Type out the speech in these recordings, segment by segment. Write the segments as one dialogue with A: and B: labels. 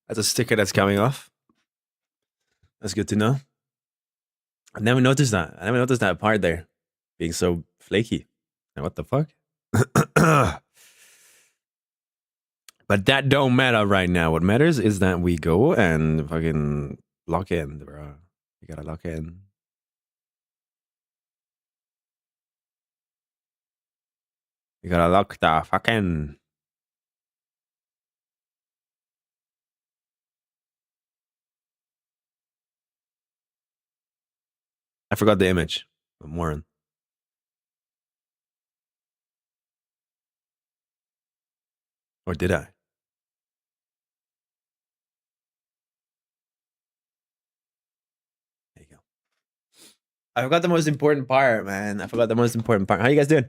A: That's a sticker that's coming off. That's good to know. I never noticed that. I never noticed that part there being so flaky. And what the fuck? But that don't matter right now. What matters is that we go and fucking lock in, bro. You gotta lock in. You gotta lock the fucking. I forgot the image. I'm Warren. Or did I? There you go. I forgot the most important part, man. I forgot the most important part. How you guys doing?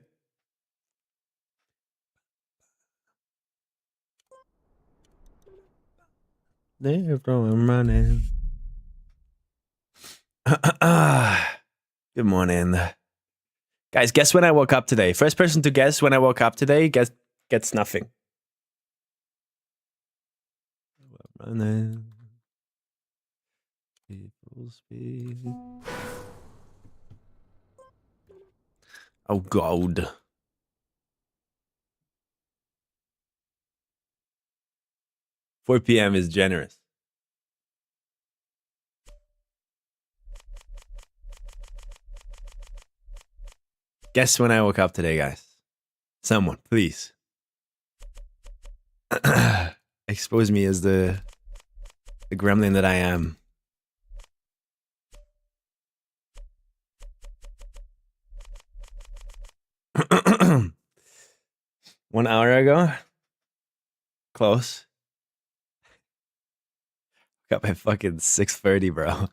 A: They're throwing running. Good morning. Guys, guess when I woke up today. First person to guess when I woke up today gets nothing. Running. People speak. Oh, God. $4 p.m. is generous. Guess when I woke up today, guys. Someone, please. Expose me as the gremlin that I am. One hour ago. Close. Got my fucking 6:30, bro.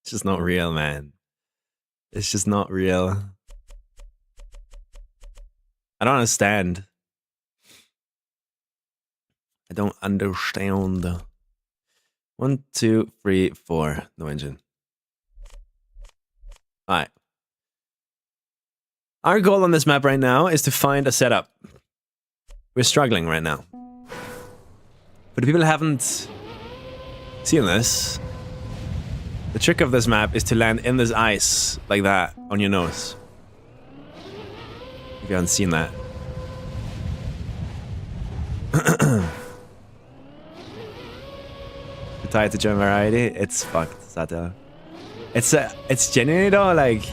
A: It's just not real, man. It's just not real. I don't understand. I don't understand. 1, 2, 3, 4. No engine. Alright. Our goal on this map right now is to find a setup. We're struggling right now. But the people haven't seen this. The trick of this map is to land in this ice, like that, on your nose. If you haven't seen that. You're tired to German variety? It's fucked, Sata. It's genuinely though, like,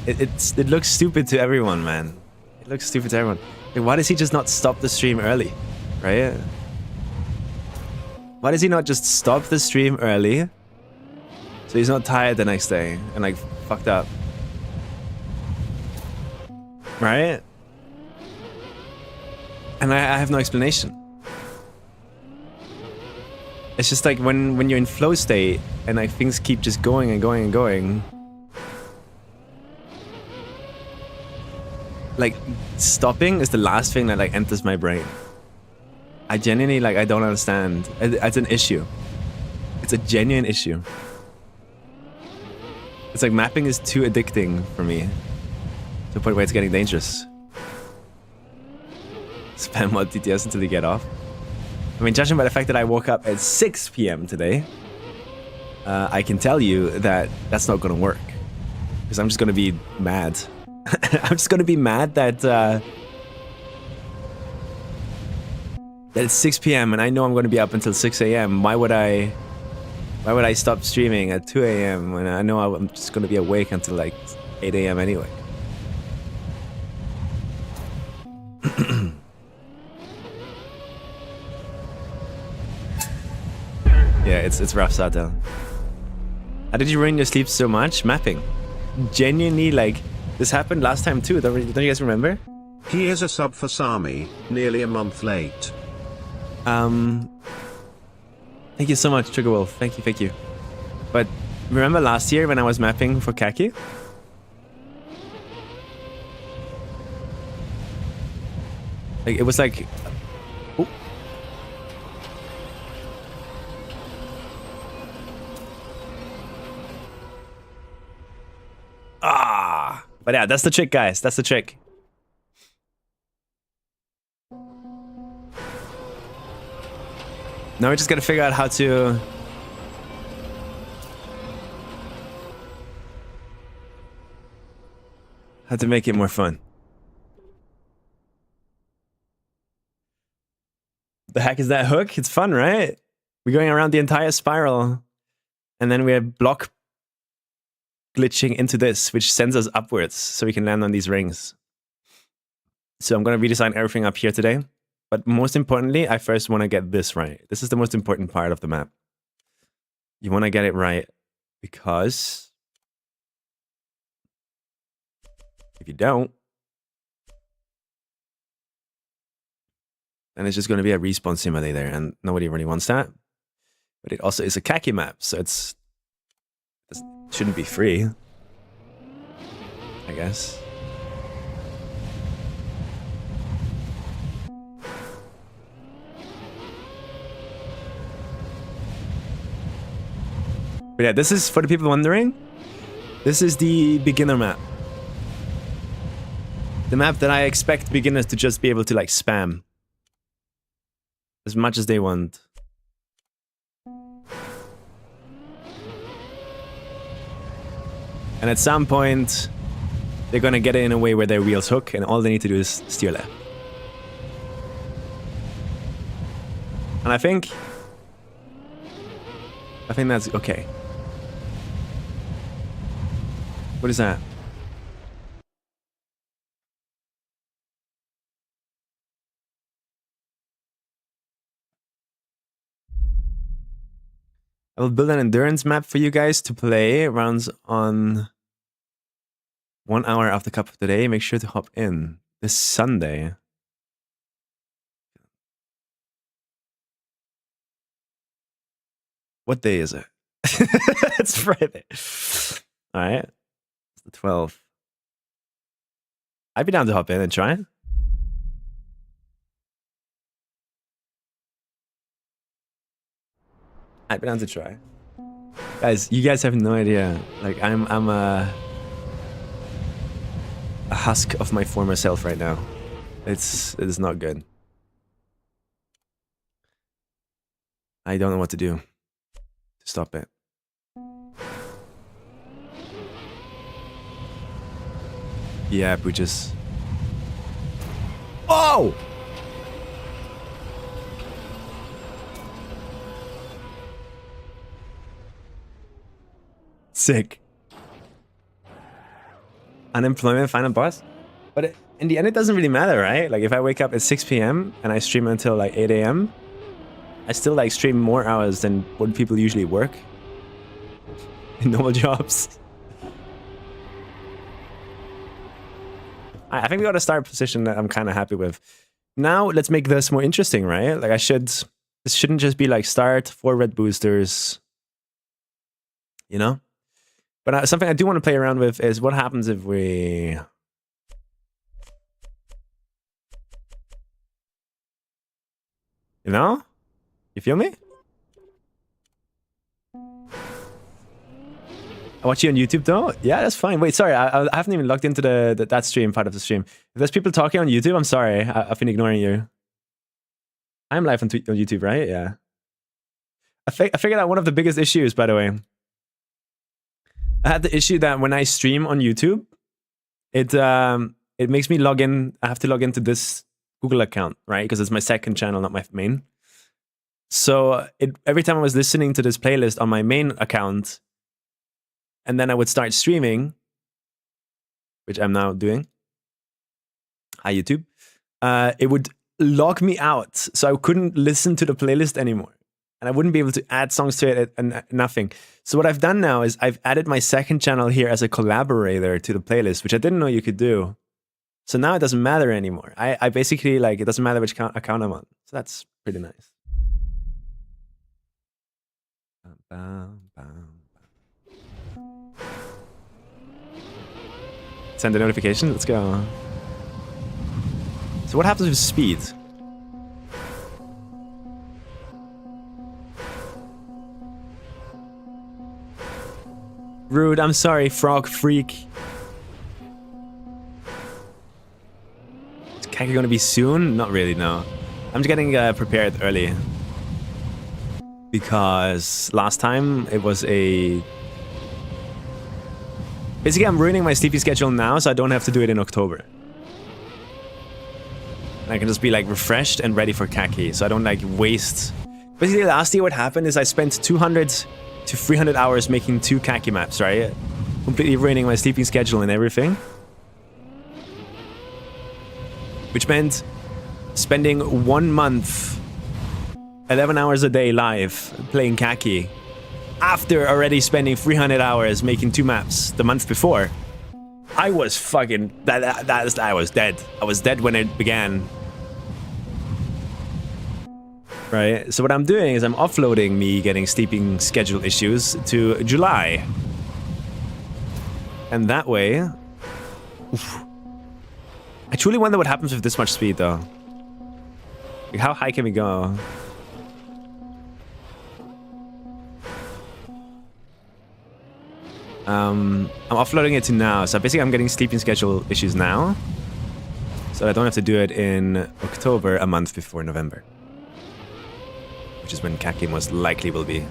A: it looks stupid to everyone, man. It looks stupid to everyone. Like, why does he just not stop the stream early, right? Why does he not just stop the stream early so he's not tired the next day and like fucked up? Right? And I have no explanation. It's just like when you're in flow state and like things keep just going and going and going. Like stopping is the last thing that like enters my brain. I genuinely like I don't understand. It's an issue. It's a genuine issue. It's like mapping is too addicting for me. To the point where it's getting dangerous. Spam mod TTS until you get off. I mean, judging by the fact that I woke up at 6 p.m. today, I can tell you that that's not gonna work. Because I'm just gonna be mad. I'm just gonna be mad that that it's 6 p.m. and I know I'm gonna be up until 6 a.m. Why would I stop streaming at 2 a.m. when I know I'm just gonna be awake until like 8 a.m. anyway? Yeah, it's rough, Sata. How did you ruin your sleep so much? Mapping. Genuinely, like, this happened last time too, don't you guys remember?
B: Here's a sub for Sami, nearly a month late.
A: Thank you so much, Trigger Wolf. Thank you. But remember last year when I was mapping for KACKY? Like, it was like... Oh. Ah! But yeah, that's the trick, guys. That's the trick. Now we just gotta figure out how to... make it more fun. The heck is that hook? It's fun, right? We're going around the entire spiral. And then we're block glitching into this, which sends us upwards so we can land on these rings. So I'm going to redesign everything up here today. But most importantly, I first want to get this right. This is the most important part of the map. You want to get it right because if you don't, then it's just going to be a respawn simulator and nobody really wants that. But it also is a KACKY map, so it shouldn't be free, I guess. But yeah, this is, for the people wondering, this is the beginner map. The map that I expect beginners to just be able to like spam as much as they want. And at some point, they're gonna get it in a way where their wheels hook and all they need to do is steer left. And I think that's okay. What is that? I will build an endurance map for you guys to play rounds on 1 hour after cup of the day. Make sure to hop in this Sunday. What day is it? It's Friday. All right. It's the 12th. I'd be down to hop in and try it. I'd be down to try. Guys, you guys have no idea. Like, I'm a husk of my former self right now. It is not good. I don't know what to do to stop it. Yeah, we just... Oh! Sick. Unemployment, find a boss. But in the end, it doesn't really matter, right? Like, if I wake up at 6 p.m. and I stream until like 8 a.m., I still like stream more hours than what people usually work in normal jobs. I think we got a start position that I'm kind of happy with. Now, let's make this more interesting, right? Like, this shouldn't just be like start 4 red boosters, you know? But something I do want to play around with is what happens if we... You know? You feel me? I watch you on YouTube though? Yeah, that's fine. Wait, sorry, I haven't even logged into that stream, part of the stream. If there's people talking on YouTube, I'm sorry. I've been ignoring you. I'm live on YouTube, right? Yeah. I figured out one of the biggest issues, by the way. I had the issue that when I stream on YouTube, it makes me log in. I have to log into this Google account, right? Because it's my second channel, not my main. So every time I was listening to this playlist on my main account, and then I would start streaming, which I'm now doing. Hi, YouTube. It would log me out, so I couldn't listen to the playlist anymore. And I wouldn't be able to add songs to it and nothing. So what I've done now is I've added my second channel here as a collaborator to the playlist, which I didn't know you could do. So now it doesn't matter anymore. I basically, like, it doesn't matter which account I'm on. So that's pretty nice. Send a notification. Let's go. So what happens with speed? Rude, I'm sorry, frog freak. Is KACKY gonna be soon? Not really, no. I'm just getting prepared early. because last time it was a... Basically, I'm ruining my sleeping schedule now, so I don't have to do it in October. I can just be like refreshed and ready for KACKY, so I don't like waste. Basically, last year what happened is I spent 200 to 300 hours making 2 KACKY maps, right? Completely ruining my sleeping schedule and everything. Which meant spending 1 month, 11 hours a day live playing KACKY after already spending 300 hours making 2 maps the month before. I was fucking... I was dead. I was dead when it began. Right? So what I'm doing is I'm offloading me getting sleeping schedule issues to July. And that way... Oof. I truly wonder what happens with this much speed, though. Like, how high can we go? I'm offloading it to now, so basically I'm getting sleeping schedule issues now. So I don't have to do it in October, a month before November. Which is when KACKY most likely will be.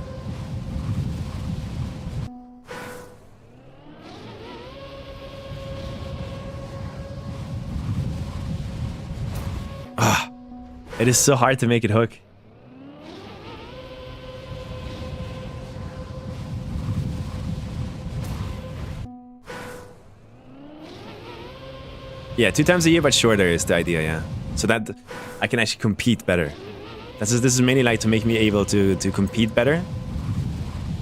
A: Ah, it is so hard to make it hook. Yeah, 2 times a year, but shorter is the idea, yeah. So that I can actually compete better. This is mainly like to make me able to compete better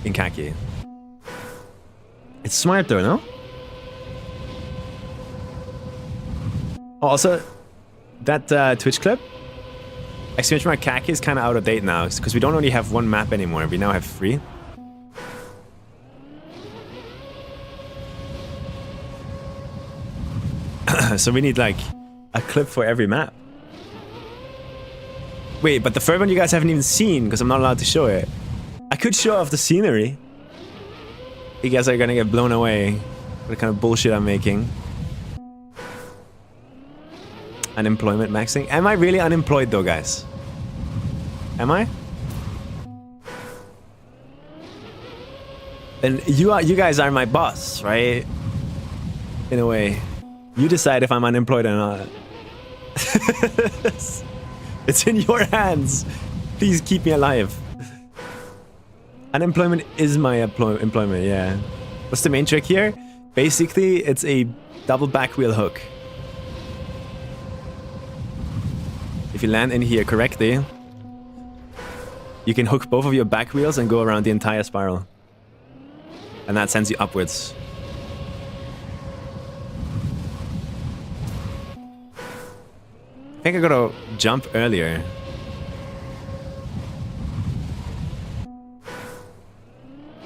A: in KACKY. It's smart though, no? Oh, also, that Twitch clip, exclamation mark KACKY is kind of out of date now because we don't only have 1 map anymore. We now have 3. So we need like a clip for every map. Wait, but the third one you guys haven't even seen because I'm not allowed to show it. I could show off the scenery. You guys are gonna get blown away with the kind of bullshit I'm making. Unemployment maxing. Am I really unemployed though, guys? Am I? And you guys are my boss, right? In a way. You decide if I'm unemployed or not. It's in your hands. Please keep me alive. Unemployment is my employment, yeah. What's the main trick here? Basically, it's a double back wheel hook. If you land in here correctly, you can hook both of your back wheels and go around the entire spiral. And that sends you upwards. I think I gotta jump earlier.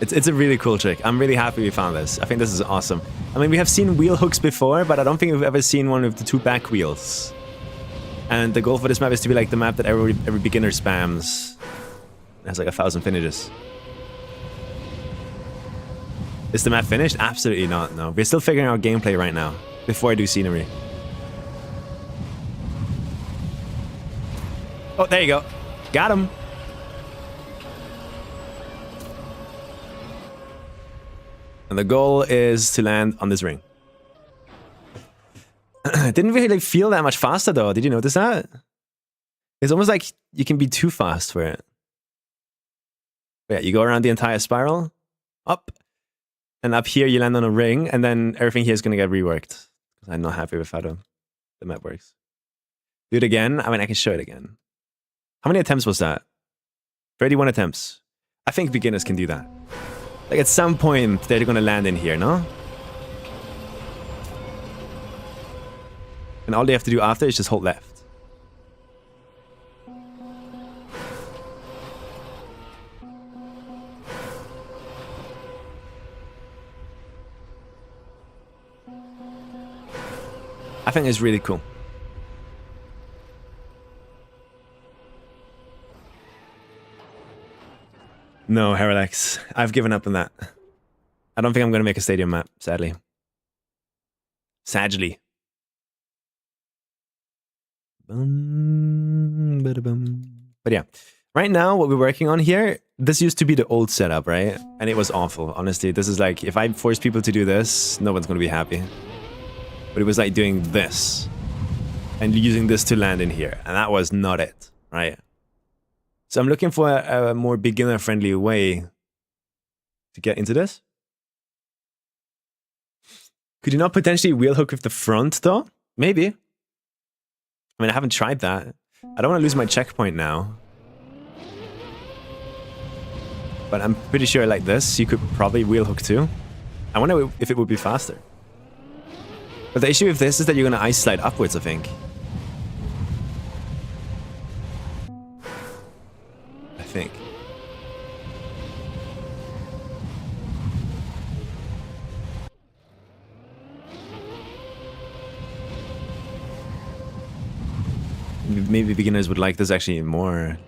A: It's a really cool trick. I'm really happy we found this. I think this is awesome. I mean, we have seen wheel hooks before, but I don't think we've ever seen one with the 2 back wheels. And the goal for this map is to be like the map that every beginner spams. It has like 1,000 finishes. Is the map finished? Absolutely not, no. We're still figuring out gameplay right now, before I do scenery. Oh, there you go. Got him. And the goal is to land on this ring. Didn't really feel that much faster though. Did you notice that? It's almost like you can be too fast for it. But yeah, you go around the entire spiral, up, and up here you land on a ring, and then everything here is going to get reworked. I'm not happy with how the map works. Do it again. I mean, I can show it again. How many attempts was that? 31 attempts. I think beginners can do that. Like at some point, they're gonna land in here, no? And all they have to do after is just hold left. I think it's really cool. No, Heralex. I've given up on that. I don't think I'm going to make a stadium map, sadly. Sadly. But yeah. Right now, what we're working on here This used to be the old setup, right? And it was awful, honestly. This is like, if I force people to do this, no one's gonna be happy. But it was like doing this. And using this to land in here. And that was not it, right? So I'm looking for a more beginner-friendly way to get into this. Could you not potentially wheel hook with the front, though? Maybe. I mean, I haven't tried that. I don't want to lose my checkpoint now. But I'm pretty sure like this, you could probably wheel hook too. I wonder if it would be faster. But the issue with this is that you're going to ice slide upwards, I think. Maybe beginners would like this actually more.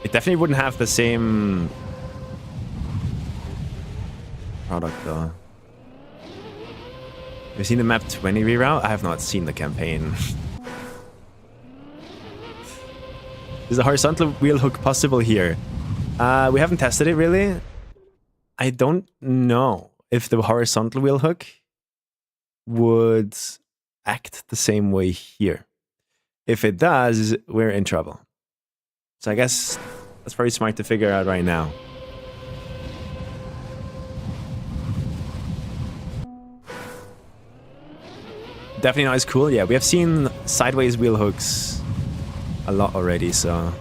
A: It definitely wouldn't have the same product though. Have you seen the map 20 reroute? I have not seen the campaign. Is the horizontal wheel hook possible here? We haven't tested it really. I don't know if the horizontal wheel hook would act the same way here. If it does, we're in trouble. So I guess that's very smart to figure out right now. Definitely not as cool. Yeah, we have seen sideways wheel hooks a lot already, so...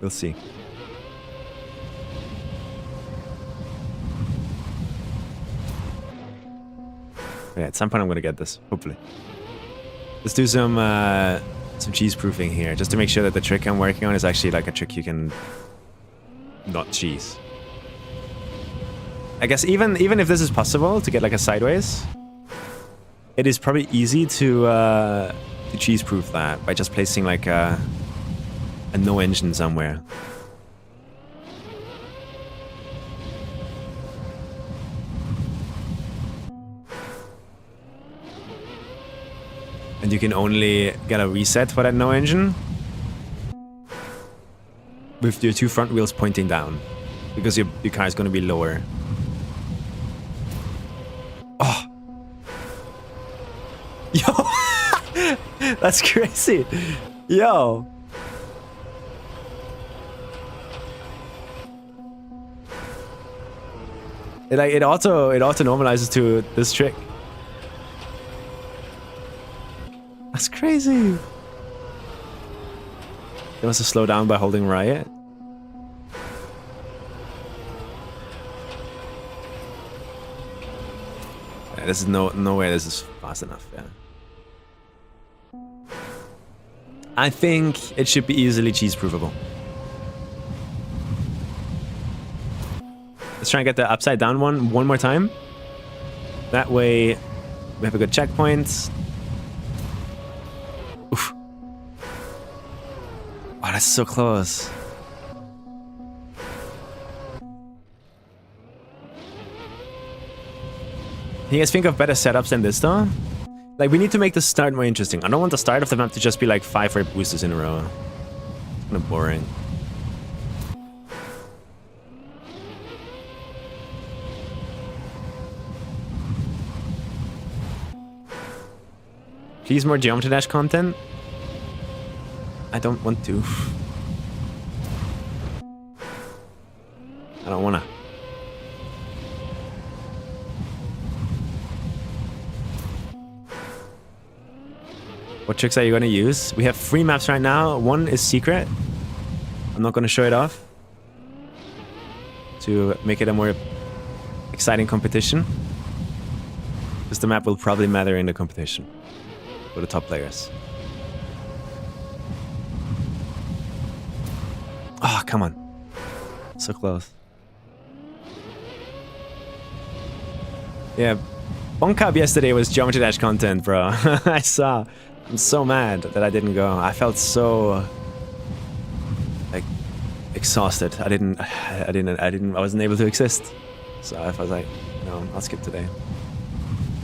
A: we'll see. Yeah, at some point I'm gonna get this, hopefully. Let's do some cheese proofing here, just to make sure that the trick I'm working on is actually like a trick you can not cheese. I guess even if this is possible to get like a sideways, it is probably easy to cheese proof that by just placing like a no engine somewhere. And you can only get a reset for that no engine with your two front wheels pointing down, because your car is going to be lower. Oh! Yo! That's crazy! Yo! It auto normalizes to this trick. That's crazy. It wants to slow down by holding riot. Yeah, this is no way this is fast enough. Yeah. I think it should be easily cheese proofable. Let's try and get the upside down one more time. That way we have a good checkpoint. Oof. Oh, that's so close. Can you guys think of better setups than this though? Like, we need to make the start more interesting. I don't want the start of the map to just be like 5 red boosters in a row. It's kind of boring. Please, more Geometry Dash content? I don't want to. I don't wanna. What tricks are you gonna use? We have 3 maps right now. One is secret. I'm not gonna show it off to make it a more exciting competition, because the map will probably matter in the competition for the top players. Oh, come on. So close. Yeah, Bonkab yesterday was Geometry Dash content, bro. I saw. I'm so mad that I didn't go. I felt so like exhausted. I wasn't able to exist. So I was like, no, I'll skip today.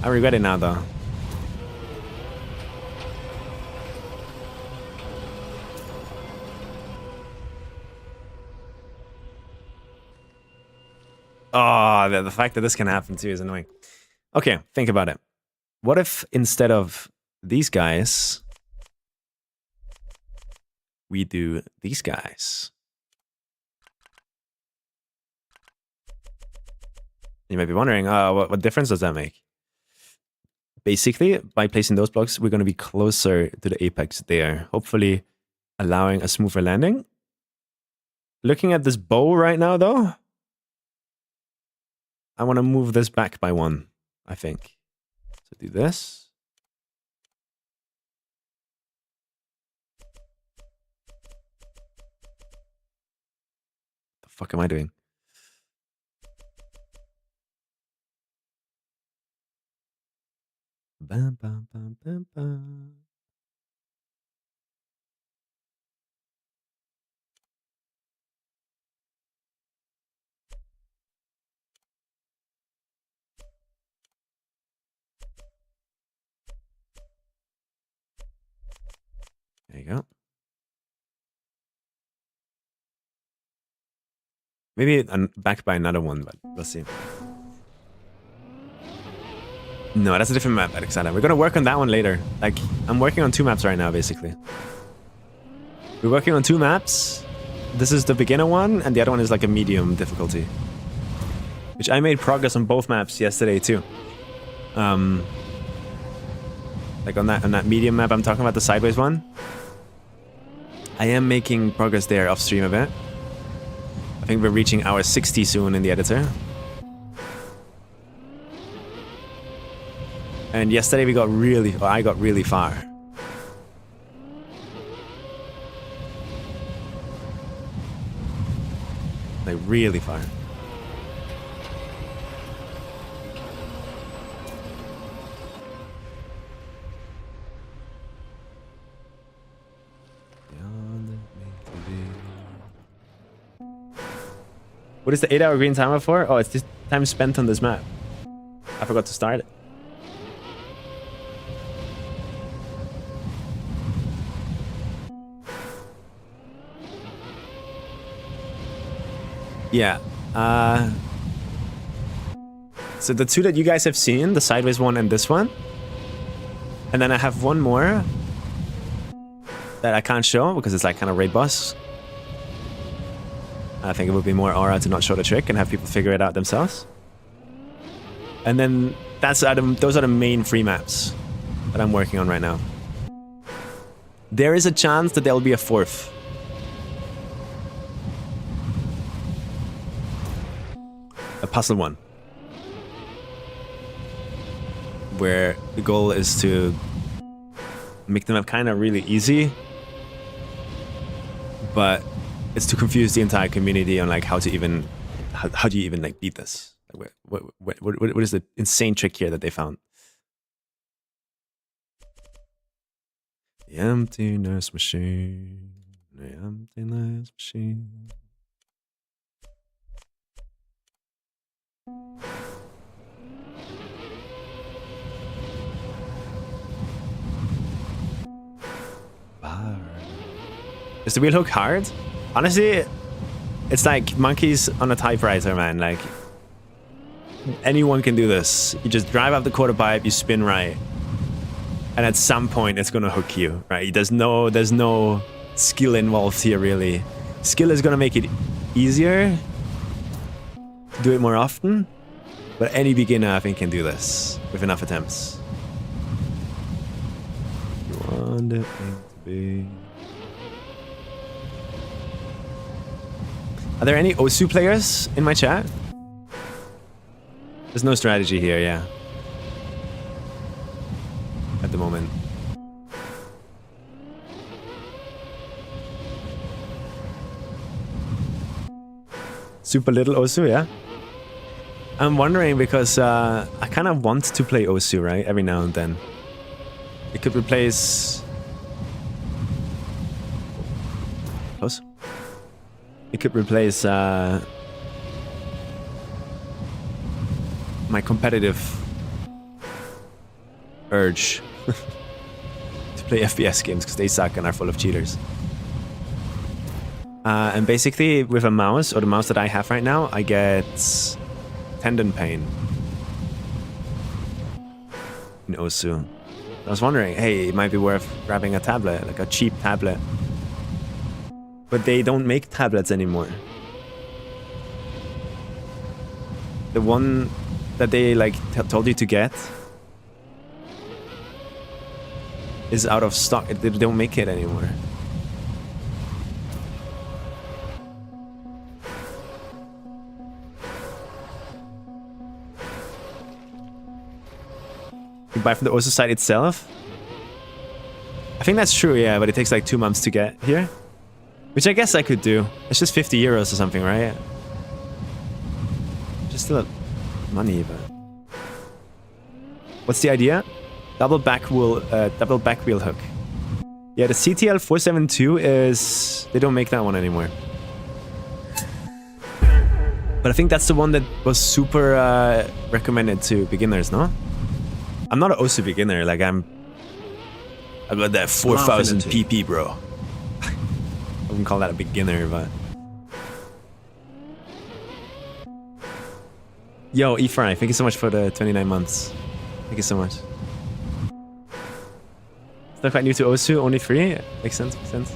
A: I regret it now though. Oh, the fact that this can happen too is annoying. Okay, think about it. What if instead of these guys, we do these guys? You might be wondering, what difference does that make? Basically, by placing those blocks, we're going to be closer to the apex there, hopefully allowing a smoother landing. Looking at this bow right now, though, I want to move this back by 1, I think. So do this. What the fuck am I doing? Bam, bam, bam, bam, bam. There you go. Maybe I'm back by another one, but we'll see. No, that's a different map, Alexander. We're gonna work on that one later. Like, I'm working on 2 maps right now, basically. We're working on 2 maps. This is the beginner one, and the other one is like a medium difficulty. Which I made progress on both maps yesterday too. Like on that medium map I'm talking about, the sideways one. I am making progress there off stream a bit. I think we're reaching hour 60 soon in the editor. And yesterday we got really, or I got really far. Like really far. What is the 8-hour green timer for? Oh, it's just time spent on this map. I forgot to start it. Yeah. So the 2 that you guys have seen, the sideways one and this one. And then I have one more that I can't show because it's like kind of raid boss. I think it would be more aura to not show the trick and have people figure it out themselves. And then those are the main free maps that I'm working on right now. There is a chance that there will be a 4th. A puzzle one. Where the goal is to make the map kind of really easy. But it's to confuse the entire community on like how do you even like beat this? Like, what is the insane trick here that they found? The emptiness machine. The emptiness machine. Is the wheel hook hard? Honestly, it's like monkeys on a typewriter, man. Like, anyone can do this. You just drive up the quarter pipe, you spin right, and at some point it's gonna hook you, right? There's no skill involved here, really. Skill is gonna make it easier to do it more often, but any beginner, I think, can do this with enough attempts. You want it to be... Are there any Osu players in my chat? There's no strategy here, yeah. At the moment. Super little Osu, yeah? I'm wondering because I kind of want to play Osu, right? Every now and then. It could replace... Close. It could replace my competitive urge to play FPS games because they suck and are full of cheaters. And basically with a mouse, or the mouse that I have right now, I get tendon pain in Osu. I was wondering, hey, it might be worth grabbing a tablet, like a cheap tablet. But they don't make tablets anymore. The one that they like told you to get is out of stock. They don't make it anymore. You buy from the Osu site itself? I think that's true, yeah, but it takes like 2 months to get here. Which I guess I could do. It's just 50 euros or something, right? Just still money, but... What's the idea? Double back wheel hook. Yeah, the CTL 472 is... They don't make that one anymore. But I think that's the one that was super recommended to beginners, no? I'm not an Osu beginner, like I'm about that 4000 PP, bro. I wouldn't call that a beginner, but... Yo, Efry, thank you so much for the 29 months. Thank you so much. Still quite new to Osu, only 3? Makes sense, makes sense.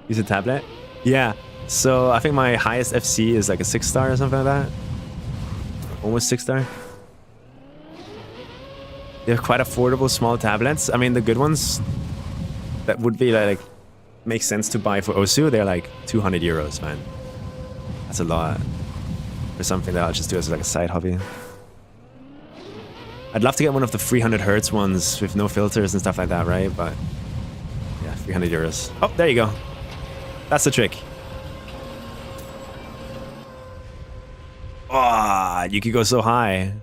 A: Use a tablet? Yeah, so I think my highest FC is like a 6-star or something like that. Almost 6-star. They're quite affordable small tablets. I mean, the good ones that would be like make sense to buy for Osu, they're like 200 euros, man. That's a lot for something that I'll just do as like a side hobby. I'd love to get one of the 300 hertz ones with no filters and stuff like that, right? But yeah, 300 euros. Oh, there you go. That's the trick. Ah, you could go so high.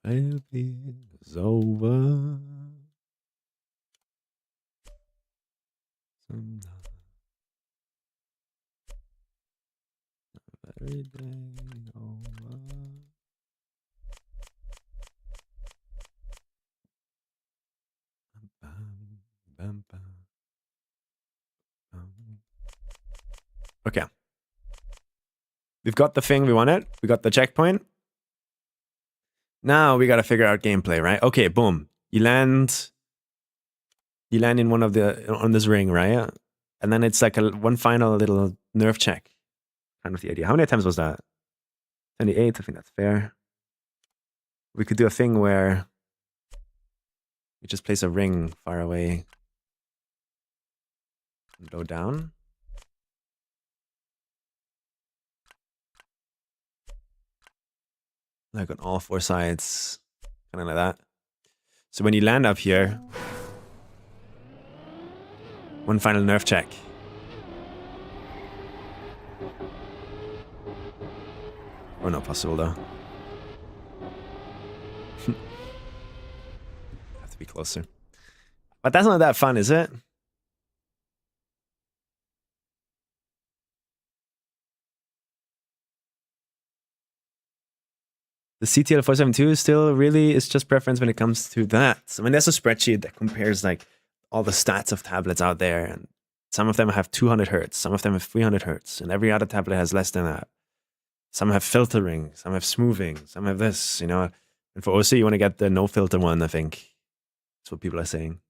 A: It's over. Every day over. Okay. We've got the thing we wanted. We got the checkpoint. Now we gotta figure out gameplay, right? Okay, boom. You land in one of the on this ring, right? And then it's like one final little nerve check. Kind of the idea. How many attempts was that? 28. I think that's fair. We could do a thing where we just place a ring far away and go down. Like on all 4 sides, kind of like that. So when you land up here, one final nerve check. Or not possible though. Have to be closer. But that's not that fun, is it? The CTL 472 still really is just preference when it comes to that. I mean, there's a spreadsheet that compares like all the stats of tablets out there, and some of them have 200 hertz, some of them have 300 hertz, and every other tablet has less than that. Some have filtering, some have smoothing, some have this, you know. And for OC, you want to get the no filter one, I think. That's what people are saying.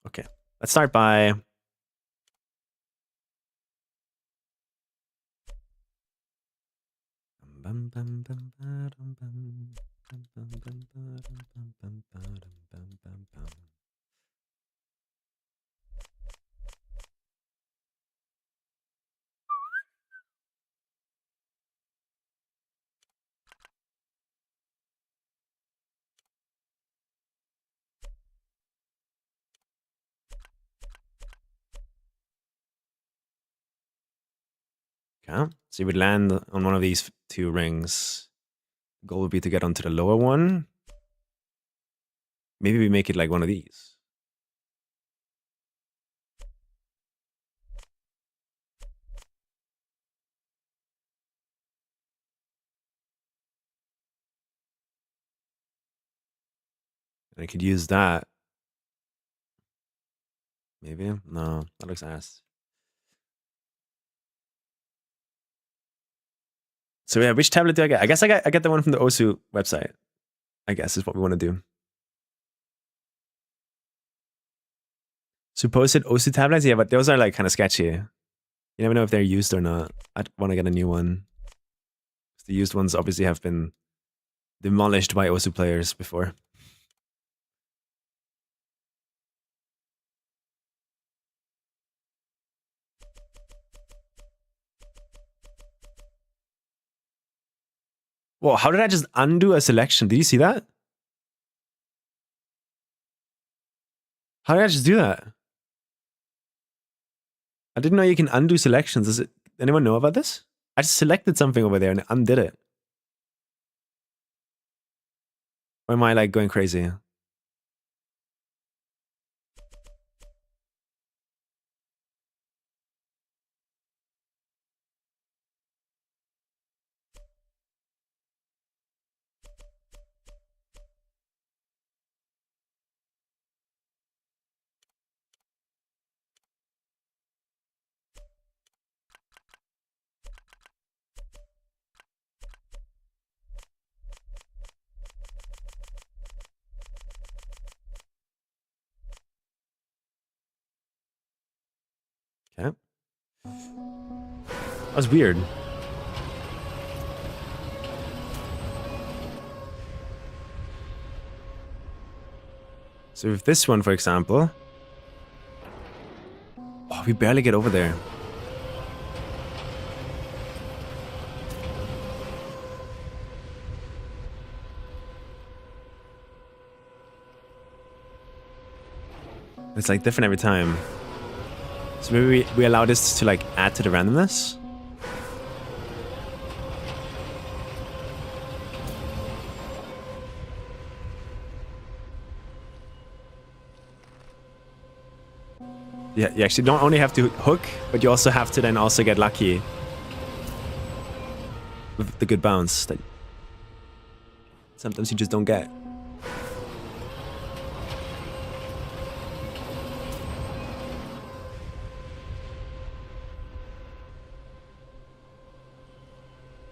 A: Okay, let's start by... Okay, so you would land on one of these 2 rings. The goal would be to get onto the lower one. Maybe we make it like one of these. I could use that. Maybe? No, that looks ass. So yeah, which tablet do I get? I guess I get the one from the Osu website. I guess is what we want to do. Supposed Osu tablets? Yeah, but those are like kind of sketchy. You never know if they're used or not. I'd want to get a new one. The used ones obviously have been demolished by Osu players before. Whoa, how did I just undo a selection? Did you see that? How did I just do that? I didn't know you can undo selections. Does anyone know about this? I just selected something over there and undid it. Or am I like going crazy? Okay. That was weird. So with this one, for example, oh, we barely get over there. It's like different every time. So maybe we allow this to like add to the randomness. Yeah, you actually don't only have to hook, but you also have to then also get lucky with the good bounce that sometimes you just don't get.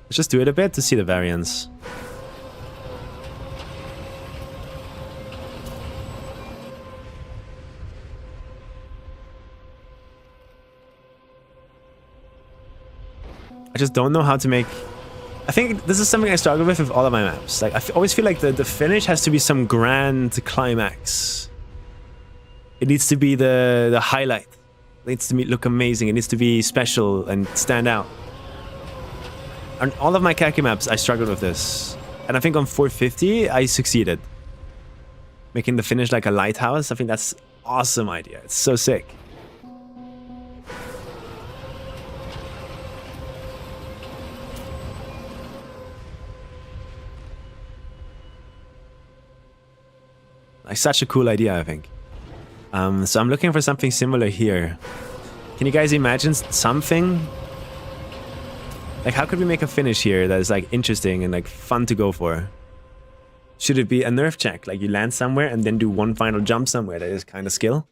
A: Let's just do it a bit to see the variance. I just don't know how to make... I think this is something I struggle with all of my maps. Like, I always feel like the finish has to be some grand climax. It needs to be the highlight. It needs to look amazing. It needs to be special and stand out. On all of my KACKY maps, I struggled with this. And I think on 450, I succeeded. Making the finish like a lighthouse. I think that's an awesome idea. It's so sick. Like, such a cool idea, I think. So I'm looking for something similar here. Can you guys imagine something? Like, how could we make a finish here that is like interesting and like fun to go for? Should it be a nerf check? Like you land somewhere and then do one final jump somewhere that is kind of skill?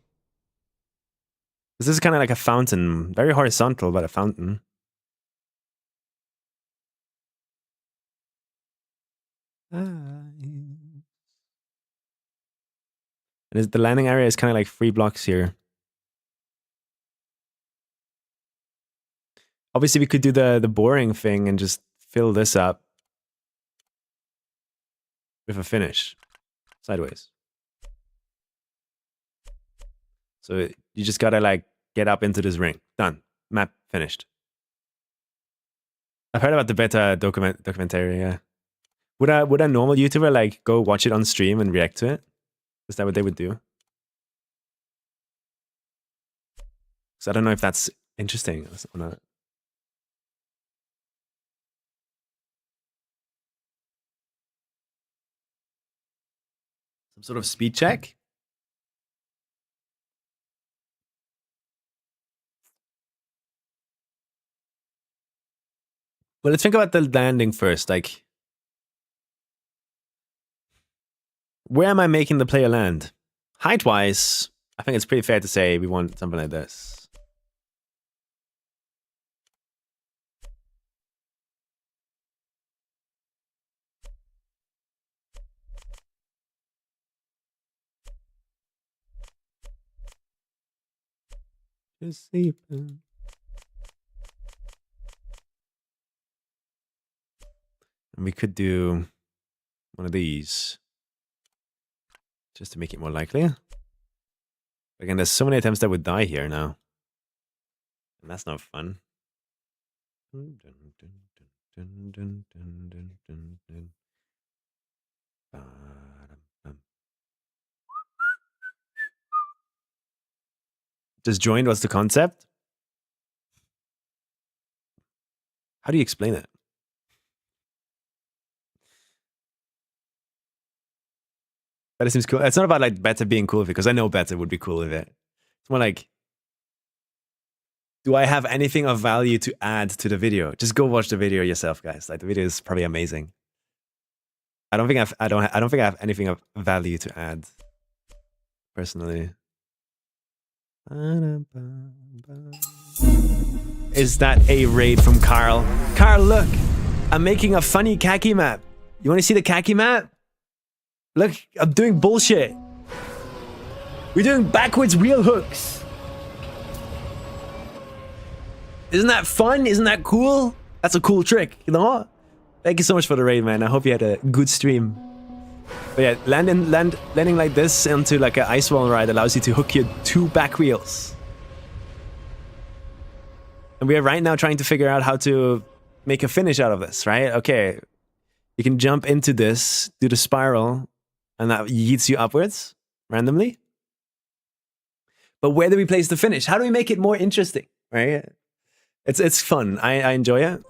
A: This is kind of like a fountain. Very horizontal, but a fountain. And the landing area is kind of like 3 blocks here. Obviously, we could do the boring thing and just fill this up with a finish sideways. So you just gotta like get up into this ring. Done. Map finished. I've heard about the beta documentary. Yeah. Would a normal YouTuber like go watch it on stream and react to it? Is that what they would do? So I don't know if that's interesting or not. Some sort of speed check? Well, let's think about the landing first. Like, Where am I making the player land? Height-wise, I think it's pretty fair to say we want something like this. Just sleeping. And we could do one of these just to make it more likely. Again, there's so many attempts that would die here now. And that's not fun. Disjoint, what's the concept? How do you explain it? That seems cool. It's not about like Beta being cool because I know Beta would be cool with it. It's more like, do I have anything of value to add to the video? Just go watch the video yourself, guys. Like the video is probably amazing. I don't think I have anything of value to add, personally. Is that a raid from Carl? Carl, look! I'm making a funny KACKY map. You want to see the KACKY map? Look, I'm doing bullshit. We're doing backwards wheel hooks. Isn't that fun? Isn't that cool? That's a cool trick, you know? Thank you so much for the raid, man. I hope you had a good stream. But yeah, landing like this into like an ice wall ride allows you to hook your 2 back wheels. And we are right now trying to figure out how to make a finish out of this, right? Okay, you can jump into this, do the spiral, and that yeets you upwards randomly. But where do we place the finish? How do we make it more interesting, right? It's fun. I enjoy it.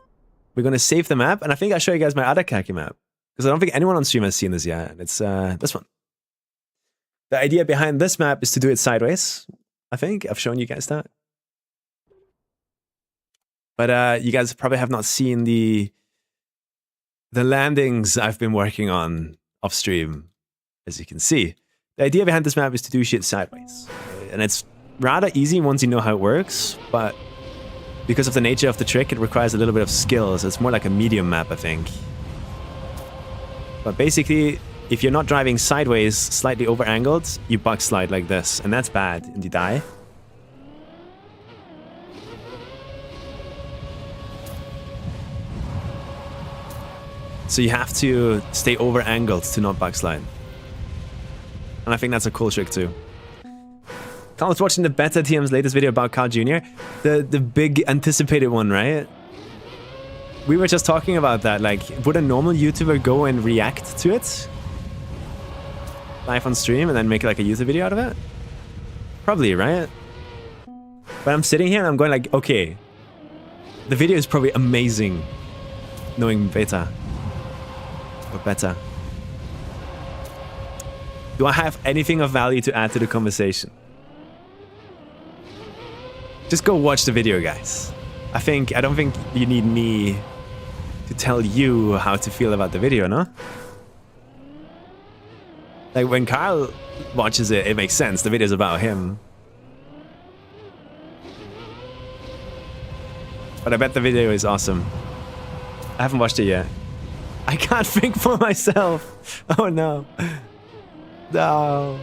A: We're going to save the map, and I think I'll show you guys my other KACKY map. Because I don't think anyone on stream has seen this yet. And it's this one. The idea behind this map is to do it sideways. I think I've shown you guys that. But you guys probably have not seen the landings I've been working on off stream, as you can see. The idea behind this map is to do shit sideways. And it's rather easy once you know how it works, but because of the nature of the trick, it requires a little bit of skill, so it's more like a medium map, I think. But basically, if you're not driving sideways, slightly over-angled, you buck slide like this, and that's bad, and you die. So you have to stay over-angled to not buck slide. And I think that's a cool trick too. Carl was watching the Beta TM's latest video about Carl Jr. The big anticipated one, right? We were just talking about that, like, would a normal YouTuber go and react to it? Live on stream and then make like a YouTube video out of it? Probably, right? But I'm sitting here and I'm going like, okay, the video is probably amazing knowing Beta. Or Beta. Do I have anything of value to add to the conversation? Just go watch the video, guys. I don't think you need me to tell you how to feel about the video, no? Like when Carl watches it, it makes sense. The video's about him. But I bet the video is awesome. I haven't watched it yet. I can't think for myself. Oh no. No.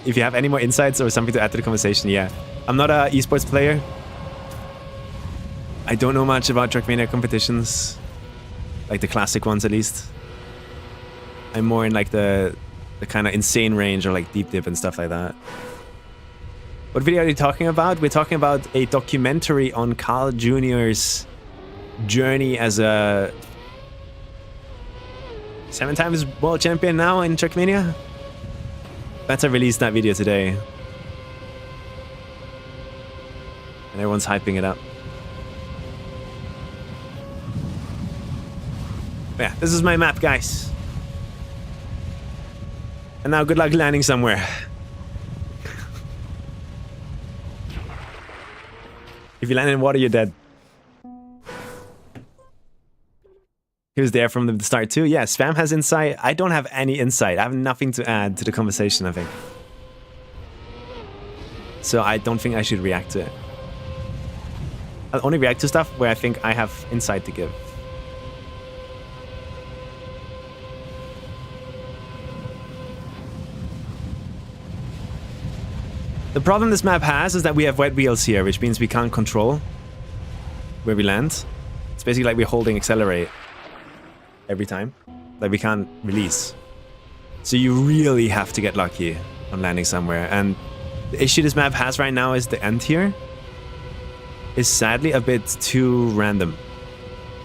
A: If you have any more insights or something to add to the conversation, yeah. I'm not an esports player. I don't know much about Trackmania competitions. Like the classic ones, at least. I'm more in like the kind of insane range or like deep dip and stuff like that. What video are you talking about? We're talking about a documentary on Carl Jr.'s journey as a 7 times world champion now in Trackmania. Beta released that video today. And everyone's hyping it up. But yeah, this is my map, guys. And now good luck landing somewhere. If you land in water, you're dead. He was there from the start too. Yeah, Spam has insight. I don't have any insight. I have nothing to add to the conversation, I think. So I don't think I should react to it. I'll only react to stuff where I think I have insight to give. The problem this map has is that we have wet wheels here, which means we can't control where we land. It's basically like we're holding accelerate every time. Like we can't release. So you really have to get lucky on landing somewhere. And the issue this map has right now is the end here is sadly a bit too random.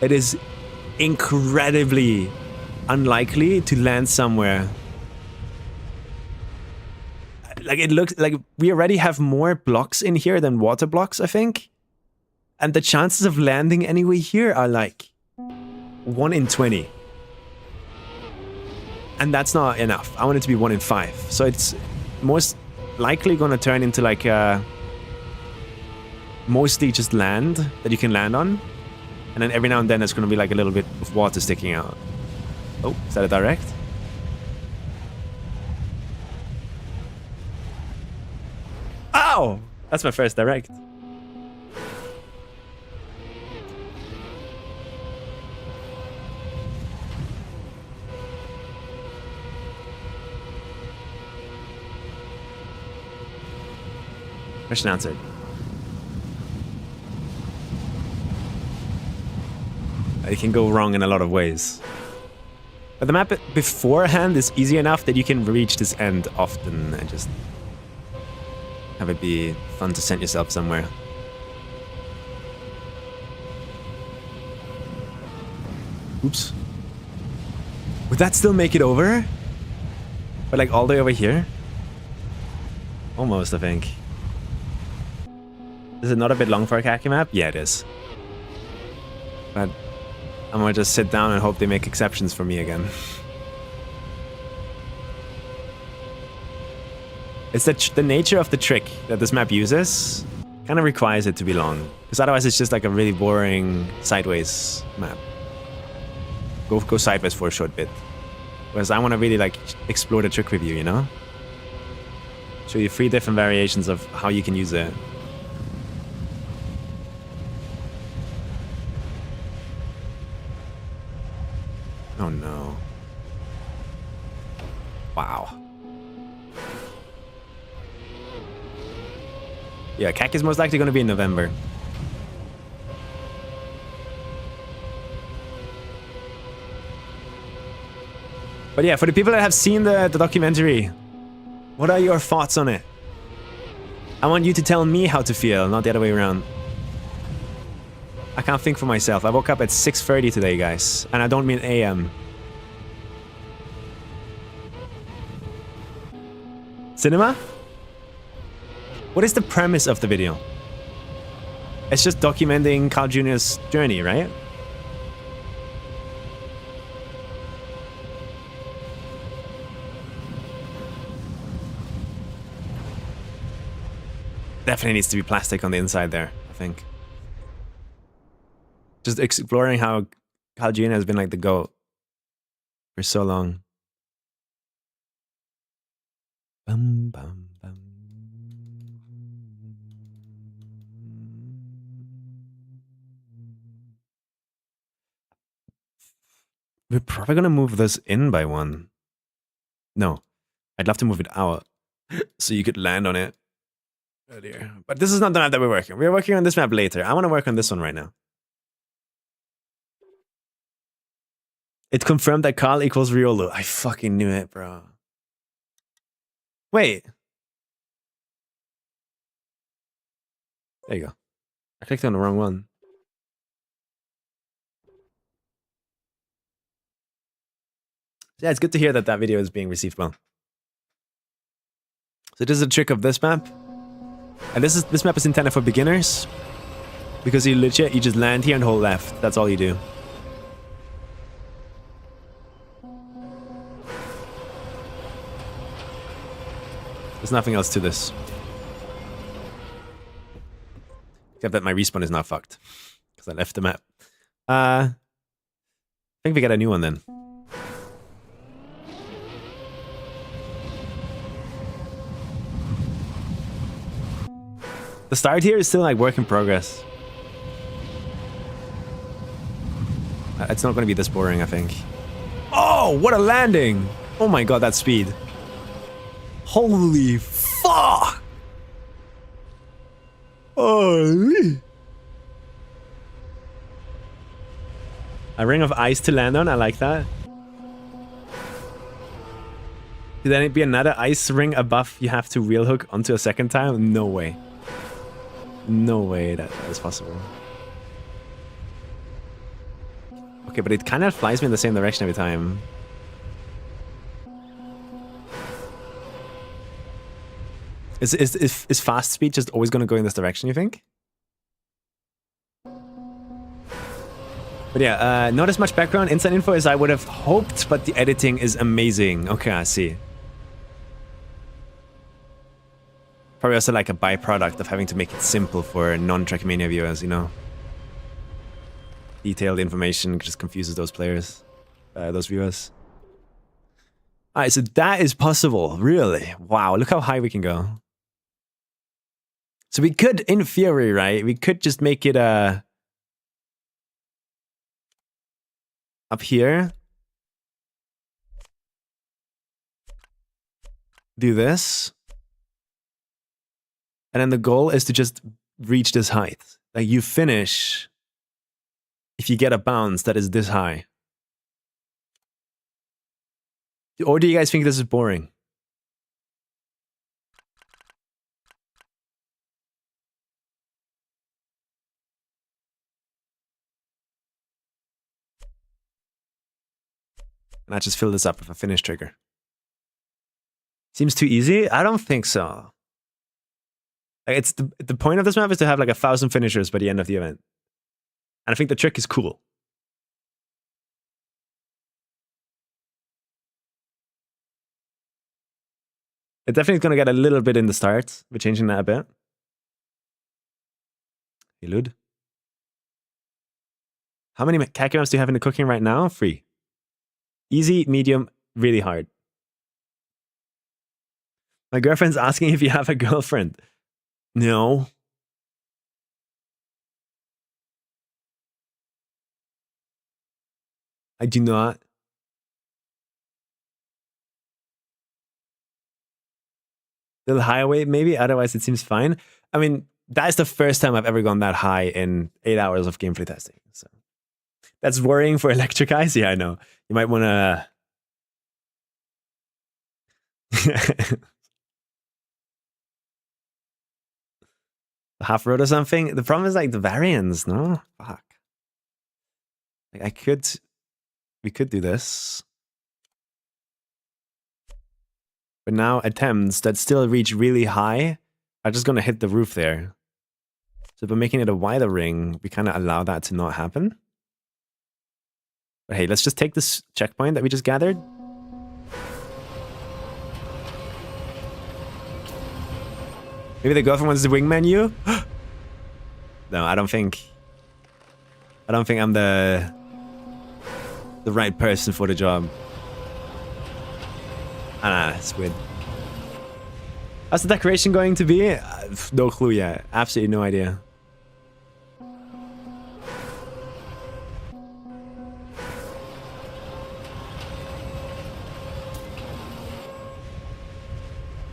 A: It is incredibly unlikely to land somewhere. Like it looks like we already have more blocks in here than water blocks, I think. And the chances of landing anywhere here are like 1 in 20. And that's not enough. I want it to be 1 in 5. So it's most likely going to turn into like mostly just land that you can land on. And then every now and then there's going to be like a little bit of water sticking out. Oh, is that a direct? Ow! That's my first direct. Question answered. It can go wrong in a lot of ways. But the map beforehand is easy enough that you can reach this end often and just have it be fun to send yourself somewhere. Oops. Would that still make it over? But like all the way over here? Almost, I think. Is it not a bit long for a KACKY map? Yeah, it is. But I'm gonna just sit down and hope they make exceptions for me again. It's the nature of the trick that this map uses kind of requires it to be long. Because otherwise it's just like a really boring sideways map. Go sideways for a short bit. Whereas I want to really like explore the trick with you, you know? Show you 3 different variations of how you can use it. Oh no. Wow. Yeah, KACKY is most likely going to be in November. But yeah, for the people that have seen the documentary, what are your thoughts on it? I want you to tell me how to feel, not the other way around. I can't think for myself. I woke up at 6:30 today, guys. And I don't mean AM. Cinema? What is the premise of the video? It's just documenting Carl Jr.'s journey, right? Definitely needs to be plastic on the inside there, I think. Just exploring how Carl Jr. has been like the GOAT for so long. Bum, bum, bum. We're probably gonna move this in by 1. No, I'd love to move it out so you could land on it earlier. But this is not the map that we're working. We're working on this map later. I want to work on this one right now. It confirmed that Carl equals Riolu. I fucking knew it, bro. Wait. There you go. I clicked on the wrong one. Yeah, it's good to hear that that video is being received well. So this is a trick of this map. And this map is intended for beginners. Because you just land here and hold left. That's all you do. There's nothing else to this. Except that my respawn is now fucked. Because I left the map. think we get a new one then. The start here is still like work in progress. It's not going to be this boring, I think. Oh, what a landing! Oh my god, that speed. Holy fuck! Holy! A ring of ice to land on, I like that. Could then it be another ice ring above you have to wheel hook onto a second time? No way. No way that is possible. Okay, but it kind of flies me in the same direction every time. Is fast speed just always going to go in this direction, you think? But yeah, not as much background inside info as I would have hoped, but the editing is amazing. Okay, I see. Probably also like a byproduct of having to make it simple for non-Trackmania viewers, you know? Detailed information just confuses those players, those viewers. Alright, so that is possible, really. Wow, look how high we can go. So we could, in theory, right, we could just make it up here. Do this. And then the goal is to just reach this height. Like you finish if you get a bounce that is this high. Or do you guys think this is boring? And I just fill this up with a finish trigger. Seems too easy? I don't think so. Like it's the point of this map is to have like 1,000 finishers by the end of the event. And I think the trick is cool. It definitely is going to get a little bit in the start. We're changing that a bit. Hey, Lud. How many KACKY maps do you have in the cooking right now? 3. Easy, medium, really hard. My girlfriend's asking if you have a girlfriend. No. I do not. A little higher weight, maybe. Otherwise, it seems fine. I mean, that's the first time I've ever gone that high in 8 hours of gameplay testing. So that's worrying for electric eyes. Yeah, I know. You might want to half road or something. The problem is like the variance. No, fuck. Like we could do this. But now attempts that still reach really high are just gonna hit the roof there. So by making it a wider ring, we kind of allow that to not happen. But hey, let's just take this checkpoint that we just gathered. Maybe the girlfriend wants the wingman you? No, I don't think I'm the right person for the job. Ah, it's weird. How's the decoration going to be? No clue yet. Absolutely no idea.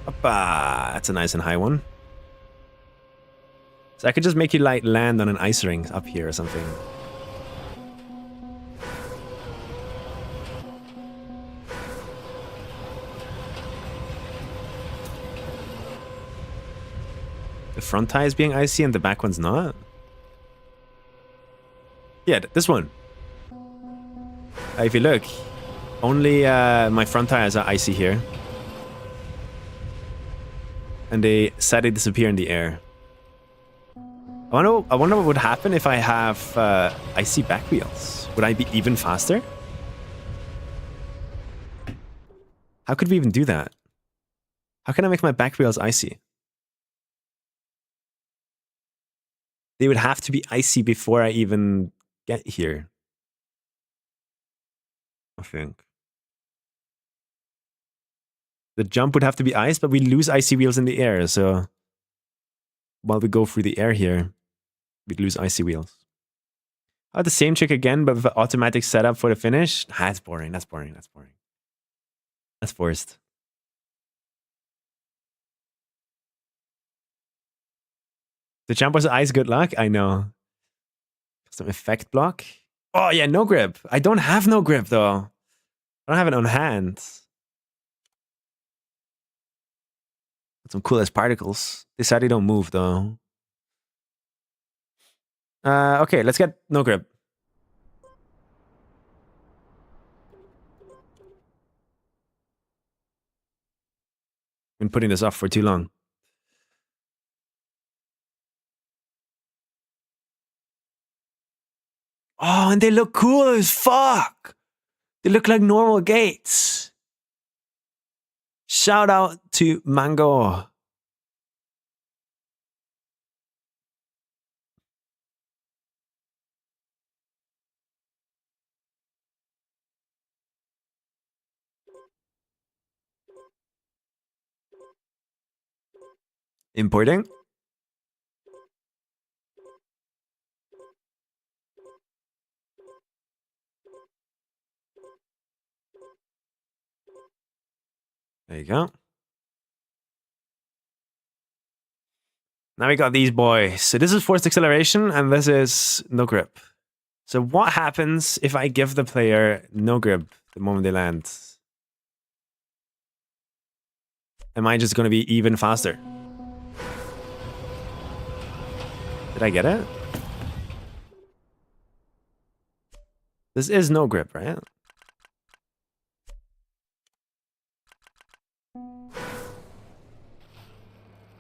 A: Oppa! That's a nice and high one. So I could just make you like land on an ice ring up here or something. The front tire is being icy and the back one's not? Yeah, this one. If you look, only my front tires are icy here. And they sadly disappear in the air. I wonder what would happen if I have icy back wheels. Would I be even faster? How could we even do that? How can I make my back wheels icy? They would have to be icy before I even get here. I think. The jump would have to be ice, but we lose icy wheels in the air, so while we go through the air here, we'd lose icy wheels. Oh, the same trick again, but with an automatic setup for the finish? Ah, that's boring, that's boring, that's boring. That's forced. The jump was ice, good luck? I know. Custom effect block. Oh yeah, no grip. I don't have no grip though. I don't have it on hand. Got some cool ass particles. They sadly don't move though. Okay, let's get no grip. Been putting this off for too long. Oh, and they look cool as fuck. They look like normal gates. Shout out to Mango. Importing. There you go. Now we got these boys. So this is forced acceleration and this is no grip. So what happens if I give the player no grip the moment they land? Am I just going to be even faster? Did I get it? This is no grip, right?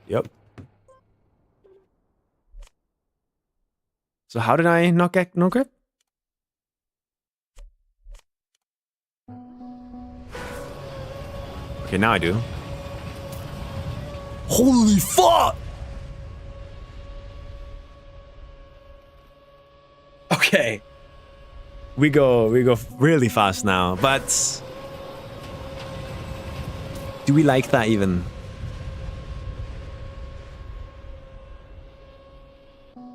A: Yep. So how did I not get no grip? Okay, now I do. Holy fuck! Okay. We go really fast now, but do we like that even?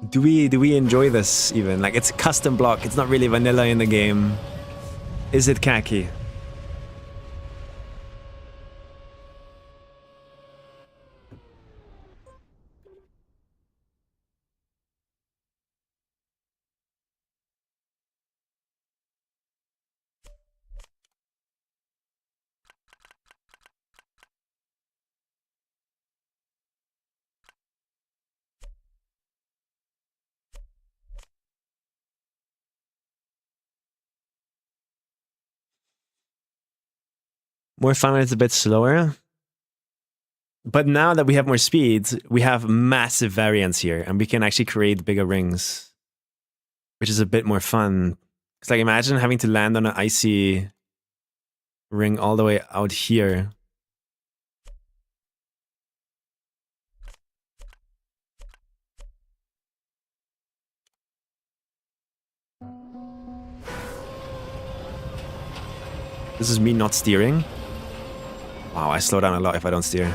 A: Do we enjoy this even? Like, it's a custom block, it's not really vanilla in the game. Is it khaki? More fun when it's a bit slower. But now that we have more speed, we have massive variance here, and we can actually create bigger rings, which is a bit more fun. It's like, imagine having to land on an icy ring all the way out here. This is me not steering. Wow, I slow down a lot if I don't steer.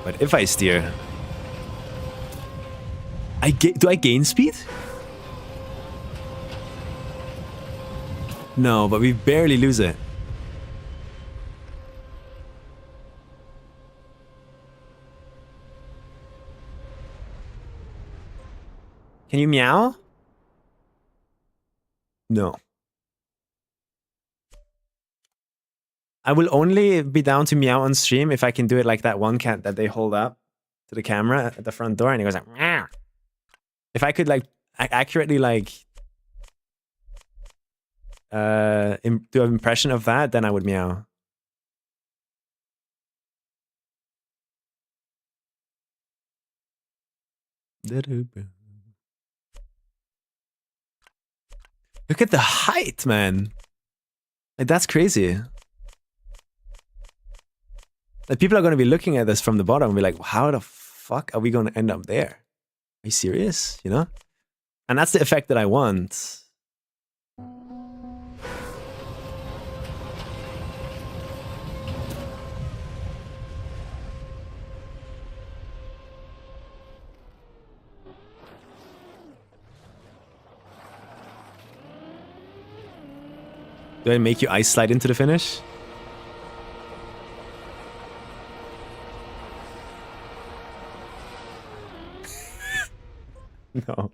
A: But if I steer... do I gain speed? No, but we barely lose it. Can you meow? No. I will only be down to meow on stream if I can do it like that one cat that they hold up to the camera at the front door and it goes like meow. If I could like accurately like do an impression of that, then I would meow. Look at the height, man. Like, that's crazy. Like, people are going to be looking at this from the bottom and be like, how the fuck are we going to end up there? Are you serious? You know? And that's the effect that I want. Do I make you ice slide into the finish? No.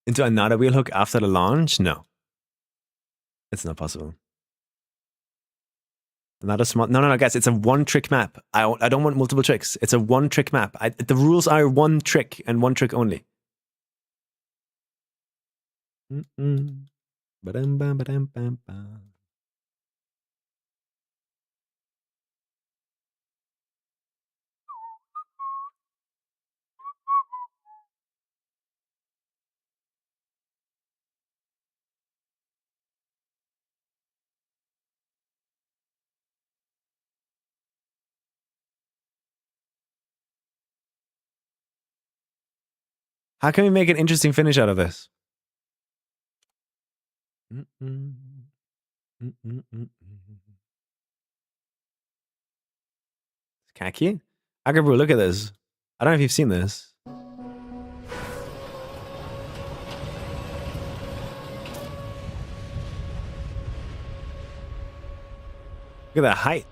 A: Into another wheel hook after the launch? No. It's not possible. Another small... No, guys. It's a one-trick map. I don't want multiple tricks. It's a one-trick map. The rules are one trick and one trick only. Ba-dum-bum-ba-dum-bum-bum. How can we make an interesting finish out of this? Kacky? Agabru, look at this. I don't know if you've seen this. Look at that height.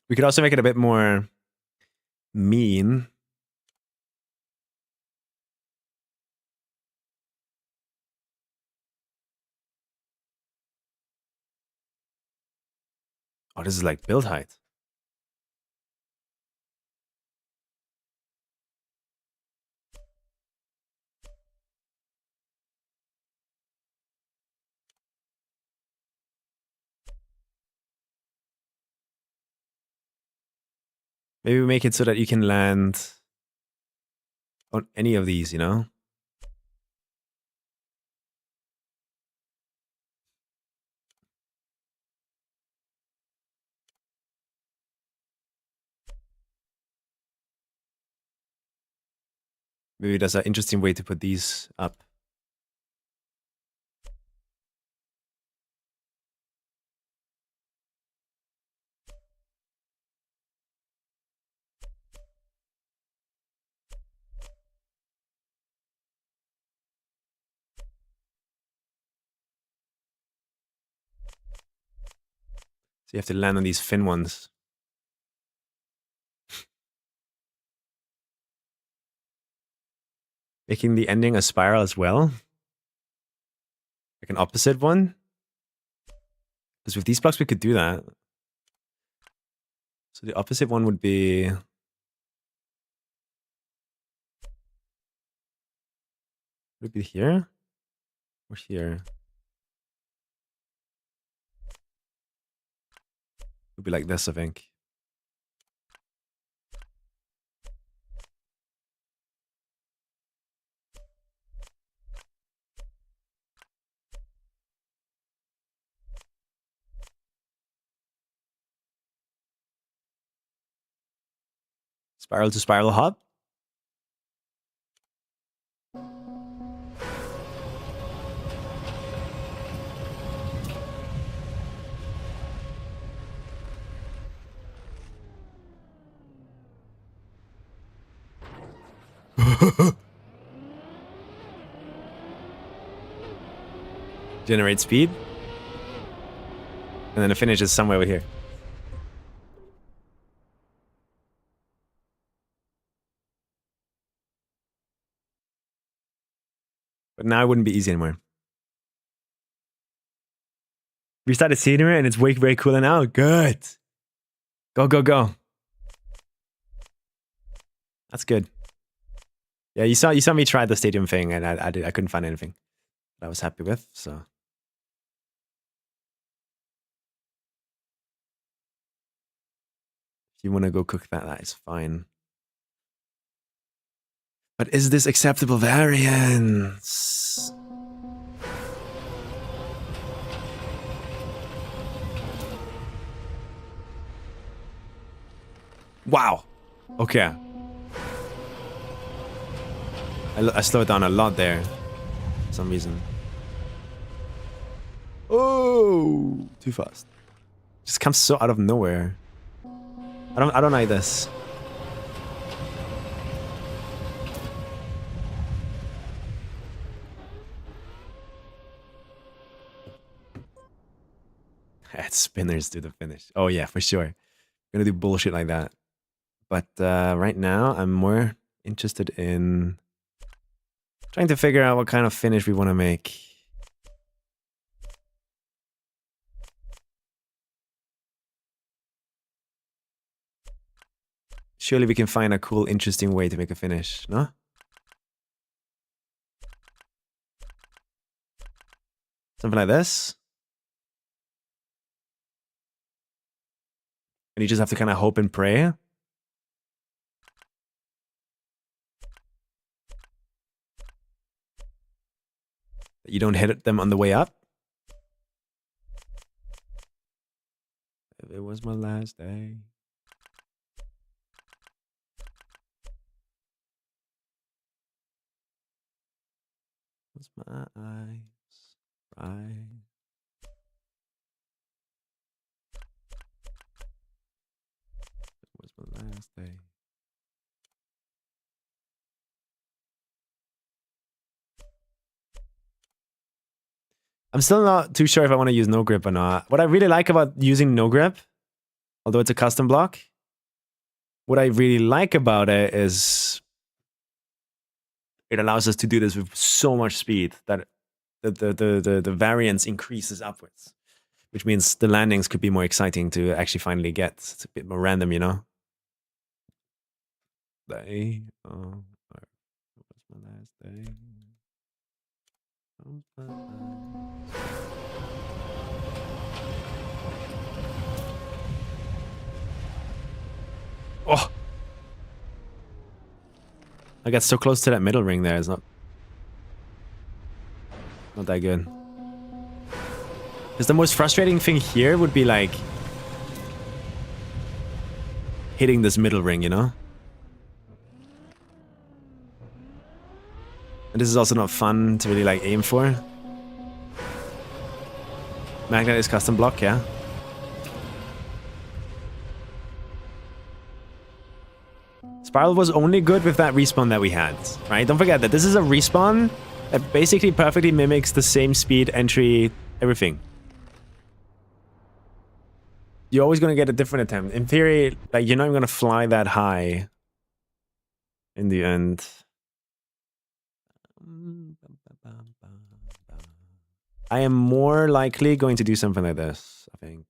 A: We could also make it a bit more mean. Oh, this is like build height. Maybe we make it so that you can land on any of these, you know? Maybe that's an interesting way to put these up. So you have to land on these fin ones. Making the ending a spiral as well. Like an opposite one. Because with these blocks we could do that. So the opposite one would be... Would it be here? Or here? It would be like this, I think. Spiral to spiral hop. Generate speed. And then the finish is somewhere over here. But now it wouldn't be easy anymore. We started scenery and it's way very cooler now. Good. Go, go, go. That's good. Yeah, you saw me try the stadium thing and I couldn't find anything that I was happy with, so. If you want to go cook that, that is fine. But is this acceptable variance? Wow. Okay. I slowed down a lot there. For some reason. Oh, too fast. Just comes so out of nowhere. I don't like this. Add spinners to the finish. Oh yeah, for sure. Gonna do bullshit like that. But right now, I'm more interested in trying to figure out what kind of finish we want to make. Surely we can find a cool, interesting way to make a finish, no? Something like this. And you just have to kind of hope and pray. That you don't hit them on the way up. If it was my last day. Was my eyes right? It was my last day. I'm still not too sure if I want to use no grip or not. What I really like about using no grip, although it's a custom block, what I really like about it is it allows us to do this with so much speed that the variance increases upwards, which means the landings could be more exciting to actually finally get. It's a bit more random, you know? Day. Oh, what's my last day? Oh! I got so close to that middle ring there. It's not that good. Because the most frustrating thing here would be like hitting this middle ring, you know? And this is also not fun to really like aim for. Magnet is custom block, yeah? Spiral was only good with that respawn that we had, right? Don't forget that this is a respawn that basically perfectly mimics the same speed, entry, everything. You're always going to get a different attempt. In theory, like, you're not even going to fly that high in the end. I am more likely going to do something like this, I think.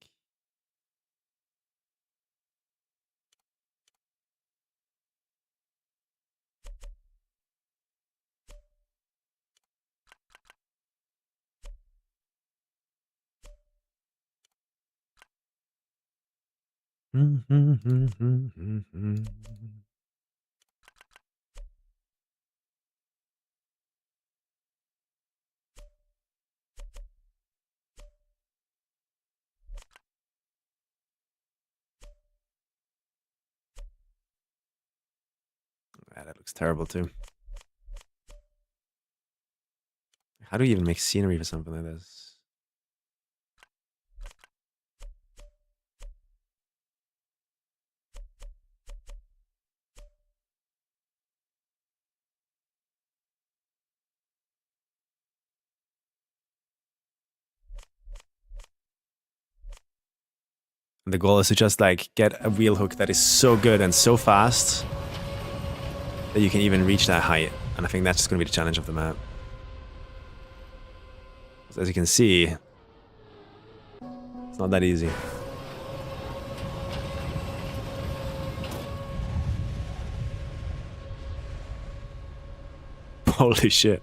A: Ah, that looks terrible too. How do you even make scenery for something like this? And the goal is to just like get a wheel hook that is so good and so fast that you can even reach that height. And I think that's just going to be the challenge of the map. So as you can see, it's not that easy. Holy shit.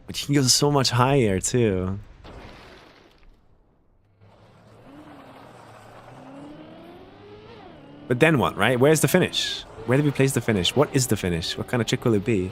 A: But you can go so much higher too. But then what, right? Where's the finish? Where do we place the finish? What is the finish? What kind of trick will it be?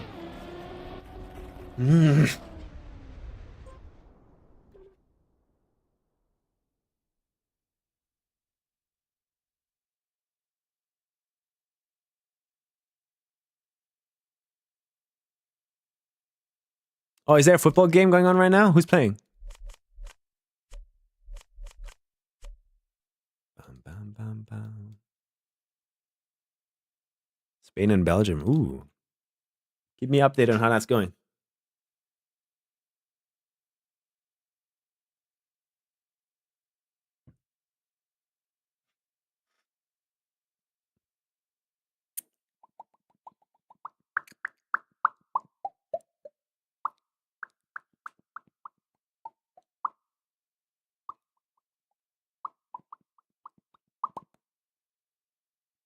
A: Oh, is there a football game going on right now? Who's playing? Bam, bam, bam, bam. Spain and Belgium. Ooh. Keep me updated on how that's going.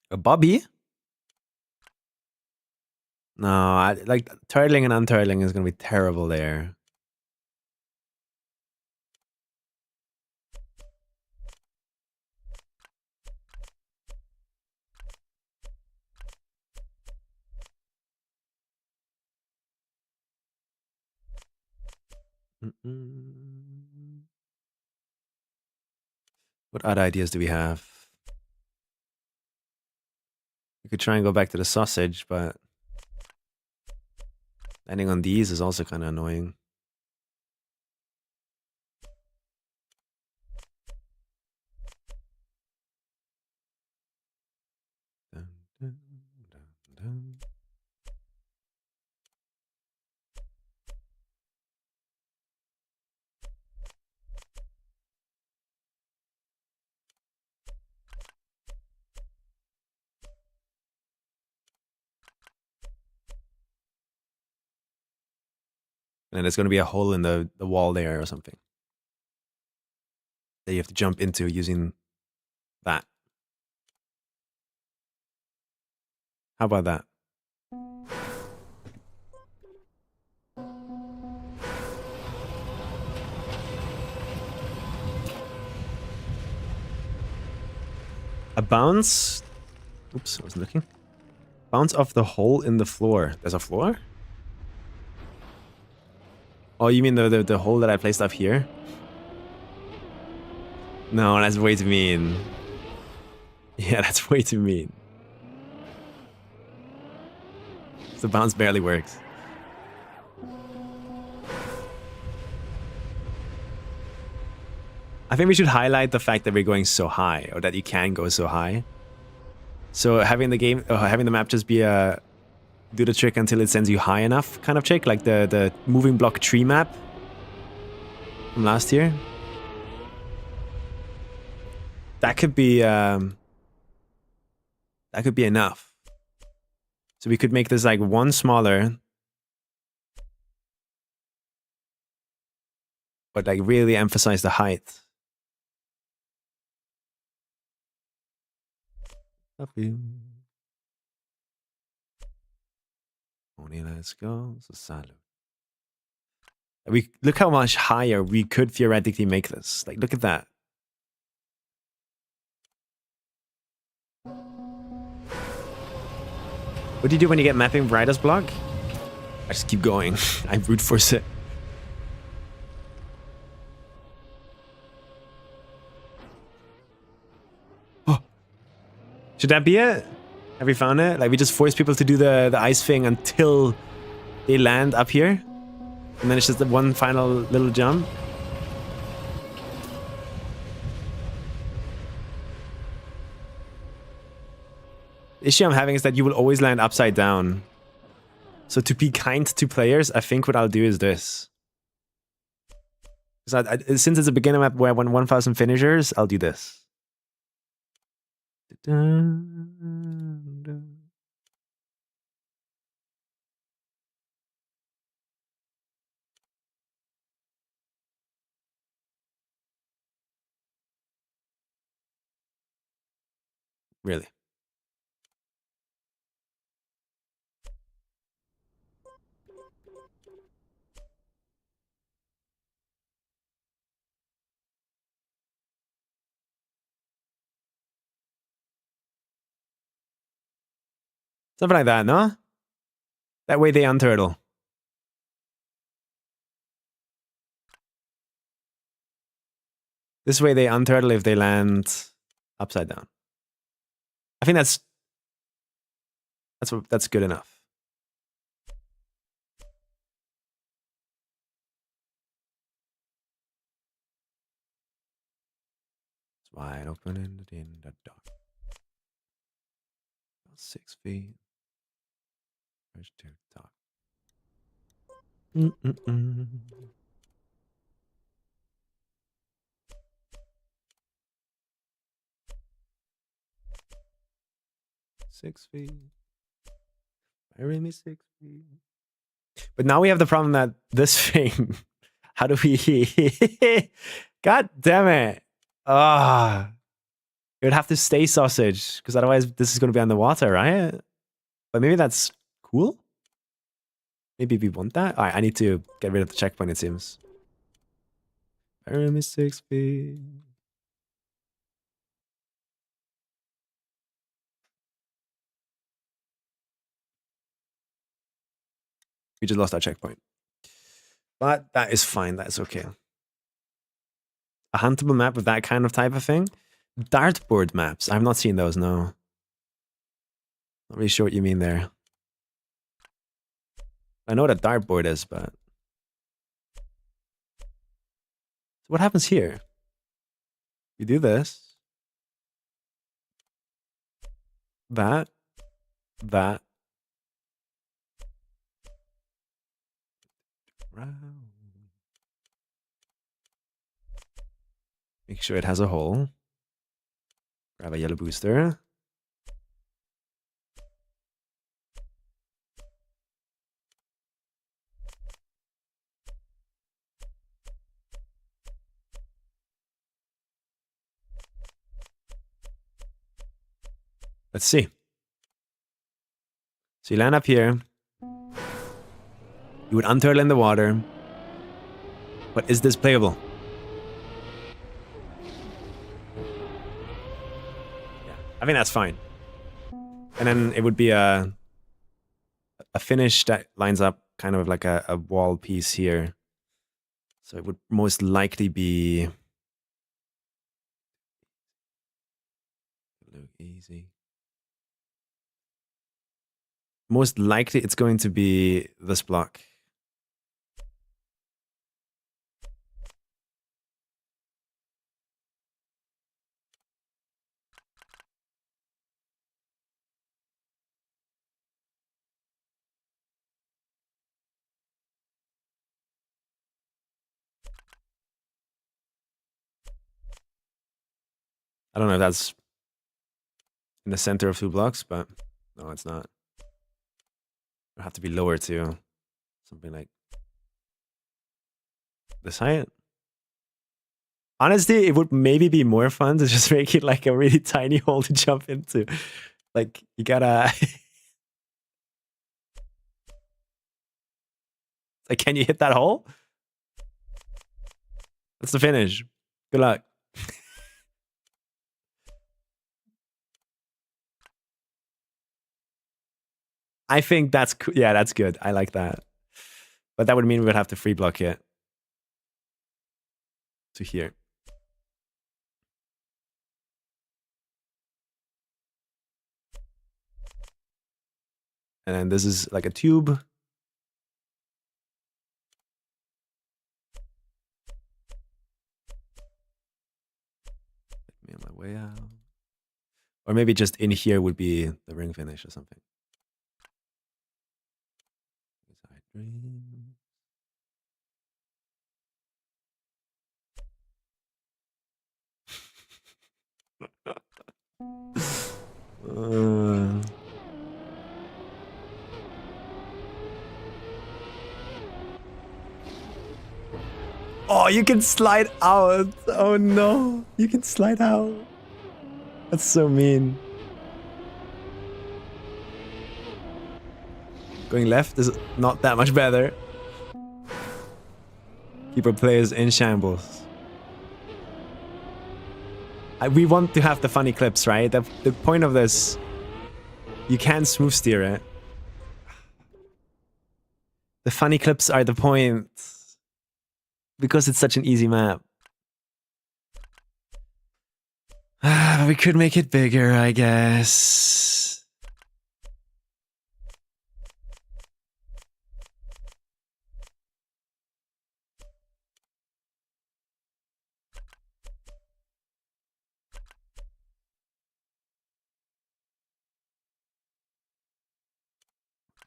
A: A Bobby? No, like turtling and unturtling is gonna be terrible there. What other ideas do we have? We could try and go back to the sausage, but landing on these is also kind of annoying. Dun, dun, dun, dun. And there's going to be a hole in the wall there or something that you have to jump into using that. How about that? A bounce. Oops, I wasn't looking. Bounce off the hole in the floor. There's a floor? Oh, you mean the hole that I placed up here? No, that's way too mean. Yeah, that's way too mean. The bounce barely works. I think we should highlight the fact that we're going so high, or that you can go so high. So having the game, having the map just be a do the trick until it sends you high enough kind of trick, like the moving block tree map from last year. That could be enough. So we could make this like one smaller, but like really emphasize the height. Love you. Only let's go. So salute. We look how much higher we could theoretically make this. Like, look at that. What do you do when you get mapping brightest block? I just keep going. I brute force it. Oh. Should that be it? Have we found it? Like, we just force people to do the ice thing until they land up here? And then it's just the one final little jump? The issue I'm having is that you will always land upside down. So to be kind to players, I think what I'll do is this. Since it's a beginner map where I want 1,000 finishers, I'll do this. Really. Something like that, no? That way they unturtle. This way they unturtle if they land upside down. I think that's good enough. It's wide open in the dark. 6 feet. Where's to talk? Mm-mm-mm. Six feet. Marry me 6 feet. But now we have the problem that this thing. How do we? God damn it! Ah, it would have to stay sausage because otherwise this is going to be underwater, right? But maybe that's cool. Maybe we want that. All right, I need to get rid of the checkpoint. It seems. Marry me 6 feet. We just lost our checkpoint. But that is fine. That's okay. A huntable map with that kind of type of thing? Dartboard maps. I've not seen those, no. Not really sure what you mean there. I know what a dartboard is, but... So what happens here? You do this. That. That. Make sure it has a hole. Grab a yellow booster. Let's see. So you land up here. You would unturtle in the water. But is this playable? Yeah, I think that's fine. And then it would be a finish that lines up kind of like a wall piece here. So it would most likely be... Look easy. Most likely it's going to be this block. I don't know if that's in the center of 2 blocks, but no, it's not. It'll have to be lower too. Something like this height. Honestly, it would maybe be more fun to just make it like a really tiny hole to jump into. Like, you gotta... like, can you hit that hole? That's the finish. Good luck. I think that's... yeah, that's good. I like that. But that would mean we would have to free block it. To here. And then this is like a tube. Get me on my way out. Or maybe just in here would be the ring finish or something. Side dream. Oh, you can slide out. Oh no, you can slide out. That's so mean. Going left is not that much better. Keep our players in shambles. We want to have the funny clips, right? The point of this, you can smooth steer it. The funny clips are the point. Because it's such an easy map. We could make it bigger, I guess.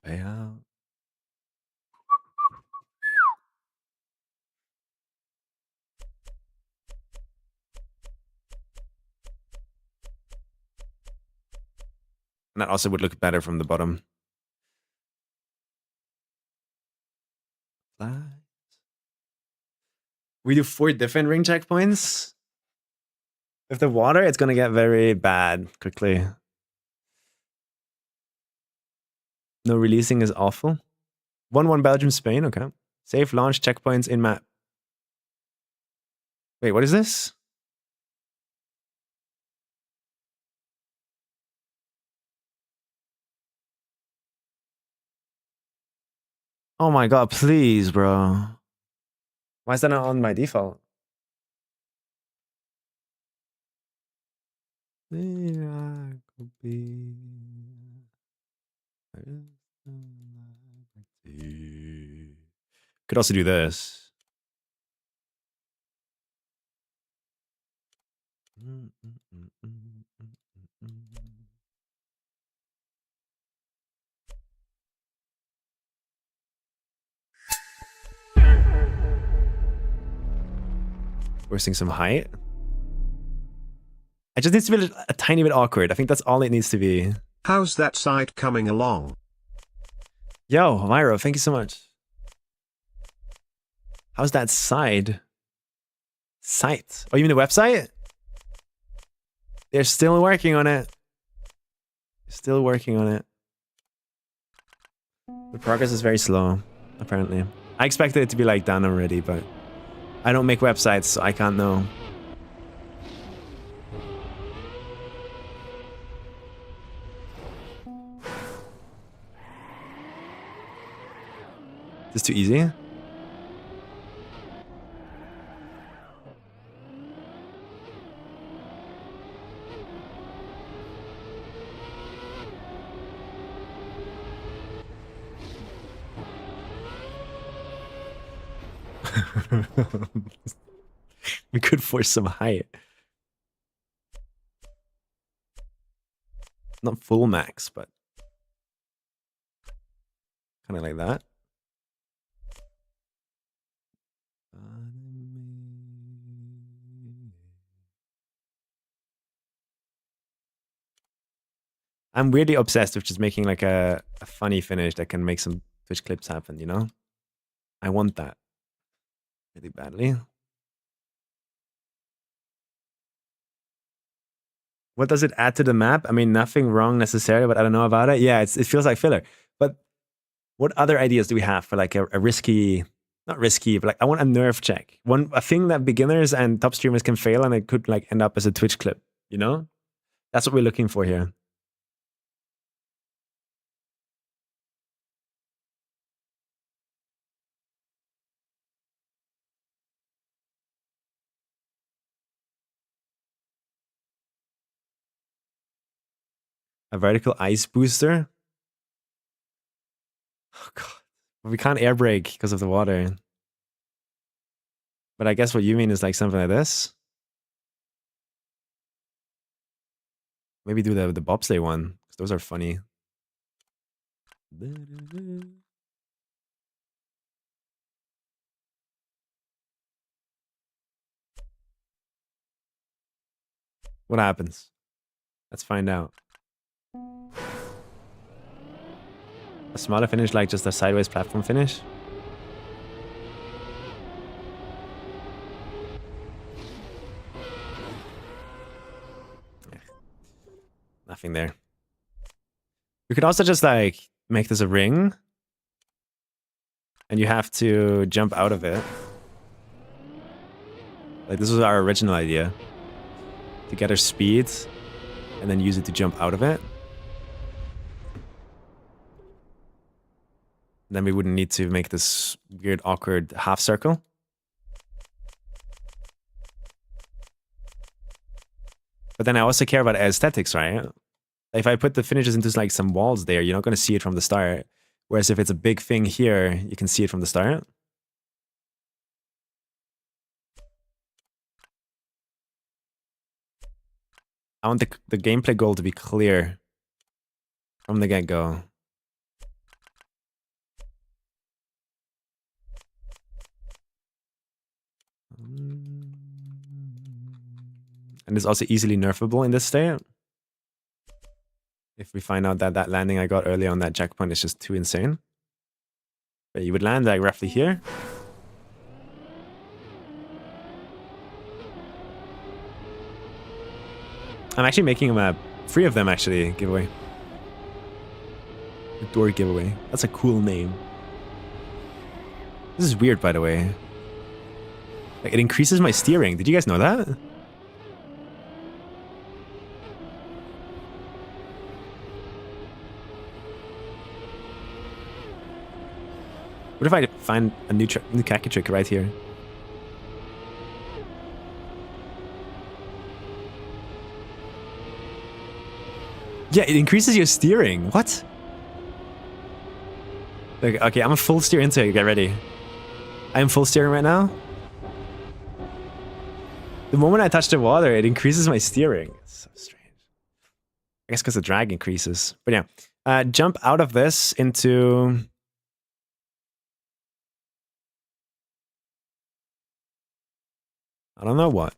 A: Payout. And that also would look better from the bottom. We do 4 different ring checkpoints. With the water, it's gonna get very bad quickly. No releasing is awful. 1-1 Belgium, Spain, okay. Safe launch checkpoints in map. Wait, what is this? Oh my god, please, bro. Why is that not on my default? Could also do this. Forcing some height. It just needs to be a tiny bit awkward. I think that's all it needs to be.
B: How's that site coming along?
A: Yo, Myro, thank you so much. How's that site? Oh, you mean the website? They're still working on it. Still working on it. The progress is very slow, apparently. I expected it to be like done already, but I don't make websites, so I can't know. Is this too easy? We could force some height. Not full max, but kind of like that. I'm weirdly obsessed with just making like a funny finish that can make some Twitch clips happen, you know? I want that really badly. What does it add to the map? I mean, nothing wrong necessarily, but I don't know about it. Yeah, it feels like filler. But what other ideas do we have for like a risky, not risky, but like I want a nerve check. A thing that beginners and top streamers can fail and it could like end up as a Twitch clip, you know? That's what we're looking for here. A vertical ice booster. Oh god. We can't air brake because of the water. But I guess what you mean is like something like this. Maybe do the bobsleigh one, because those are funny. What happens? Let's find out. A smaller finish, like just a sideways platform finish? Yeah. Nothing there. We could also just like make this a ring. And you have to jump out of it. Like this was our original idea. To get our speed and then use it to jump out of it. Then we wouldn't need to make this weird, awkward half circle. But then I also care about aesthetics, right? If I put the finishes into like some walls there, you're not going to see it from the start. Whereas if it's a big thing here, you can see it from the start. I want the gameplay goal to be clear from the get-go. And it's also easily nerfable in this state. If we find out that that landing I got earlier on that checkpoint is just too insane. But you would land like roughly here. I'm actually making a 3 of them actually giveaway. The door giveaway. That's a cool name. This is weird, by the way. Like, it increases my steering. Did you guys know that? What if I find a new khaki trick right here? Yeah, it increases your steering. What? Like, okay, I'm a full steer into it. Get ready. I am full steering right now. The moment I touch the water, it increases my steering. It's so strange. I guess because the drag increases. But yeah, jump out of this into... I don't know what.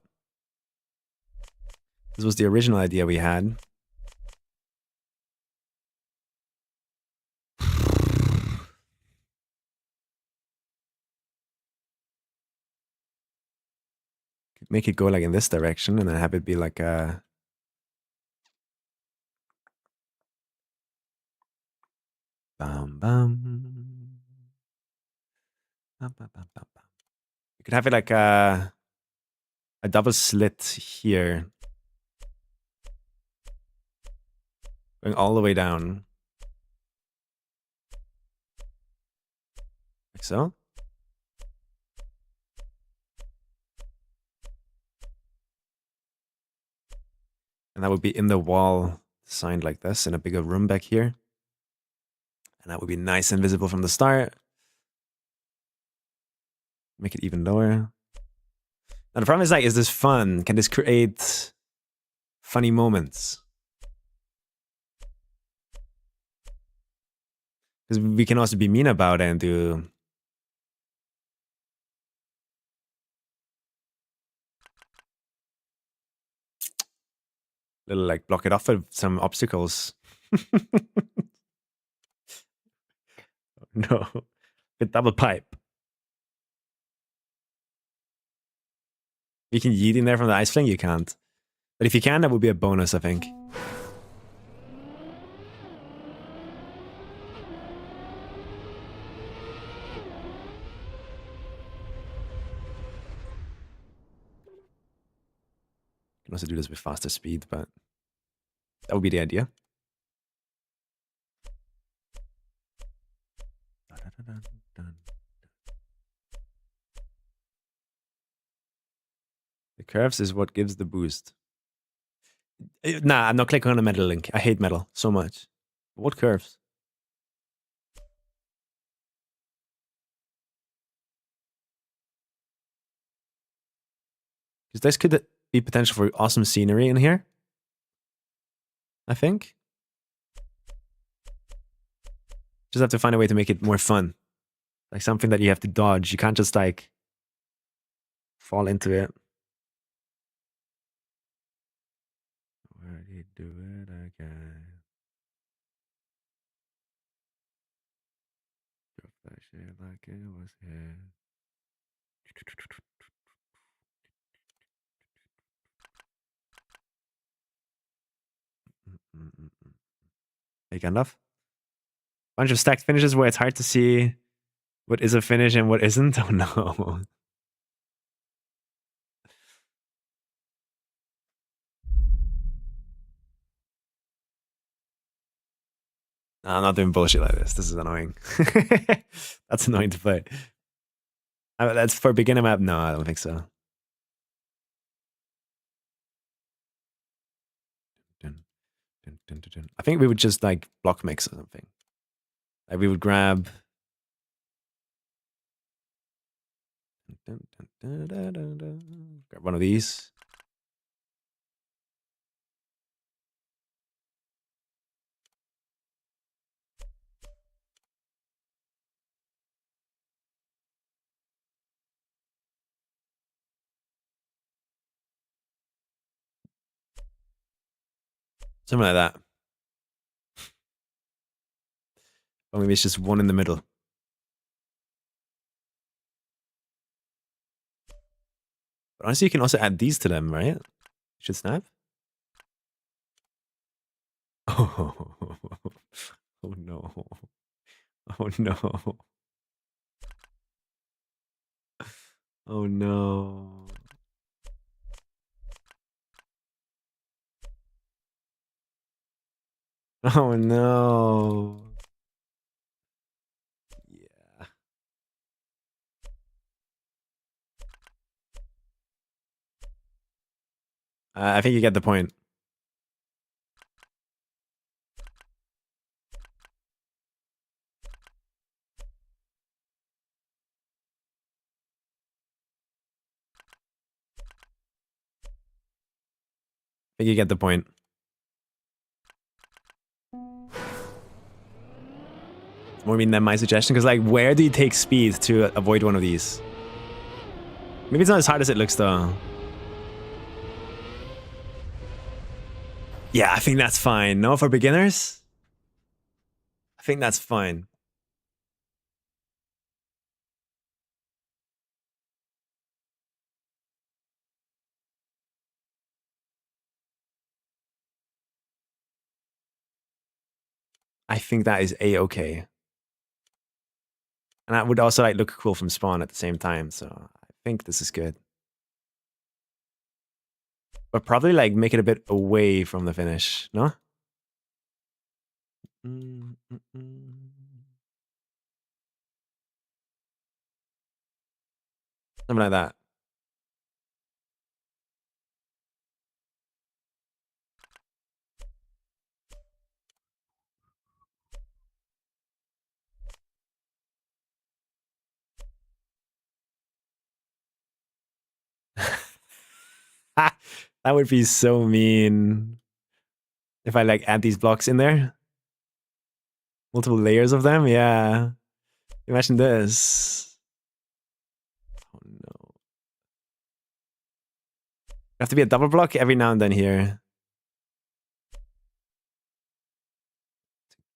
A: This was the original idea we had. Make it go like in this direction and then have it be like a... Bam, bam. Bam, bam, bam, bam, bam. You could have it like a double slit here. Going all the way down. Like so. And that would be in the wall, designed like this, in a bigger room back here. And that would be nice and visible from the start. Make it even lower. Now the problem is like, is this fun? Can this create funny moments? Because we can also be mean about it and do... little like block it off with some obstacles. No. With double pipe. You can yeet in there from the ice fling, you can't. But if you can, that would be a bonus, I think. You can also do this with faster speed, but that would be the idea. The curves is what gives the boost. Nah, I'm not clicking on the metal link. I hate metal so much. What curves? Because this could be potential for awesome scenery in here. I think. Just have to find a way to make it more fun. Like something that you have to dodge. You can't just like fall into it. Where do you do it again? That shit like it was here. Hey, Gandalf? Bunch of stacked finishes where it's hard to see what is a finish and what isn't. Oh no. No, I'm not doing bullshit like this. This is annoying. That's annoying to play. That's for beginner map? No, I don't think so. I think we would just like block mix or something. Like we would grab... grab one of these. Something like that. Or maybe it's just one in the middle. But honestly, you can also add these to them, right? Should snap. Oh, oh no. Oh no. Oh no. Oh no. Yeah. I think you get the point. I think you get the point. More mean than my suggestion, because like, where do you take speed to avoid one of these? Maybe it's not as hard as it looks, though. Yeah, I think that's fine. No, for beginners? I think that's fine. I think that is a-okay. And that would also like look cool from spawn at the same time, so I think this is good. But probably like make it a bit away from the finish, no? Something like that. That would be so mean if I like add these blocks in there. Multiple layers of them, yeah. Imagine this. Oh no. Have to be a double block every now and then here.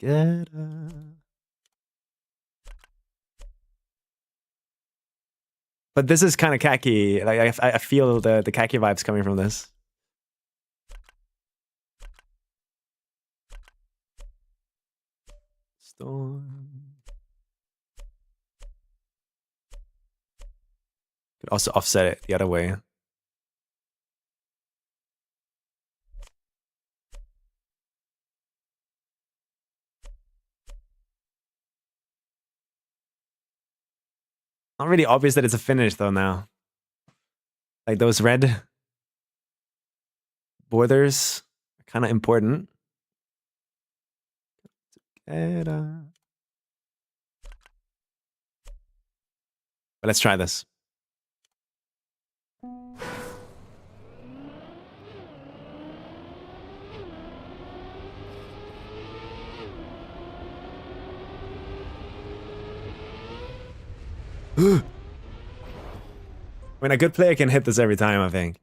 A: Together. But this is kind of khaki. Like I feel the khaki vibes coming from this. Storm. Could also offset it the other way. Not really obvious that it's a finish though now. Like those red borders are kind of important. But let's try this. I mean, a good player can hit this every time, I think.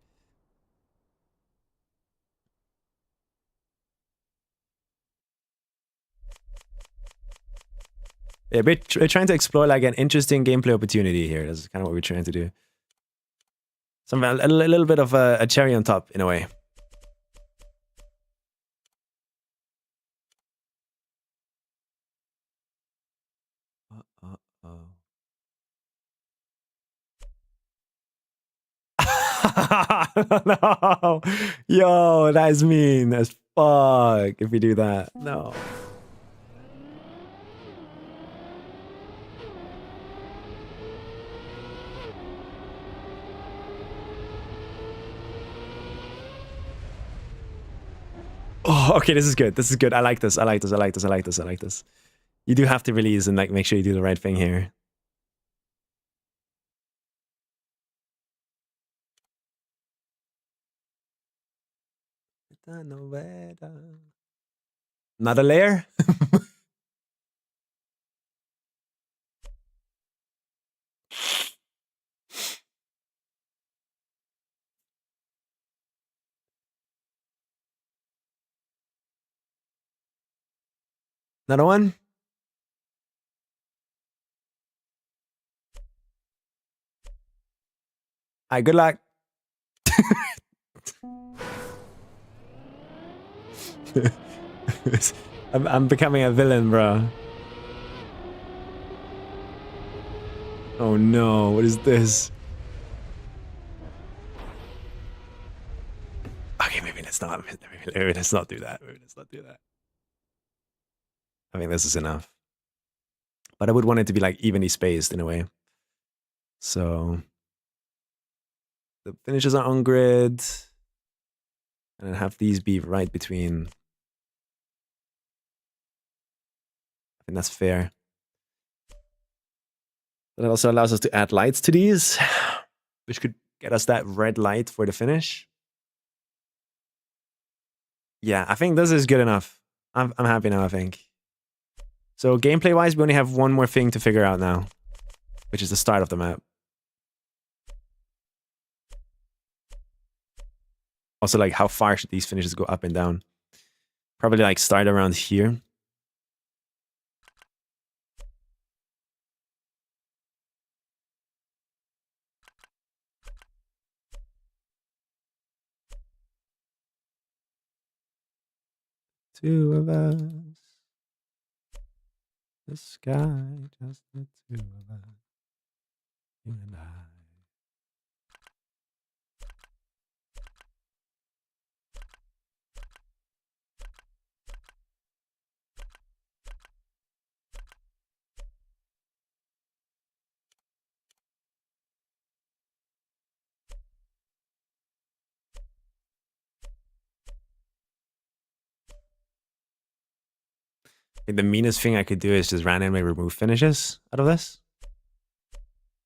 A: Yeah, we're trying to explore like an interesting gameplay opportunity here. That's kind of what we're trying to do. A little bit of a cherry on top, in a way. No. Yo, that is mean as fuck if we do that. No. Oh, okay, this is good. This is good. I like this. I like this. I like this. I like this. I like this. You do have to release and like make sure you do the right thing here. Another layer? Another one? All right, good luck. I'm becoming a villain, bro. Oh no, what is this? Okay, maybe let's not do that. Maybe let's not do that. I think this is enough. But I would want it to be like evenly spaced in a way. So the finishes are on grid. And have these be right between. I think that's fair. That also allows us to add lights to these, which could get us that red light for the finish. Yeah, I think this is good enough. I'm happy now, I think. So gameplay-wise, we only have one more thing to figure out now, which is the start of the map. Also, like, how far should these finishes go up and down? Probably, like, start around here. Two of us. The sky, just the two of us. You and I. I think the meanest thing I could do is just randomly remove finishes out of this.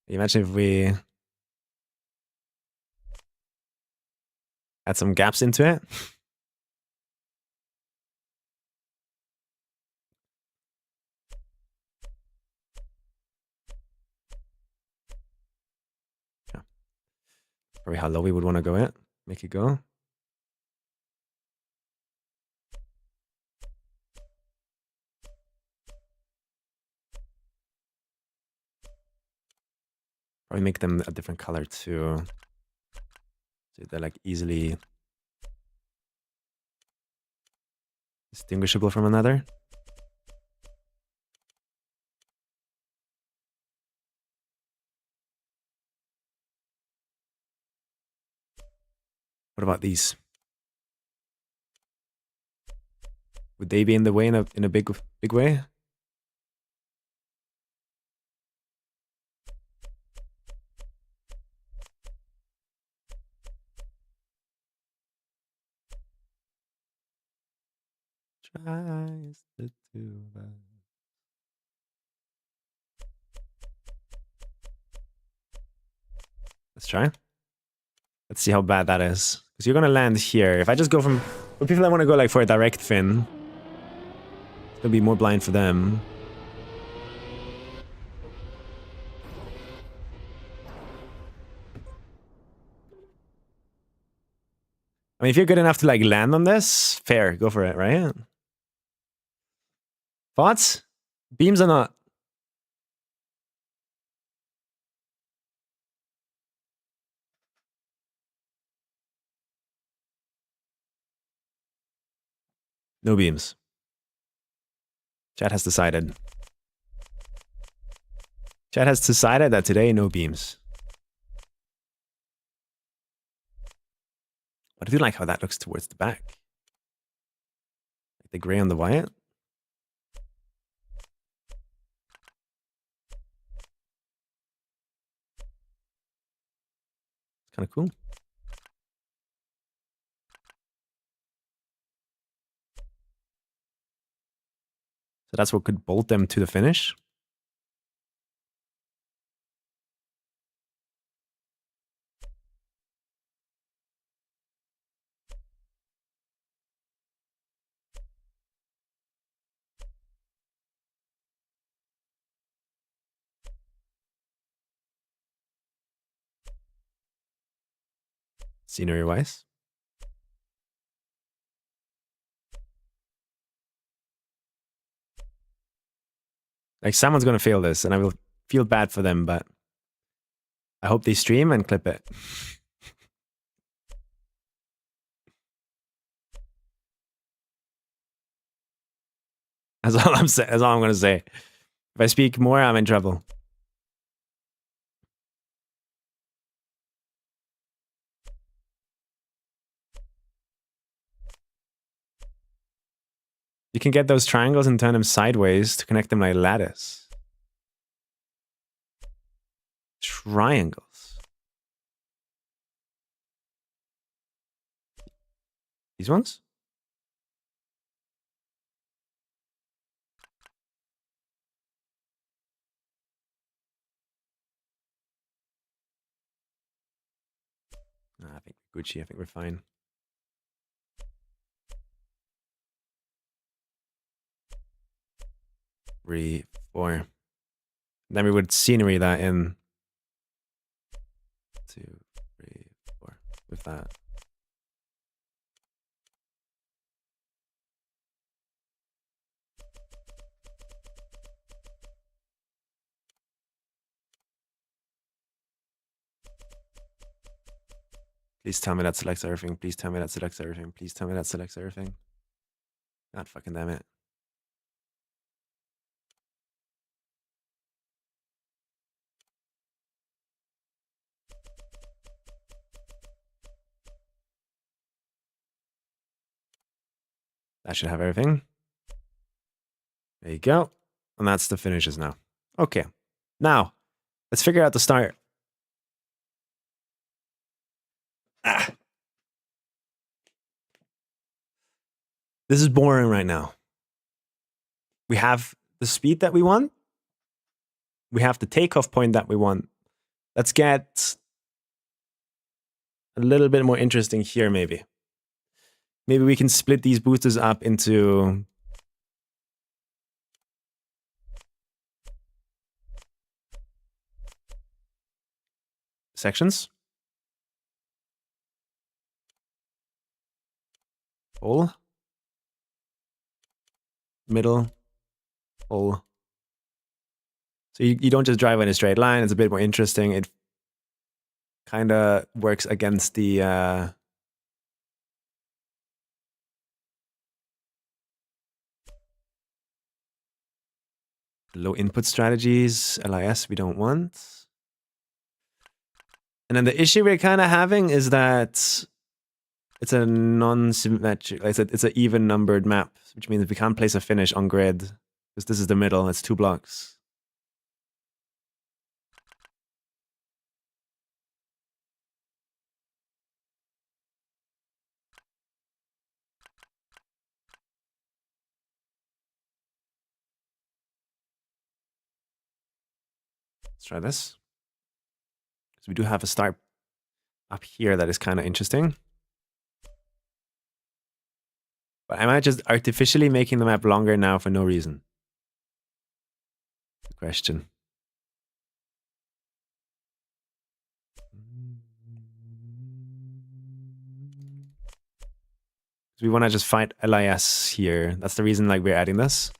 A: Imagine if we add some gaps into it. Yeah. Probably how low we would want to go it. Make it go. Probably make them a different color too. So they're like easily distinguishable from another. What about these? Would they be in the way in a big way? Tries the two of us. Let's try. Let's see how bad that is. Because you're gonna land here. If I just go from... For people that want to go like for a direct fin, it's gonna be more blind for them. I mean, if you're good enough to like land on this, fair, go for it, right? Thoughts? Beams or not? No beams. Chat has decided. Chat has decided that today, no beams. But I do like how that looks towards the back. Like the gray on the white. It's kind of cool. So that's what could bolt them to the finish. Scenery-wise. Like, someone's gonna fail this, and I will feel bad for them, but I hope they stream and clip it. That's all I'm saying. That's all I'm gonna say. If I speak more, I'm in trouble. You can get those triangles and turn them sideways to connect them like a lattice. Triangles. These ones? Nah, I think Gucci. I think we're fine. 3, 4. Then we would scenery that in 2, 3, 4 with that. Please tell me that selects everything. Please tell me that selects everything. Please tell me that selects everything. God fucking damn it. That should have everything. There you go. And that's the finishes now. Okay. Now, let's figure out the start. This is boring right now. We have the speed that we want. We have the takeoff point that we want. Let's get a little bit more interesting here, maybe. Maybe we can split these boosters up into sections. Hole. Middle. Hole. So you don't just drive in a straight line. It's a bit more interesting. It kind of works against the low input strategies. LIS we don't want. And then the issue we're kind of having is that it's a non-symmetric, like it's an even numbered map, which means we can't place a finish on grid because this is the middle. It's 2 blocks. Let's try this. So we do have a start up here that is kind of interesting. But am I just artificially making the map longer now for no reason? Good question. So we want to just fight LIS here. That's the reason like we're adding this.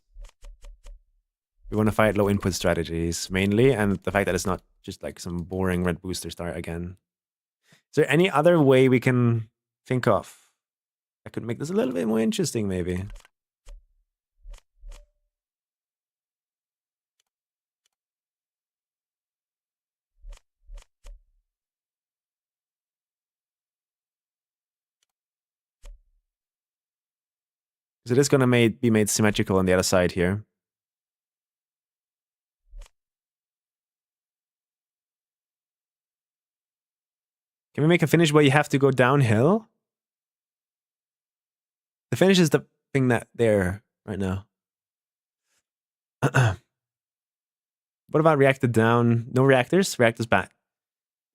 A: We want to fight low input strategies mainly, and the fact that it's not just like some boring red booster start again. Is there any other way we can think of that could make this a little bit more interesting, maybe? So it is going to be made symmetrical on the other side here. Can we make a finish where you have to go downhill? The finish is the thing that there right now. What about reactor down? No reactors? Reactors back.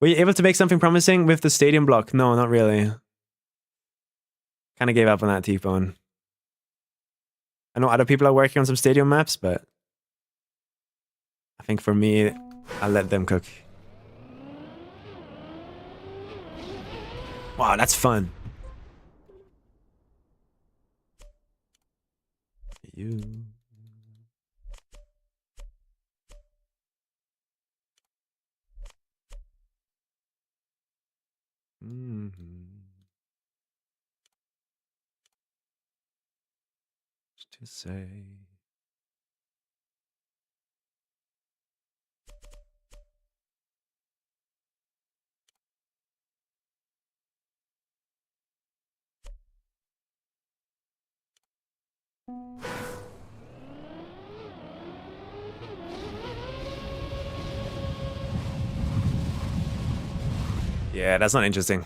A: Were you able to make something promising with the stadium block? No, not really. Kind of gave up on that T-Bone. I know other people are working on some stadium maps, but I think for me, I'll let them cook. Wow, that's fun. You. To say. Yeah, that's not interesting.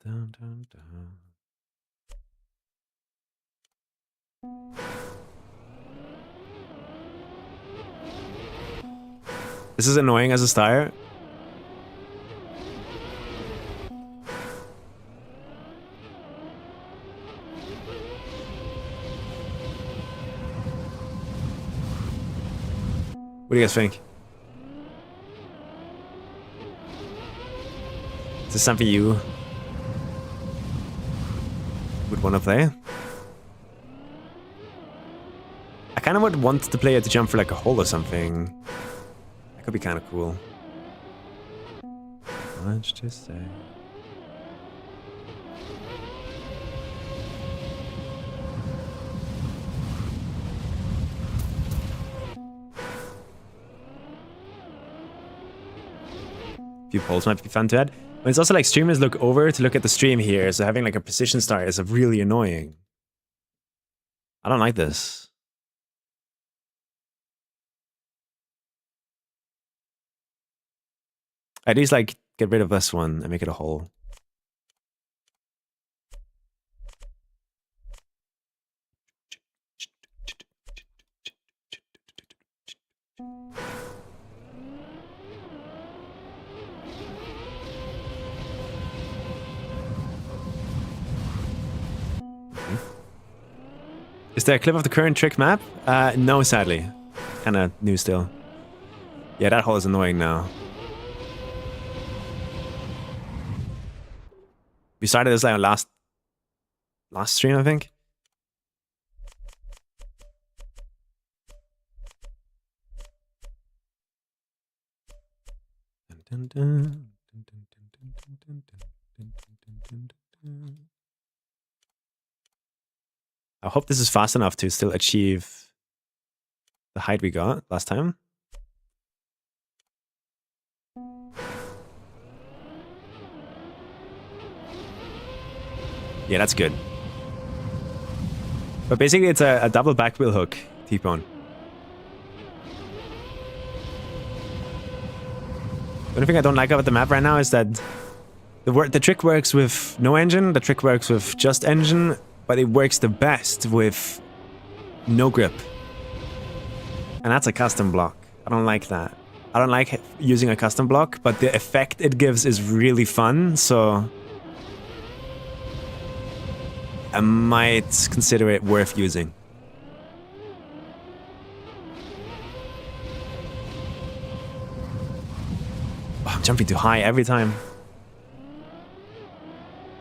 A: Dun, dun, dun. This is annoying as a start. What do you guys think? Is this something you would want to play? I kind of would want the player to jump for like a hole or something. That could be kind of cool. Much to say. Few polls might be fun to add. But it's also like streamers look over to look at the stream here, so having like a precision start is really annoying. I don't like this. At least like get rid of this one and make it a hole. Is there a clip of the current trick map? No, sadly. Kind of new still. Yeah, that hole is annoying now. We started this like on last stream, I think. I hope this is fast enough to still achieve the height we got last time. Yeah, that's good. But basically it's a double back wheel hook T-bone. The only thing I don't like about the map right now is that the trick works with no engine, the trick works with just engine, but it works the best with no grip. And that's a custom block. I don't like that. I don't like using a custom block, but the effect it gives is really fun, so I might consider it worth using. Oh, I'm jumping too high every time.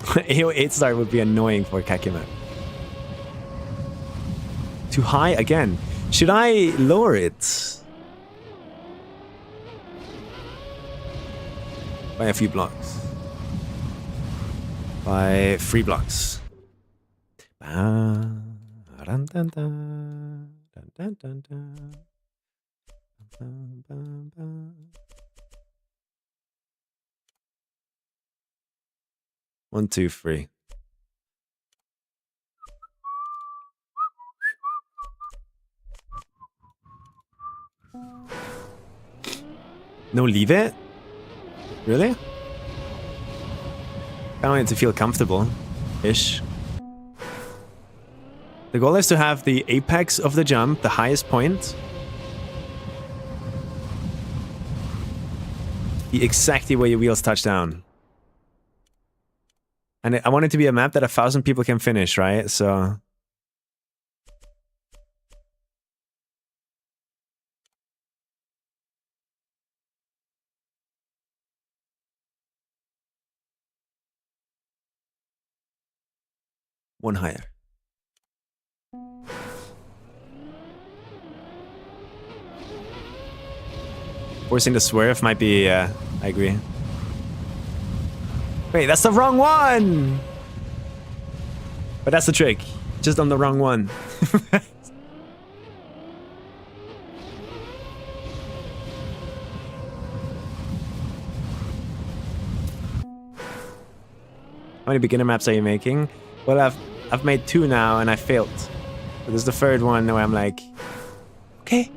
A: AO8 start would be annoying for KACKY map. Too high again. Should I lower it? By a few blocks. By 3 blocks. 1, 2, 3. No, leave it? Really? I want it to feel comfortable-ish. The goal is to have the apex of the jump, the highest point, be exactly where your wheels touch down. And I want it to be a map that 1,000 people can finish, right? So... one higher. Forcing the swerve might be, I agree. Wait, that's the wrong one! But that's the trick. Just on the wrong one. How many beginner maps are you making? Well, I've made 2 now and I failed. But this is the 3rd one where I'm like, okay,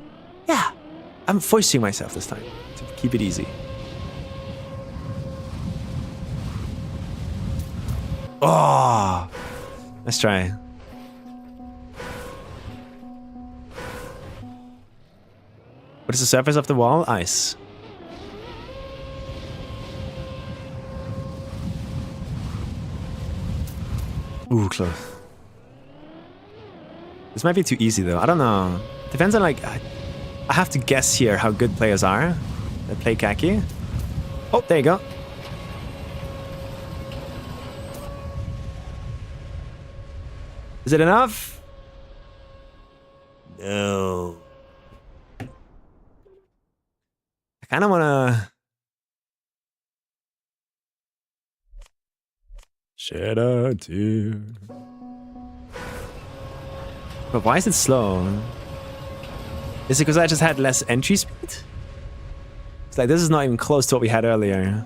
A: yeah. I'm forcing myself this time to keep it easy. Oh, let's try. What is the surface of the wall? Ice. Ooh, close. This might be too easy though. I don't know. Depends on like... I have to guess here how good players are that play Kacky. Oh, there you go. Is it enough? No. I kind of want to... Shed a tear. But why is it slow? Is it because I just had less entry speed? It's like this is not even close to what we had earlier.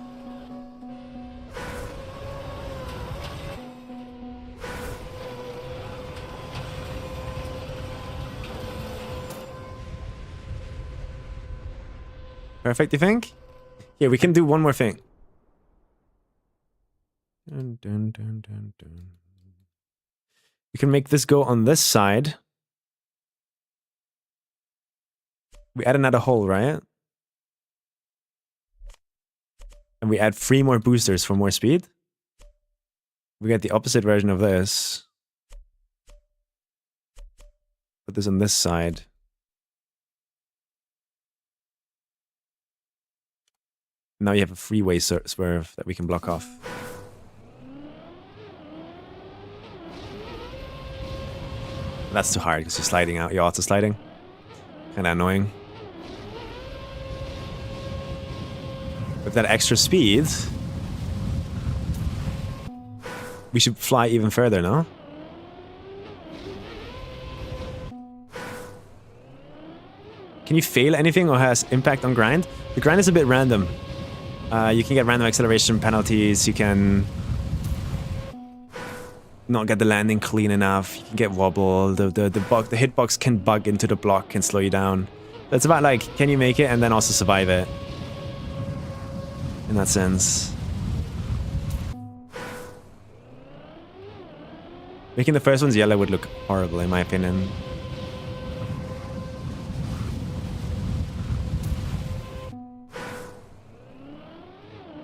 A: Perfect, you think? Yeah, we can do one more thing. Dun, dun, dun, dun, dun. We can make this go on this side. We add another hole, right? And we add 3 more boosters for more speed. We get the opposite version of this. Put this on this side. Now you have a freeway swerve that we can block off. That's too hard because you're sliding out. You're auto sliding. Kind of annoying. With that extra speed, we should fly even further, no? Can you fail anything or has impact on grind? The grind is a bit random. You can get random acceleration penalties. You can not get the landing clean enough. You can get wobble. The hitbox can bug into the block and slow you down. It's about like, can you make it and then also survive it? In that sense. Making the first ones yellow would look horrible in my opinion.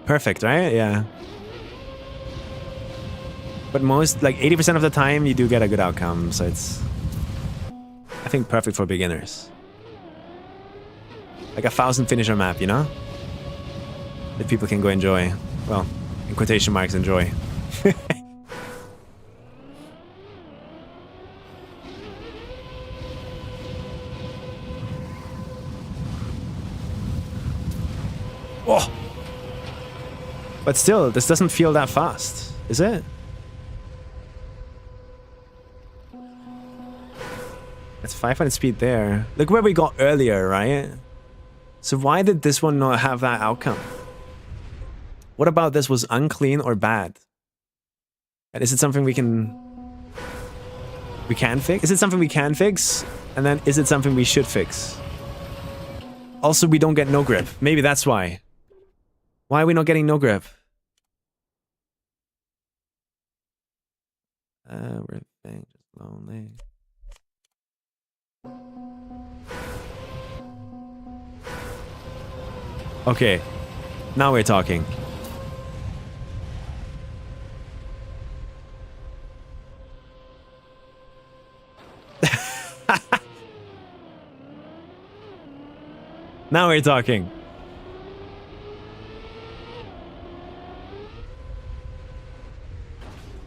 A: Perfect, right? Yeah. But most, like 80% of the time, you do get a good outcome, so it's... I think perfect for beginners. Like a 1000 finisher map, you know? That people can go enjoy. Well, in quotation marks, enjoy. Oh! But still, this doesn't feel that fast, is it? It's 500 speed there. Look where we got earlier, right? So why did this one not have that outcome? What about this was unclean or bad? And is it something we can fix? Is it something we can fix? And then is it something we should fix? Also, we don't get no grip. Maybe that's why. Why are we not getting no grip? We're just lonely. Okay, now we're talking. Now we're talking.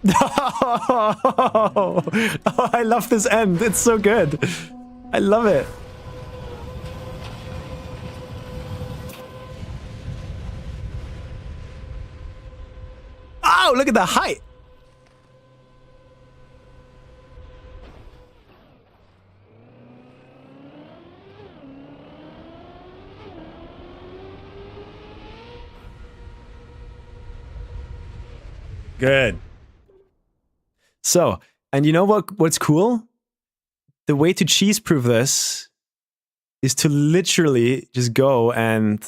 A: Oh, I love this end. It's so good. I love it. Wow, look at the height. Good. So, and you know what's cool? The way to cheese-proof this is to literally just go and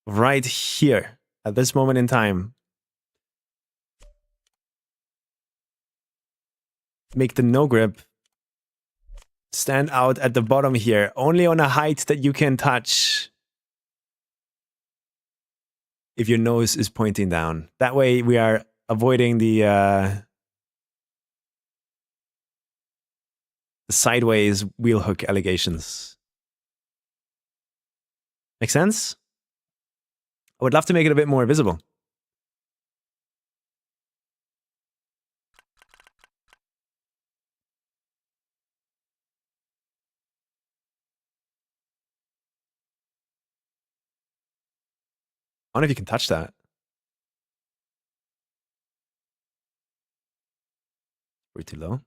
A: right here at this moment in time, make the no grip stand out at the bottom here, only on a height that you can touch if your nose is pointing down. That way we are avoiding the sideways wheel hook allegations. Make sense? I would love to make it a bit more visible. I don't know if you can touch that. Way too low.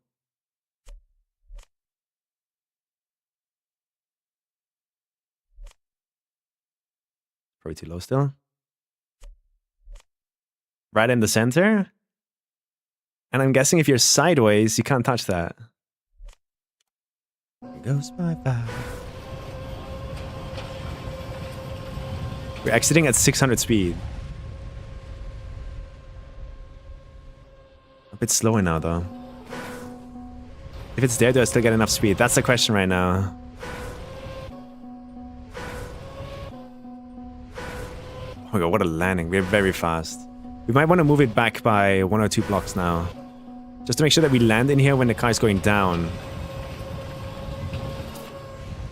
A: Probably too low still. Right in the center. And I'm guessing if you're sideways, you can't touch that. It goes by fast. We're exiting at 600 speed. A bit slower now, though. If it's there, do I still get enough speed? That's the question right now. Oh my god, what a landing. We're very fast. We might want to move it back by 1 or 2 blocks now. Just to make sure that we land in here when the car is going down.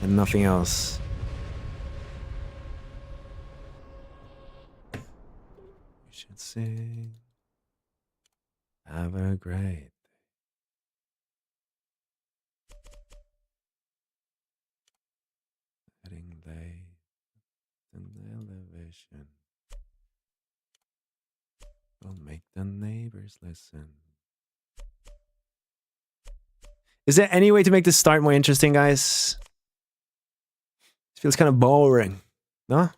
A: And nothing else. We should sing. Have a great. Getting late in the elevation. We'll make the neighbors listen. Is there any way to make this start more interesting, guys? It feels kind of boring, no?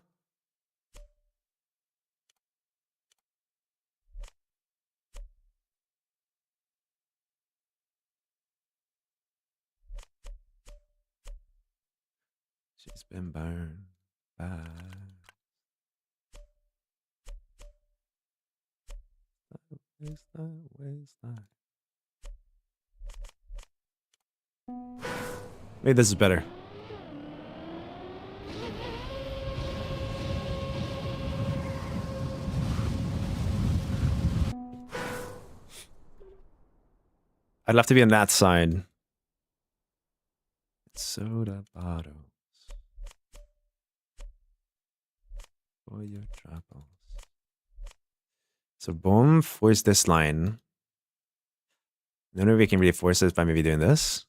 A: She's been burned by. Maybe this is better. I'd love to be on that side. Soda bottles for your troubles. So boom, force this line. I don't know if we can really force this by maybe doing this.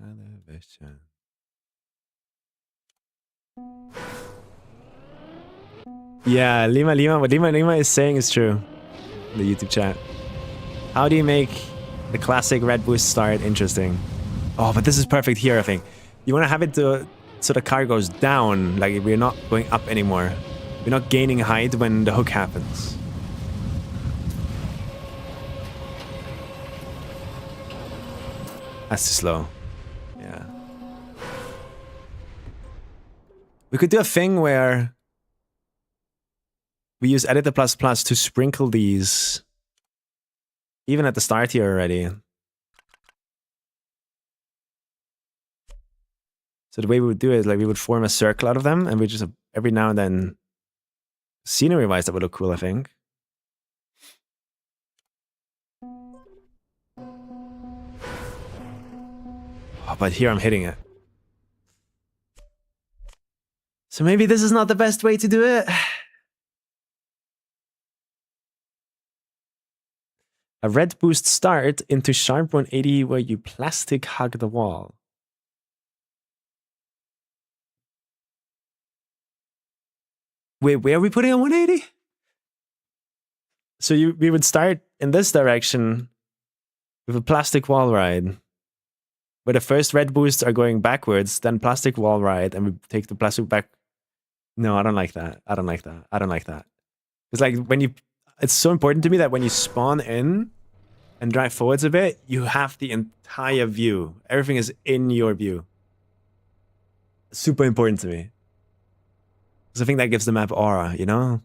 A: Elevation. Yeah, what Lima is saying is true. In the YouTube chat. How do you make the classic red boost start interesting? Oh, but this is perfect here, I think. You want to have it so the car goes down, like we're not going up anymore. We're not gaining height when the hook happens. That's too slow. Yeah. We could do a thing where we use editor++ to sprinkle these even at the start here already. So the way we would do it is like we would form a circle out of them and we just every now and then scenery wise that would look cool, I think. Oh, but here I'm hitting it. So maybe this is not the best way to do it. A red boost start into sharp 180 where you plastic hug the wall. Wait, where are we putting a 180? So we would start in this direction with a plastic wall ride. Where the first red boosts are going backwards, then plastic wall ride, and we take the plastic back. No, I don't like that. I don't like that. I don't like that. It's like when you, it's so important to me that when you spawn in and drive forwards a bit, you have the entire view. Everything is in your view. Super important to me. Because I think that gives the map aura, you know?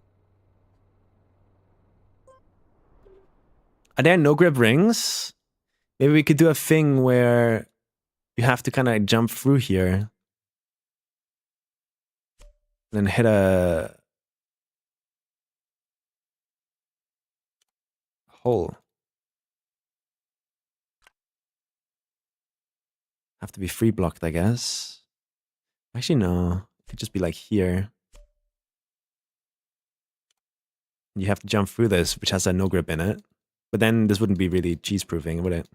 A: Are there no grip rings? Maybe we could do a thing where you have to kind of jump through here. And then hit a hole. Have to be free blocked, I guess. Actually, no. It could just be like here. You have to jump through this, which has a no grip in it. But then this wouldn't be really cheese proofing, would it?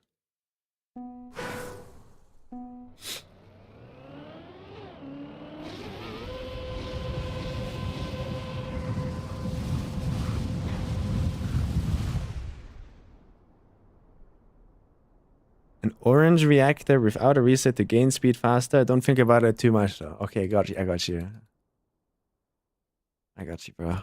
A: An orange reactor without a reset to gain speed faster. Don't think about it too much though. Okay, got you. I got you. I got you, bro.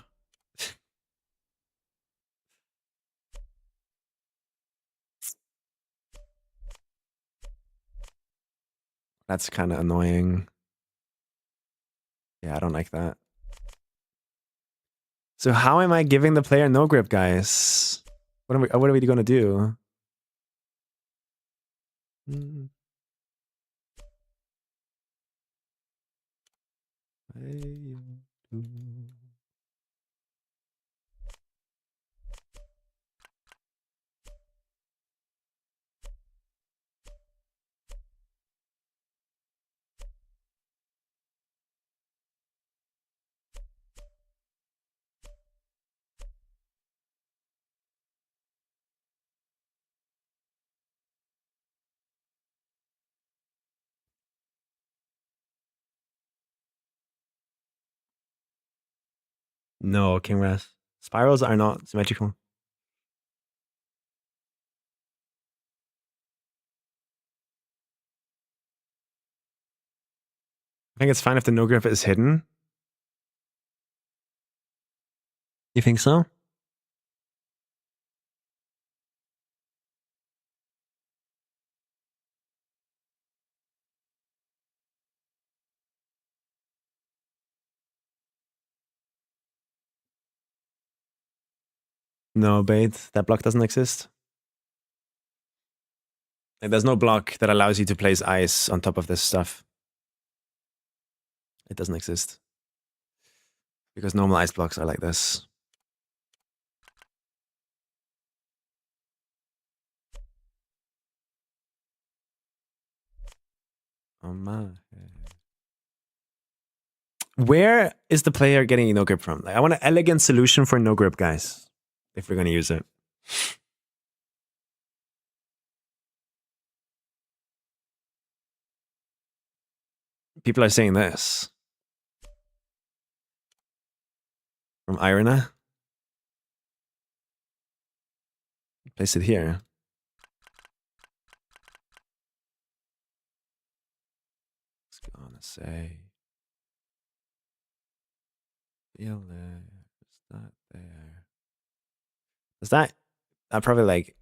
A: That's kind of annoying. Yeah, I don't like that. So how am I giving the player no grip, guys? What are we gonna do? No, King Ras. Spirals are not symmetrical. I think it's fine if the no grip is hidden. You think so? No, bait. That block doesn't exist. Like, there's no block that allows you to place ice on top of this stuff. It doesn't exist. Because normal ice blocks are like this. Oh my. Where is the player getting no grip from? Like, I want an elegant solution for no grip, guys. If we're going to use it. People are saying this. From Irona. Place it here. It's gonna say. Feel there. It's not there. Is that probably like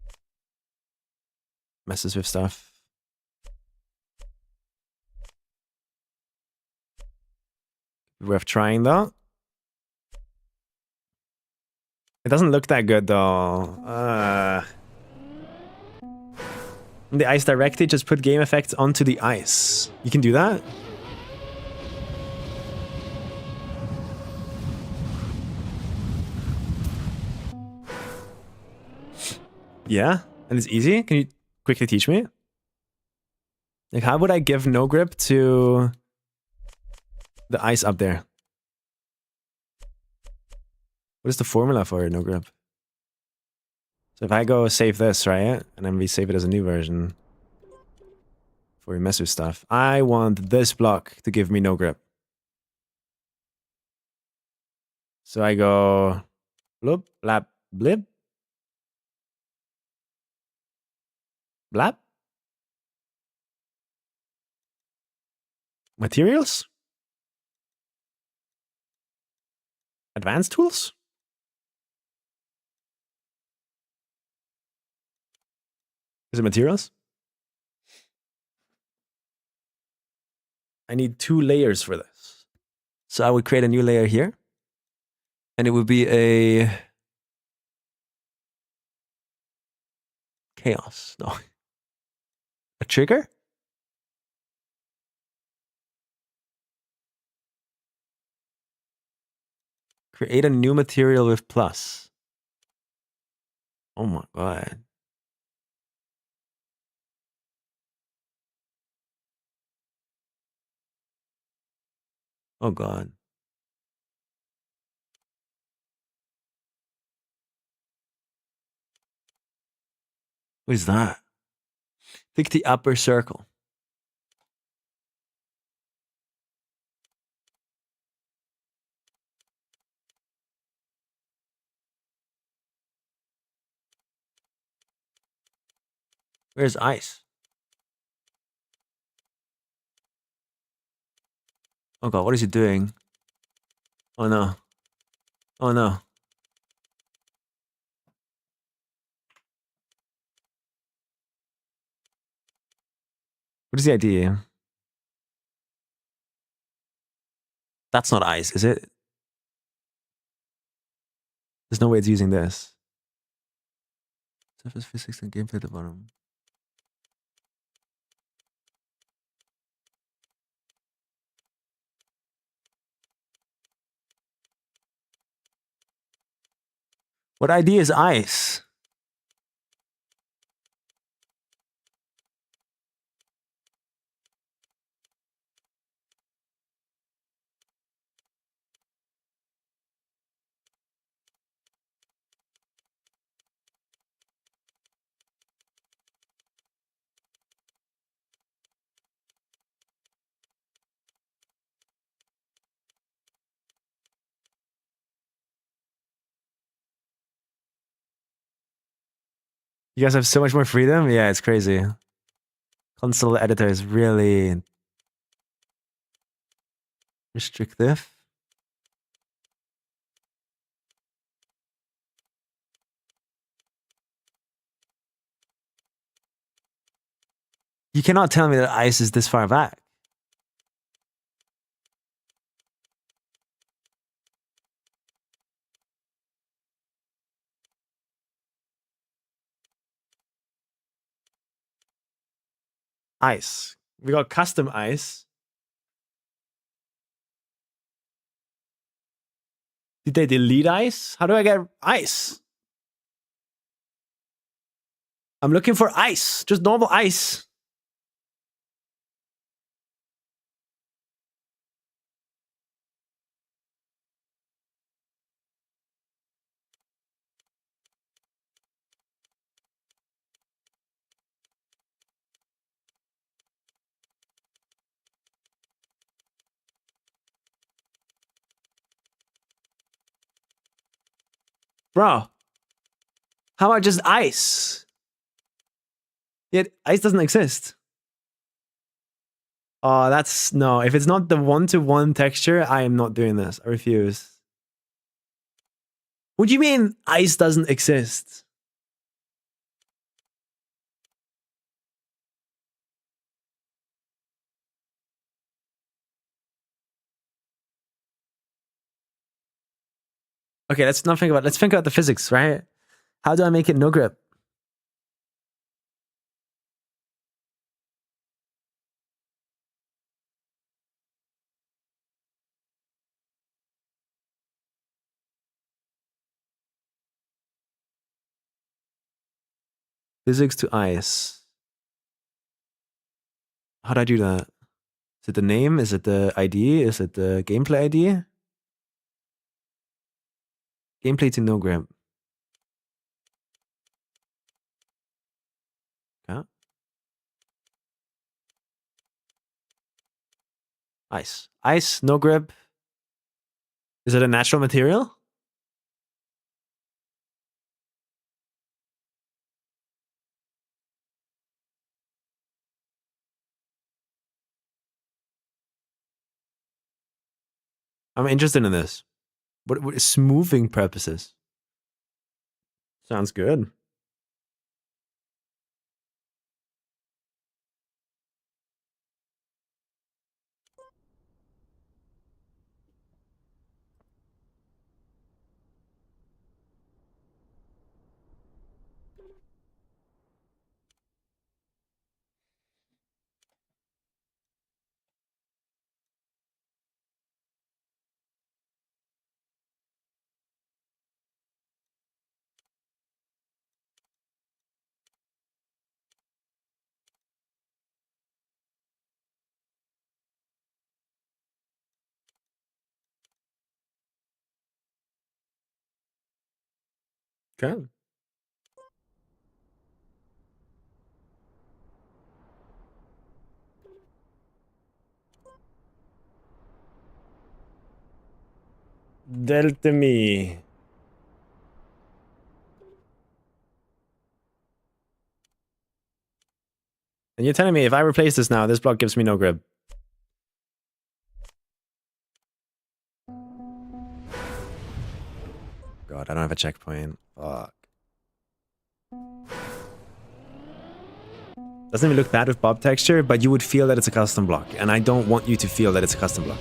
A: messes with stuff? Worth trying though. It doesn't look that good though. The ice directly, just put game effects onto the ice. You can do that? Yeah, and it's easy. Can you quickly teach me? Like, how would I give no grip to the ice up there? What is the formula for no grip? So if I go save this, right? And then we save it as a new version. Before we mess with stuff. I want this block to give me no grip. So I go bloop, blap, blip, blap. Materials? Advanced tools? Is it materials? I need 2 layers for this. So I would create a new layer here. And it would be a chaos. No. A trigger? Create a new material with plus. Oh my god. Oh god. What is that? Pick the upper circle. Where's ice? Oh god, what is he doing? Oh no. Oh no. What is the idea? That's not ice, is it? There's no way it's using this. Surface physics and gameplay at the bottom. What idea is ice? You guys have so much more freedom? Yeah, it's crazy. Console editor is really restrictive. You cannot tell me that ice is this far back. Ice. We got custom ice. Did they delete ice? How do I get ice? I'm looking for ice. Just normal ice. Bro. How about just ice? Yet ice doesn't exist. Oh, that's no. If it's not the one-to-one texture, I am not doing this. I refuse. What do you mean ice doesn't exist? Okay, let's not think about. Let's think about the physics, right? How do I make it no grip? Physics to ice. How do I do that? Is it the name? Is it the ID? Is it the gameplay ID? Gameplay to no grip. Okay. Ice. Ice, no grip. Is it a natural material? I'm interested in this. What smoothing purposes? Sounds good. Okay. Delta me. And you're telling me if I replace this now, this block gives me no grip. God, I don't have a checkpoint. Fuck. Doesn't even look bad with Bob texture, but you would feel that it's a custom block. And I don't want you to feel that it's a custom block.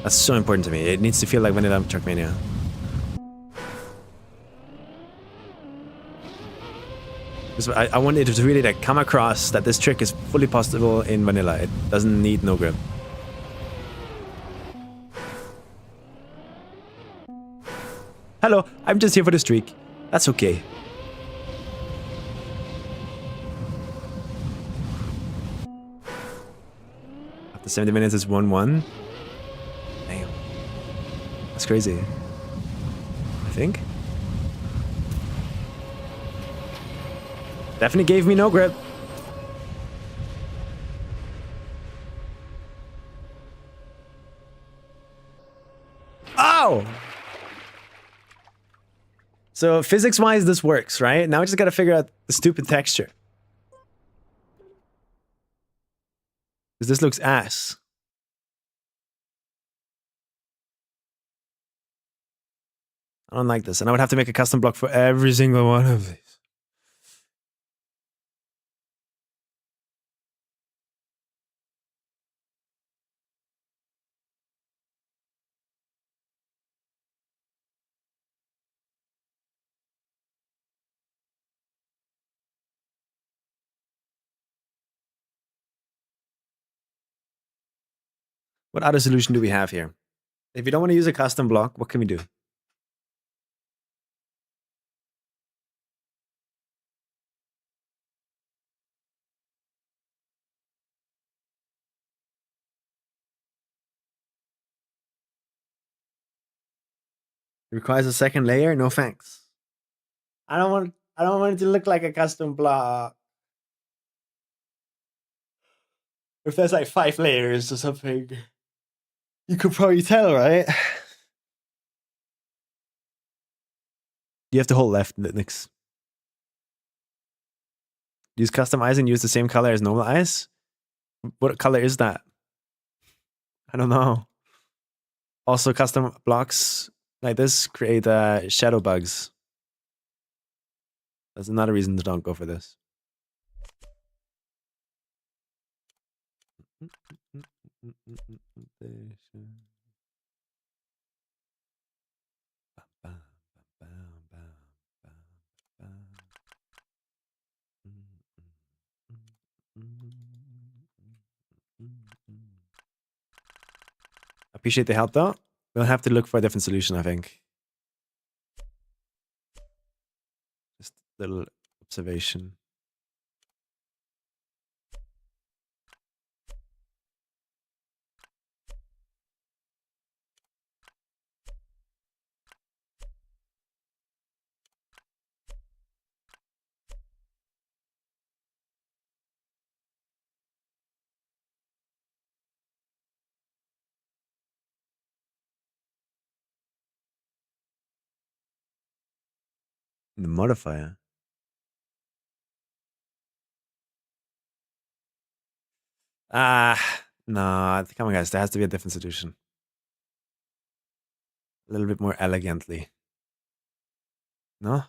A: That's so important to me. It needs to feel like Vanilla Truckmania. I want it to really like come across that this trick is fully possible in vanilla. It doesn't need no grip. Hello, I'm just here for the streak. That's okay. After 70 minutes, it's 1-1. Damn. That's crazy. I think. Definitely gave me no grip. Oh! So physics-wise, this works, right? Now we just gotta figure out the stupid texture. Because this looks ass. I don't like this. And I would have to make a custom block for every single one of these. What other solution do we have here? If you don't want to use a custom block, what can we do? It requires a second layer? No thanks. I don't want it to look like a custom block. If there's like 5 layers or something, you could probably tell, right? You have to hold left, Nix. Use custom ice and use the same color as normal ice? What color is that? I don't know. Also, custom blocks like this create shadow bugs. That's another reason to don't go for this. Appreciate the help though. We'll have to look for a different solution, I think. Just a little observation. The modifier. No, come on guys, there has to be a different solution. A little bit more elegantly. No?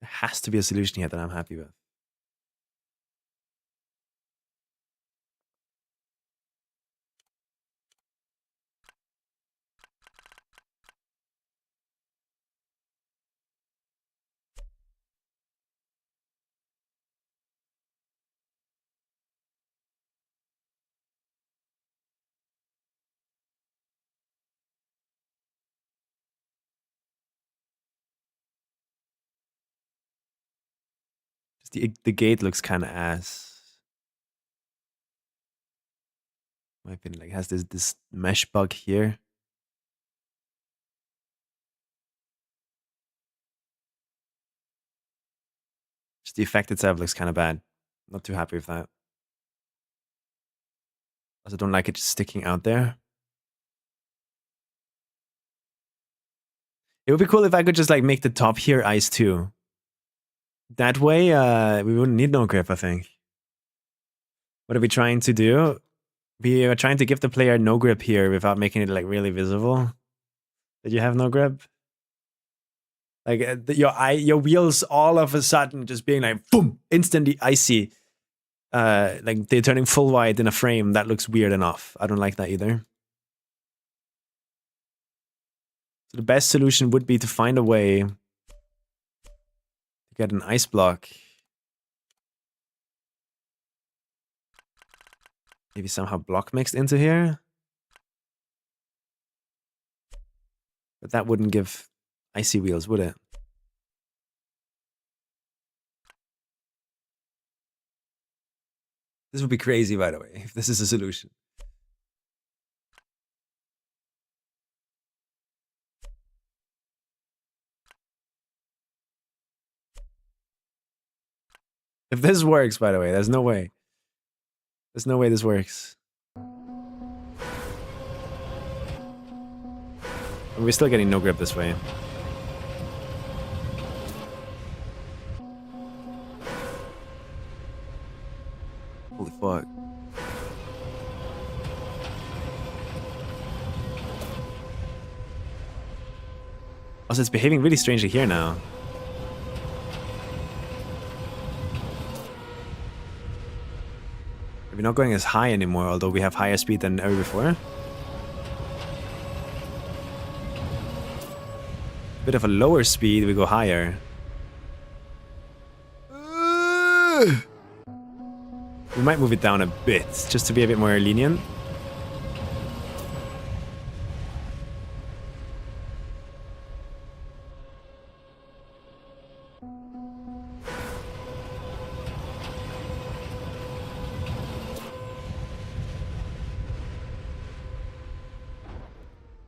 A: There has to be a solution here that I'm happy with. Just the gate looks kind of ass. In my opinion, like it has this mesh bug here. Just the effect itself looks kind of bad. Not too happy with that. Also don't like it just sticking out there. It would be cool if I could just like make the top here ice too. That way, we wouldn't need no grip, I think. What are we trying to do? We are trying to give the player no grip here without making it like really visible. That you have no grip. Like your wheels all of a sudden just being like boom, instantly icy. Like they're turning full white in a frame. That looks weird enough. I don't like that either. So the best solution would be to find a way to get an ice block. Maybe somehow block mixed into here. But that wouldn't give icy wheels, would it? This would be crazy, by the way, if this is a solution. If this works, by the way, there's no way. There's no way this works. And we're still getting no grip this way. Holy fuck. Also, it's behaving really strangely here now. We're not going as high anymore, although we have higher speed than ever before. Bit of a lower speed, we go higher. We might move it down a bit, just to be a bit more lenient.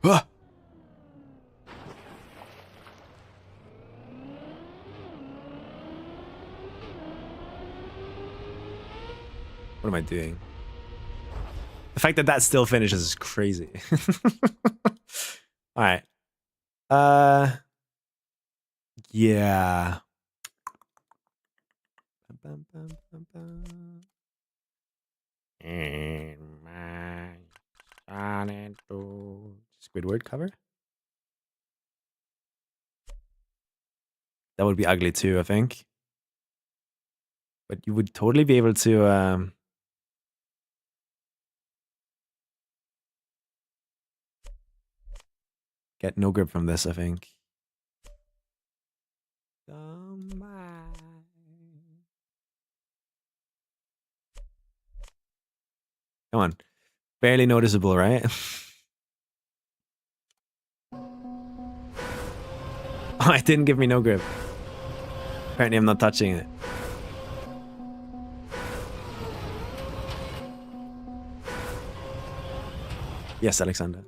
A: Ah! What am I doing? The fact that that still finishes is crazy. All right. Yeah. Squidward cover? That would be ugly too, I think. But you would totally be able to get no grip from this, I think. Come on. Barely noticeable, right? Oh, it didn't give me no grip. Apparently I'm not touching it. Yes, Alexander.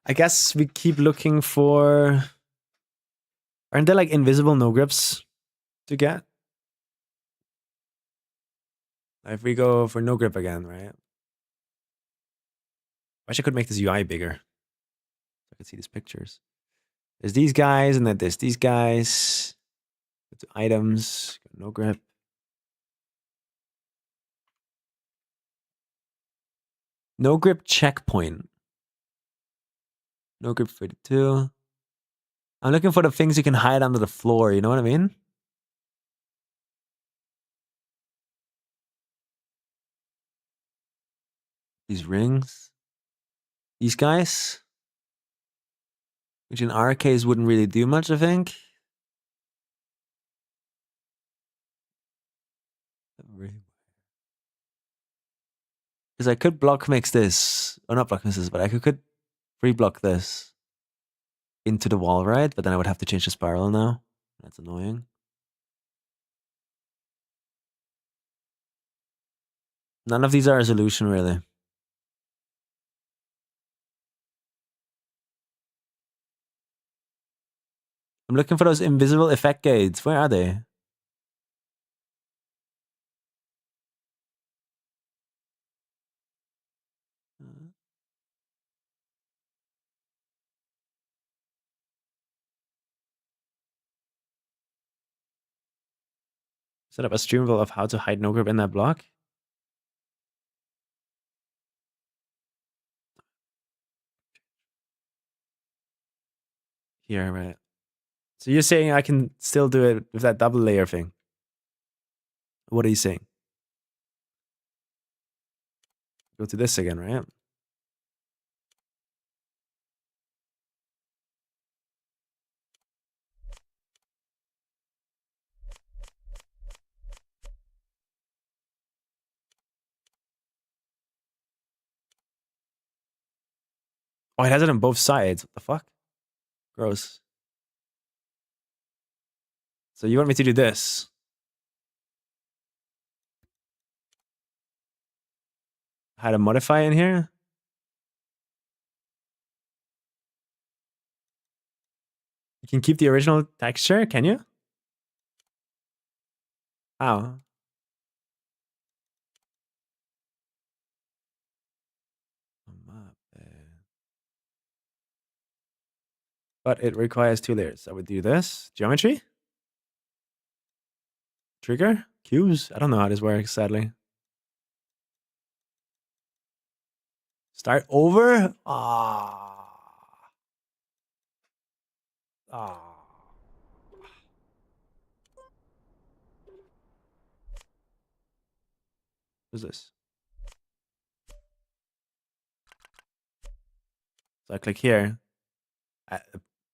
A: I guess we keep looking for... Aren't there like invisible no grips to get? If we go for no grip again, right? Wish I could make this UI bigger. So I could see these pictures. There's these guys, and then there's these guys. Go to items, no grip. No grip checkpoint. No grip 32. I'm looking for the things you can hide under the floor, you know what I mean? These rings. These guys. Which in our case wouldn't really do much, I think. Because I could block mix this. Or not block mix this, but I could free block this into the wall, right? But then I would have to change the spiral now. That's annoying. None of these are a solution, really. I'm looking for those invisible effect gates. Where are they? Set up a streamable of how to hide no grip in that block. Here, right. So you're saying I can still do it with that double layer thing? What are you saying? Go to this again, right? Oh, it has it on both sides. What the fuck? Gross. So you want me to do this? How to modify in here? You can keep the original texture, can you? How? But it requires 2 layers. I would do this. Geometry? Trigger? Cubes? I don't know how this works, sadly. Start over? Ah. Ah. What's this? So I click here.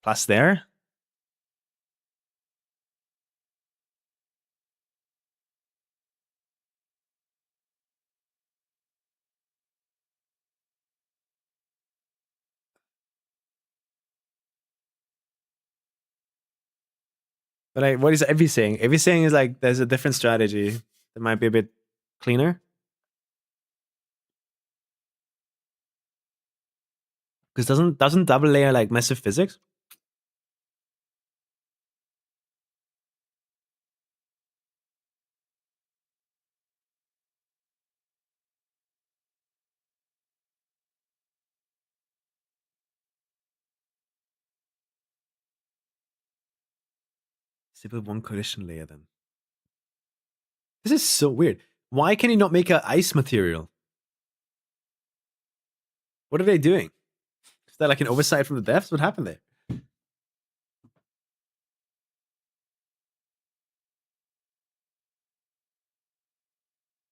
A: Plus there. But like, what is Evie saying? Evie saying is like, there's a different strategy that might be a bit cleaner. Because doesn't double layer like mess with physics? Simple one collision layer then. This is so weird. Why can you not make an ice material? What are they doing? Is that like an oversight from the devs? What happened there?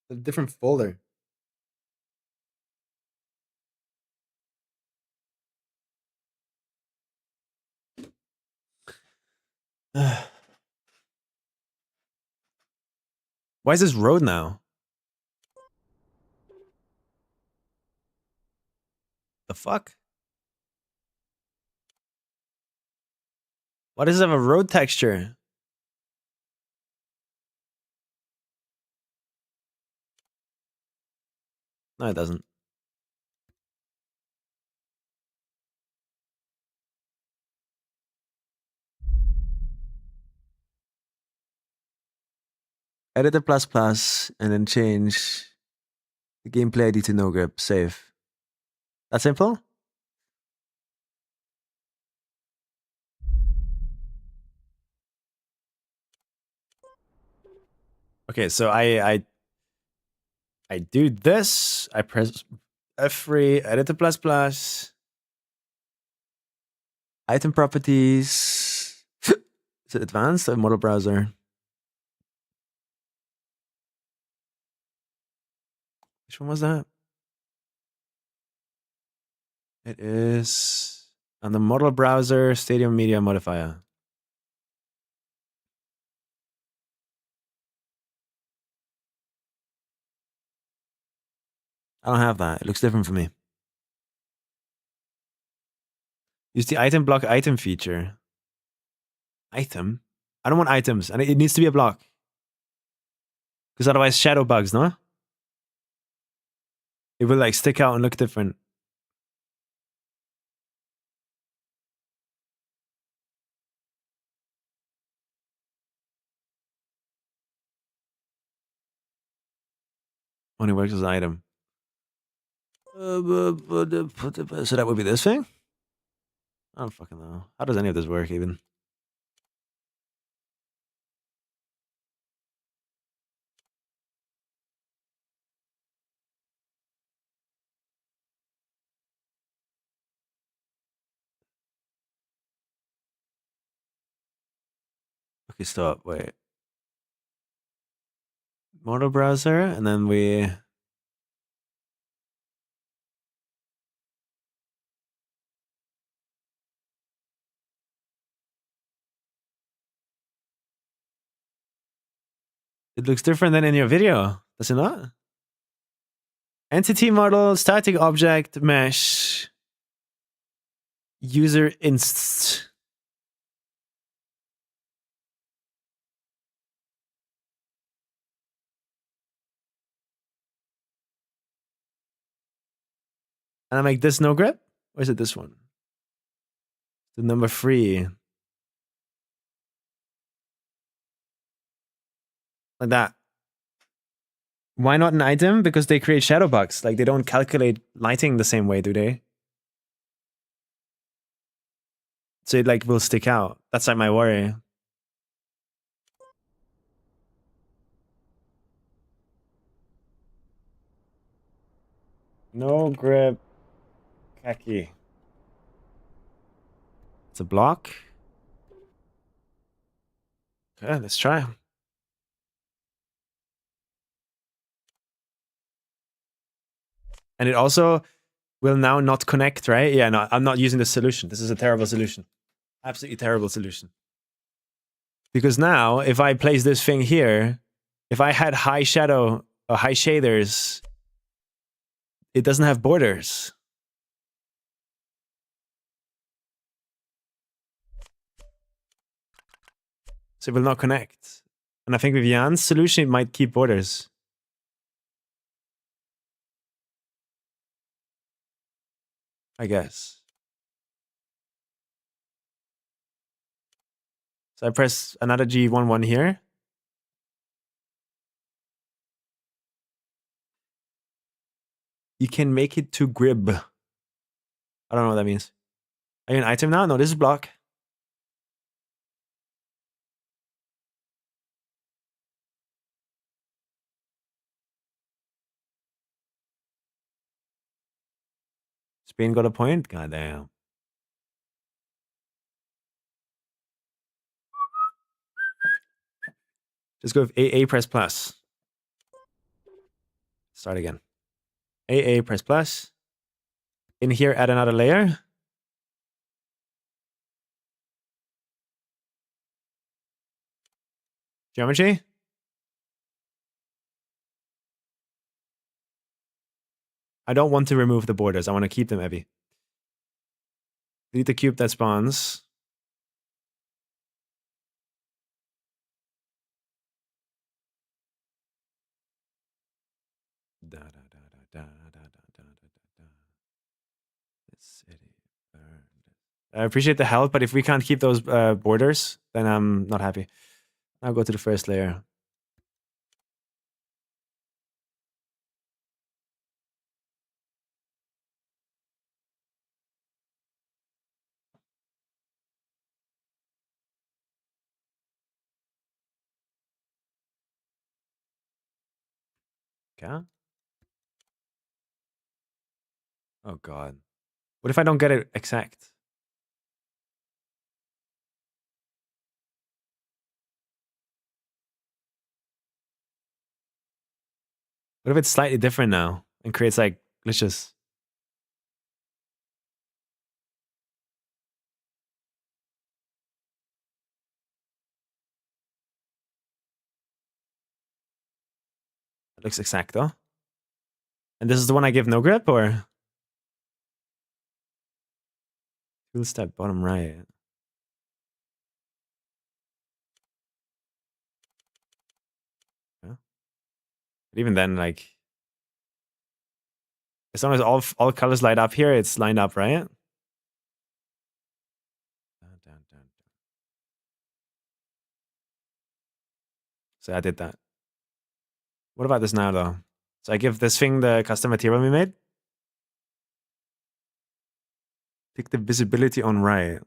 A: A different folder. Why is this road now? The fuck? Why does it have a road texture? No, it doesn't. edit the plus plus, and then change the gameplay ID to no grip. Save. That simple? Okay, so I do this. I press F3, edit the plus plus. Item properties. Is it advanced or model browser? Which one was that? It is on the model browser, Stadium Media Modifier. I don't have that. It looks different for me. Use the item block item feature. Item? I don't want items, and it needs to be a block. Because otherwise shadow bugs, no? It will like stick out and look different. Only works as an item. So that would be this thing? I don't fucking know. How does any of this work even? Okay, stop. Wait. Model browser, and then we... It looks different than in your video, does it not? Entity model, static object, mesh, user inst. And I make this no grip? Or is it this one? The number 3. Like that. Why not an item? Because they create shadow bugs. Like they don't calculate lighting the same way, do they? So it like will stick out. That's like my worry. No grip. Khaki. It's a block. Okay, let's try. And it also will now not connect, right? Yeah, no, I'm not using the solution. This is a terrible solution. Absolutely terrible solution. Because now, if I place this thing here, if I had high shadow or high shaders, it doesn't have borders. So it will not connect. And I think with Jan's solution, it might keep borders. I guess. So I press another G11 here. You can make it to grib. I don't know what that means. Are you an item now? No, this is block. Spain got a point? God damn. Just go with AA press plus. Start again. AA press plus. In here, add another layer. Geometry. I don't want to remove the borders. I want to keep them heavy. Delete the cube that spawns. I appreciate the help, but if we can't keep those borders, then I'm not happy. I'll go to the first layer. Okay. Oh god. What if I don't get it exact? What if it's slightly different now and creates like glitches? It looks exact though. And this is the one I give no grip, or? Tool step bottom right. Yeah. But even then, like, as long as all colors light up here, it's lined up, right? So I did that. What about this now, though? So I give this thing the custom material we made. Pick the visibility on right.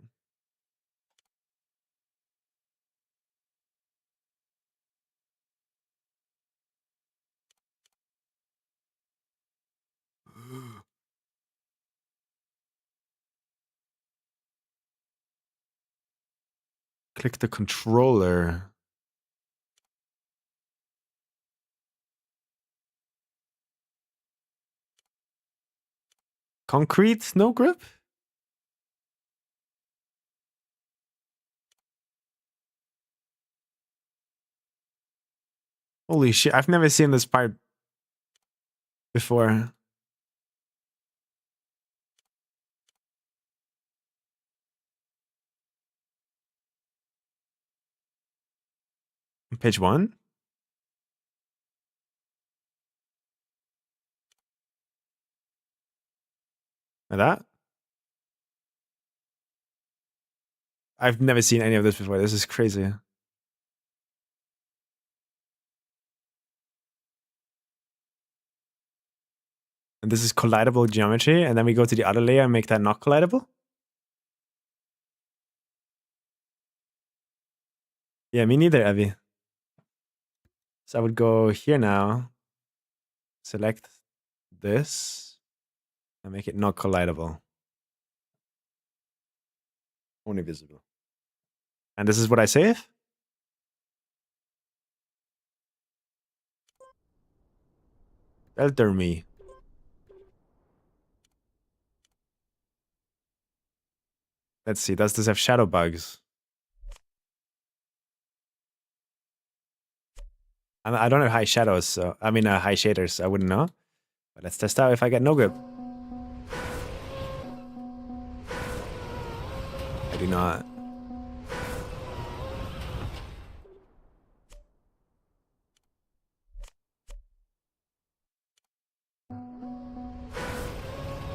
A: Click the controller. Concrete, no grip? Holy shit, I've never seen this part before. Page 1? Like that? I've never seen any of this before. This is crazy. And this is collidable geometry, and then we go to the other layer and make that not collidable? Yeah, me neither, Evie. So I would go here now, select this, and make it not collidable. Only visible. And this is what I save? Filter me. Let's see, does this have shadow bugs? I don't have high shadows, so I mean high shaders, so I wouldn't know. But let's test out if I get no grip. I do not.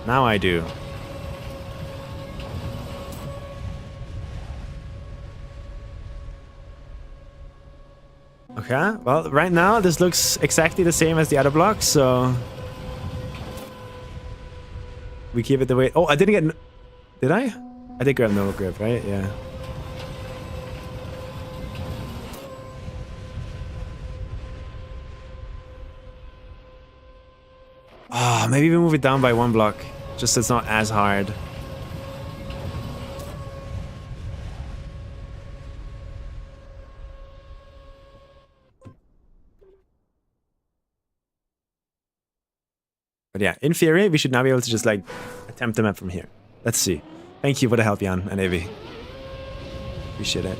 A: Now I do. Okay, well, right now this looks exactly the same as the other blocks, so we keep it the way. Oh, I didn't get. Did I? I did grab no grip, right? Yeah. Ah, maybe we move it down by 1 block, just so it's not as hard. But yeah, in theory, we should now be able to just like attempt the map from here. Let's see. Thank you for the help, Jan and Avi. Appreciate it.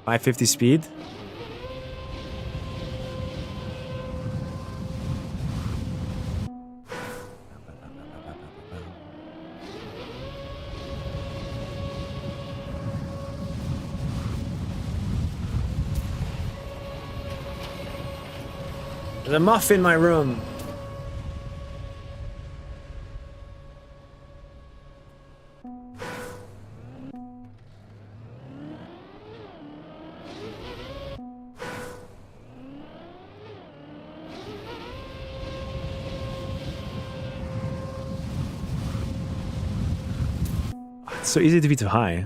A: .550 speed. There's a muff in my room. It's so easy to be too high.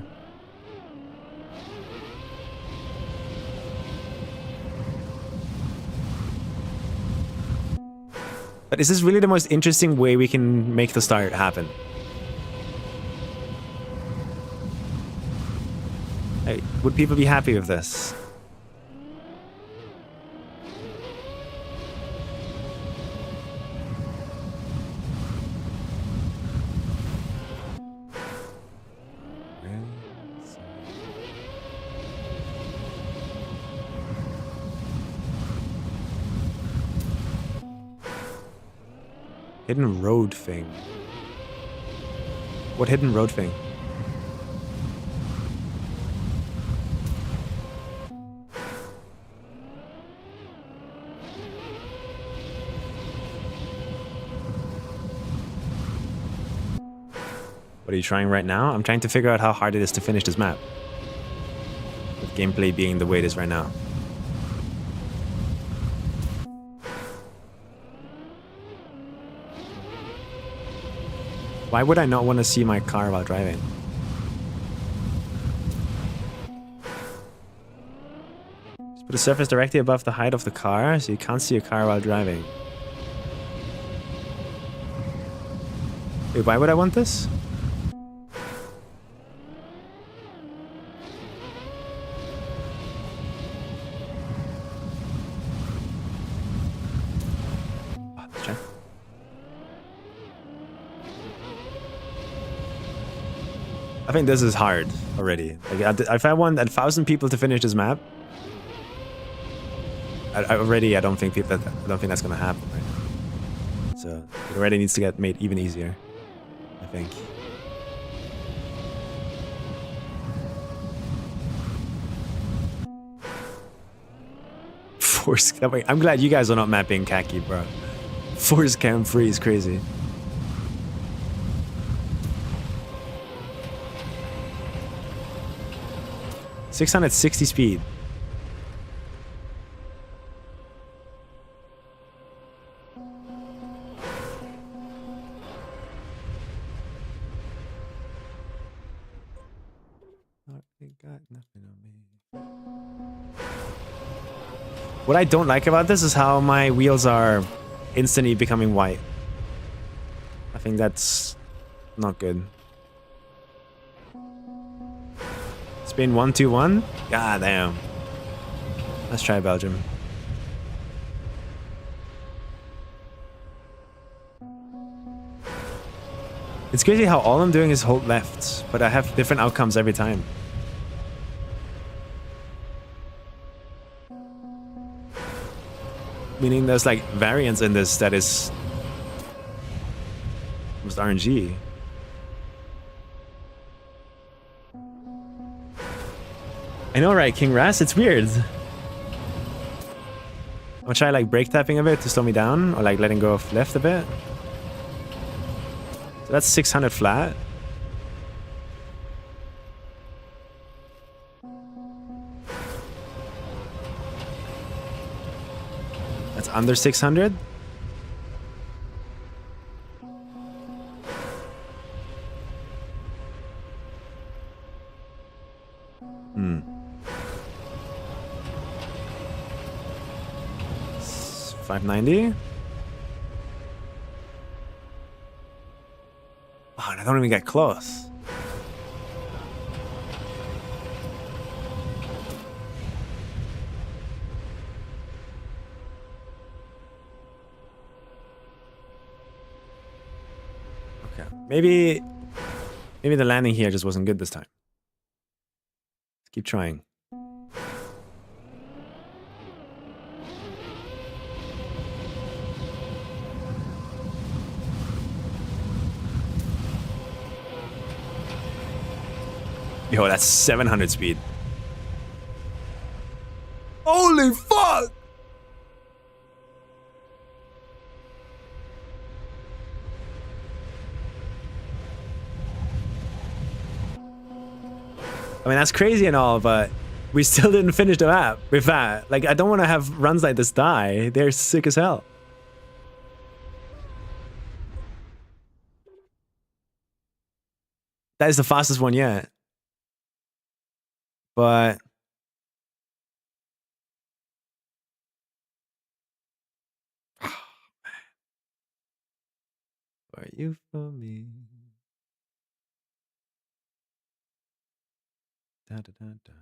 A: But is this really the most interesting way we can make the start happen? Hey, would people be happy with this? Hidden road thing. What hidden road thing? What are you trying right now? I'm trying to figure out how hard it is to finish this map. With gameplay being the way it is right now. Why would I not want to see my car while driving? Just put a surface directly above the height of the car so you can't see your car while driving. Wait, why would I want this? Let's try. I think this is hard already. Like, if I want 1,000 people to finish this map, I don't think that's gonna happen right now. So it already needs to get made even easier, I think. Force. I'm glad you guys are not mapping Kacky, bro. Force cam free is crazy. .660 speed. What I don't like about this is how my wheels are instantly becoming white. I think that's not good. Spain 1-2-1? God damn. Let's try Belgium. It's crazy how all I'm doing is hold left, but I have different outcomes every time. Meaning there's like variance in this that is almost RNG. I know, right, King Ras? It's weird. I'll try like brake tapping a bit to slow me down, or like letting go of left a bit. So that's 600 flat. That's under 600. Hmm. 590. Oh, and I don't even get close. Okay, maybe the landing here just wasn't good this time. Let's keep trying. Yo, that's 700 speed. Holy fuck! I mean, that's crazy and all, but we still didn't finish the map with that. Like, I don't want to have runs like this die. They're sick as hell. That is the fastest one yet. But are you for me? Da, da, da, da.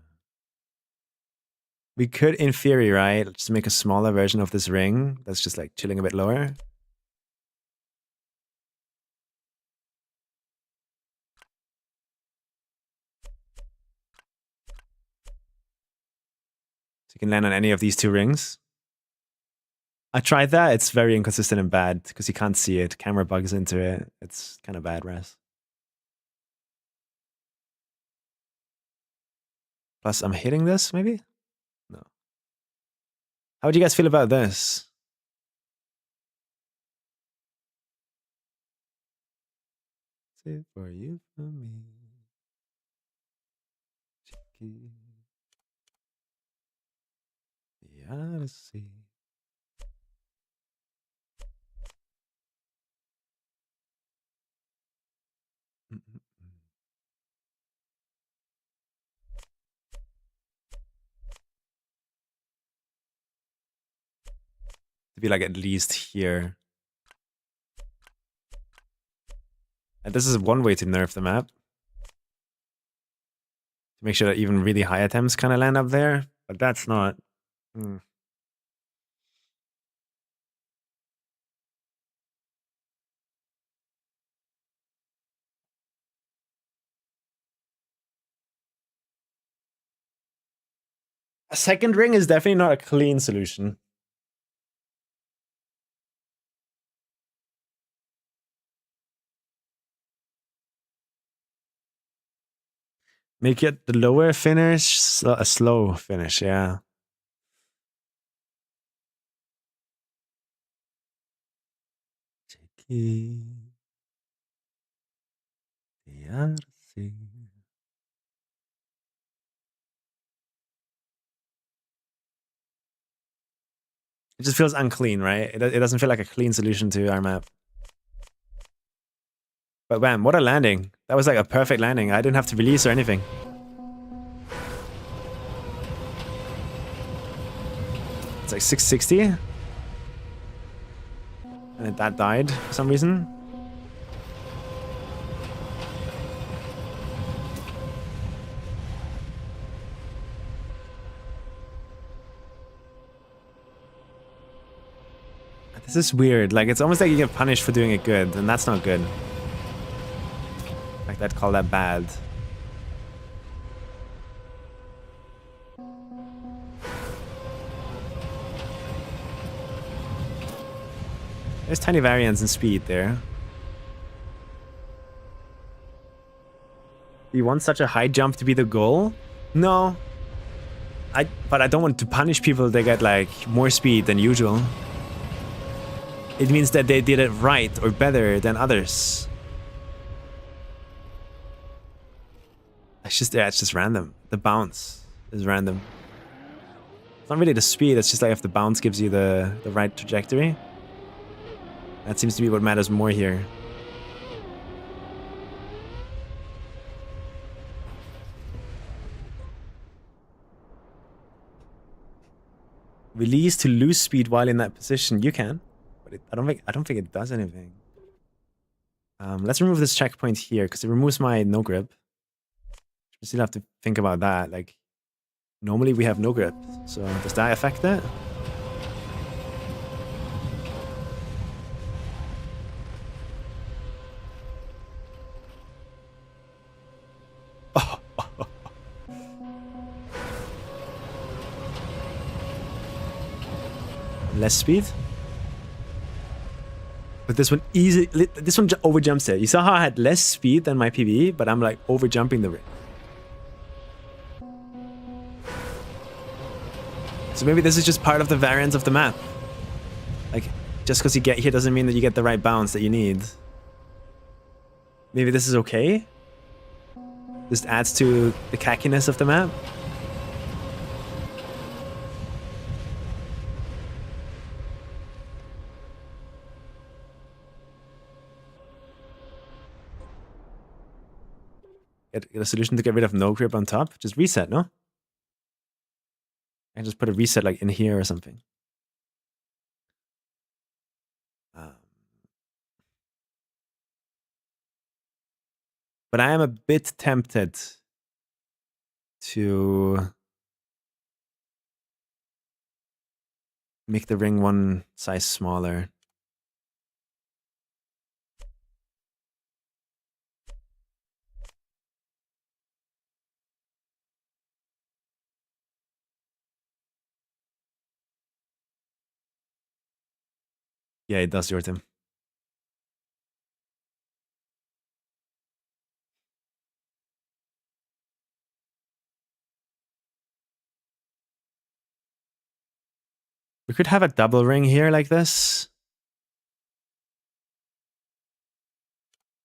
A: We could, in theory, right, just make a smaller version of this ring that's just like chilling a bit lower. So you can land on any of these two rings. I tried that. It's very inconsistent and bad because you can't see it. Camera bugs into it. It's kind of bad, Res. Plus, I'm hitting this, maybe? No. How would you guys feel about this? Say for you, for me. Chicky. The Odyssey. To be like at least here. And this is one way to nerf the map. To make sure that even really high attempts kind of land up there. But that's not... A second ring is definitely not a clean solution. Make it the lower finish, a slow finish, yeah. Chicky. The Odyssey. It just feels unclean, right? It doesn't feel like a clean solution to our map. But bam, what a landing. That was like a perfect landing. I didn't have to release or anything. It's like 660. And then that died for some reason. This is weird. Like, it's almost like you get punished for doing it good, and that's not good. Like, I'd call that bad. There's tiny variance in speed there. You want such a high jump to be the goal? No. But I don't want to punish people that get, like, more speed than usual. It means that they did it right or better than others. It's just random. The bounce is random. It's not really the speed, it's just like if the bounce gives you the right trajectory. That seems to be what matters more here. Release to lose speed while in that position. You can. But I don't think it does anything. Let's remove this checkpoint here because it removes my no grip. You still have to think about that. Like, normally we have no grip, so does that affect that? Oh. Less speed. But this one over jumps it. You saw how I had less speed than my PB, but I'm like over jumping the ring. So maybe this is just part of the variance of the map. Like, just because you get here doesn't mean that you get the right bounce that you need. Maybe this is okay? Just adds to the cackiness of the map. get a solution to get rid of no grip on top. Just reset, no? And just put a reset like in here or something. But I am a bit tempted to make the ring one size smaller. Yeah, it does, Jortim. We could have a double ring here like this.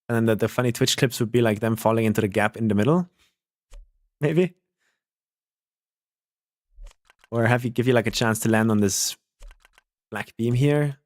A: And then the funny Twitch clips would be like them falling into the gap in the middle. Maybe. Or give you like a chance to land on this black beam here.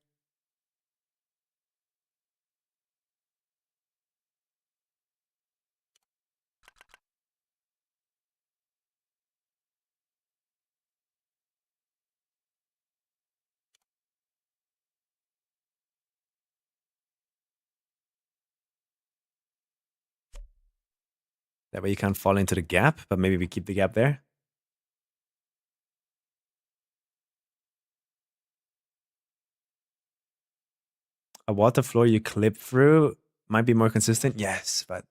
A: That way you can't fall into the gap, but maybe we keep the gap there. A water floor you clip through might be more consistent. Yes, but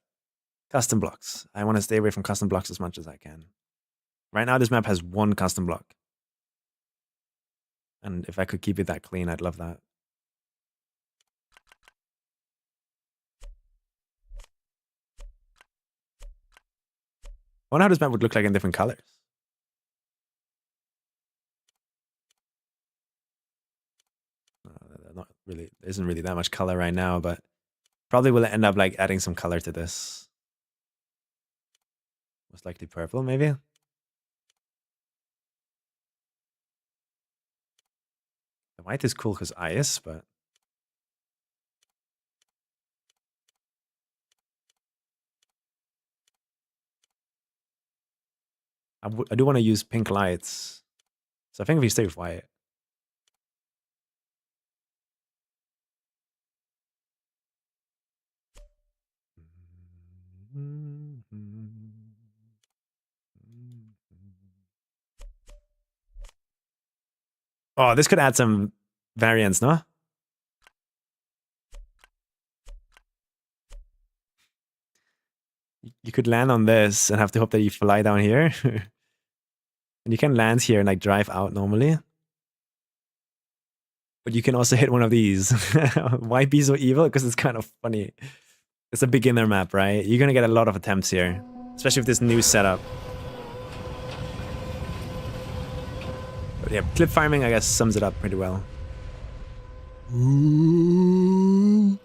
A: custom blocks. I want to stay away from custom blocks as much as I can. Right now, this map has one custom block. And if I could keep it that clean, I'd love that. I wonder how this map would look like in different colors. Not really, there isn't really that much color right now, but probably will end up like adding some color to this. Most likely purple, maybe. The white is cool because ice, but I do want to use pink lights. So I think if we stay with white. Oh, this could add some variance, no? You could land on this and have to hope that you fly down here. And you can land here and like drive out normally. But you can also hit one of these. Why be so evil? Because it's kind of funny. It's a beginner map, right? You're gonna get a lot of attempts here. Especially with this new setup. But yeah, clip farming, I guess, sums it up pretty well. Ooh.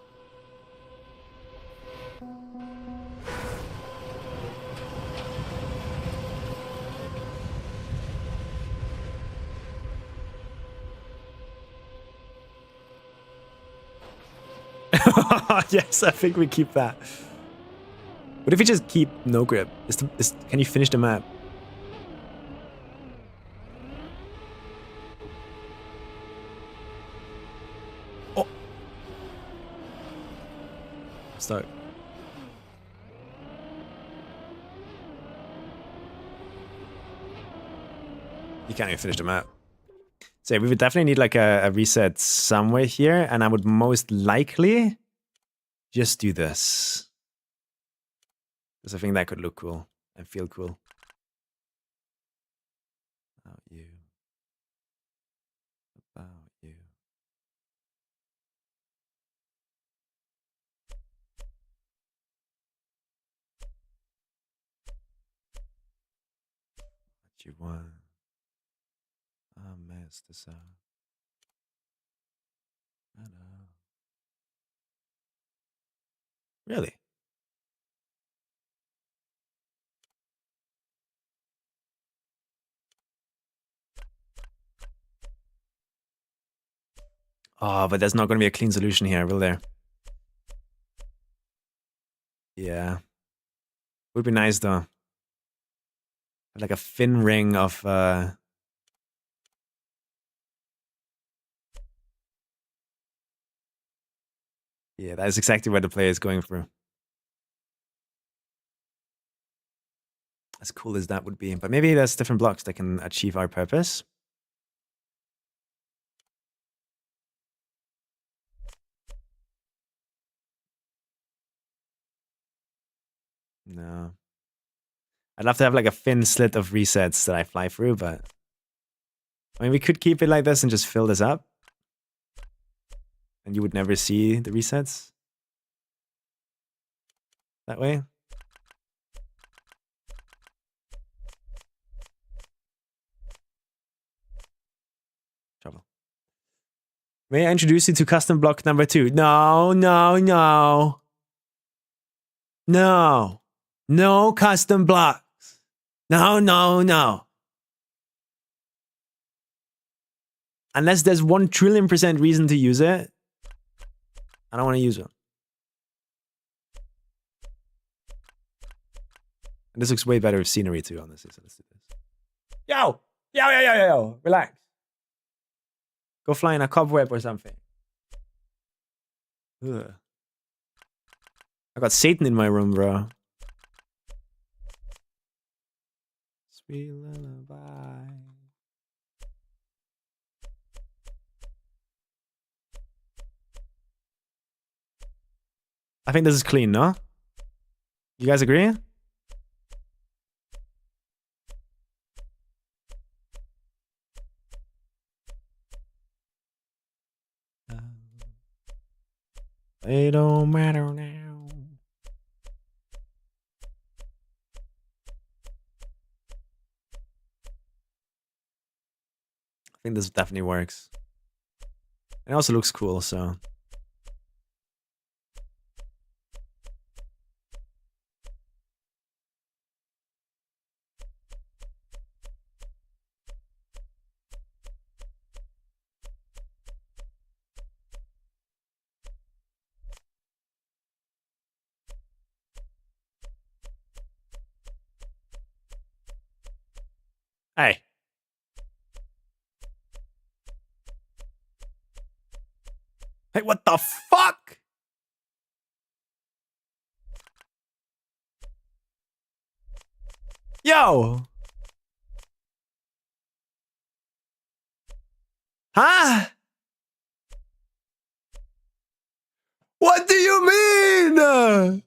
A: Yes, I think we keep that. What if we just keep no grip? Can you finish the map? Oh. Start. You can't even finish the map. So we would definitely need like a reset somewhere here, and I would most likely just do this. Because I think that could look cool and feel cool. About you. About you. What you want. I messed this up. I know. Really? Oh, but there's not going to be a clean solution here, will there? Yeah. Would be nice though. Like a thin ring of yeah, that is exactly what the player is going through. As cool as that would be. But maybe there's different blocks that can achieve our purpose. No. I'd love to have like a thin slit of resets that I fly through, but I mean, we could keep it like this and just fill this up. And you would never see the resets that way. Trouble. May I introduce you to custom block number 2? No, no, no. No. No custom blocks. No, no, no. Unless there's 1,000,000,000% reason to use it, I don't want to use it. And this looks way better with scenery too, honestly. So let's do this. Yo! Yo, yo, yo, yo, yo. Relax. Go fly in a cobweb or something. Ugh. I got Satan in my room, bro. Sweet lullaby. I think this is clean, no? You guys agree? It don't matter now. I think this definitely works. It also looks cool, so. Hey. Hey, what the fuck? Yo! Huh? What do you mean?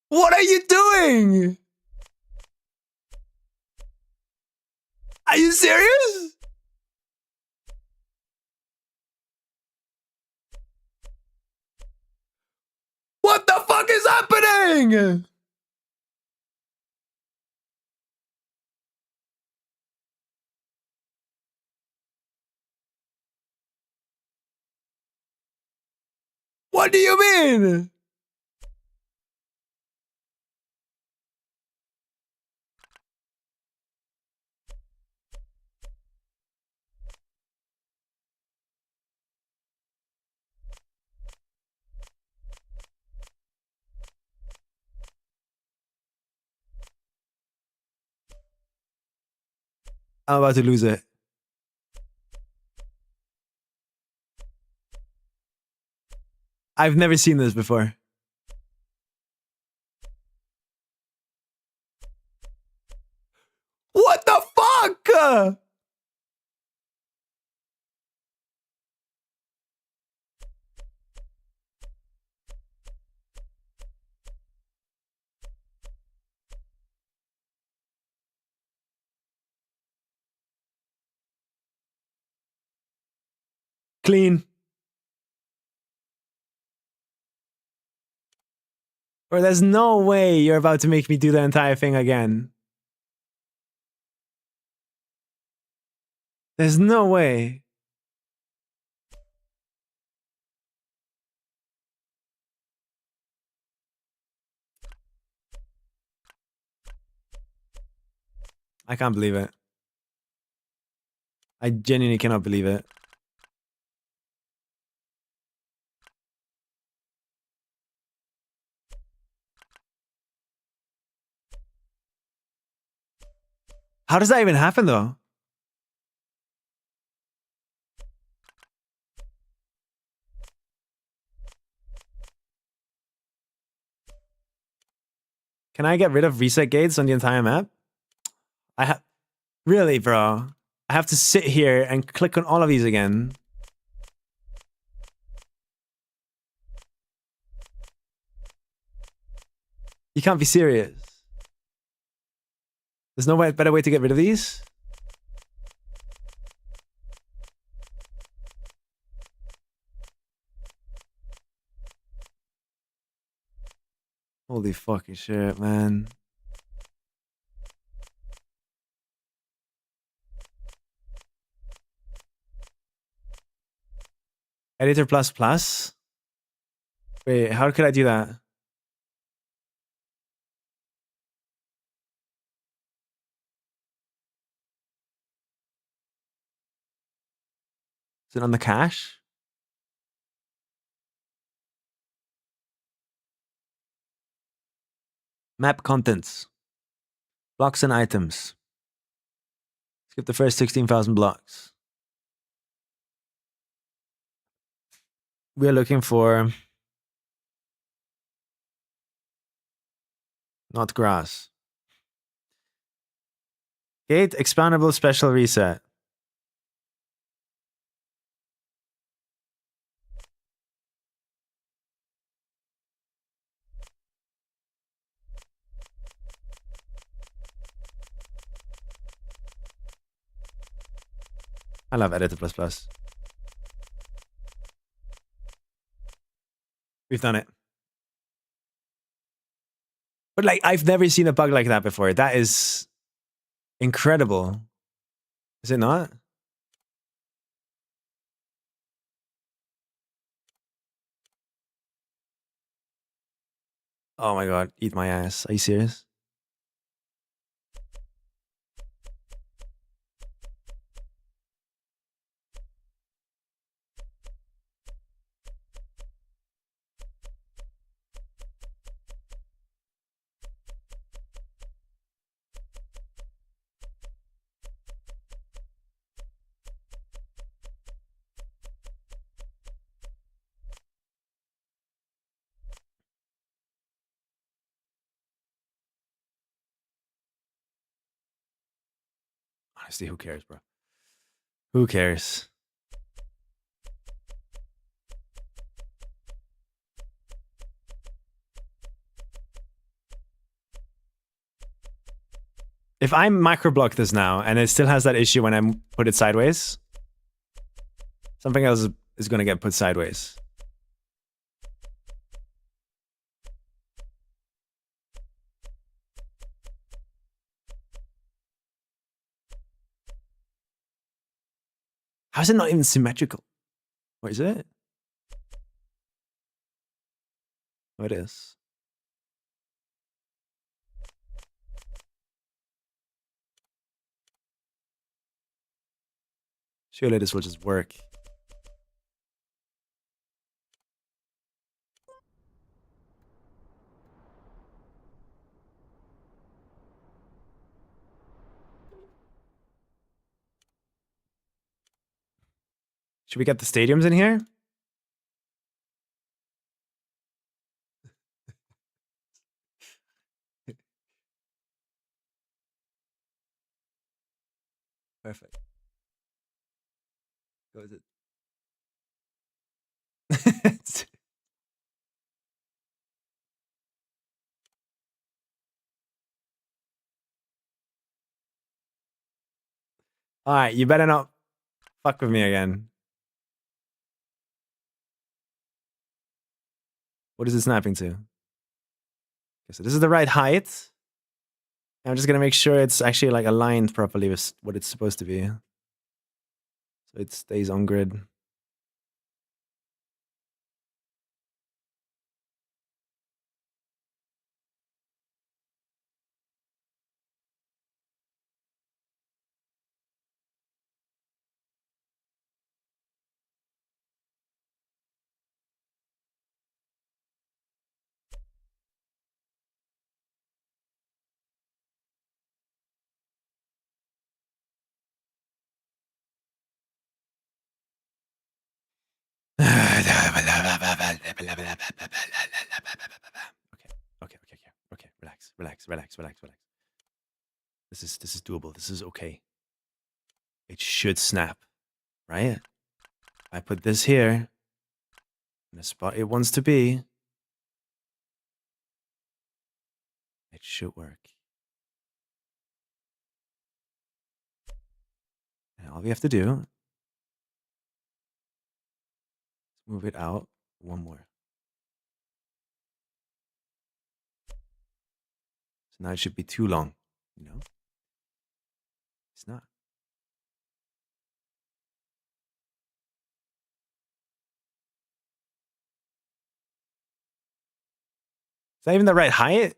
A: What are you doing? Are you serious? What the fuck is happening? What do you mean? I'm about to lose it. I've never seen this before. What the fuck? Clean. Or there's no way you're about to make me do the entire thing again. There's no way. I can't believe it. I genuinely cannot believe it. How does that even happen though? Can I get rid of reset gates on the entire map? I have really, bro. I have to sit here and click on all of these again. You can't be serious. There's no better way to get rid of these? Holy fucking shit, man. Editor plus plus? Wait, how could I do that? Is it on the cache? Map contents. Blocks and items. Skip the first 16,000 blocks. We are looking for not grass. Gate expandable special reset. I love editor plus plus. We've done it. But like, I've never seen a bug like that before. That is incredible. Is it not? Oh my god, eat my ass. Are you serious? Honestly, who cares, bro? Who cares? If I microblock this now and it still has that issue when I put it sideways, something else is going to get put sideways. How is it not even symmetrical? What is it? Oh, it is. Surely this will just work. Should we get the stadiums in here? Perfect. Go with it. All right, you better not fuck with me again. What is it snapping to? Okay, so this is the right height. I'm just gonna make sure it's actually like aligned properly with what it's supposed to be. So it stays on grid. Okay. Relax. This is doable. This is okay. It should snap, right? I put this here in the spot it wants to be. It should work. And all we have to do is move it out one more. So now it should be too long, you know? It's not. Is that even the right height?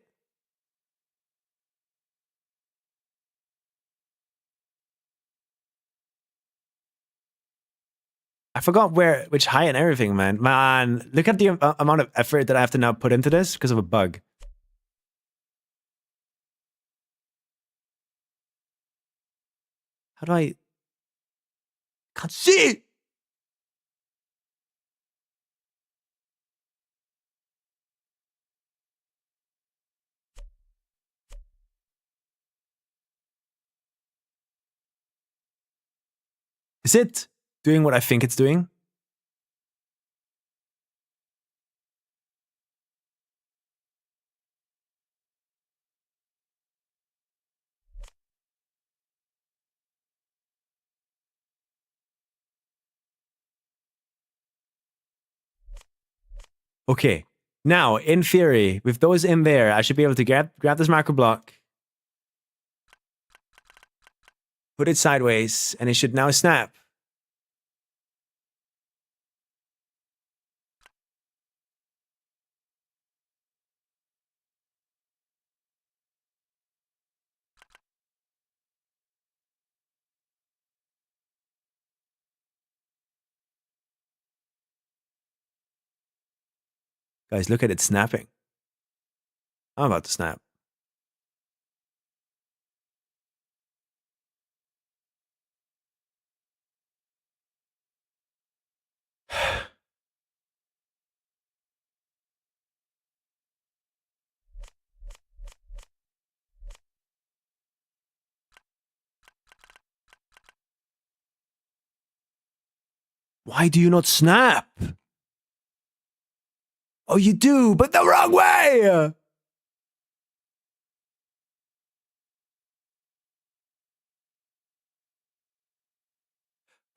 A: I forgot which height and everything, man. Man, look at the amount of effort that I have to now put into this because of a bug. How do I... Can't see! Is it doing what I think it's doing? Okay. Now, in theory, with those in there, I should be able to grab this marker block, put it sideways, and it should now snap. Guys, look at it snapping. I'm about to snap. Why do you not snap? Oh, you do, but the wrong way!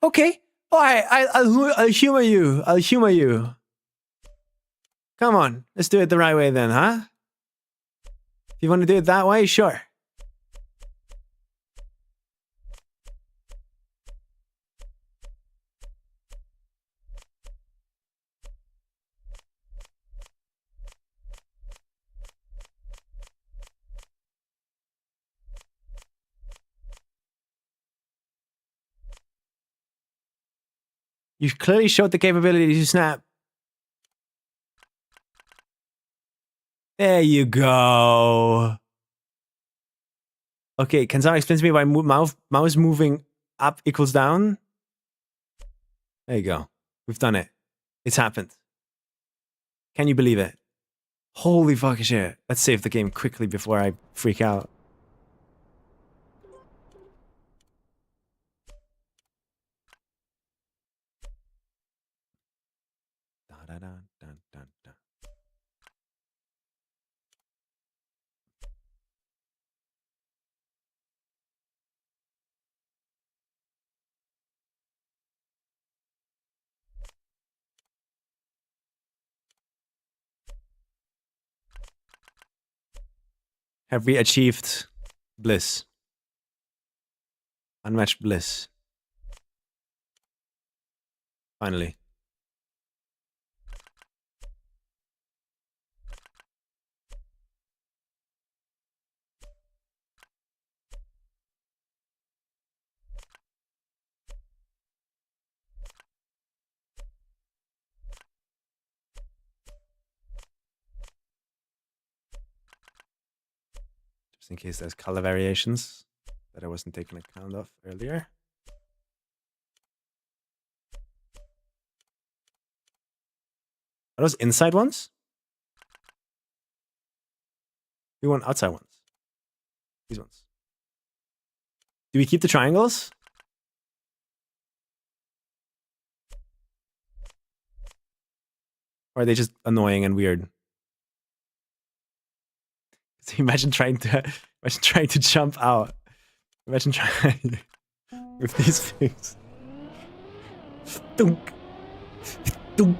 A: Okay. All right, I'll humor you. I'll humor you. Come on, let's do it the right way then, huh? If you want to do it that way, sure. You clearly showed the capability to snap. There you go. Okay, can someone explain to me why mouse moving up equals down? There you go. We've done it. It's happened. Can you believe it? Holy fucking shit. Let's save the game quickly before I freak out. Dun, dun, dun, dun, dun. Have we achieved bliss? Unmatched bliss. Finally. Just in case there's color variations that I wasn't taking account of earlier. Are those inside ones? We want outside ones. These ones. Do we keep the triangles? Or are they just annoying and weird? So imagine trying to jump out. Imagine trying with these things. Dunk. Dunk.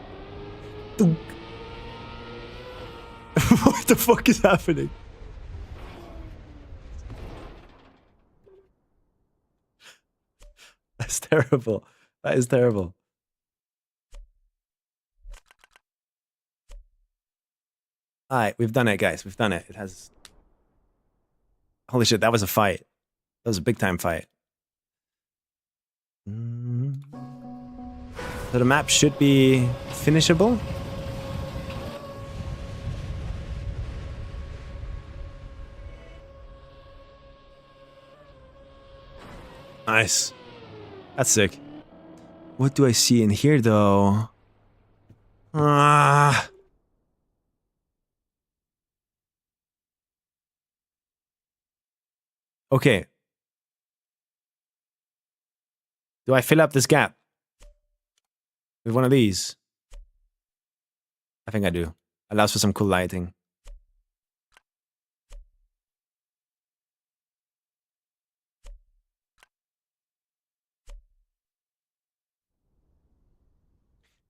A: Dunk. What the fuck is happening? That's terrible. That is terrible. Alright, we've done it, guys. We've done it. It has... Holy shit, that was a fight. That was a big time fight. So the map should be finishable. Nice. That's sick. What do I see in here, though? Ah. Okay. Do I fill up this gap with one of these? I think I do. Allows for some cool lighting.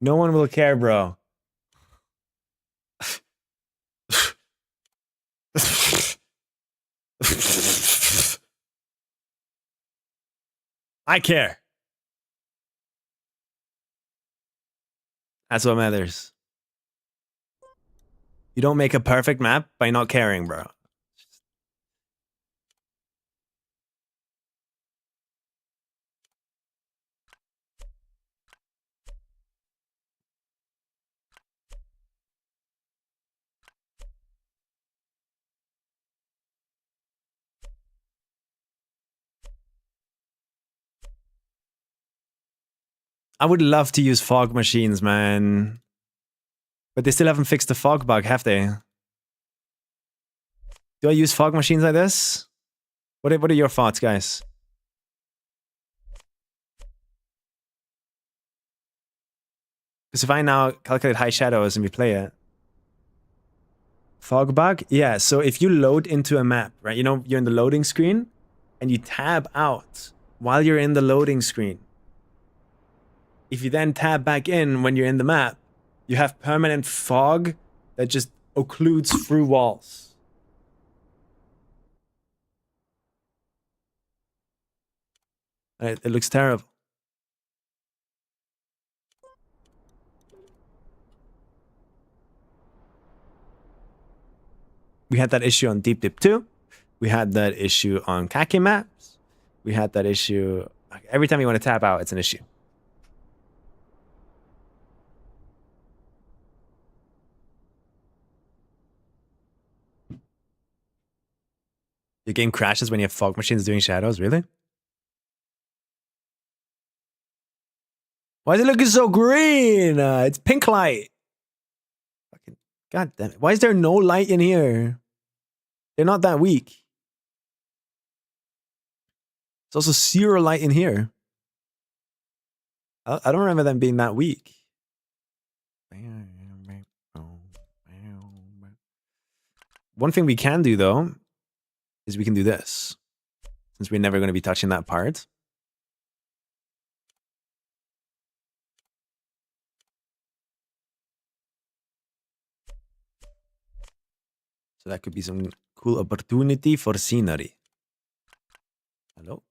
A: No one will care, bro. I care. That's what matters. You don't make a perfect map by not caring, bro. I would love to use fog machines, man. But they still haven't fixed the fog bug, have they? Do I use fog machines like this? What are your thoughts, guys? Because if I now calculate high shadows and we play it. Fog bug? Yeah, so if you load into a map, right? You know, you're in the loading screen and you tab out while you're in the loading screen. If you then tab back in when you're in the map, you have permanent fog that just occludes through walls. It looks terrible. We had that issue on Deep Dip 2. We had that issue on KACKY Maps. We had that issue... Every time you want to tap out, it's an issue. Your game crashes when you have fog machines doing shadows, really? Why is it looking so green? It's pink light. Fucking god damn it. Why is there no light in here? They're not that weak. There's also zero light in here. I don't remember them being that weak. One thing we can do, though, is we can do this. Since we're never going to be touching that part. So that could be some cool opportunity for scenery. Hello?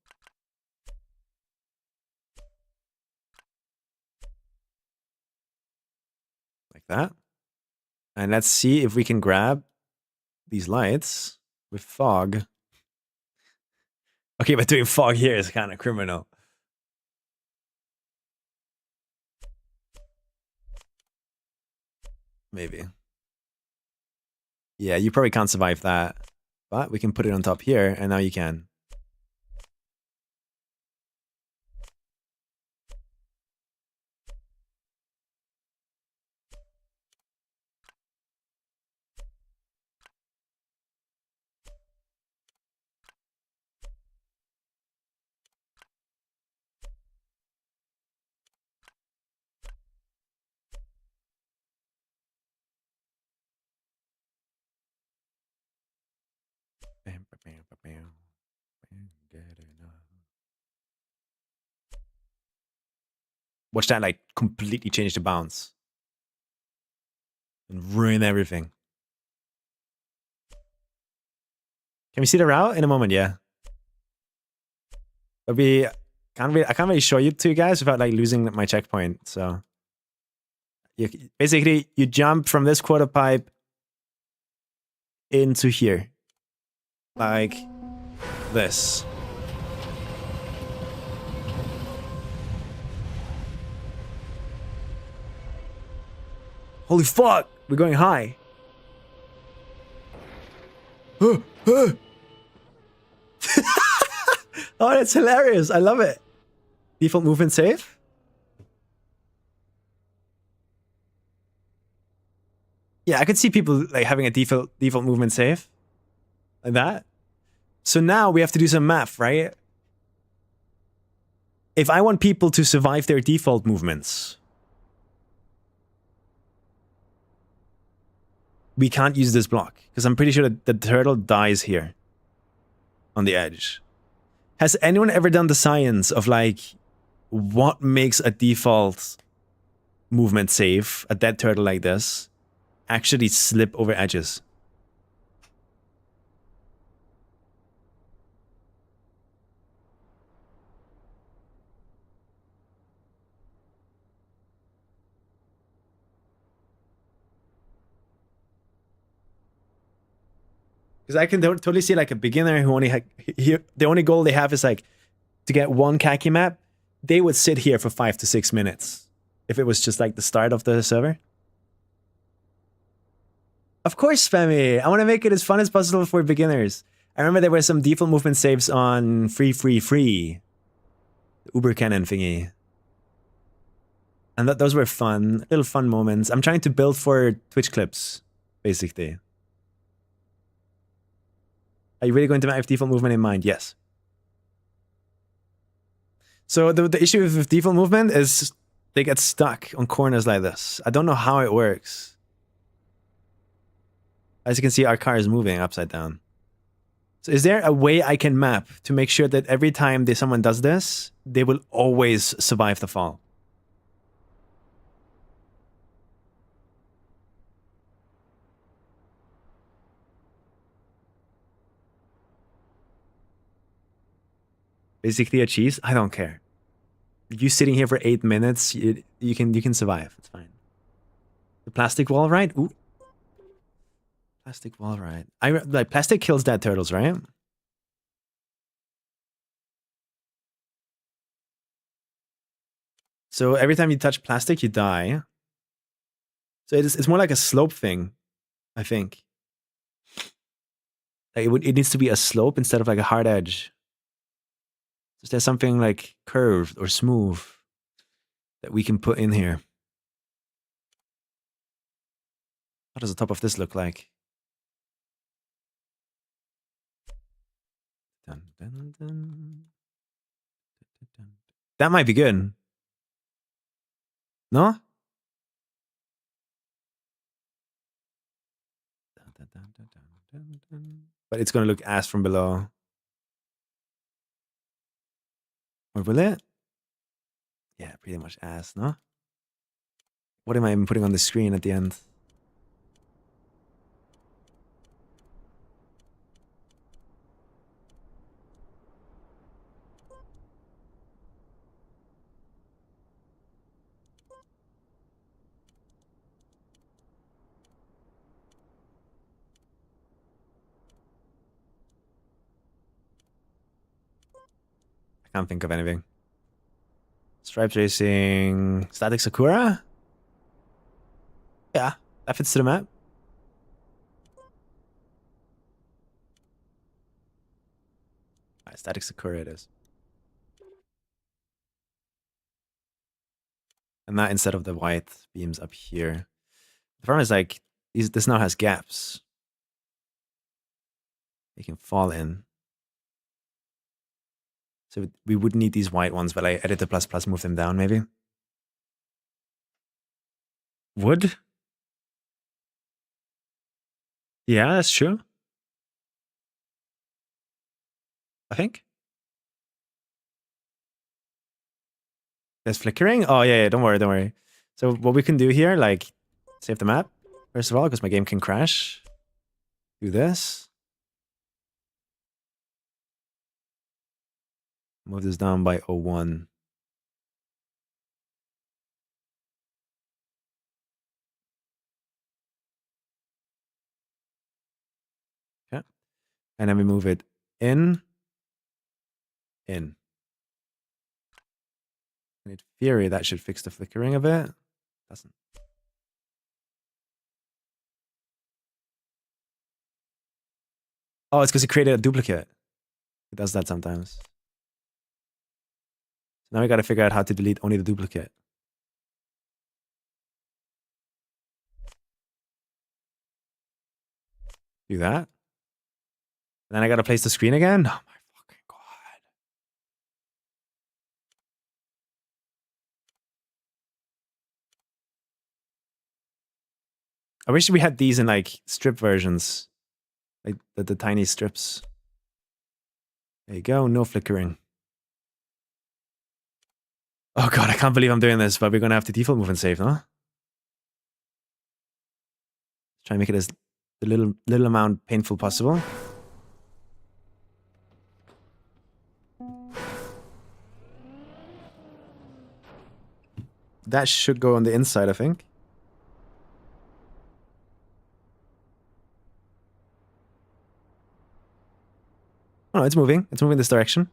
A: Like that. And let's see if we can grab these lights with fog. Okay, but doing fog here is kind of criminal. Maybe. Yeah, you probably can't survive that. But we can put it on top here, and now you can. Watch that like completely change the bounce and ruin everything. Can we see the route in a moment? Yeah. But I can't really show you to you guys without like losing my checkpoint. So basically you jump from this quarter pipe into here. Like this. Holy fuck! We're going high. Oh, that's hilarious. I love it. Default movement safe. Yeah, I could see people like having a default movement safe. Like that. So now we have to do some math, right? If I want people to survive their default movements, we can't use this block because I'm pretty sure that the turtle dies here on the edge. Has anyone ever done the science of like what makes a default movement safe, a dead turtle like this, actually slip over edges? Because I can totally see like a beginner who only the only goal they have is like to get one KACKY map. They would sit here for 5 to 6 minutes if it was just like the start of the server. Of course, Femi. I want to make it as fun as possible for beginners. I remember there were some default movement saves on Free, the Uber Cannon thingy. And those were fun, little fun moments. I'm trying to build for Twitch clips, basically. Are you really going to have default movement in mind? Yes. So the issue with default movement is they get stuck on corners like this. I don't know how it works. As you can see, our car is moving upside down. So is there a way I can map to make sure that every time someone does this, they will always survive the fall? Basically a cheese? I don't care. You sitting here for 8 minutes, you can survive. It's fine. The plastic wall ride? Ooh. Plastic wall ride. Like plastic kills dead turtles, right? So every time you touch plastic, you die. So it's more like a slope thing, I think. Like it needs to be a slope instead of like a hard edge. Is there something like curved or smooth that we can put in here? What does the top of this look like? Dun, dun, dun. That might be good. No? But it's gonna look ass from below. Or will it? Yeah, pretty much ass, no? What am I even putting on the screen at the end? I can't think of anything. Stripes Racing, Static Sakura? Yeah, that fits to the map. Alright, Static Sakura it is. And that instead of the white beams up here. The problem is like, this now has gaps. They can fall in. So we would need these white ones, but I edit the plus plus, move them down maybe. Wood? Yeah, that's true. I think. There's flickering? Oh, yeah, don't worry, don't worry. So what we can do here, like, save the map, first of all, because my game can crash. Do this. Move this down by 01. Okay. And then we move it in. In. In theory, that should fix the flickering a bit. Doesn't. Oh, it's because it created a duplicate. It does that sometimes. So now we got to figure out how to delete only the duplicate. Do that. And then I got to place the screen again. Oh my fucking god. I wish we had these in like strip versions. Like the tiny strips. There you go, no flickering. Oh god, I can't believe I'm doing this, but we're gonna have the default movement saved, huh? Try and make it as the little amount painful possible. That should go on the inside, I think. Oh, no, it's moving. It's moving this direction.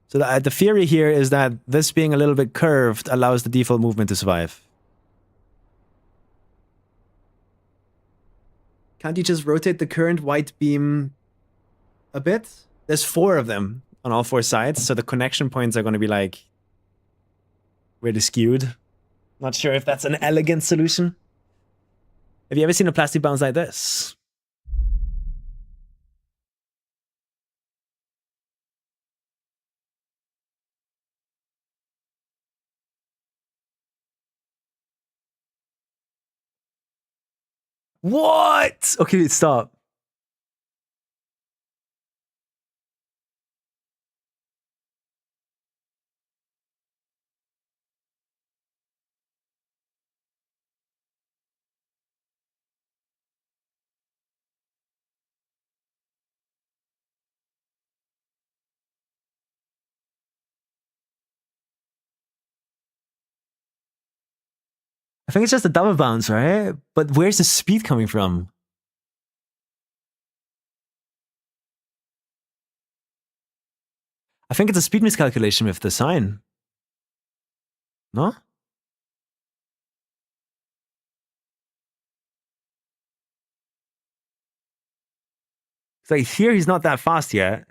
A: So the theory here is that this being a little bit curved allows the default movement to survive. Can't you just rotate the current white beam a bit? There's 4 of them on all 4 sides, so the connection points are going to be like really skewed. Not sure if that's an elegant solution. Have you ever seen a plastic bounce like this? What? Okay, stop. I think it's just a double bounce, right? But where's the speed coming from? I think it's a speed miscalculation with the sign. No? It's like here he's not that fast yet.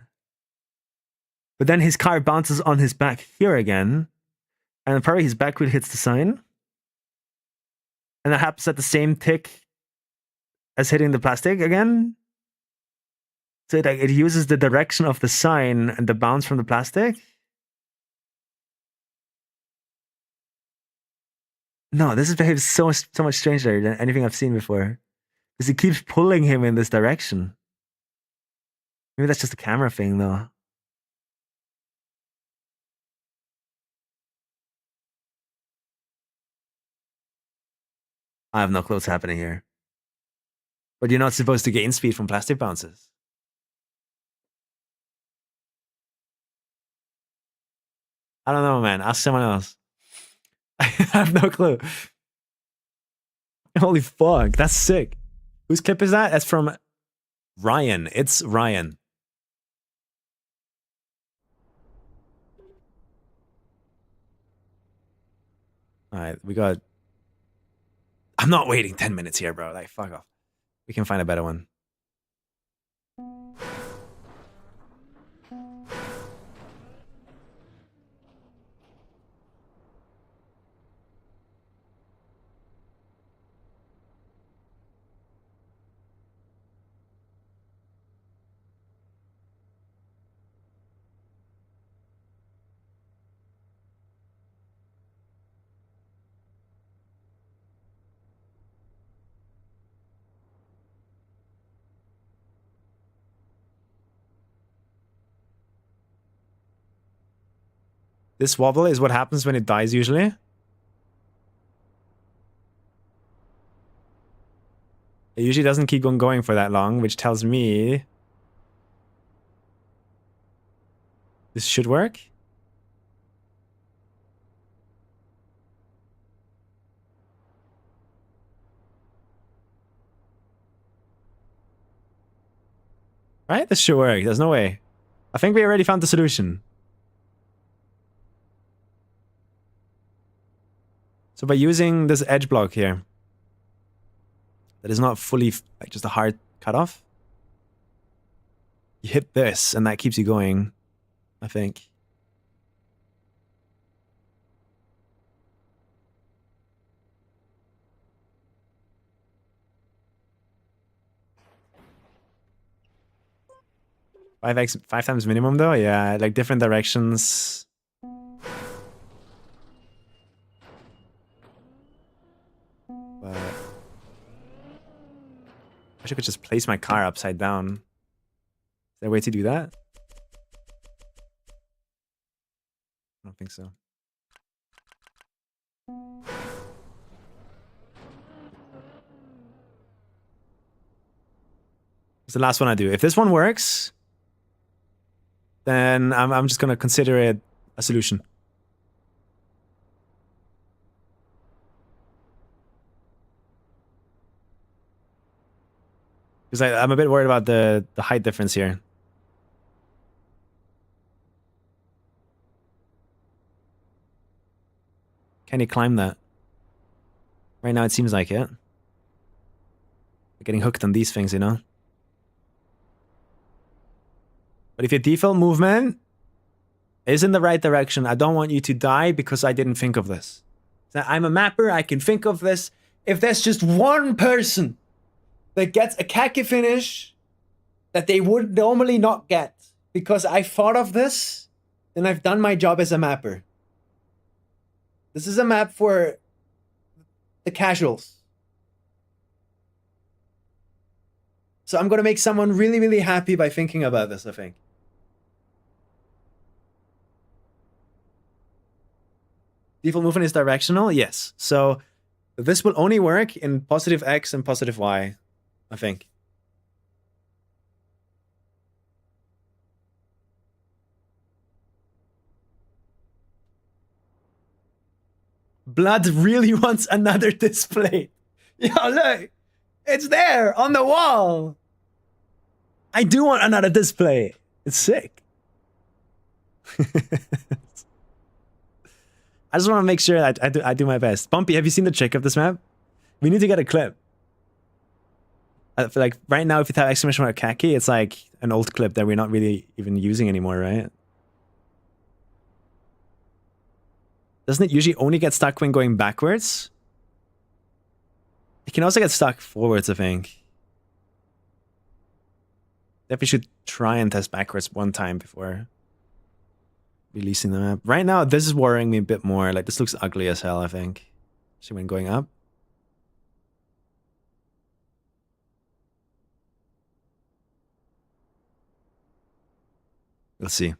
A: But then his car bounces on his back here again. And probably his back wheel hits the sign. And that happens at the same tick as hitting the plastic again. So it uses the direction of the sign and the bounce from the plastic. No, this behaves so much stranger than anything I've seen before. Because it keeps pulling him in this direction. Maybe that's just a camera thing, though. I have no clue what's happening here. But you're not supposed to gain speed from plastic bounces. I don't know, man. Ask someone else. I have no clue. Holy fuck, that's sick. Whose clip is that? That's from Ryan. It's Ryan. All right, we got... I'm not waiting 10 minutes here, bro. Like, fuck off. We can find a better one. This wobble is what happens when it dies usually. It usually doesn't keep on going for that long, which tells me this should work. Right? This should work. There's no way. I think we already found the solution. So by using this edge block here, that is not fully like just a hard cutoff, you hit this and that keeps you going, I think. Five times minimum though? Yeah, like different directions. But I wish I could just place my car upside down. Is there a way to do that? I don't think so. It's the last one I do. If this one works, then I'm just gonna consider it a solution. Because I'm a bit worried about the height difference here. Can you climb that? Right now it seems like it. We're getting hooked on these things, you know? But if your default movement is in the right direction, I don't want you to die because I didn't think of this. So I'm a mapper, I can think of this. If there's just one person that gets a khaki finish that they would normally not get because I thought of this, then I've done my job as a mapper. This is a map for the casuals. So I'm gonna make someone really, really happy by thinking about this, I think. Default movement is directional? Yes. So this will only work in positive X and positive Y, I think. Blood really wants another display. Yo, look. It's there on the wall. I do want another display. It's sick. I just want to make sure I do my best. Bumpy, have you seen the trick of this map? We need to get a clip. I feel like right now, if you type exclamation mark khaki, it's like an old clip that we're not really even using anymore, right? Doesn't it usually only get stuck when going backwards? It can also get stuck forwards, I think. Definitely should try and test backwards one time before releasing the map. Right now, this is worrying me a bit more. Like, this looks ugly as hell, I think. Especially when going up. We'll see.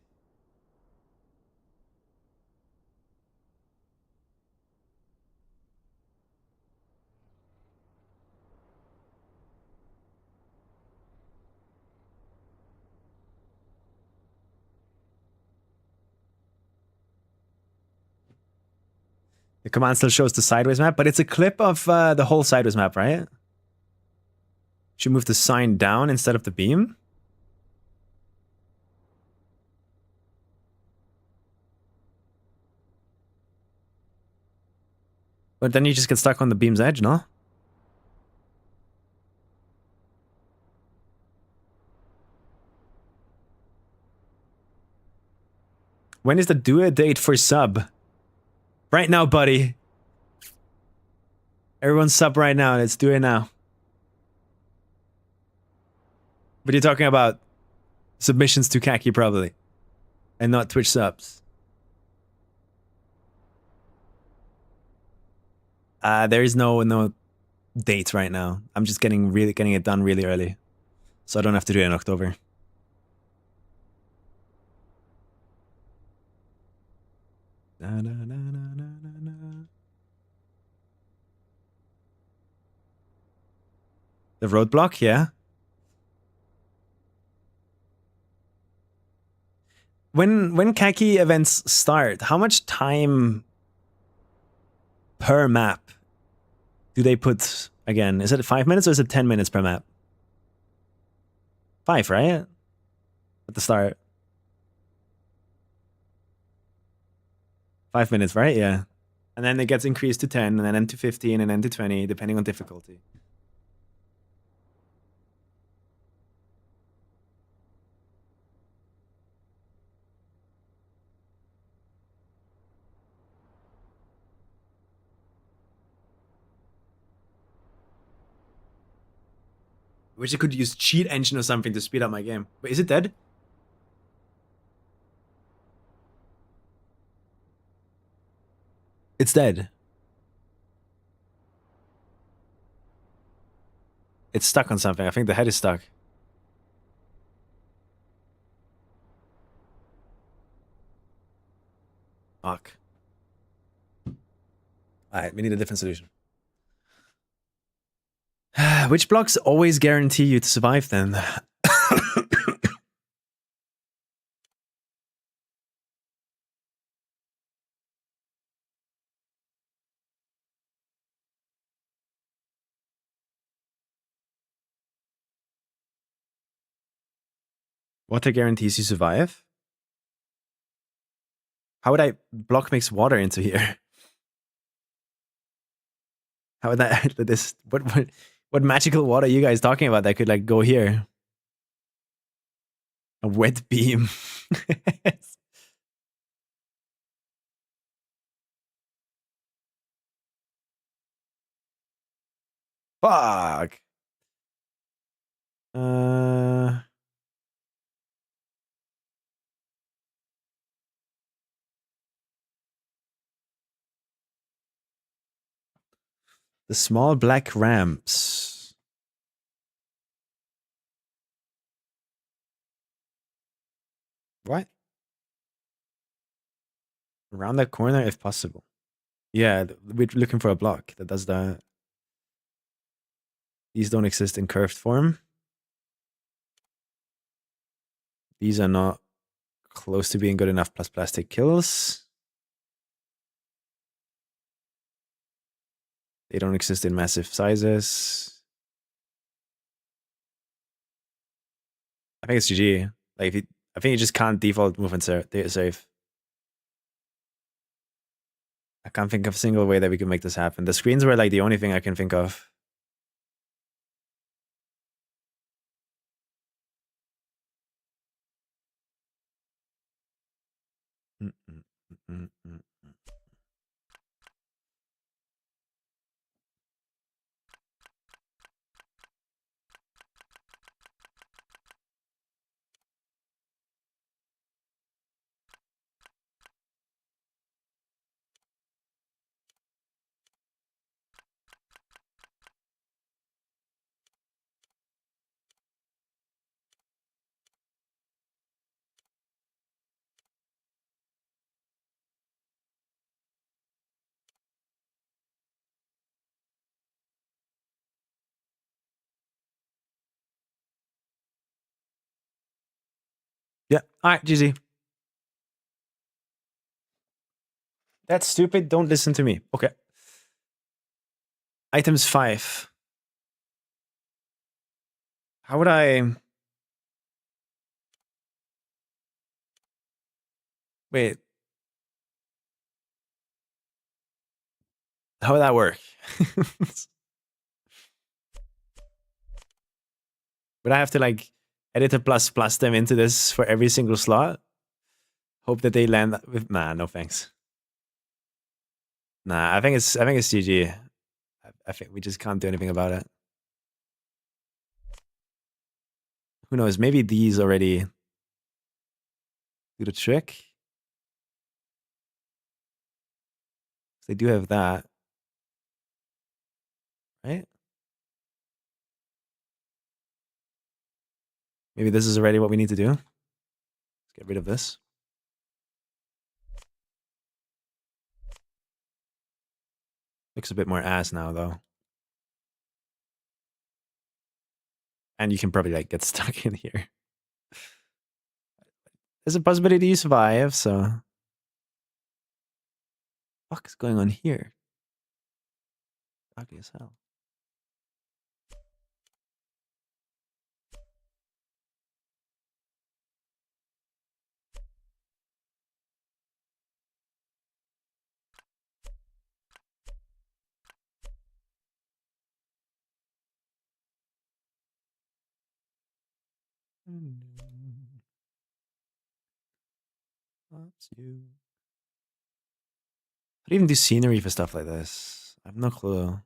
A: The command still shows the sideways map, but it's a clip of the whole sideways map, right? Should move the sign down instead of the beam. But then you just get stuck on the beam's edge, no? When is the due date for sub? Right now, buddy. Everyone sub right now. Let's do it now. But you're talking about submissions to Khaki, probably. And not Twitch subs. There is no date right now. I'm just getting it done really early. So I don't have to do it in October. Na, na, na, na, na, na, na. The roadblock, yeah. When KACKY events start, how much time per map do they put again? Is it 5 minutes or is it 10 minutes per map? 5, right? At the start. 5 minutes, right? Yeah. And then it gets increased to 10, and then to 15, and then to 20, depending on difficulty. Wish I could use cheat engine or something to speed up my game. Wait, is it dead? It's dead. It's stuck on something. I think the head is stuck. Fuck. Alright, we need a different solution. Which blocks always guarantee you to survive then? Water guarantees you survive? How would I block mix water into here? How would that this what magical water are you guys talking about that could like go here? A wet beam. Fuck. The small black ramps. What? Around that corner if possible. Yeah, we're looking for a block that does that. These don't exist in curved form. These are not close to being good enough plus plastic kills. They don't exist in massive sizes. I think it's GG. Like I think you just can't default movement safe. I can't think of a single way that we can make this happen. The screens were like the only thing I can think of. Yeah. All right, GG. That's stupid. Don't listen to me. Okay. Items 5. How would I... Wait. How would that work? Would I have to like editor plus them into this for every single slot? Hope that they land with... Nah, no thanks. Nah, I think it's GG. I think we just can't do anything about it. Who knows? Maybe these already do the trick. They do have that, right? Maybe this is already what we need to do. Let's get rid of this. Looks a bit more ass now, though. And you can probably like get stuck in here. There's a possibility you survive, so. What is going on here? Ugly as hell. Loves you. How do you even do scenery for stuff like this? I have no clue.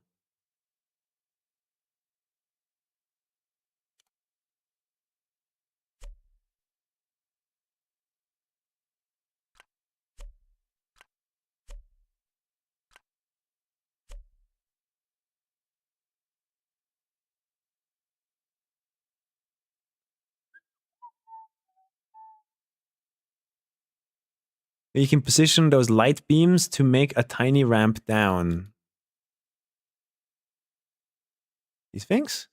A: You can position those light beams to make a tiny ramp down. These things?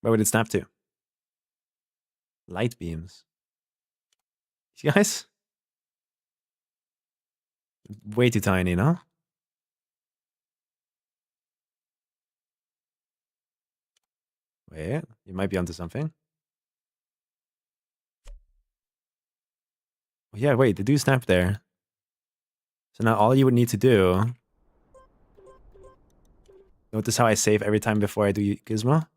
A: Where would it snap to? Light beams. You guys? Way too tiny, no? Wait, you might be onto something. Oh, yeah, wait, they do snap there. So now all you would need to do... Notice how I save every time before I do Gizmo?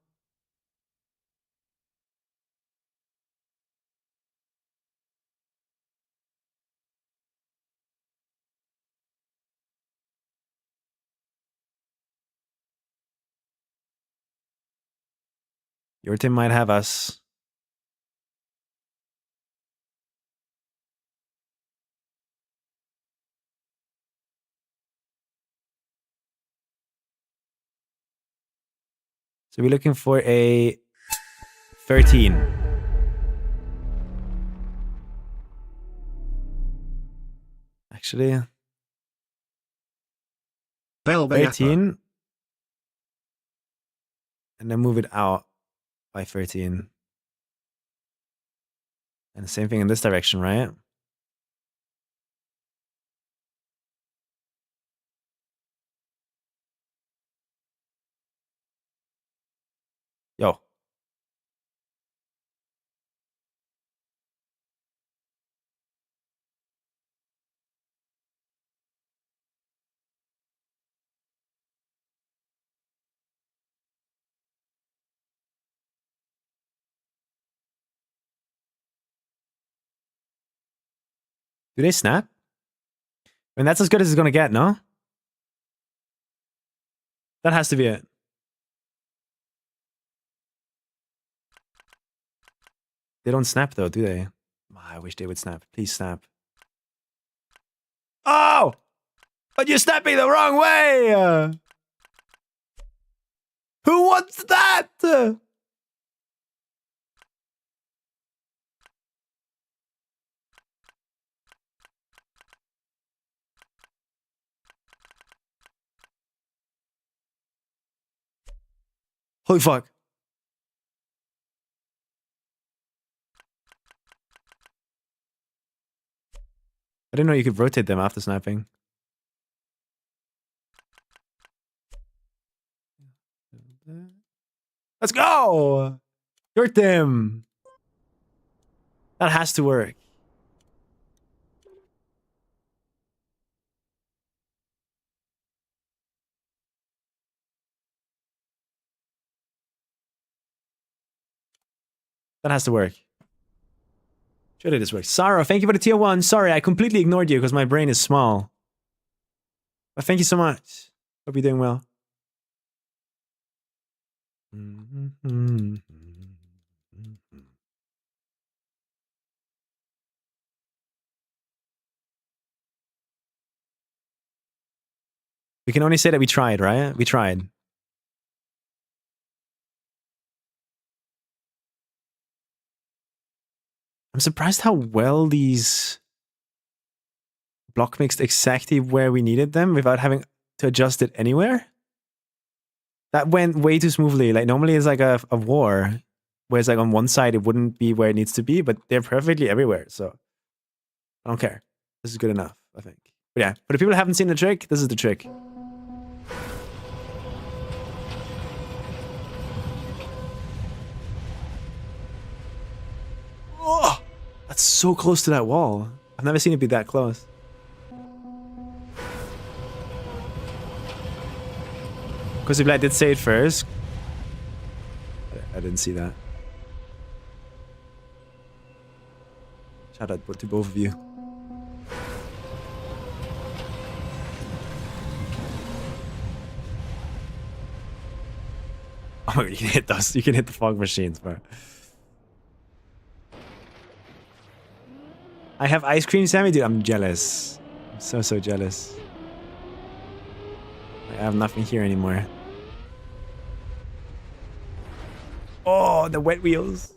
A: Your team might have us. So we're looking for a 13. Actually,
B: Bell
A: 13. And then move it out by 13. And the same thing in this direction, right? Yo. Do they snap? I mean, that's as good as it's gonna get, no? That has to be it. They don't snap though, do they? I wish they would snap. Please snap. Oh! But you're snapping the wrong way! Who wants that? Holy fuck. I didn't know you could rotate them after snapping. Let's go! Hurt them! That has to work. That has to work. Surely this works. Sarah, thank you for the tier 1. Sorry, I completely ignored you because my brain is small. But thank you so much. Hope you're doing well. We can only say that we tried, right? We tried. I'm surprised how well these block mixed exactly where we needed them without having to adjust it anywhere. That went way too smoothly. Like normally it's like a war, where it's like on one side it wouldn't be where it needs to be, but they're perfectly everywhere. So I don't care. This is good enough, I think. But yeah, for the people who haven't seen the trick, this is the trick. Oh, that's so close to that wall. I've never seen it be that close. Because if I did say it first. I didn't see that. Shout out to both of you. Oh, you can hit those. You can hit the fog machines, bro. I have ice cream, Sammy, dude. I'm jealous. I'm so jealous. I have nothing here anymore. Oh, the wet wheels.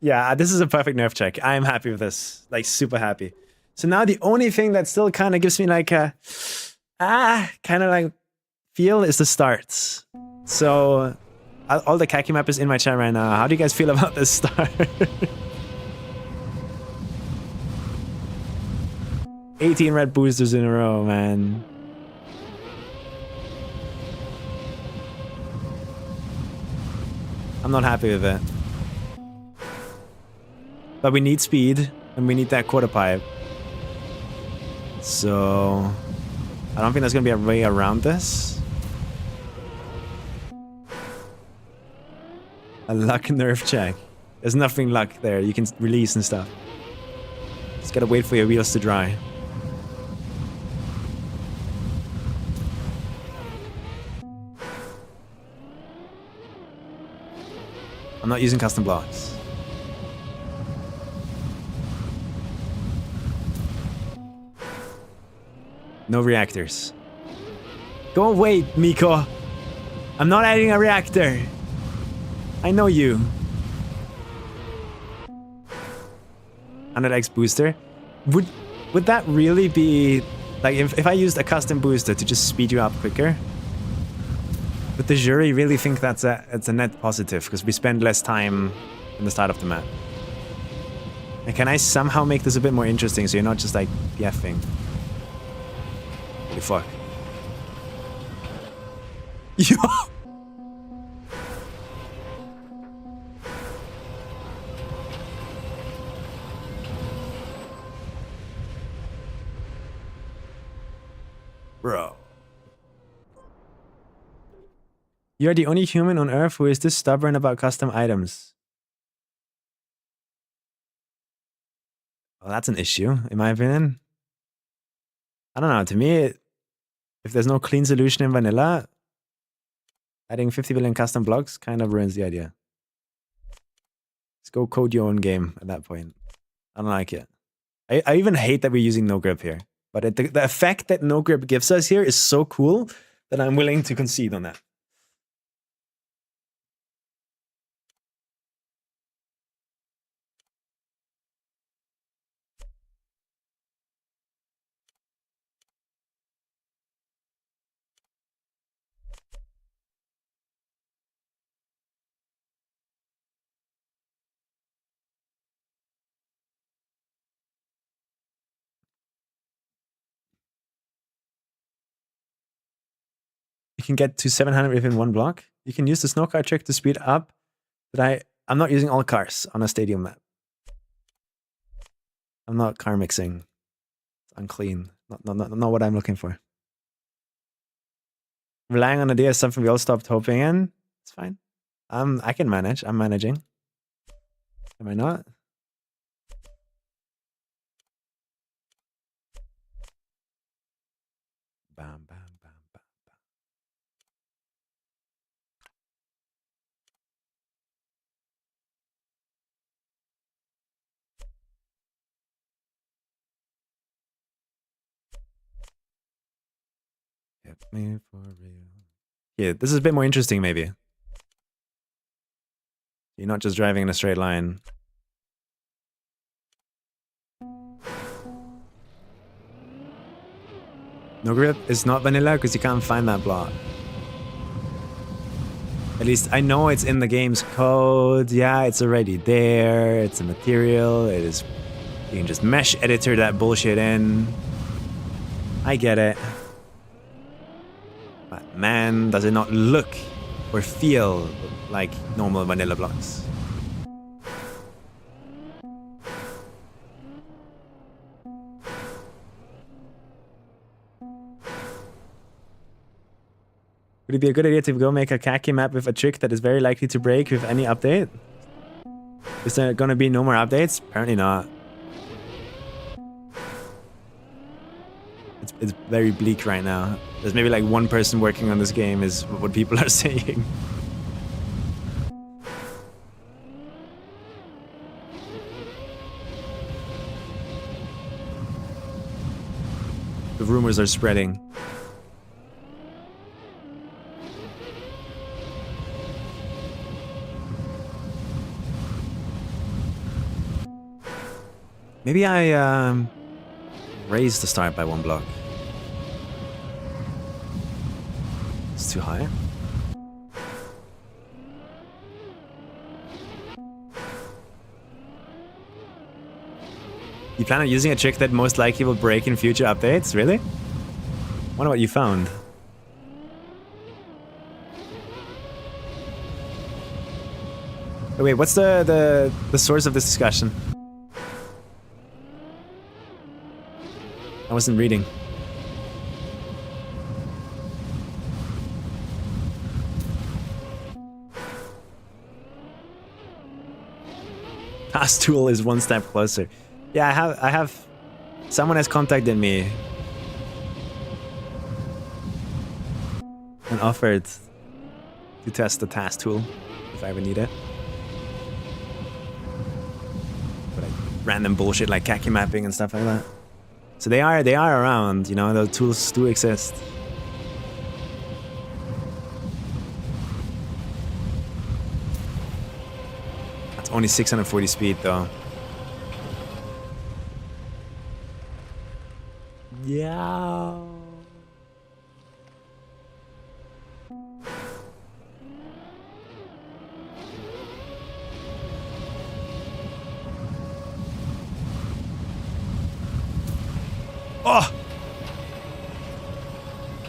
A: Yeah, this is a perfect nerf check. I am happy with this. Like, super happy. So now the only thing that still kind of gives me like a kind of like feel is the starts. So all the KACKY map is in my chat right now. How do you guys feel about this start? 18 red boosters in a row, man. I'm not happy with it. But we need speed, and we need that quarter pipe. So I don't think there's gonna be a way around this. A luck nerf check. There's nothing luck there. You can release and stuff. Just gotta wait for your wheels to dry. I'm not using custom blocks. No reactors. Go away, Miko. I'm not adding a reactor. I know you. 100x booster. Would that really be like if I used a custom booster to just speed you up quicker? Would the jury really think it's a net positive because we spend less time in the start of the map? And can I somehow make this a bit more interesting so you're not just like PFing? Holy fuck. Yo! Bro. You're the only human on Earth who is this stubborn about custom items. Well, that's an issue, in my opinion. I don't know, to me, if there's no clean solution in vanilla, adding 50 billion custom blocks kind of ruins the idea. Let's go code your own game at that point. I don't like it. I even hate that we're using no grip here. But the effect that no grip gives us here is so cool that I'm willing to concede on that. You can get to 700 within one block. You can use the snow car trick to speed up, but I'm not using all cars on a stadium map. I'm not car mixing. It's unclean. Not what I'm looking for. Relying on idea is something we all stopped hoping in. It's fine. I can manage. I'm managing. Am I not? Bam, bam, bam, bam, bam. Hit me for real. Yeah, this is a bit more interesting, maybe. You're not just driving in a straight line. No grip is not vanilla because you can't find that block. At least I know it's in the game's code. Yeah, it's already there. It's a material. It is. You can just mesh editor that bullshit in. I get it. But man, does it not look or feel like normal vanilla blocks? Would it be a good idea to go make a KACKY map with a trick that is very likely to break with any update? Is there gonna be no more updates? Apparently not. It's very bleak right now. There's maybe like one person working on this game is what people are saying. The rumors are spreading. Maybe I raised the start by 1 block. It's too high. You plan on using a trick that most likely will break in future updates? Really? Wonder what you found. Oh, wait, what's the source of this discussion? I wasn't reading. Task tool is 1 step closer. Yeah, I have someone has contacted me and offered to test the task tool if I ever need it. But like random bullshit like KACKY mapping and stuff like that. So they are around, you know, those tools do exist. That's only 640 speed though. Yeah. Oh!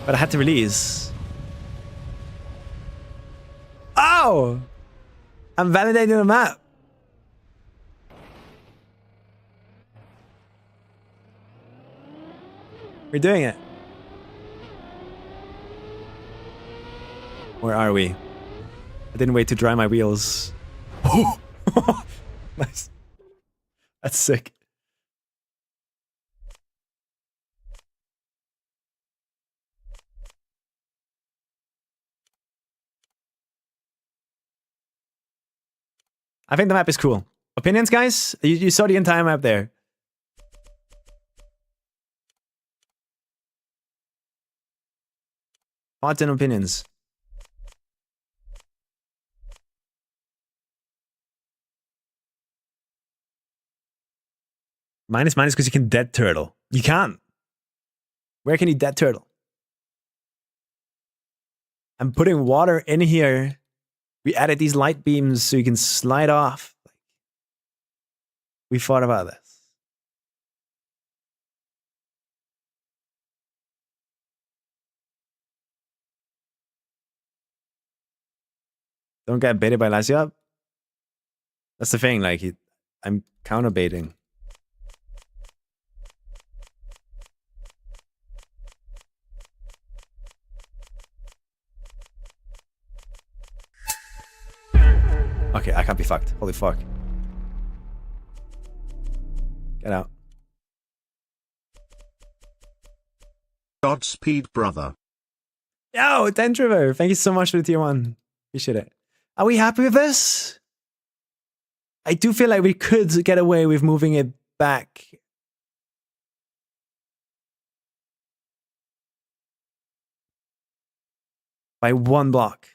A: But I had to release. Oh! I'm validating the map. We're doing it. Where are we? I didn't wait to dry my wheels. Nice. That's sick. I think the map is cool. Opinions, guys? You saw the entire map there. Thoughts and opinions. Minus because you can dead turtle. You can't. Where can you dead turtle? I'm putting water in here. We added these light beams so you can slide off. We thought about this. Don't get baited by Lassia. That's the thing, like, I'm counter baiting. Okay, I can't be fucked. Holy fuck. Get out.
B: Godspeed, brother.
A: Yo, Tentriver, thank you so much for the tier 1. Appreciate it. Are we happy with this? I do feel like we could get away with moving it back. By 1 block.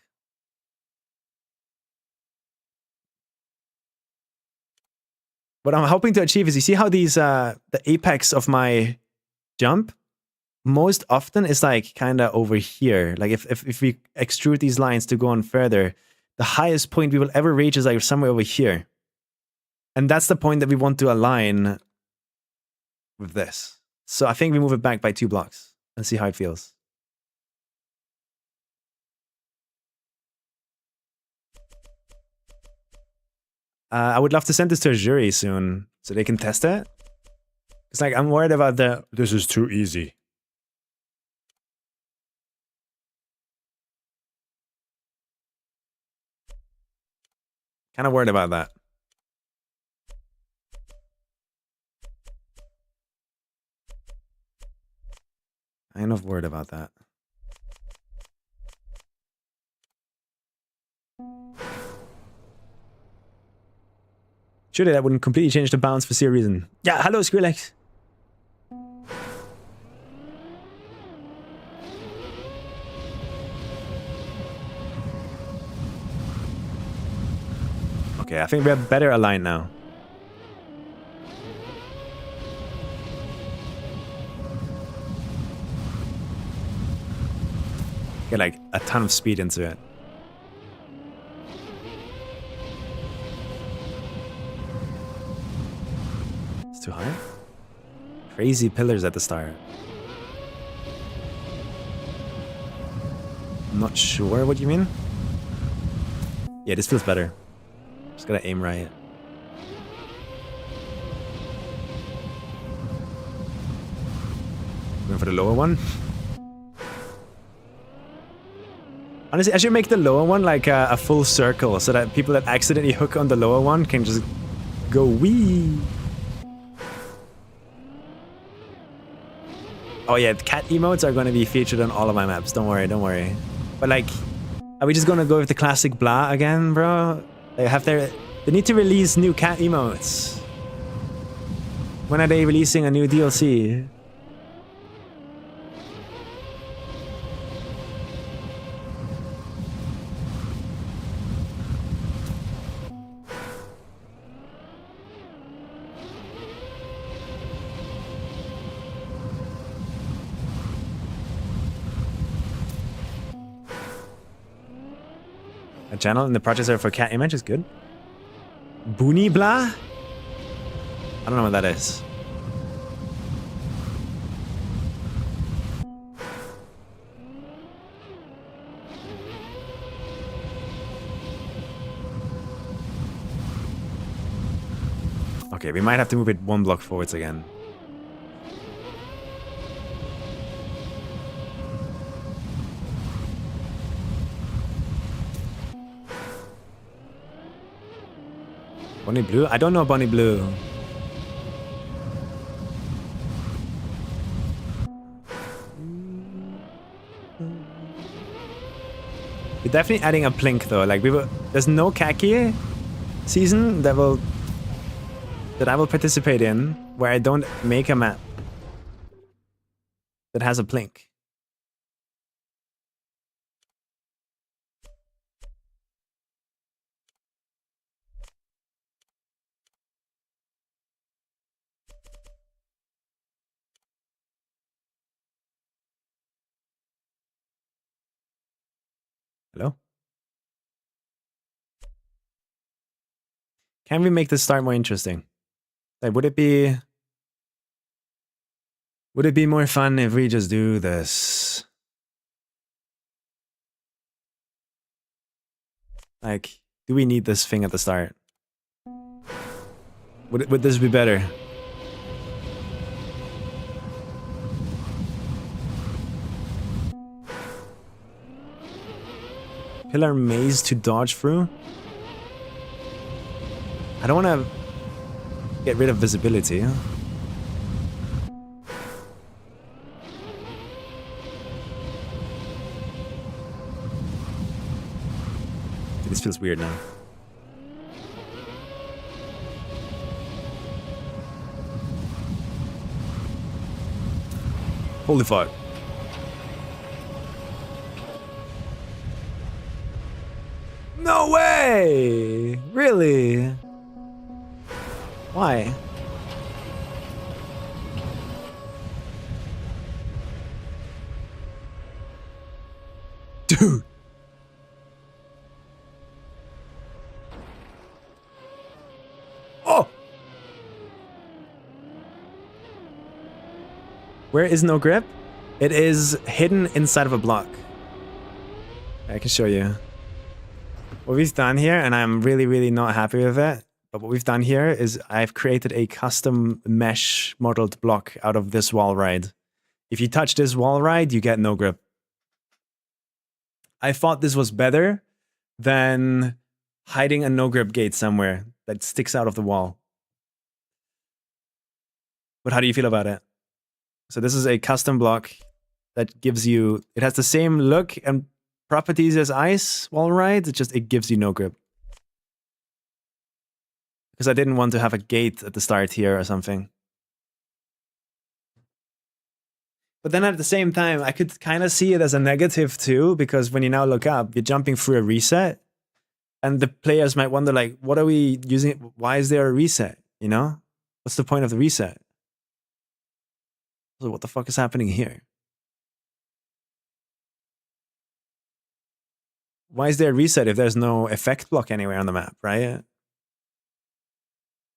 A: What I'm hoping to achieve is, you see how these, the apex of my jump most often is like kind of over here. Like if we extrude these lines to go on further, the highest point we will ever reach is like somewhere over here. And that's the point that we want to align with this. So I think we move it back by 2 blocks and see how it feels. I would love to send this to a jury soon so they can test it. It's like, I'm worried about this is too easy. Kind of worried about that. Kind of worried about that. Surely that wouldn't completely change the balance for zero reason. Yeah, hello Skrillex. Okay, I think we're better aligned now. Get like a ton of speed into it. It's too high? Crazy pillars at the start. I'm not sure what you mean. Yeah, this feels better. Just gotta aim right. Going for the lower one. Honestly, I should make the lower one like a full circle so that people that accidentally hook on the lower one can just go wee. Oh yeah, cat emotes are gonna be featured on all of my maps. Don't worry, don't worry. But like, are we just gonna go with the classic blah again, bro? They need to release new cat emotes. When are they releasing a new DLC? A channel and the projects are for cat image is good. Boonie blah? I don't know what that is. Okay, we might have to move it 1 block forwards again. Bonnie Blue? I don't know Bonnie Blue. We're definitely adding a plink though. Like there's no khaki season that I will participate in where I don't make a map that has a plink. Hello? Can we make this start more interesting? Like, would it be more fun if we just do this? Like, do we need this thing at the start? Would this be better? Pillar maze to dodge through? I don't want to get rid of visibility. This feels weird now. Holy fuck. No way! Really? Why? Dude. Oh. Where is no grip? It is hidden inside of a block. I can show you. What we've done here, and I'm really, really not happy with it, but what we've done here is I've created a custom mesh modeled block out of this wall ride. If you touch this wall ride, you get no grip. I thought this was better than hiding a no grip gate somewhere that sticks out of the wall. But how do you feel about it? So this is a custom block that gives you, it has the same look and properties as ice wall ride, it gives you no grip. Because I didn't want to have a gate at the start here or something. But then at the same time, I could kind of see it as a negative too, because when you now look up, you're jumping through a reset. And the players might wonder, like, what are we using? Why is there a reset? You know? What's the point of the reset? So what the fuck is happening here? Why is there a reset if there's no effect block anywhere on the map, right?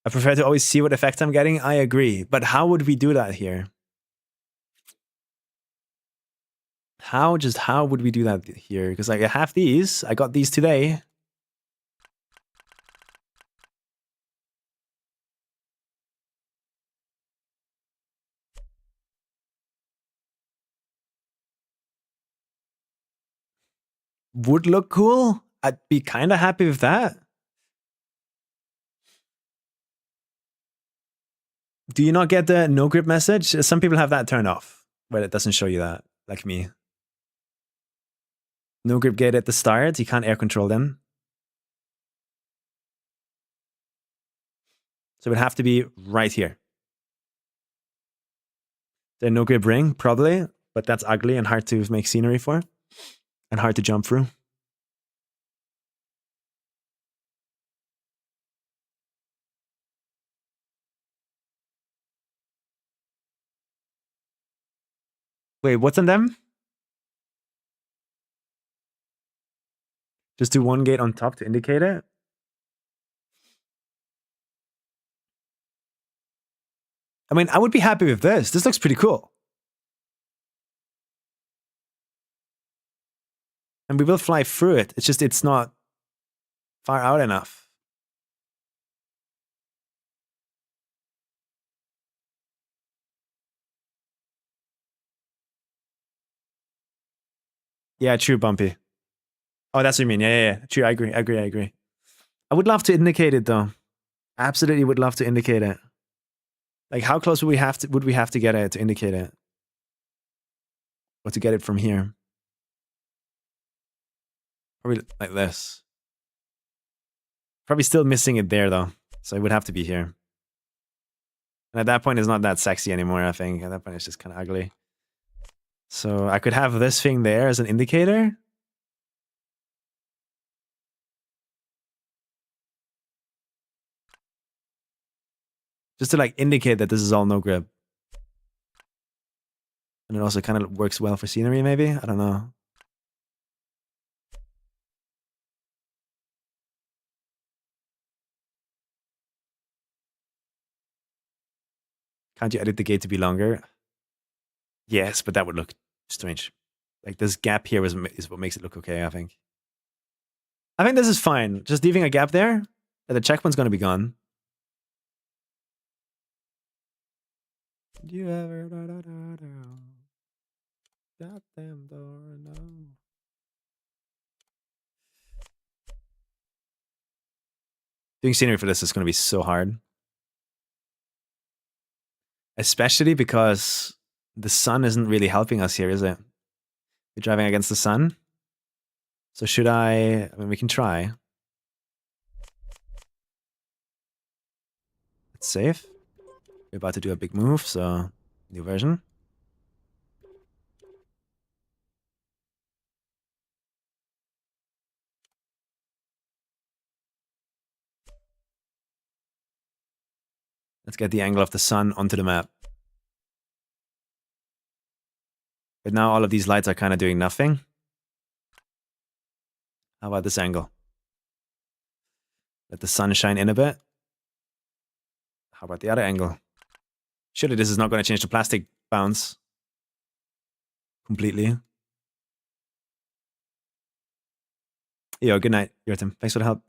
A: I prefer to always see what effect I'm getting. I agree. But how would we do that here? How would we do that here? Because like I have these. I got these today. Would look cool. I'd be kind of happy with that. Do you not get the no grip message? Some people have that turned off, but it doesn't show you that, like me. No grip gate at the start. You can't air control them. So it would have to be right here. The no grip ring, probably, but that's ugly and hard to make scenery for. And hard to jump through. Wait, what's on them? Just do one gate on top to indicate it? I mean, I would be happy with this. This looks pretty cool. And we will fly through it. It's just, it's not far out enough. Yeah, true, Bumpy. Oh, that's what you mean. Yeah. True, I agree. I would love to indicate it, though. Absolutely would love to indicate it. Like, how close would we have to get it to indicate it? Or to get it from here? Probably like this. Probably still missing it there, though. So it would have to be here. And at that point, it's not that sexy anymore, I think. At that point, it's just kind of ugly. So I could have this thing there as an indicator. Just to like indicate that this is all no grip. And it also kind of works well for scenery, maybe? I don't know. Can't you edit the gate to be longer? Yes, but that would look strange. Like this gap here is what makes it look okay, I think. I think this is fine. Just leaving a gap there. The checkpoint's going to be gone. Do you ever goddamn door, no. Doing scenery for this is going to be so hard. Especially because the sun isn't really helping us here, is it? We're driving against the sun. So should I mean, we can try. It's safe. We're about to do a big move, so new version. Let's get the angle of the sun onto the map. But now all of these lights are kind of doing nothing. How about this angle? Let the sun shine in a bit. How about the other angle? Surely this is not going to change the plastic bounce completely. Yo, good night, Yurtim. Thanks for the help.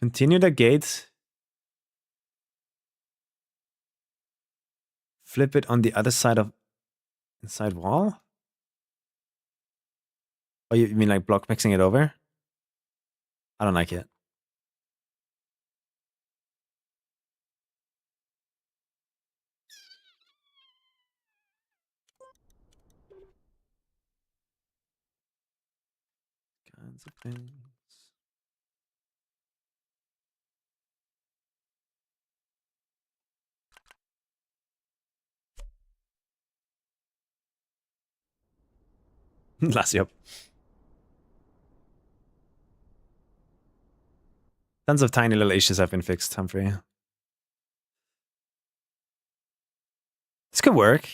A: Continue the gate. Flip it on the other side of inside wall. Oh, you mean like block mixing it over? I don't like it. Kinds of things. Last up. Tons of tiny little issues have been fixed, Humphrey. This could work.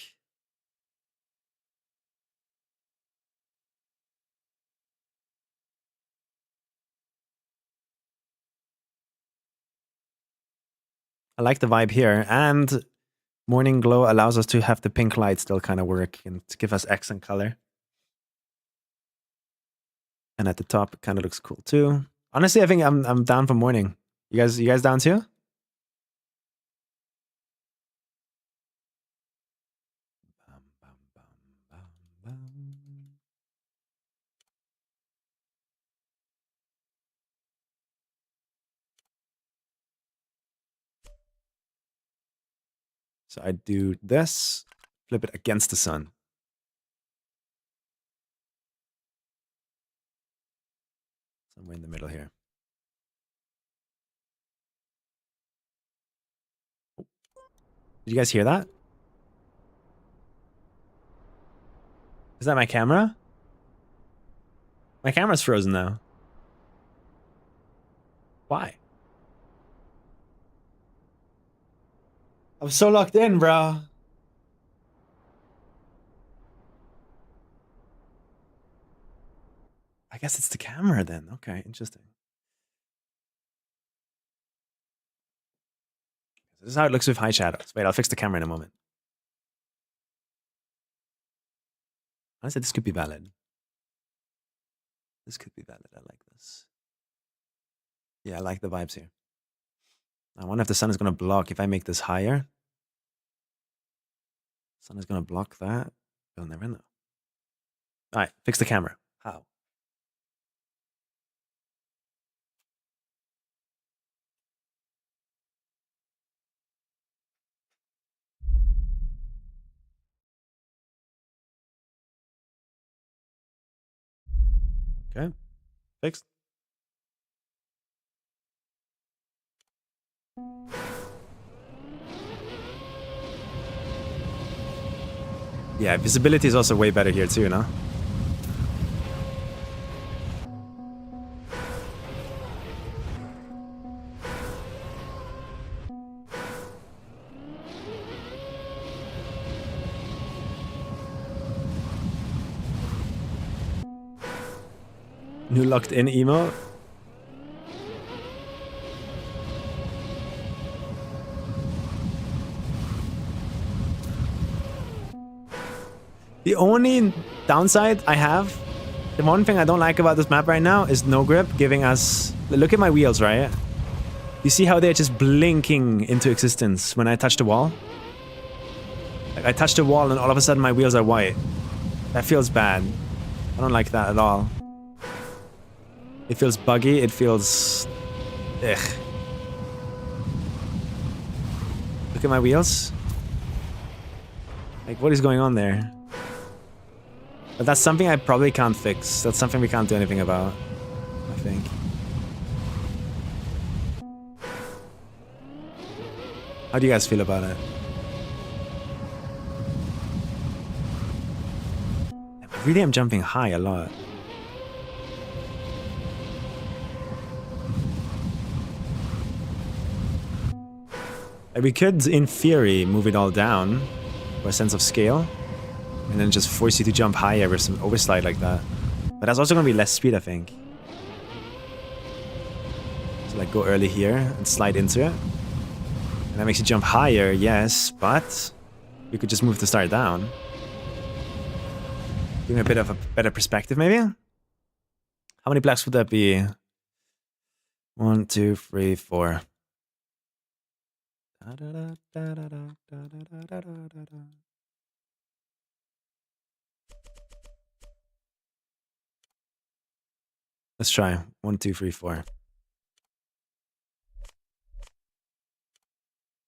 A: I like the vibe here, and Morning Glow allows us to have the pink light still kind of work and to give us accent color. And at the top, it kind of looks cool too. Honestly, I think I'm down for morning. You guys down too? So I do this, flip it against the sun. Somewhere in the middle here. Oh. Did you guys hear that? Is that my camera? My camera's frozen now. Why? I'm so locked in, bro. I guess it's the camera then. Okay, interesting. This is how it looks with high shadows. Wait, I'll fix the camera in a moment. Honestly, this could be valid. This could be valid. I like this. Yeah, I like the vibes here. I wonder if the sun is going to block. If I make this higher, sun is going to block that. You'll never know. All right, fix the camera. How? Okay, fixed. Yeah, visibility is also way better here too, no? New locked in emo. The only downside I have, the one thing I don't like about this map right now is no grip giving us... Look at my wheels, right? You see how they're just blinking into existence when I touch the wall? Like I touch the wall and all of a sudden my wheels are white. That feels bad. I don't like that at all. It feels buggy, it feels... Ugh. Look at my wheels. Like, what is going on there? But that's something I probably can't fix. That's something we can't do anything about, I think. How do you guys feel about it? I really am jumping high a lot. Like we could, in theory, move it all down for a sense of scale, and then just force you to jump higher with some overslide like that. But that's also gonna be less speed, I think. So like go early here and slide into it. And that makes you jump higher, yes, but we could just move the start down. Give me a bit of a better perspective, maybe? How many blocks would that be? 1, 2, 3, 4. Let's try. 1, 2, 3, 4.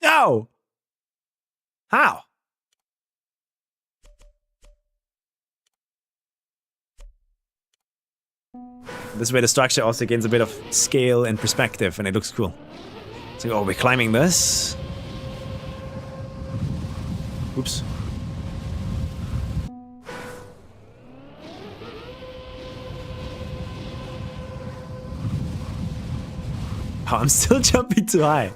A: No! How? This way the structure also gains a bit of scale and perspective, and it looks cool. So, oh, we're climbing this. Oops. Oh, I'm still jumping too high.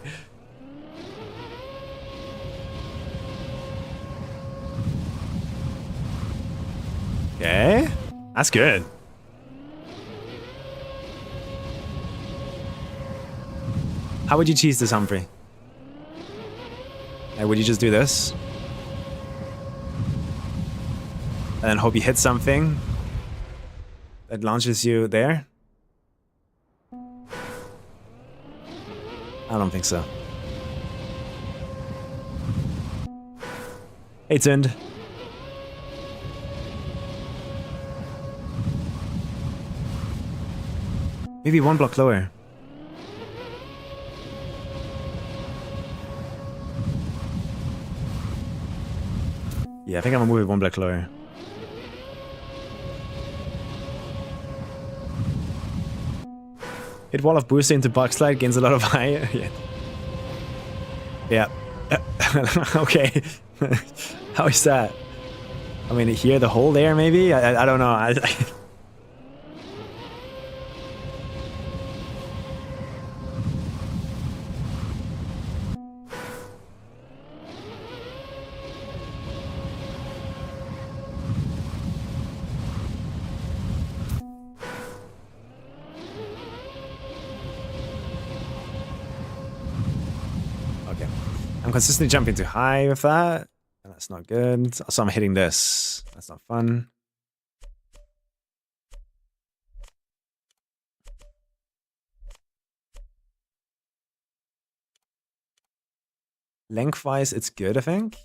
A: Okay, that's good. How would you cheese this, Humphrey? Like, would you just do this? And then hope you hit something that launches you there? I don't think so. Hey, Tund. Maybe 1 block lower. Yeah, I think I'm gonna move it 1 block lower. Hit wall of booster into box slide, gains a lot of high. Yeah. Okay. How is that? I mean, here, the hole there, maybe? I don't know. Okay. I'm consistently jumping too high with that. And that's not good. Also, I'm hitting this. That's not fun. Lengthwise, it's good, I think.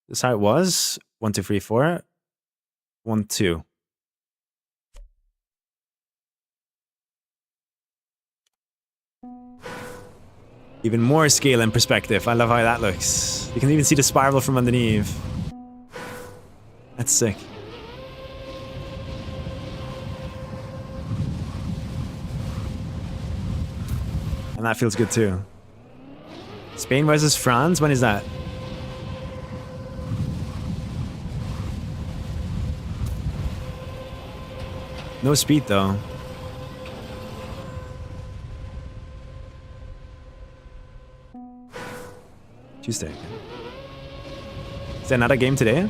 A: This is how it was. 1, 2, 3, 4. 1, 2. Even more scale and perspective. I love how that looks. You can even see the spiral from underneath. That's sick. And that feels good too. Spain versus France? When is that? No speed though. Tuesday. Is there another game today?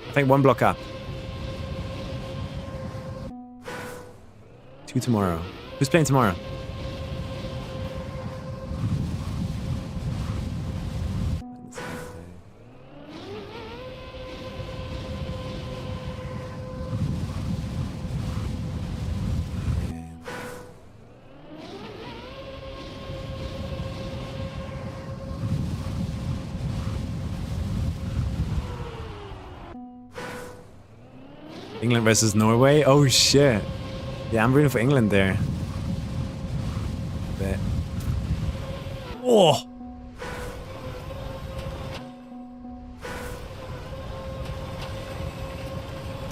A: I think 1 block up. 2 tomorrow. Who's playing tomorrow? England versus Norway? Oh shit. Yeah, I'm rooting for England there. But... Oh!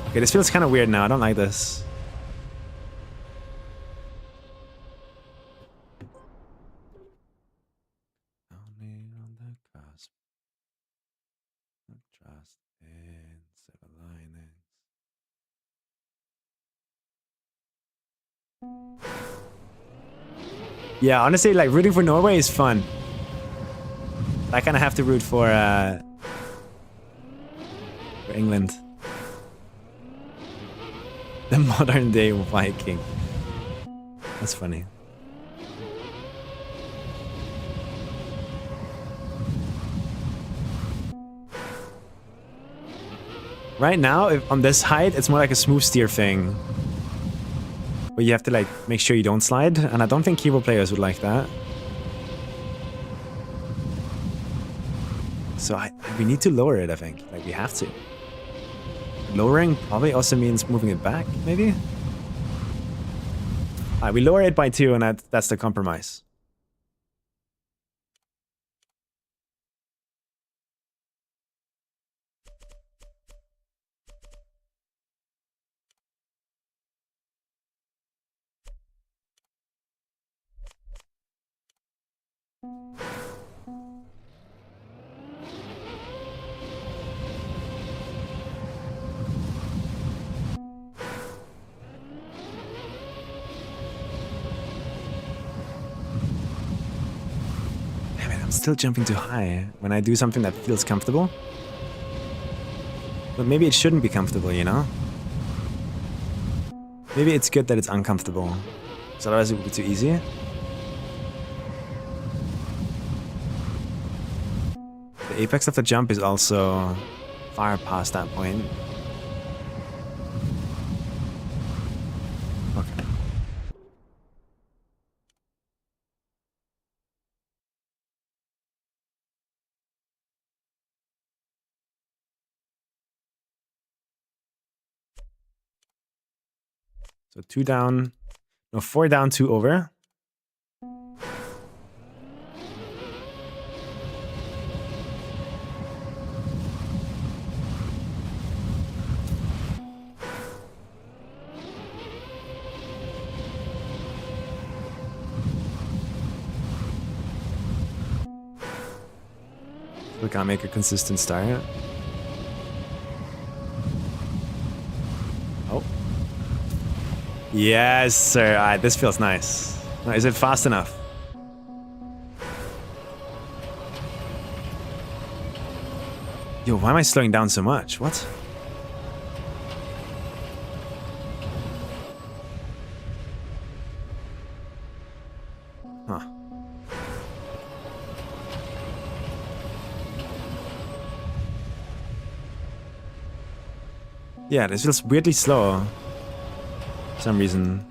A: Okay, this feels kind of weird now. I don't like this. Only on the cusp of trust Yeah, honestly, like rooting for Norway is fun. I kind of have to root for England. The modern day Viking. That's funny. Right now, if on this height, it's more like a smooth steer thing. Where you have to like make sure you don't slide, and I don't think keyboard players would like that. So we need to lower it, I think. Like we have to. Lowering probably also means moving it back, maybe? Alright, we lower it by 2 and that's the compromise. Still jumping too high when I do something that feels comfortable. But maybe it shouldn't be comfortable, you know? Maybe it's good that it's uncomfortable. So otherwise it would be too easy. The apex of the jump is also far past that point. Okay. So 2 down, no, 4 down, 2 over. We can't make a consistent start. Oh. Yes, sir. Alright, this feels nice. Now, is it fast enough? Yo, why am I slowing down so much? What? Huh. Yeah, this feels weirdly slow. For some reason.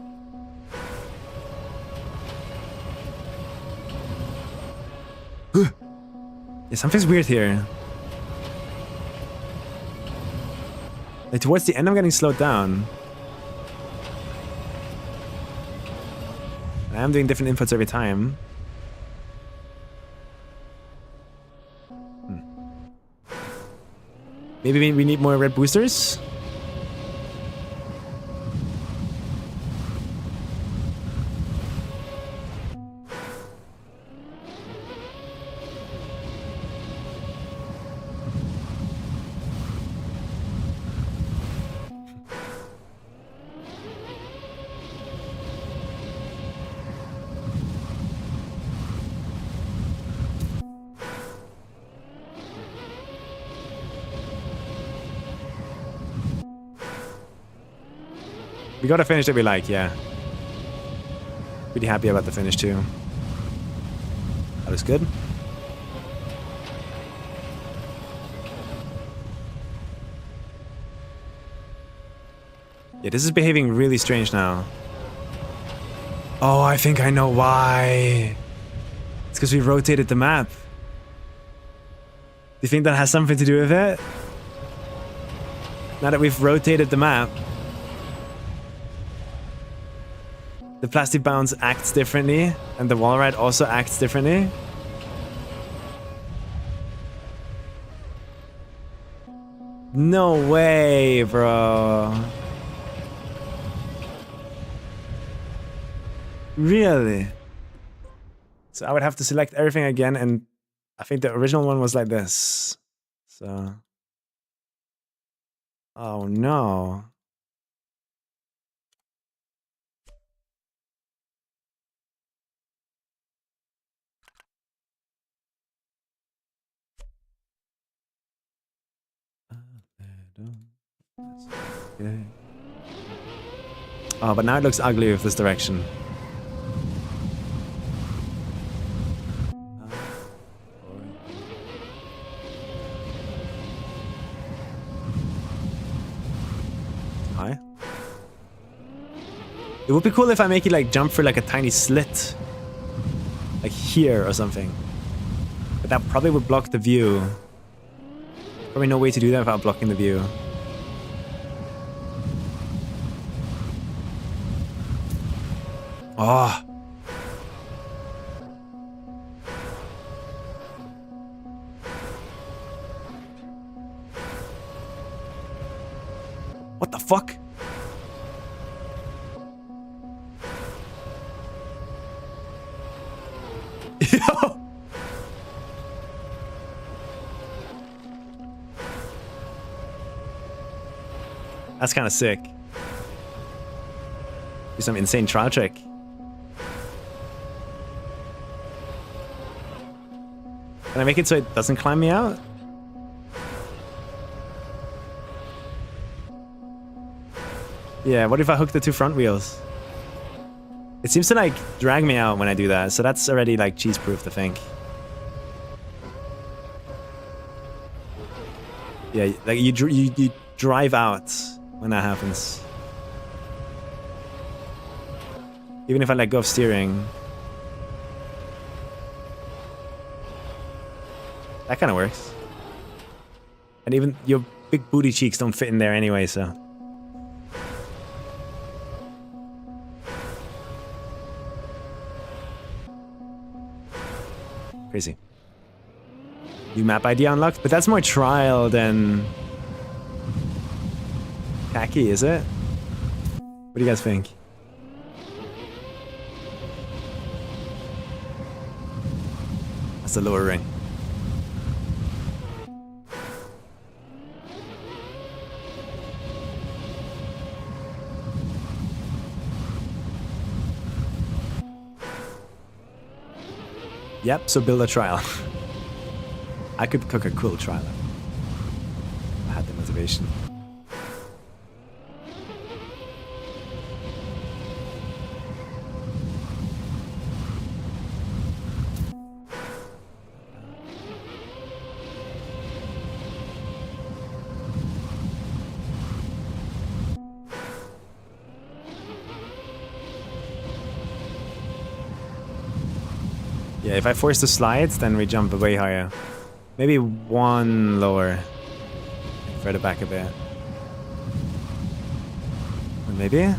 A: Yeah, something's weird here. Like towards the end I'm getting slowed down. I am doing different inputs every time. Maybe we need more red boosters? We got a finish that we like, yeah. Pretty happy about the finish too. That was good. Yeah, this is behaving really strange now. Oh, I think I know why. It's because we rotated the map. Do you think that has something to do with it? Now that we've rotated the map, the plastic bounce acts differently, and the wall ride also acts differently. No way, bro. Really? So I would have to select everything again, and I think the original one was like this. So... Oh no. Okay. Oh, but now it looks ugly with this direction. Hi. It would be cool if I make it like jump for like a tiny slit. Like here or something. But that probably would block the view. Probably no way to do that without blocking the view. Oh. What the fuck? Yo. That's kind of sick. Do some insane trial trick. Can I make it so it doesn't climb me out? Yeah, what if I hook the two front wheels? It seems to like drag me out when I do that, so that's already like cheese-proof, I think. Yeah, like you drive out when that happens. Even if I let go of steering. That kind of works. And even your big booty cheeks don't fit in there anyway, so. Crazy. New map idea unlocked, but that's more trial than Kacky, is it? What do you guys think? That's the lower ring. Yep, so build a trial. I could cook a cool trial. I had the motivation. Yeah, if I force the slides, then we jump way higher. Maybe one lower. Further back a bit. Or maybe? It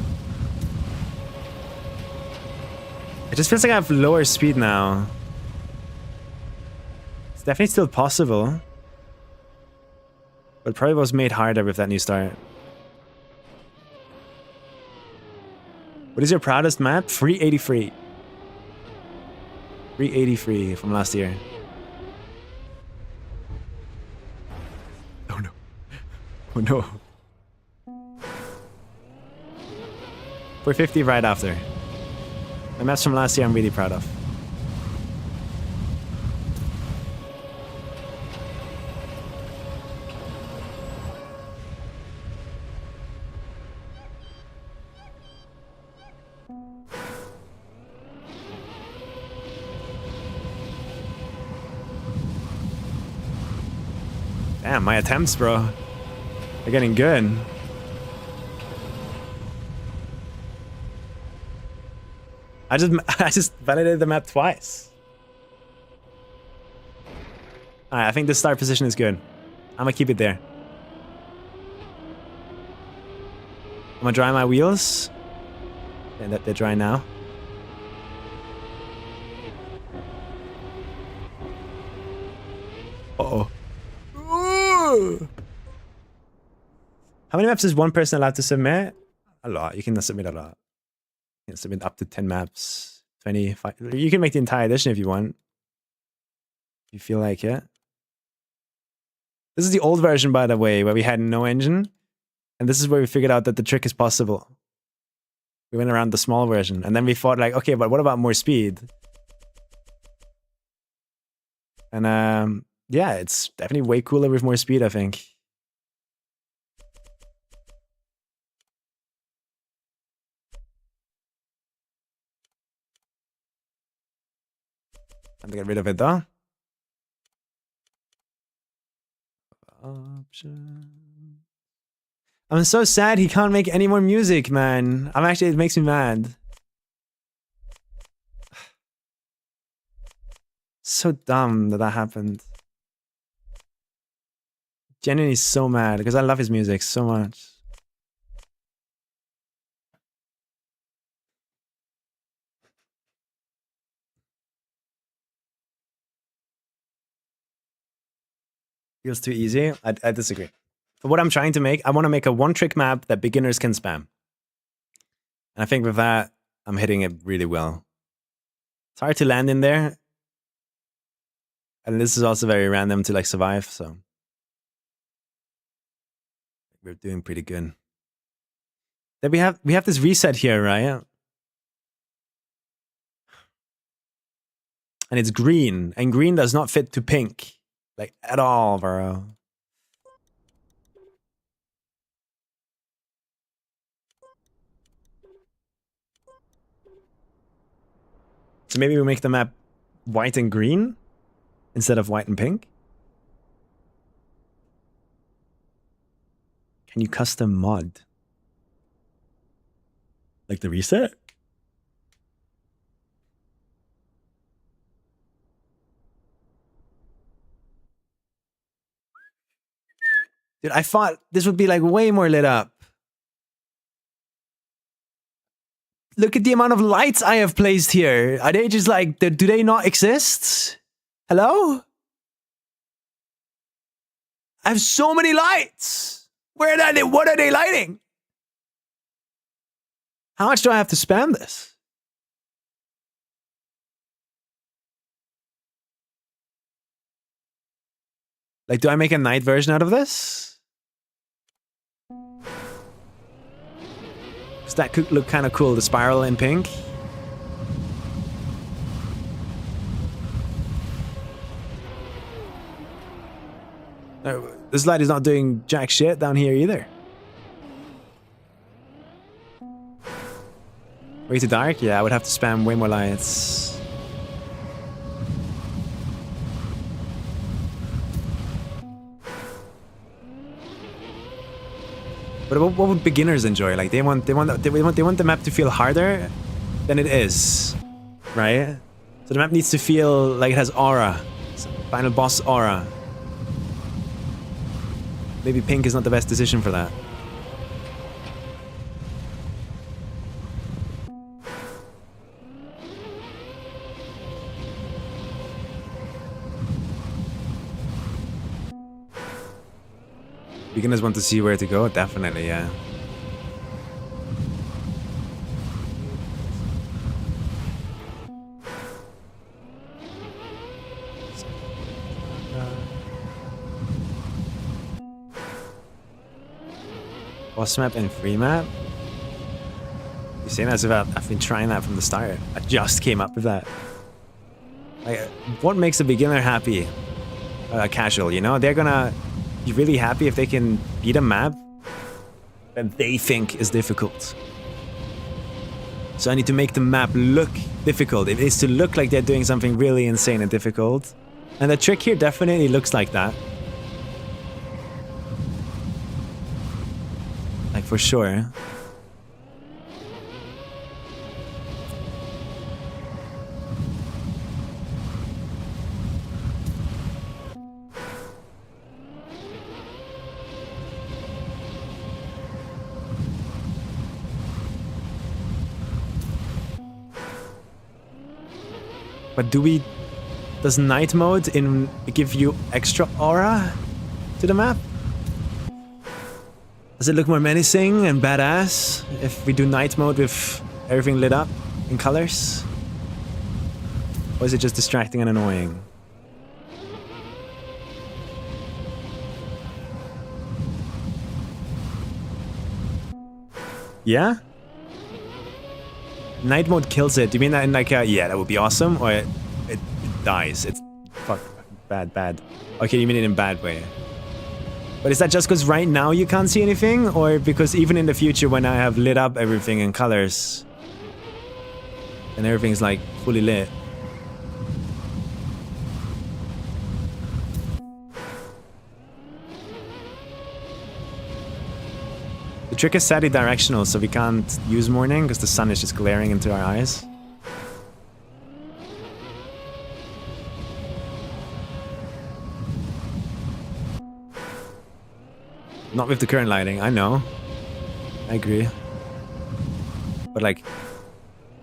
A: just feels like I have lower speed now. It's definitely still possible. But it probably was made harder with that new start. What is your proudest map? 383. 383 from last year. Oh no. Oh no. 450 right after. My maps from last year I'm really proud of. Damn, my attempts, bro. They're getting good. I just validated the map twice. Alright, I think the start position is good. I'm gonna keep it there. I'm gonna dry my wheels. And that they're dry now. Uh-oh. How many maps is one person allowed to submit? A lot. You can submit a lot. You can submit up to 10 maps. 25. You can make the entire edition if you want. If you feel like it. This is the old version, by the way, where we had no engine. And this is where we figured out that the trick is possible. We went around the small version. And then we thought like, okay, but what about more speed? And yeah, it's definitely way cooler with more speed, I think. Time to get rid of it though. Option. I'm so sad he can't make any more music, man. It makes me mad. So dumb that happened. Genuinely so mad because I love his music so much. Feels too easy. I disagree. For what I'm trying to make, I want to make a one-trick map that beginners can spam. And I think with that, I'm hitting it really well. It's hard to land in there. And this is also very random to like survive, so we're doing pretty good. Then we have this reset here, right? And it's green, and green does not fit to pink. Like, at all, bro. So maybe we make the map white and green instead of white and pink? Can you custom mod? Like the reset? Dude, I thought this would be like way more lit up. Look at the amount of lights I have placed here. Are they just like, do they not exist? Hello? I have so many lights. Where are they? What are they lighting? How much do I have to spam this? Like, do I make a night version out of this? Because that could look kind of cool, the spiral in pink. No, this light is not doing jack shit down here either. Way too dark? Yeah, I would have to spam way more lights. But what would beginners enjoy? Like they want the map to feel harder than it is, right? So the map needs to feel like it has aura, final boss aura. Maybe pink is not the best decision for that. Beginners want to see where to go, definitely, yeah. Boss map and free map? You're saying that as if I've been trying that from the start. I just came up with that. Like, what makes a beginner happy? Casual, you know? They're gonna be really happy if they can beat a map that they think is difficult. So I need to make the map look difficult. It is to look like they're doing something really insane and difficult. And the trick here definitely looks like that. Like, for sure. But does night mode give you extra aura to the map? Does it look more menacing and badass if we do night mode with everything lit up in colors? Or is it just distracting and annoying? Yeah? Night mode kills it. Do you mean that in like a, yeah, that would be awesome? Or it dies? It's fuck, bad. Okay, you mean it in bad way. But is that just because right now you can't see anything? Or because even in the future when I have lit up everything in colors and everything's like fully lit? trick is sadly directional, so we can't use morning because the sun is just glaring into our eyes. Not with the current lighting, I know. I agree. But like,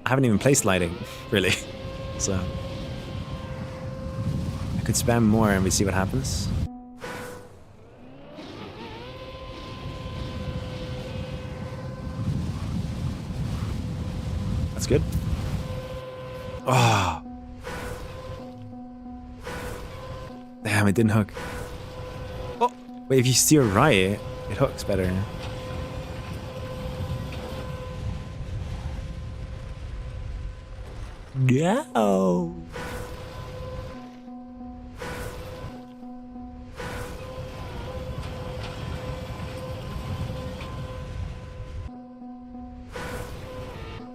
A: I haven't even placed lighting, really. So I could spam more and we see what happens. That's good. Oh. Damn, it didn't hook. Oh, wait, if you steer right, it hooks better. Go.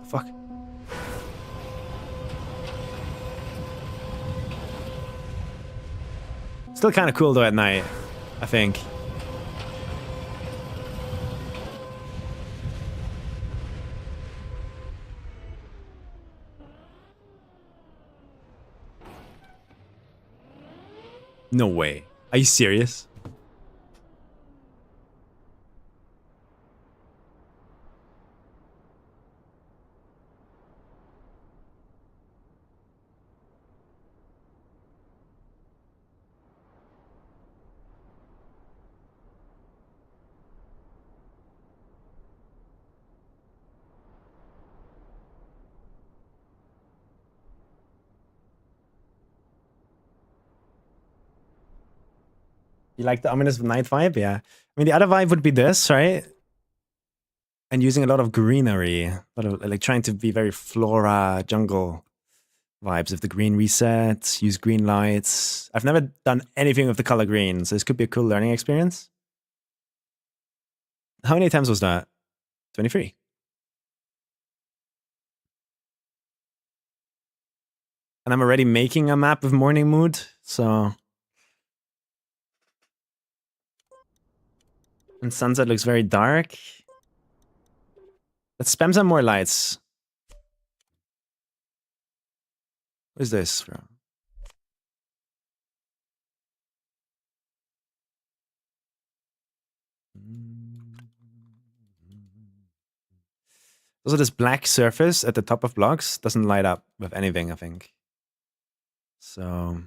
A: Fuck. Still kind of cool though at night, I think. No way. Are you serious? You like the ominous night vibe? Yeah. I mean, the other vibe would be this, right? And using a lot of greenery, a lot of like trying to be very flora, jungle vibes of the green resets, use green lights. I've never done anything with the color green, so this could be a cool learning experience. How many attempts was that? 23. And I'm already making a map of morning mood, so. And sunset looks very dark. Let's spam some more lights. What is this from? Also, this black surface at the top of blocks doesn't light up with anything, I think. So.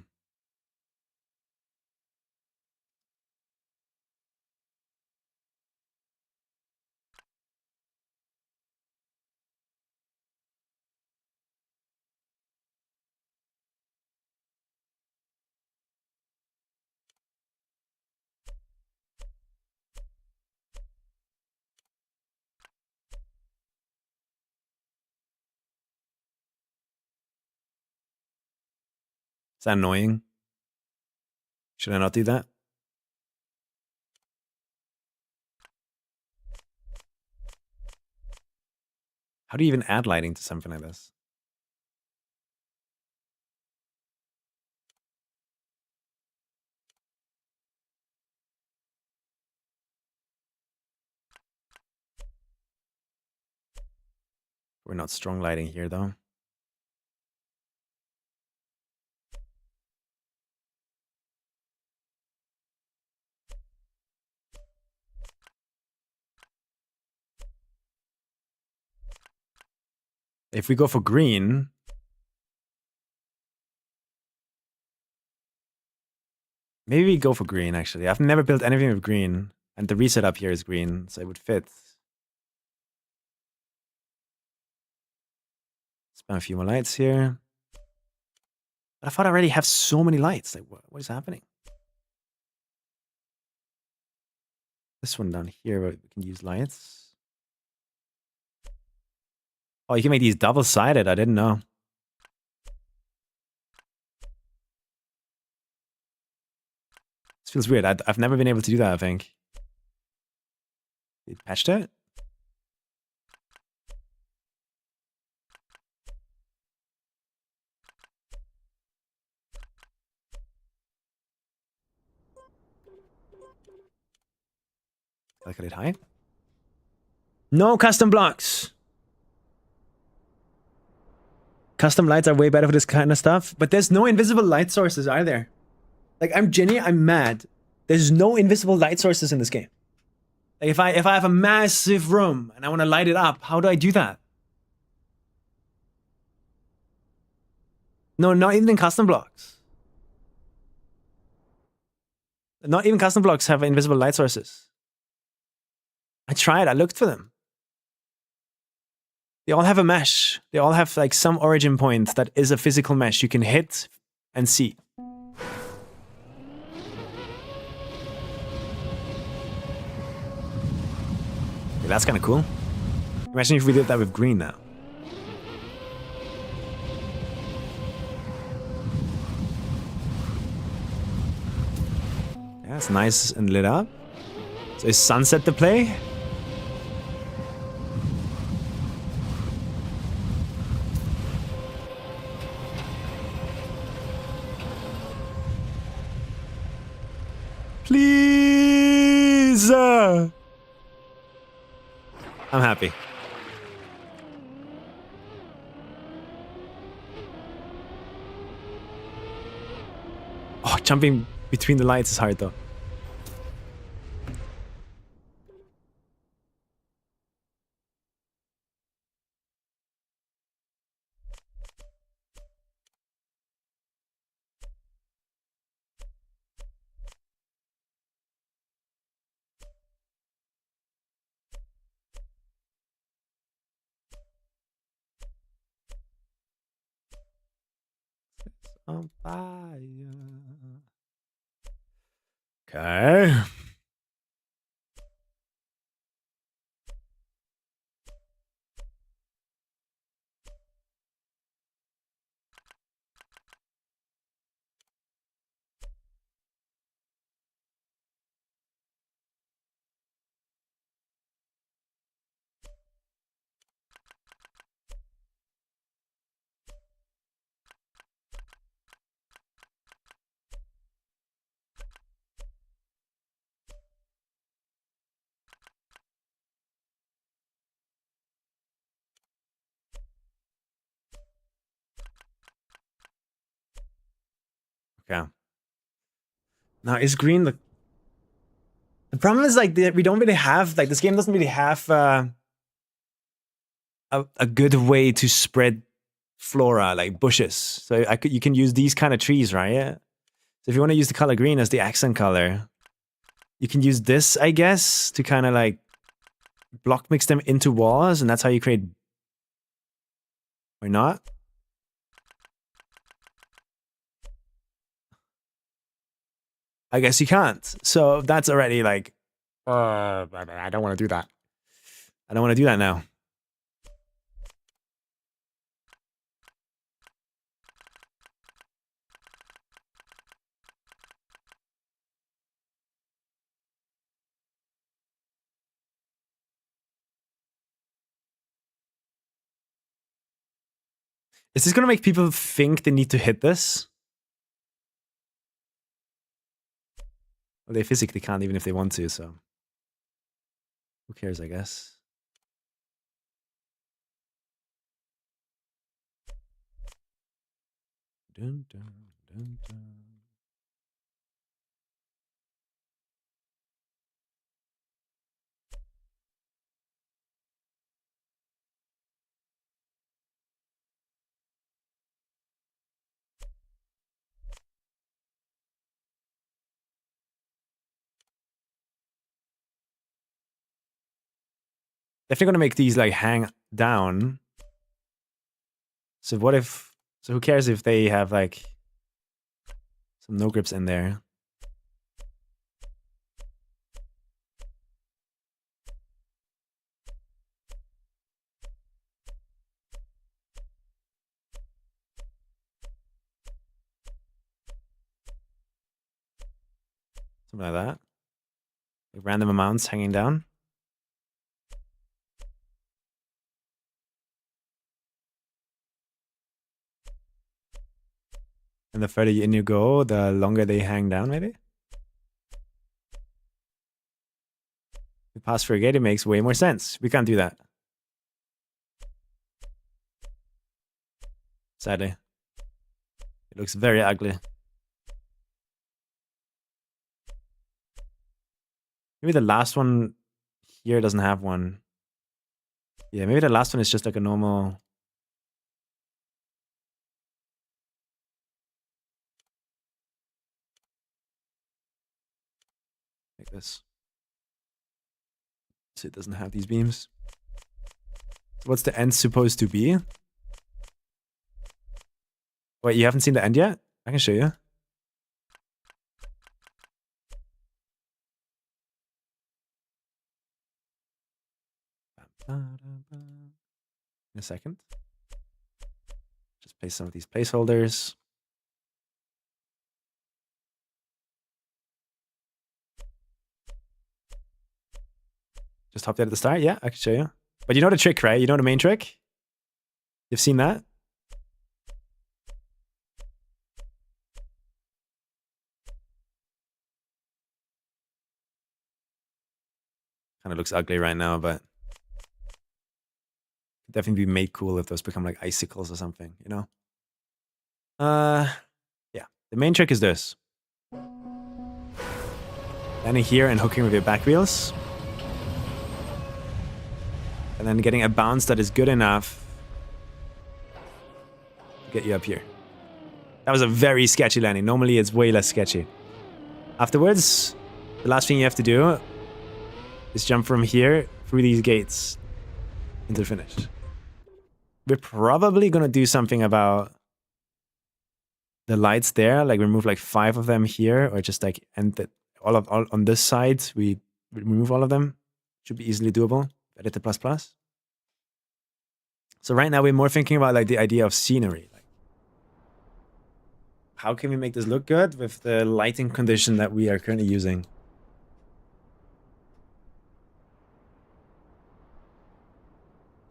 A: Is that annoying? Should I not do that? How do you even add lighting to something like this? We're not strong lighting here, though. If we go for green, maybe we go for green, actually. I've never built anything with green, and the reset up here is green, so it would fit. Spam a few more lights here. I thought I already have so many lights. Like, what is happening? This one down here, where we can use lights. Oh, you can make these double-sided. I didn't know. This feels weird. I've never been able to do that, I think. It patched it? Calculate height. No custom blocks. Custom lights are way better for this kind of stuff, but there's no invisible light sources, are there? Like, I'm mad. There's no invisible light sources in this game. Like, if I have a massive room and I want to light it up, how do I do that? No, not even in custom blocks. Not even custom blocks have invisible light sources. I tried, I looked for them. They all have a mesh. They all have like some origin point that is a physical mesh you can hit and see. Okay, that's kind of cool. Imagine if we did that with green now. Yeah, it's nice and lit up. So is sunset the play? Please! I'm happy. Oh, jumping between the lights is hard though. On fire. Okay. Okay. Now is green the problem is like we don't really have like this game doesn't really have a good way to spread flora like bushes. So you can use these kind of trees, right? Yeah. So if you want to use the color green as the accent color, you can use this, I guess, to kind of like block mix them into walls, and that's how you create. Or not? I guess you can't. So that's already like, I don't want to do that. I don't want to do that now. Is this gonna make people think they need to hit this? Well, they physically can't even if they want to, so. Who cares, I guess. Dun, dun, dun, dun. Definitely gonna make these like hang down. So what if, so who cares if they have like some no grips in there? Something like that. Like random amounts hanging down. And the further in you go, the longer they hang down, maybe? pass through a gate, it makes way more sense. We can't do that. Sadly. It looks very ugly. Maybe the last one here doesn't have one. Yeah, maybe the last one is just like a normal... Like this. So it doesn't have these beams. So what's the end supposed to be? Wait, you haven't seen the end yet? I can show you. In a second. Just place some of these placeholders. Just hop there at the start? Yeah, I can show you. But you know the trick, right? You know the main trick? You've seen that? Kind of looks ugly right now, but could definitely be made cool if those become like icicles or something, you know? Yeah. The main trick is this. Landing here and hooking with your back wheels. And then getting a bounce that is good enough to get you up here. That was a very sketchy landing. Normally it's way less sketchy. Afterwards, the last thing you have to do is jump from here through these gates into the finish. We're probably gonna do something about the lights there, like remove like 5 of them here, or just like end it all on this side. We remove all of them. Should be easily doable. Edit the ++. So right now we're more thinking about like the idea of scenery. Like, how can we make this look good with the lighting condition that we are currently using?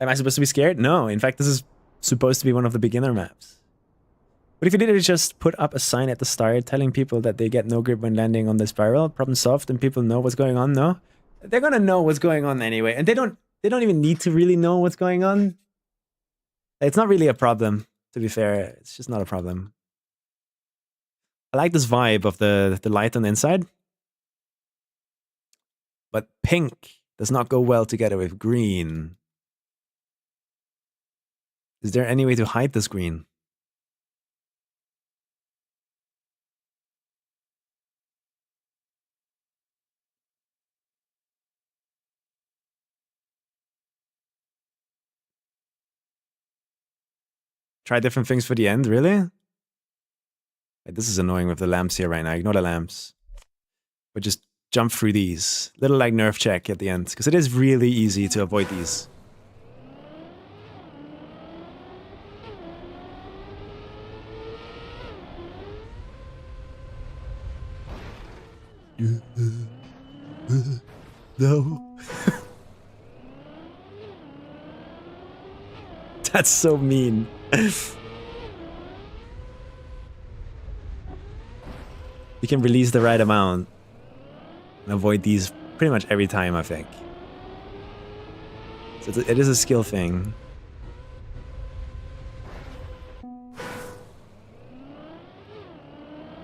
A: Am I supposed to be scared? No, in fact, this is supposed to be one of the beginner maps. But if you did just put up a sign at the start telling people that they get no grip when landing on the spiral, problem solved, and people know what's going on, no? They're gonna know what's going on anyway, and they don't even need to really know what's going on. It's not really a problem, to be fair. It's just not a problem. I like this vibe of the light on the inside. But pink does not go well together with green. Is there any way to hide this green? Try different things for the end, really? Like, this is annoying with the lamps here right now. Ignore the lamps. But just jump through these. Little like nerve check at the end, because it is really easy to avoid these. No. That's so mean. You can release the right amount and avoid these pretty much every time, I think. So it is a skill thing.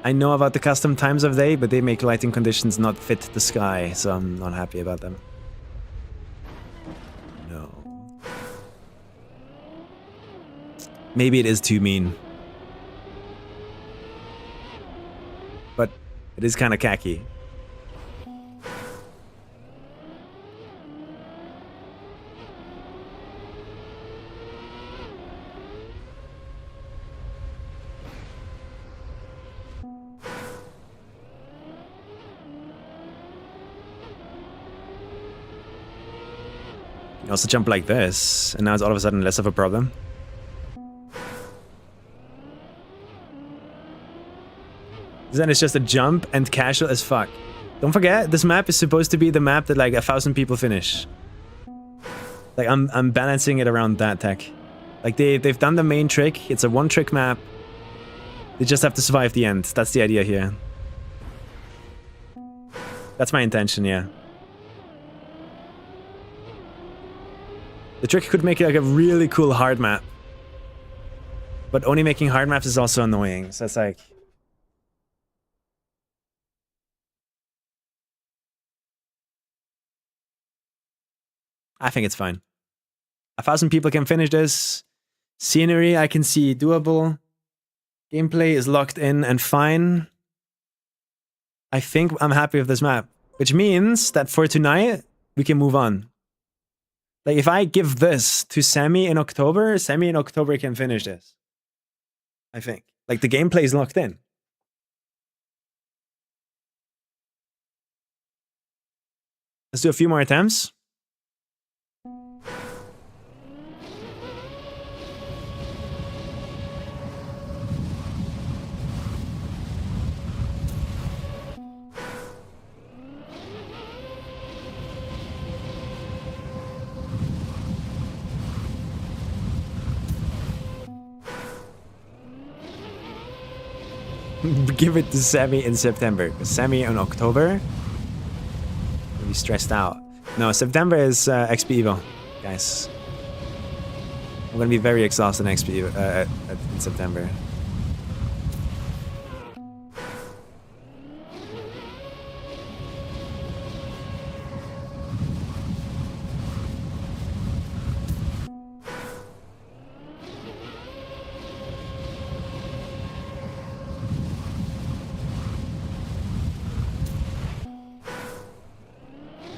A: I know about the custom times of day, but they make lighting conditions not fit the sky, so I'm not happy about them. No. Maybe it is too mean. But it is kind of khaki. You also jump like this, and now it's all of a sudden less of a problem. Then it's just a jump and casual as fuck. Don't forget, this map is supposed to be the map that like 1,000 people finish. Like I'm balancing it around that tech. Like they've done the main trick. It's a one-trick map. They just have to survive the end. That's the idea here. That's my intention, yeah. The trick could make it like a really cool hard map. But only making hard maps is also annoying. So it's like... I think it's fine. 1,000 people can finish this. Scenery, I can see doable. Gameplay is locked in and fine. I think I'm happy with this map. Which means that for tonight, we can move on. Like, if I give this to Sami in October can finish this. I think. Like, the gameplay is locked in. Let's do a few more attempts. Give it to Sami in September. Sami in October will be stressed out. No, September is XP Evo, guys. I'm gonna be very exhausted in XP Evo, in September.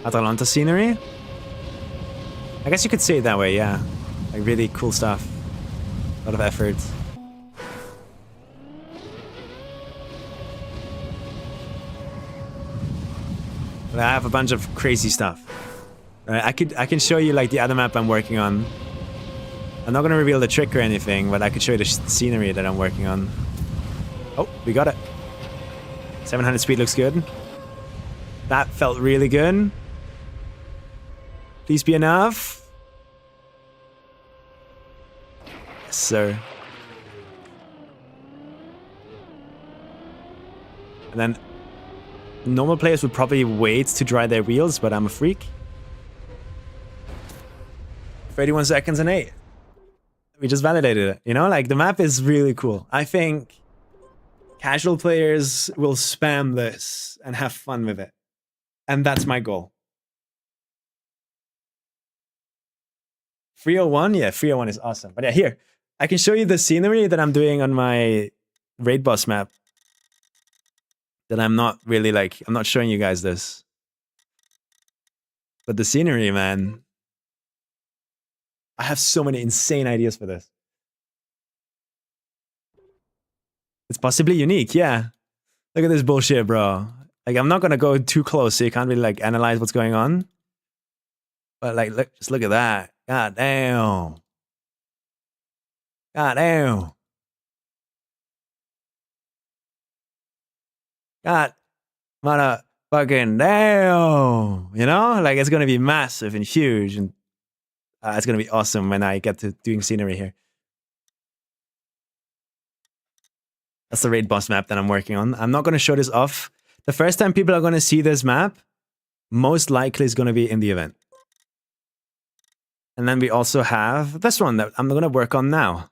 A: Atalanta scenery? I guess you could say it that way, yeah. Like, really cool stuff. A lot of effort. But I have a bunch of crazy stuff. I can show you like the other map I'm working on. I'm not gonna reveal the trick or anything, but I could show you the scenery that I'm working on. Oh, we got it. 700 speed looks good. That felt really good. Please be enough. Yes, sir. And then normal players would probably wait to dry their wheels, but I'm a freak. 31 seconds and 8. We just validated it, you know? Like, the map is really cool. I think casual players will spam this and have fun with it. And that's my goal. 301? Yeah, 301 is awesome. But yeah, here. I can show you the scenery that I'm doing on my raid boss map. That I'm not really like... I'm not showing you guys this. But the scenery, man. I have so many insane ideas for this. It's possibly unique, yeah. Look at this bullshit, bro. Like, I'm not gonna go too close so you can't really like analyze what's going on. But like, look, just look at that. God damn. God damn. God motherfucking damn. You know? Like, it's gonna be massive and huge, and it's gonna be awesome when I get to doing scenery here. That's the raid boss map that I'm working on. I'm not gonna show this off. The first time people are gonna see this map, most likely is gonna be in the event. And then we also have this one that I'm gonna work on now.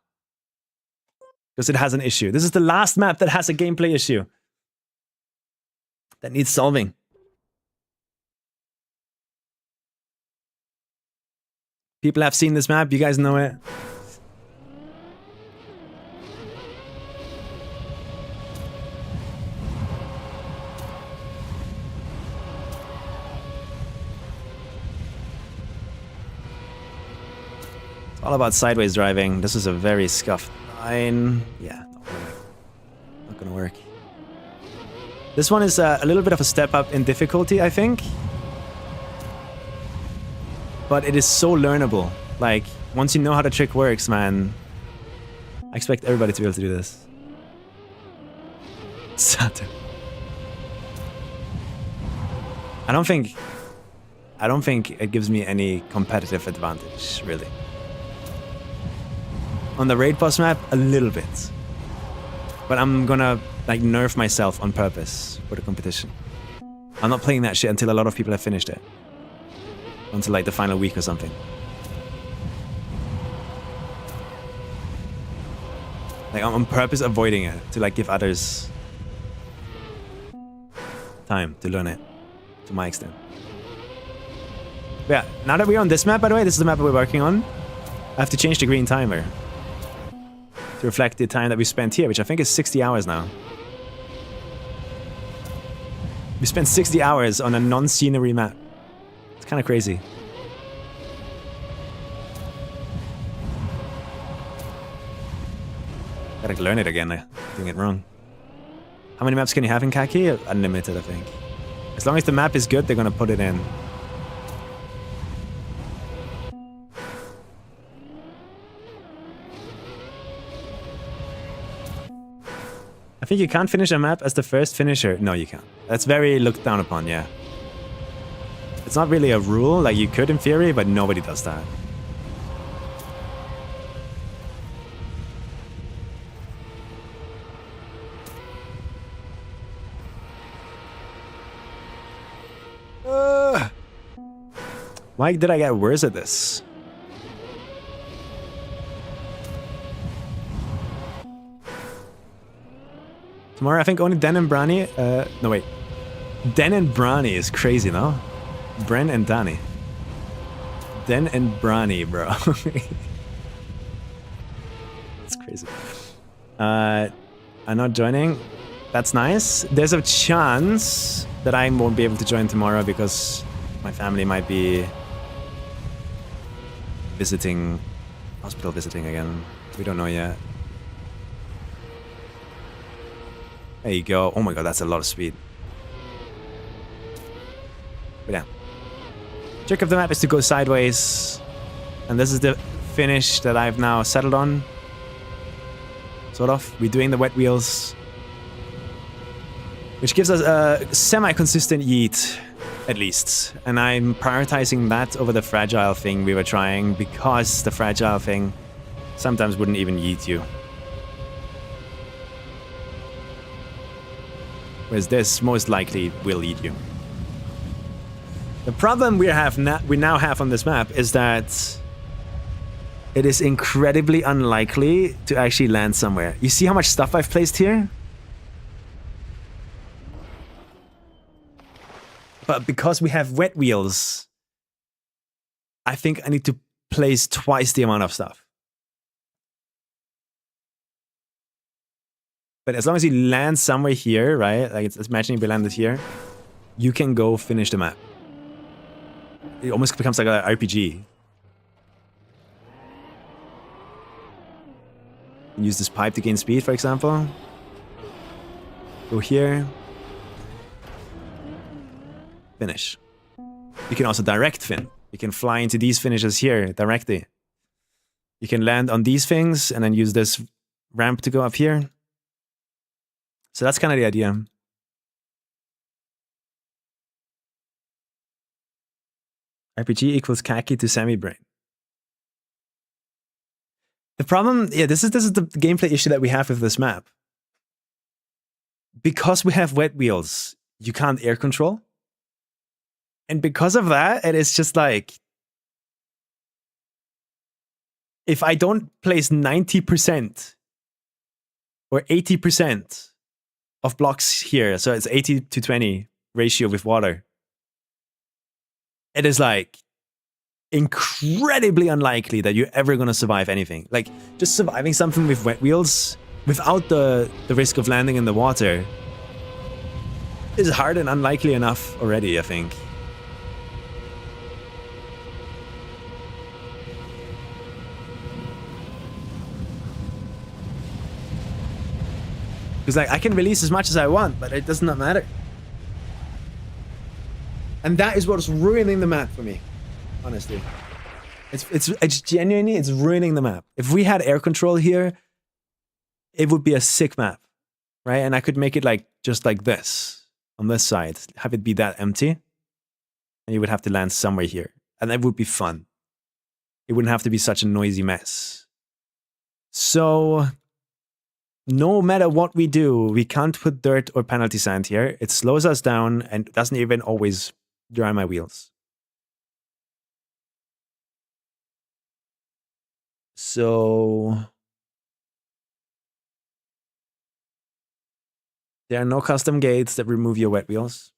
A: Because it has an issue. This is the last map that has a gameplay issue. That needs solving. People have seen this map, you guys know it. All about sideways driving. This is a very scuffed line. Yeah, not gonna work. This one is a little bit of a step up in difficulty, I think. But it is so learnable. Like, once you know how the trick works, man, I expect everybody to be able to do this. Saturn. I don't think it gives me any competitive advantage, really. On the raid boss map, a little bit. But I'm gonna, like, nerf myself on purpose for the competition. I'm not playing that shit until a lot of people have finished it. Until, like, the final week or something. Like, I'm on purpose avoiding it to like give others time to learn it to my extent. But yeah, now that we're on this map, by the way, this is the map that we're working on. I have to change the green timer to reflect the time that we spent here, which I think is 60 hours now. We spent 60 hours on a non-scenery map. It's kind of crazy. Gotta learn it again, I'm doing it wrong. How many maps can you have in Kaki? Unlimited, I think. As long as the map is good, they're gonna put it in. I think you can't finish a map as the first finisher. No, you can't. That's very looked down upon, yeah. It's not really a rule, like you could in theory, but nobody does that. Why did I get worse at this? Tomorrow, I think only Den and Brani. No, wait. Den and Brani is crazy, no? Bren and Danny. Den and Brani, bro. That's crazy. I'm not joining. That's nice. There's a chance that I won't be able to join tomorrow because my family might be visiting, hospital visiting again. We don't know yet. There you go. Oh my god, that's a lot of speed. But yeah. Trick of the map is to go sideways. And this is the finish that I've now settled on. Sort of. We're doing the wet wheels. Which gives us a semi-consistent yeet, at least. And I'm prioritizing that over the fragile thing we were trying, because the fragile thing sometimes wouldn't even yeet you. Whereas this most likely will eat you. The problem we now have on this map is that it is incredibly unlikely to actually land somewhere. You see how much stuff I've placed here? But because we have wet wheels, I think I need to place twice the amount of stuff. But as long as you land somewhere here, right? Like, it's imagining we landed here, you can go finish the map. It almost becomes like an RPG. Use this pipe to gain speed, for example. Go here. Finish. You can also direct fin. You can fly into these finishes here directly. You can land on these things and then use this ramp to go up here. So that's kind of the idea. RPG equals Kaki to Sami brain. The problem, yeah, this is the gameplay issue that we have with this map. Because we have wet wheels, you can't air control. And because of that, it is just like, if I don't place 90% or 80% of blocks here, so it's 80 to 20 ratio with water, it is like incredibly unlikely that you're ever gonna survive anything. Like, just surviving something with wet wheels without the risk of landing in the water is hard and unlikely enough already, I think. Because like, I can release as much as I want, but it does not matter. And that is what's ruining the map for me, honestly. It's genuinely, it's ruining the map. If we had air control here, it would be a sick map, right? And I could make it like, just like this, on this side, have it be that empty. And you would have to land somewhere here. And that would be fun. It wouldn't have to be such a noisy mess. So, no matter what we do, we can't put dirt or penalty sand here. It slows us down and doesn't even always dry my wheels. So There are no custom gates that remove your wet wheels.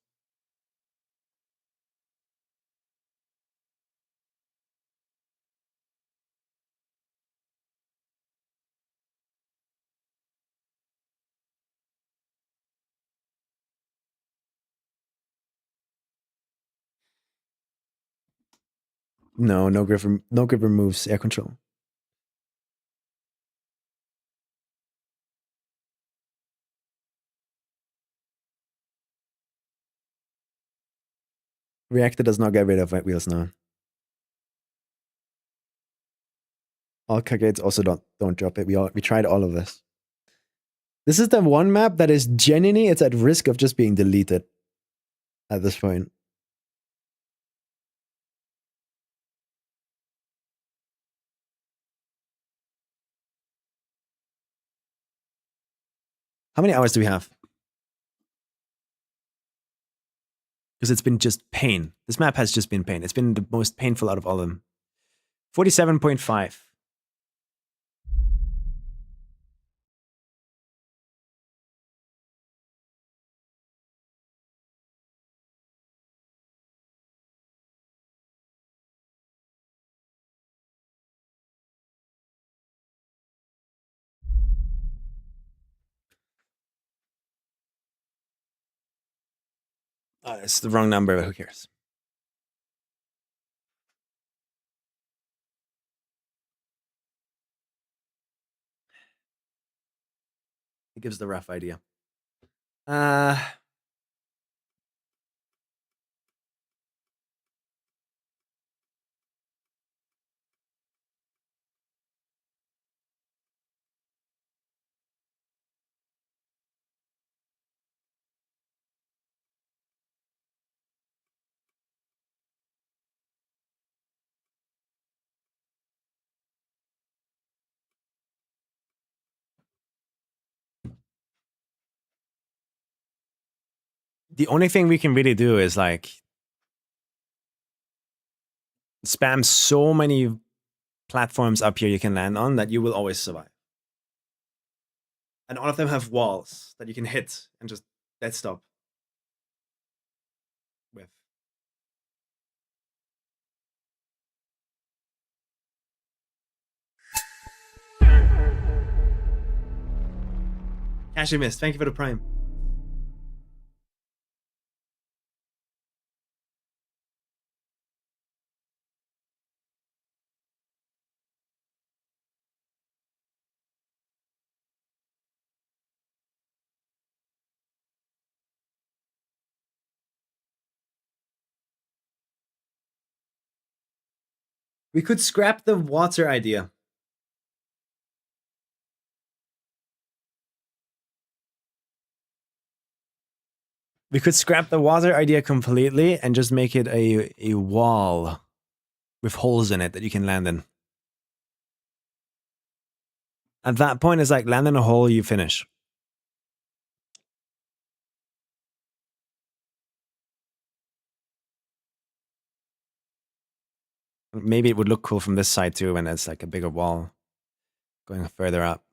A: No, no grip removes air control. Reactor does not get rid of wet wheels now. All gates also don't drop it. We tried all of this. This is the one map that is genuinely, it's at risk of just being deleted at this point. How many hours do we have? Because it's been just pain. This map has just been pain. It's been the most painful out of all of them. 47.5. It's the wrong number, but who cares? It gives the rough idea. The only thing we can really do is like spam so many platforms up here you can land on that you will always survive. And all of them have walls that you can hit and just dead stop with. Actually missed. Thank you for the prime. We could scrap the water idea. We could scrap the water idea completely and just make it a wall with holes in it that you can land in. At that point, it's like land in a hole, you finish. Maybe it would look cool from this side too when it's like a bigger wall going further up.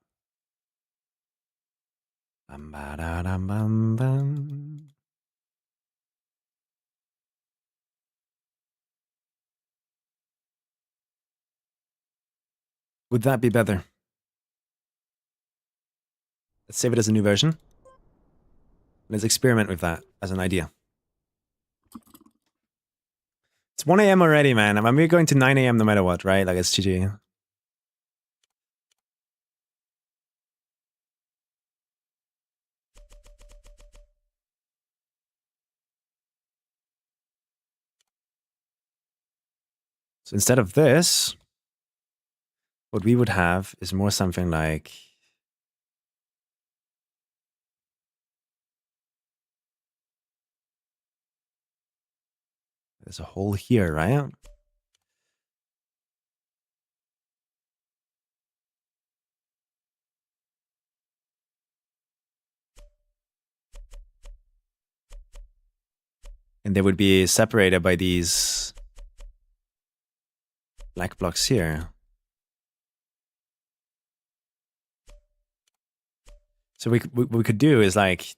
A: Would that be better? Let's save it as a new version. Let's experiment with that as an idea. It's 1 a.m. already, man. I mean, we're going to 9 a.m. no matter what, right? Like, it's GG. So instead of this, what we would have is more something like... There's a hole here, right? And they would be separated by these black blocks here. So what we could do is like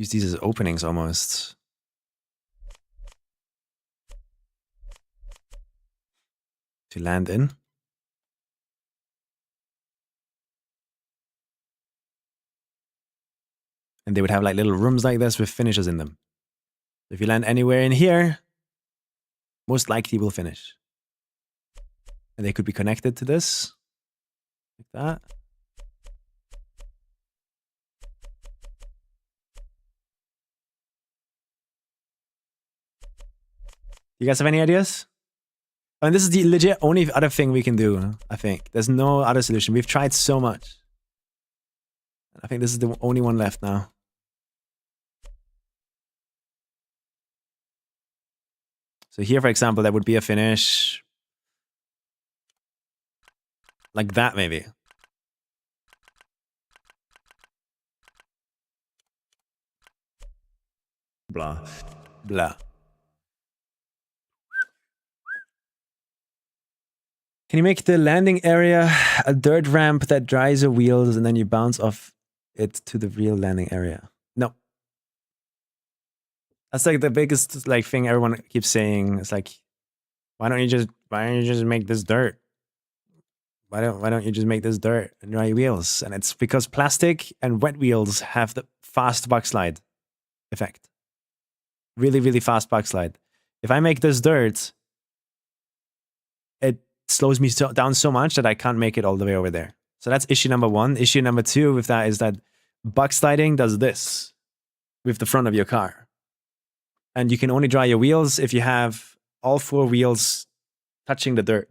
A: use these as openings almost. To land in. And they would have like little rooms like this with finishes in them. If you land anywhere in here, most likely will finish. And they could be connected to this. Like that. You guys have any ideas? And this is the legit only other thing we can do, I think. There's no other solution. We've tried so much. I think this is the only one left now. So here, for example, that would be a finish. Like that, maybe. Blah. Blah. Can you make the landing area a dirt ramp that dries your wheels and then you bounce off it to the real landing area? No. That's like the biggest like thing everyone keeps saying. It's like, why don't you just make this dirt? Why don't you just make this dirt and dry your wheels? And it's because plastic and wet wheels have the fast backslide effect. Really, really fast backslide. If I make this dirt, it slows me down so much that I can't make it all the way over there. So that's issue number one. Issue number two with that is that backsliding does this with the front of your car. And you can only dry your wheels if you have all four wheels touching the dirt.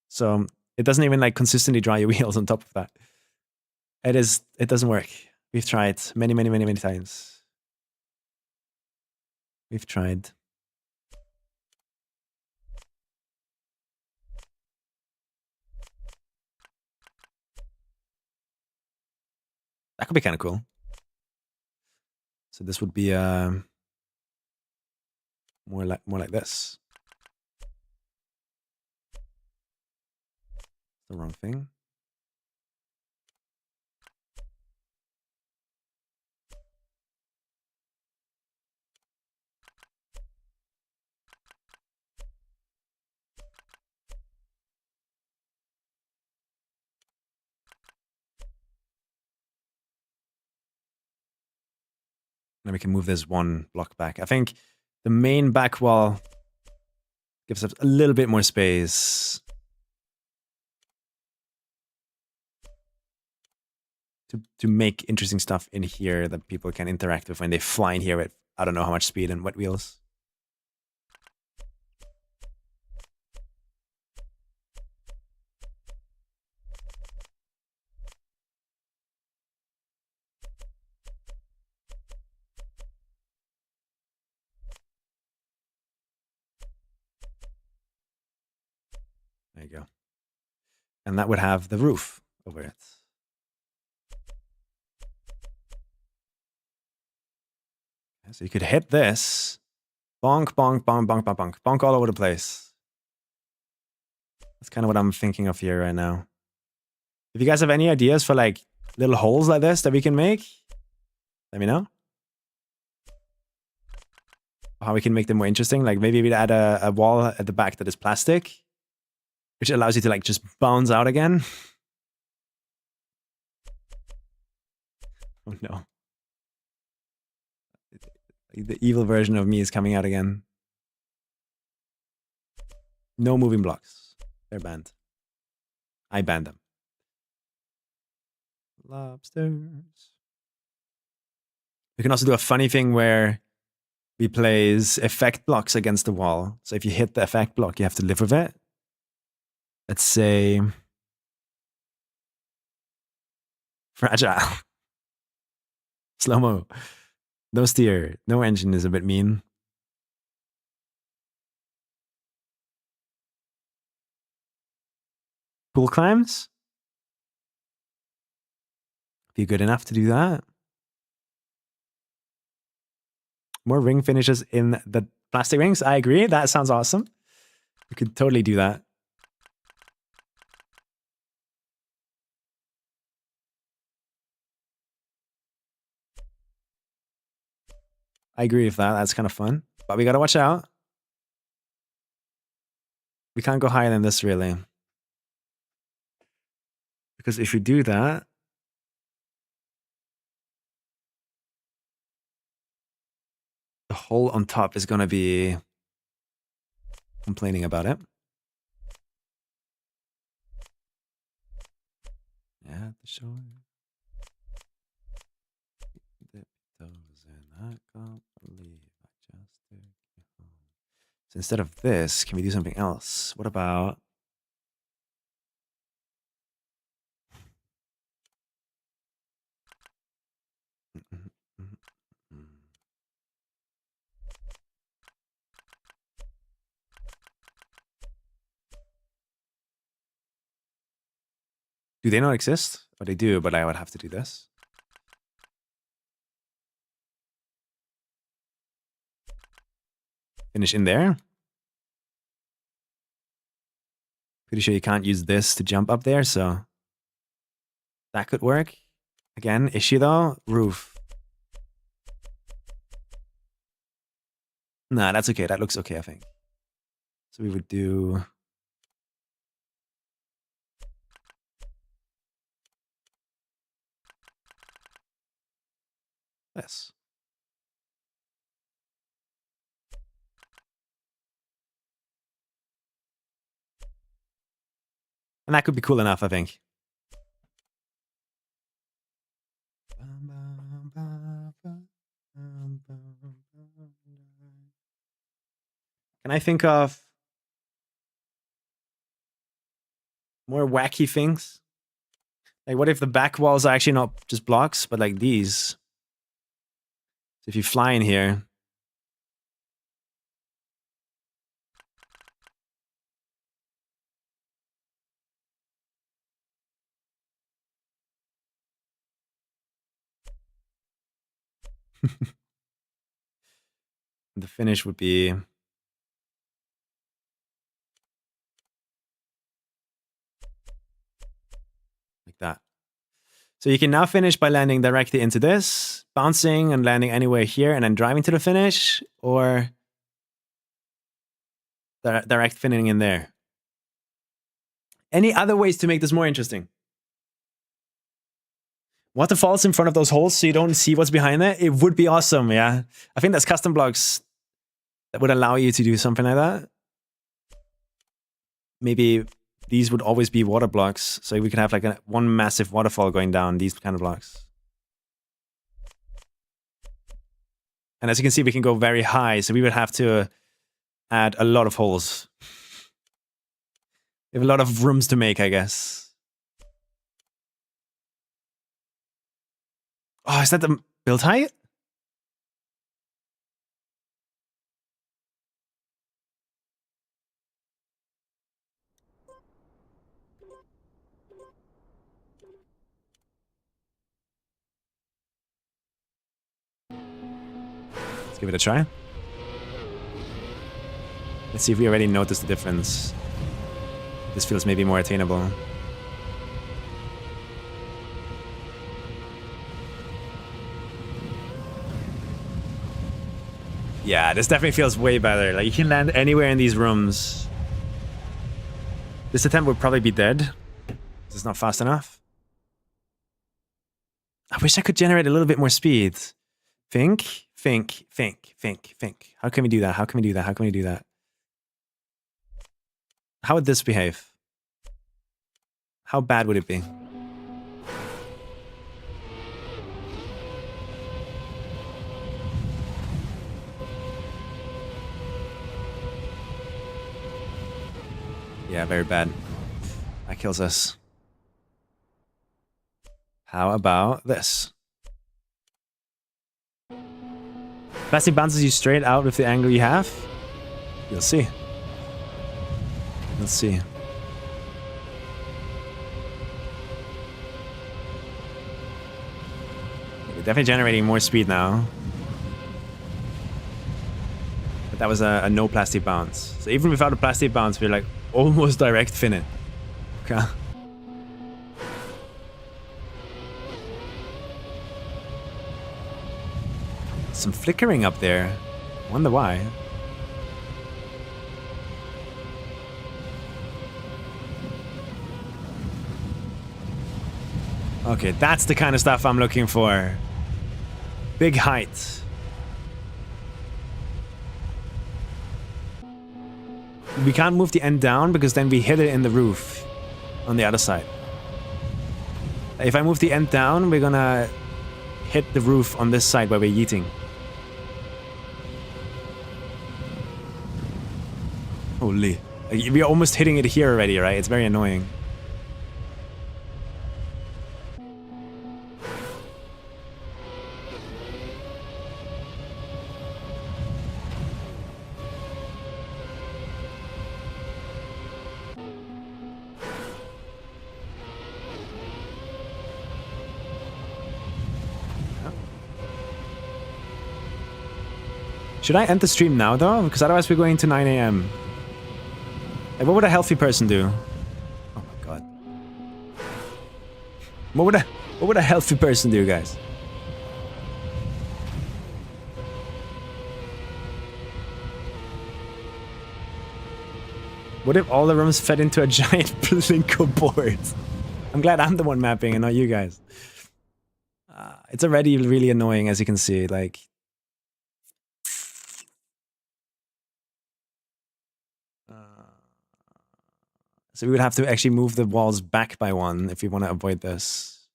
A: So it doesn't even like consistently dry your wheels on top of that. It doesn't work. We've tried many, many, many, many times. We've tried. That could be kind of cool. So this would be more like this. The wrong thing. Now we can move this one block back. I think the main back wall gives us a little bit more space to make interesting stuff in here that people can interact with when they fly in here with I don't know how much speed and wet wheels. There you go. And that would have the roof over it. So you could hit this. Bonk, bonk, bonk, bonk, bonk, bonk. Bonk all over the place. That's kind of what I'm thinking of here right now. If you guys have any ideas for like little holes like this that we can make, let me know. How we can make them more interesting. Like maybe we'd add a wall at the back that is plastic, which allows you to like just bounce out again. Oh no. The evil version of me is coming out again. No moving blocks. They're banned. I banned them. Lobsters. We can also do a funny thing where we place effect blocks against the wall. So if you hit the effect block, you have to live with it. Let's say fragile. Slow-mo. No steer. No engine is a bit mean. Cool climbs? Be good enough to do that. More ring finishes in the plastic rings. I agree. That sounds awesome. We could totally do that. I agree with that. That's kind of fun. But we gotta watch out. We can't go higher than this, really. Because if we do that... the hole on top is gonna be... complaining about it. Yeah, the shore. Dip toes in. I can't believe I just took you home. So instead of this, can we do something else? What about... Do they not exist? Or they do, but I would have to do this. Finish in there. Pretty sure you can't use this to jump up there, so... that could work. Again, issue though, roof. Nah, that's okay. That looks okay, I think. So we would do... this. And that could be cool enough, I think. Can I think of more wacky things? Like, what if the back walls are actually not just blocks, but like these? So if you fly in here... the finish would be... like that. So you can now finish by landing directly into this, bouncing and landing anywhere here, and then driving to the finish, or direct finishing in there. Any other ways to make this more interesting? Waterfalls in front of those holes so you don't see what's behind it? It would be awesome, yeah. I think there's custom blocks that would allow you to do something like that. Maybe these would always be water blocks, so we could have like one massive waterfall going down these kind of blocks. And as you can see, we can go very high, so we would have to add a lot of holes. We have a lot of rooms to make, I guess. Oh, is that the build height? Let's give it a try. Let's see if we already noticed the difference. This feels maybe more attainable. Yeah, this definitely feels way better. Like, you can land anywhere in these rooms. This attempt would probably be dead. It's not fast enough. I wish I could generate a little bit more speed. Think. How can we do that? How can we do that? How can we do that? How would this behave? How bad would it be? Yeah, very bad. That kills us. How about this? Plastic bounces you straight out with the angle you have. You'll see. Let's see. We're definitely generating more speed now. But that was a no plastic bounce. So even without a plastic bounce, we're like almost direct fin it. Okay. some flickering up there. Wonder why. Okay, that's the kind of stuff I'm looking for. Big height. We can't move the end down because then we hit it in the roof on the other side. If I move the end down, we're gonna hit the roof on this side where we're yeeting. Holy. We're almost hitting it here already, right? It's very annoying. Should I end the stream now, though? Because otherwise we're going to 9 AM. Like, what would a healthy person do? Oh my god. What would a healthy person do, guys? What if all the rooms fed into a giant Plinko board? I'm glad I'm the one mapping and not you guys. It's already really annoying, as you can see. Like, so we would have to actually move the walls back by one if we want to avoid this.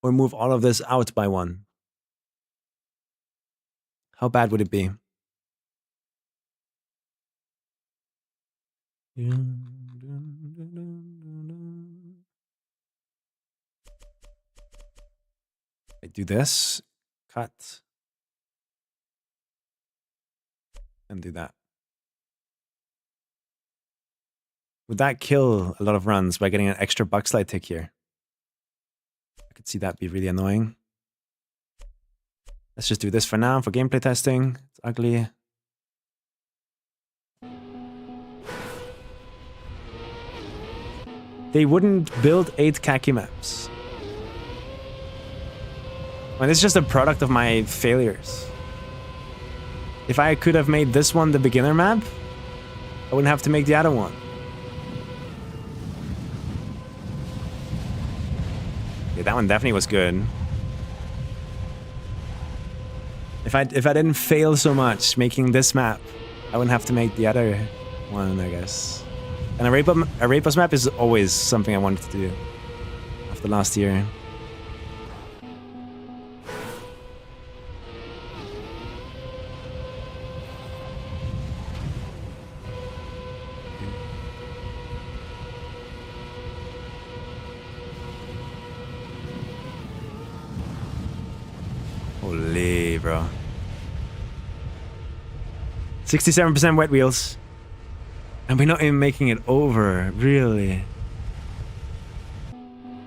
A: Or move all of this out by one. How bad would it be? I do this. Cut. And do that. Would that kill a lot of runs by getting an extra bug slide tick here? I could see that be really annoying. Let's just do this for now for gameplay testing. It's ugly. They wouldn't build 8 KACKY maps. And it's just a product of my failures. If I could have made this one the beginner map, I wouldn't have to make the other one. Yeah, that one definitely was good. If I didn't fail so much making this map, I wouldn't have to make the other one, I guess. And a Rapos map is always something I wanted to do after last year. Holy, bro. 67% wet wheels. And we're not even making it over, really.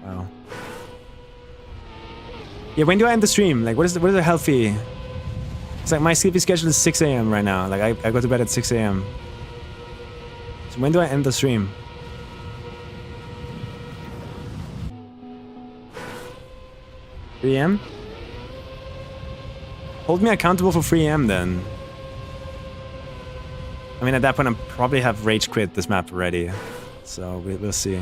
A: Wow. Yeah, when do I end the stream? Like, what is a healthy... It's like my sleepy schedule is 6 AM right now. Like, I go to bed at 6 AM. So when do I end the stream? Three AM? Hold me accountable for 3 AM then. I mean, at that point, I probably have rage quit this map already. So we'll see.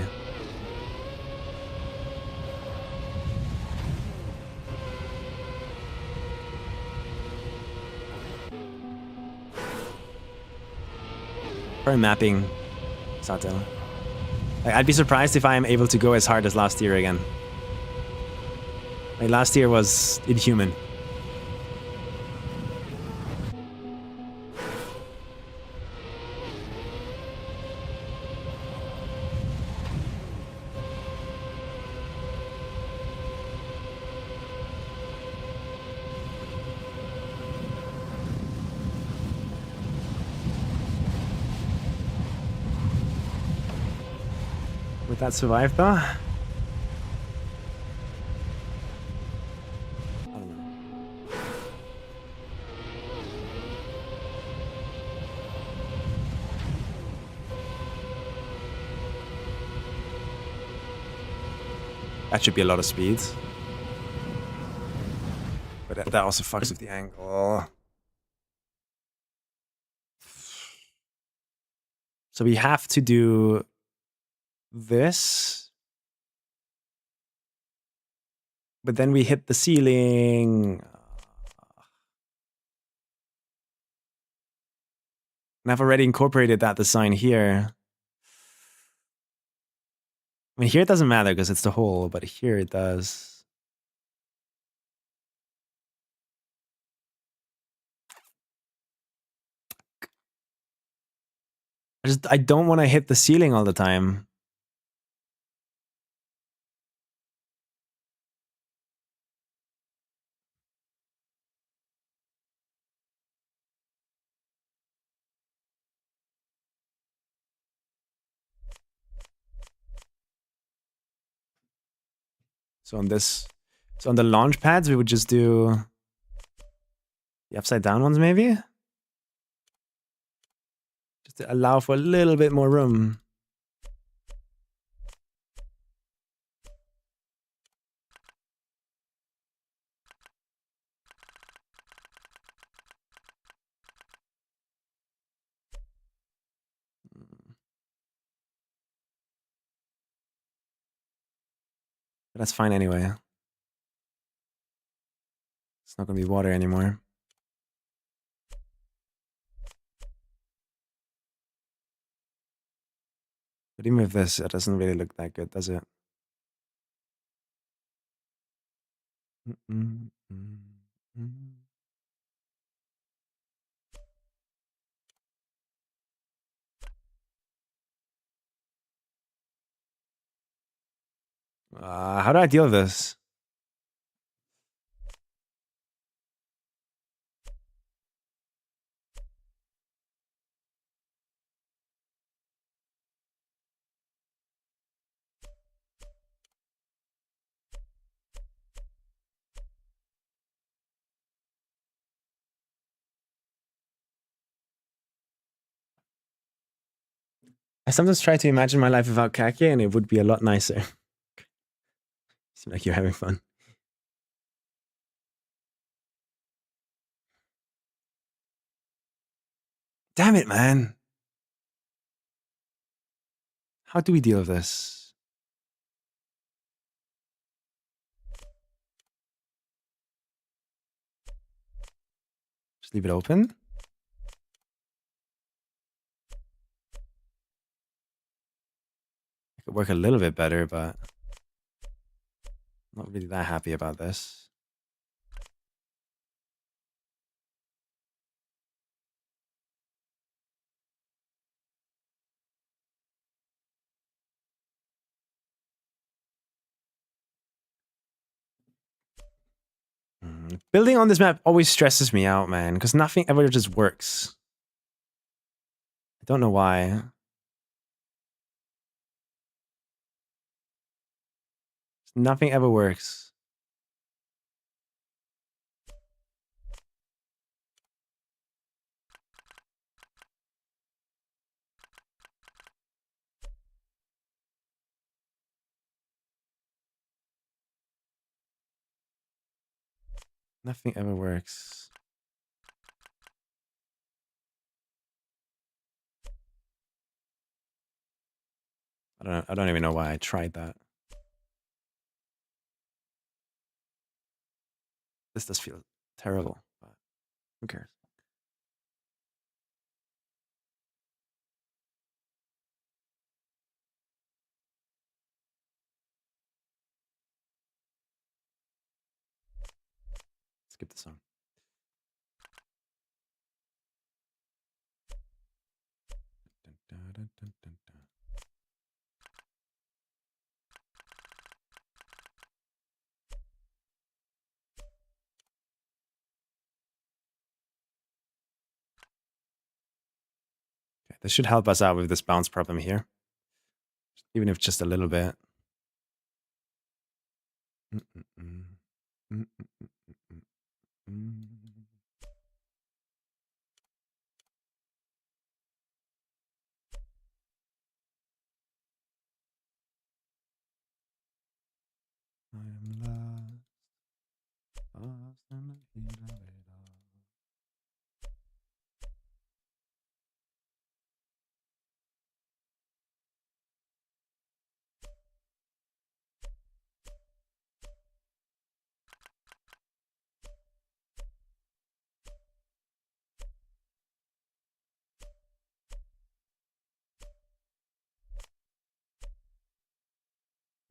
A: Probably mapping, Sato. I'd be surprised if I am able to go as hard as last year again. Like, last year was inhuman. Would that survive though? I don't know. That should be a lot of speed. But that also fucks with the angle. So we have to do this. But then we hit the ceiling. And I've already incorporated that design here. I mean, here it doesn't matter because it's the hole, but here it does. I don't want to hit the ceiling all the time. So on this, so on the launch pads, we would just do the upside down ones, maybe? Just to allow for a little bit more room. But that's fine anyway. It's not gonna be water anymore. But even with this, it doesn't really look that good, does it? How do I deal with this? I sometimes try to imagine my life without Kaki, and it would be a lot nicer. Seems like you're having fun. Damn it, man. How do we deal with this? Just leave it open? It could work a little bit better, but I'm not really that happy about this. Building on this map always stresses me out, man, because nothing ever just works. I don't know why. Nothing ever works. Nothing ever works. I don't even know why I tried that. This does feel terrible, but who cares? Skip the song. Okay, this should help us out with this bounce problem here. Even if just a little bit.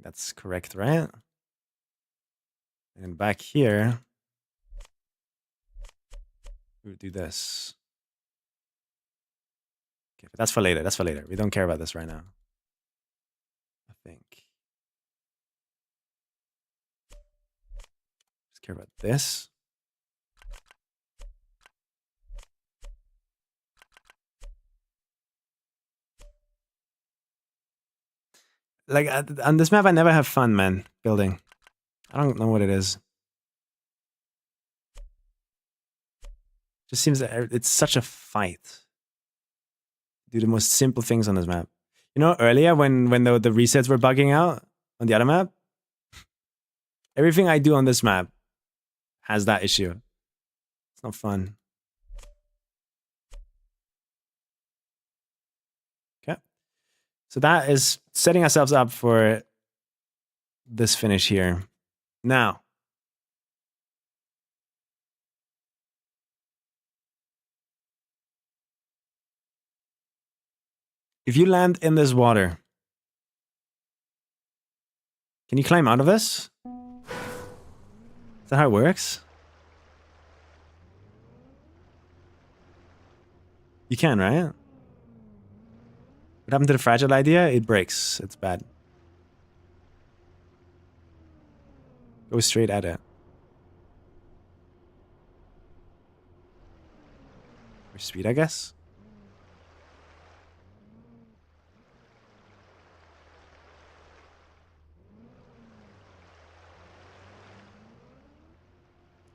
A: That's correct, right? And back here, we'll do this. Okay, but that's for later. That's for later. We don't care about this right now. I think. Just care about this. Like, on this map, I never have fun, man, building. I don't know what it is. Just seems that it's such a fight. Do the most simple things on this map. You know, earlier when the resets were bugging out on the other map, everything I do on this map has that issue. It's not fun. Okay. So that is setting ourselves up for this finish here. Now, if you land in this water, can you climb out of this? Is that how it works? You can, right? What happened to the fragile idea? It breaks. It's bad. Go straight at it. Or speed, I guess.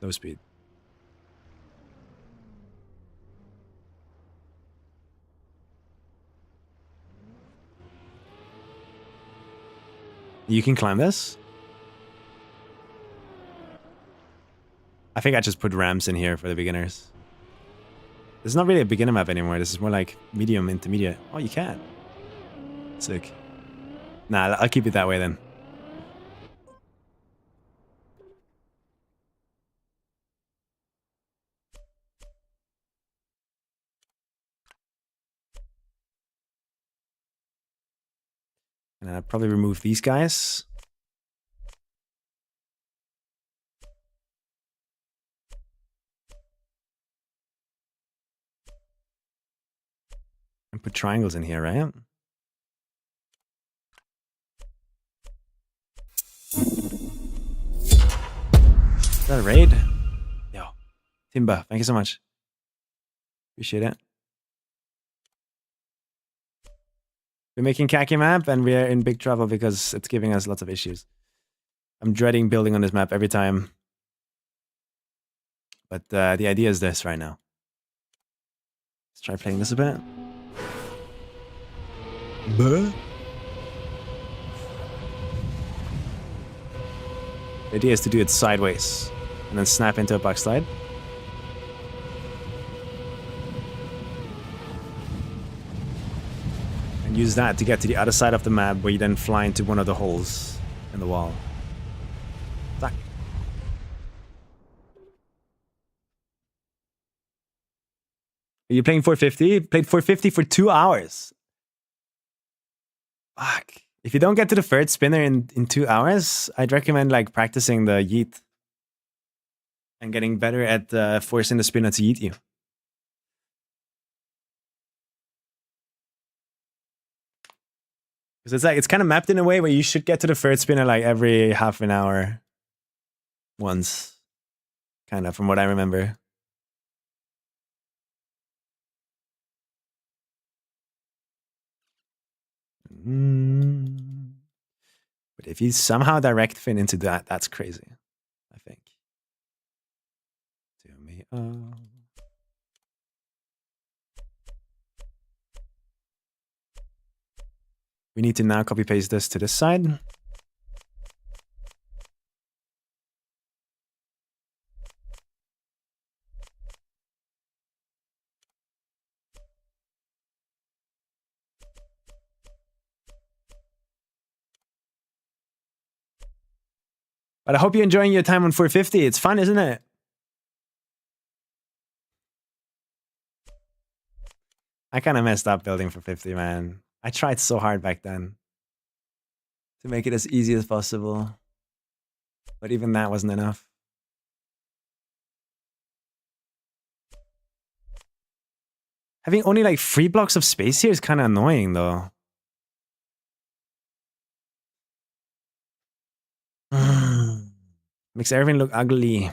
A: No speed. You can climb this? I think I just put ramps in here for the beginners. This is not really a beginner map anymore. This is more like medium, intermediate. Oh, you can. Sick. Nah, I'll keep it that way then. And I'll probably remove these guys. And put triangles in here, right? Is that a raid? Yo. Timba, thank you so much. Appreciate it. We're making KACKY map and we're in big trouble because it's giving us lots of issues. I'm dreading building on this map every time. But the idea is this right now. Let's try playing this a bit. Buh. The idea is to do it sideways and then snap into a backslide. And use that to get to the other side of the map where you then fly into one of the holes in the wall. Zack. Are you playing 450? Played 450 for 2 hours. Fuck. If you don't get to the third spinner in 2 hours, I'd recommend like practicing the yeet. And getting better at forcing the spinner to yeet you. Because it's like, it's kind of mapped in a way where you should get to the third spinner like every half an hour. Once. Kind of, from what I remember. But if you somehow direct fin into that, that's crazy. I think. Do me We need to now copy paste this to this side. But I hope you're enjoying your time on 450. It's fun, isn't it? I kind of messed up building 450, man. I tried so hard back then to make it as easy as possible. But even that wasn't enough. Having only like 3 blocks of space here is kind of annoying, though. Makes everything look ugly.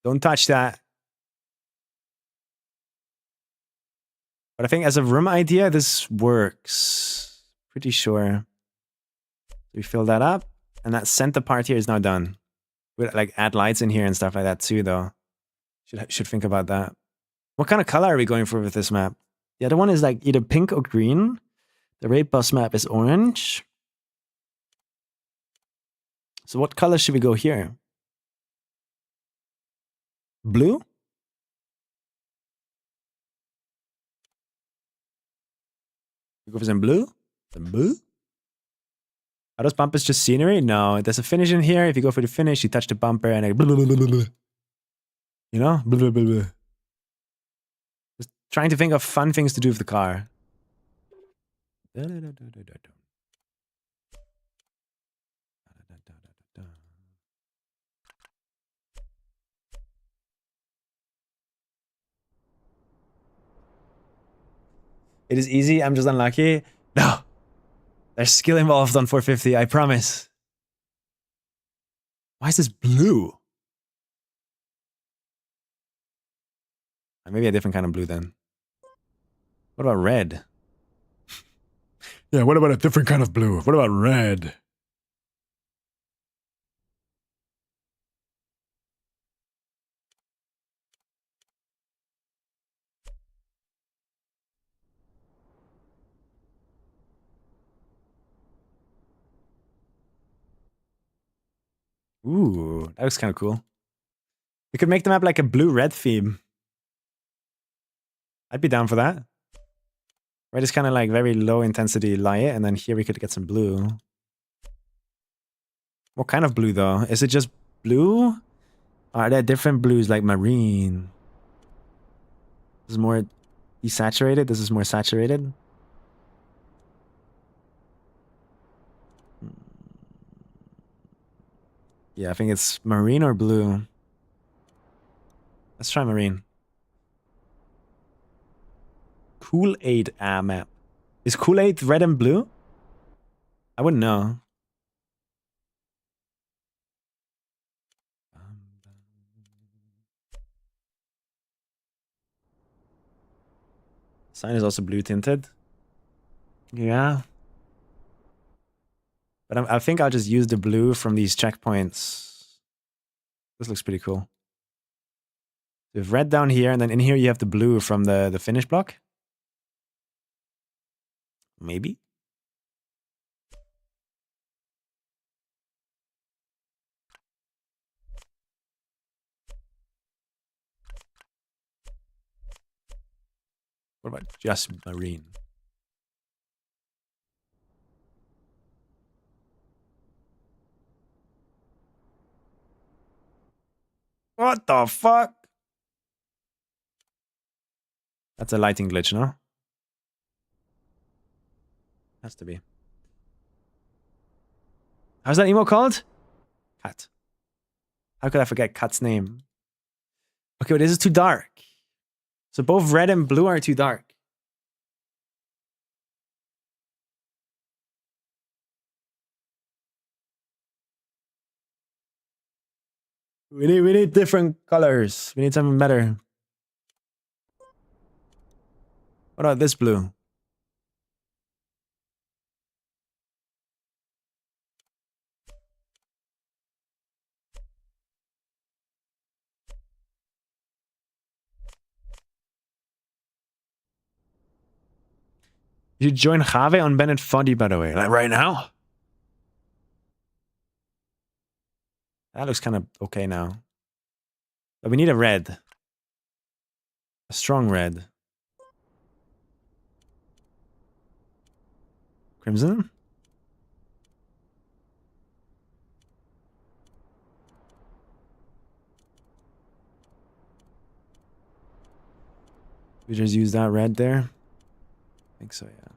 A: Don't touch that. But I think as a room idea, this works. Pretty sure. We fill that up. And that center part here is now done. We'd like add lights in here and stuff like that too, though. Should think about that. What kind of color are we going for with this map? The other one is like either pink or green. The raid boss map is orange. So what color should we go here? Blue? We go for some blue? Some blue? Are those bumpers just scenery? No, there's a finish in here. If you go for the finish, you touch the bumper and like blah, blah, blah, blah, blah. You know? Blah, blah, blah, blah. Just trying to think of fun things to do with the car. It is easy, I'm just unlucky. No. There's skill involved on 450, I promise. Why is this blue? Maybe a different kind of blue then. What about red? Yeah, what about a different kind of blue? What about red? Ooh, that looks kind of cool. We could make the map like a blue-red theme. I'd be down for that. Red is kind of like very low intensity light, and then here we could get some blue. What kind of blue though? Is it just blue? Are there different blues like marine? This is more desaturated, this is more saturated. Yeah, I think it's marine or blue. Let's try marine. Kool-Aid map. Is Kool-Aid red and blue? I wouldn't know. Sign is also blue tinted. Yeah. But I think I'll just use the blue from these checkpoints. This looks pretty cool. We have red down here, and then in here you have the blue from the finish block. Maybe. What about just marine? What the fuck? That's a lighting glitch, no? Has to be. How's that emo called? Cut. How could I forget Cut's name? Okay, but this is too dark. So both red and blue are too dark. We need different colors. We need something better. What about this blue? You should join Jave on Bennett Foddy, by the way. Like right now? That looks kind of okay now. But we need a red. A strong red. Crimson? We just use that red there? I think so, yeah.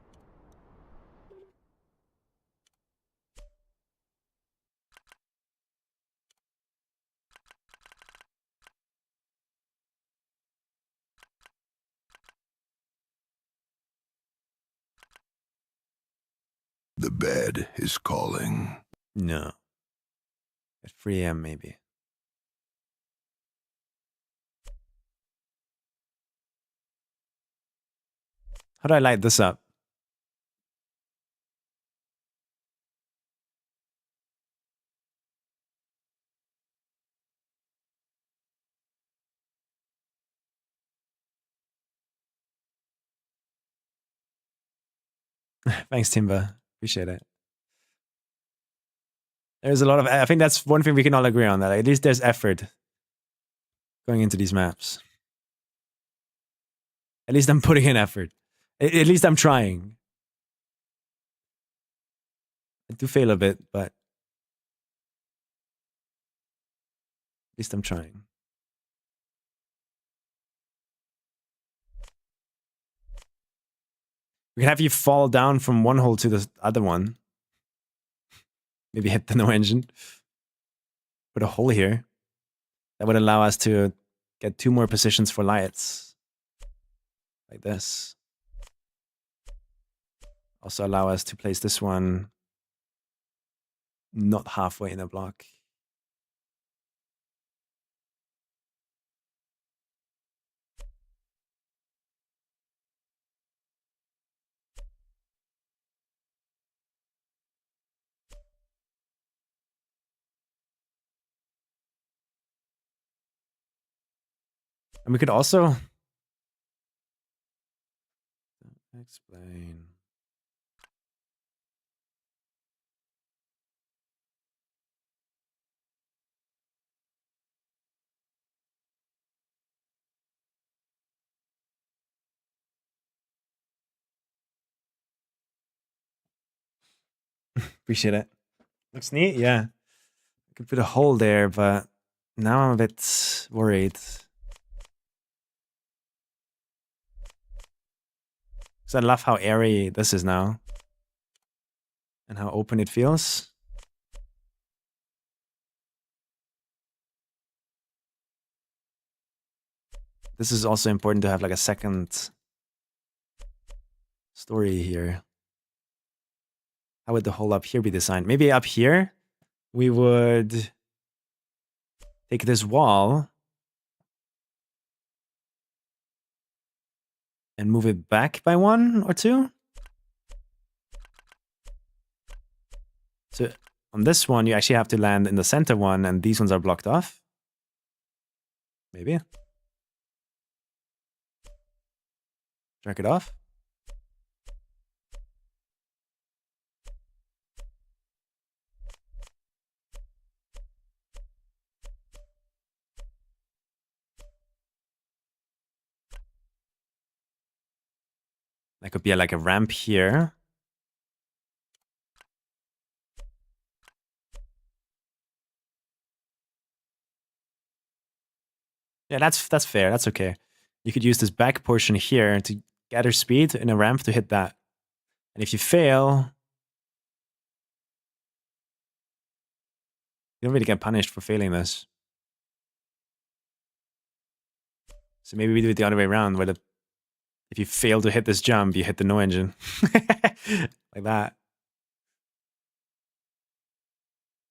C: The bed is calling.
A: No. At 3 AM maybe. How do I light this up? Thanks, Timba. Appreciate it. There's a lot of... I think that's one thing we can all agree on, that at least there's effort going into these maps. At least I'm putting in effort. At least I'm trying. I do fail a bit, but... At least I'm trying. We can have you fall down from one hole to the other one. Maybe hit the no engine. Put a hole here. That would allow us to get 2 more positions for lights. Like this. Also allow us to place this one not halfway in a block. And we could also explain. Appreciate it. Looks neat, yeah. Could put a hole there, but now I'm a bit worried. Because I love how airy this is now. And how open it feels. This is also important to have like a second story here. How would the hole up here be designed? Maybe up here, we would take this wall and move it back by 1 or 2. So on this one, you actually have to land in the center one, and these ones are blocked off. Maybe. Drag it off. That could be like a ramp here. Yeah, that's fair. That's okay. You could use this back portion here to gather speed in a ramp to hit that. And if you fail, you don't really get punished for failing this. So maybe we do it the other way around, where if you fail to hit this jump, you hit the no engine. Like that.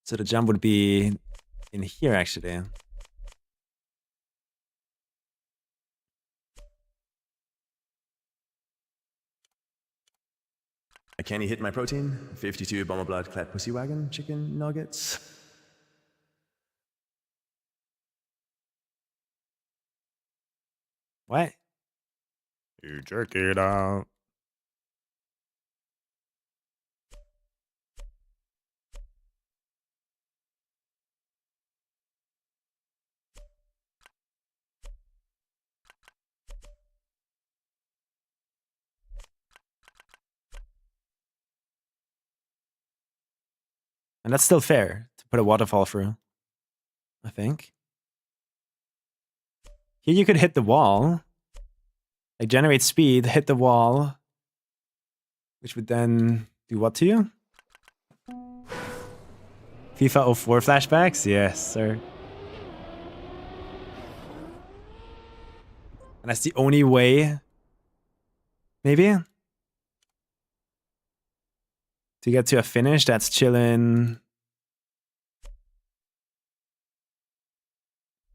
A: So the jump would be in here, actually.
D: Can you hit my protein? 52 bomber blood clad pussy wagon chicken nuggets.
A: What? You jerk it out. And that's still fair to put a waterfall through, I think. Here you could hit the wall. Like generate speed, hit the wall. Which would then do what to you? FIFA 04 flashbacks? Yes, sir. And that's the only way, maybe, to get to a finish that's chilling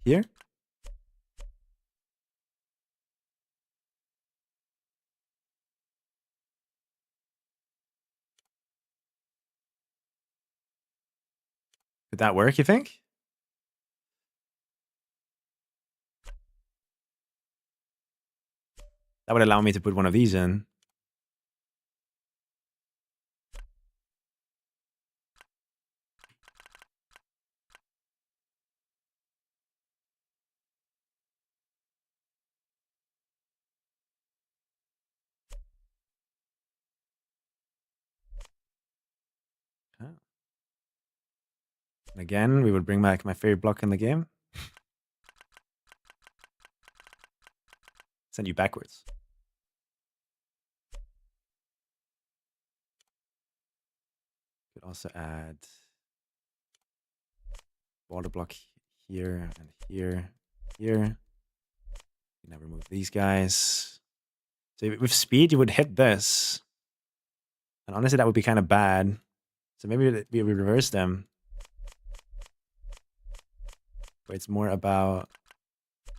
A: here. Could that work, you think? That would allow me to put one of these in. And again, we would bring back my favorite block in the game. Send you backwards. Could also add water block here and here, here. You now remove these guys. So with speed, you would hit this. And honestly, that would be kind of bad. So maybe we reverse them. But it's more about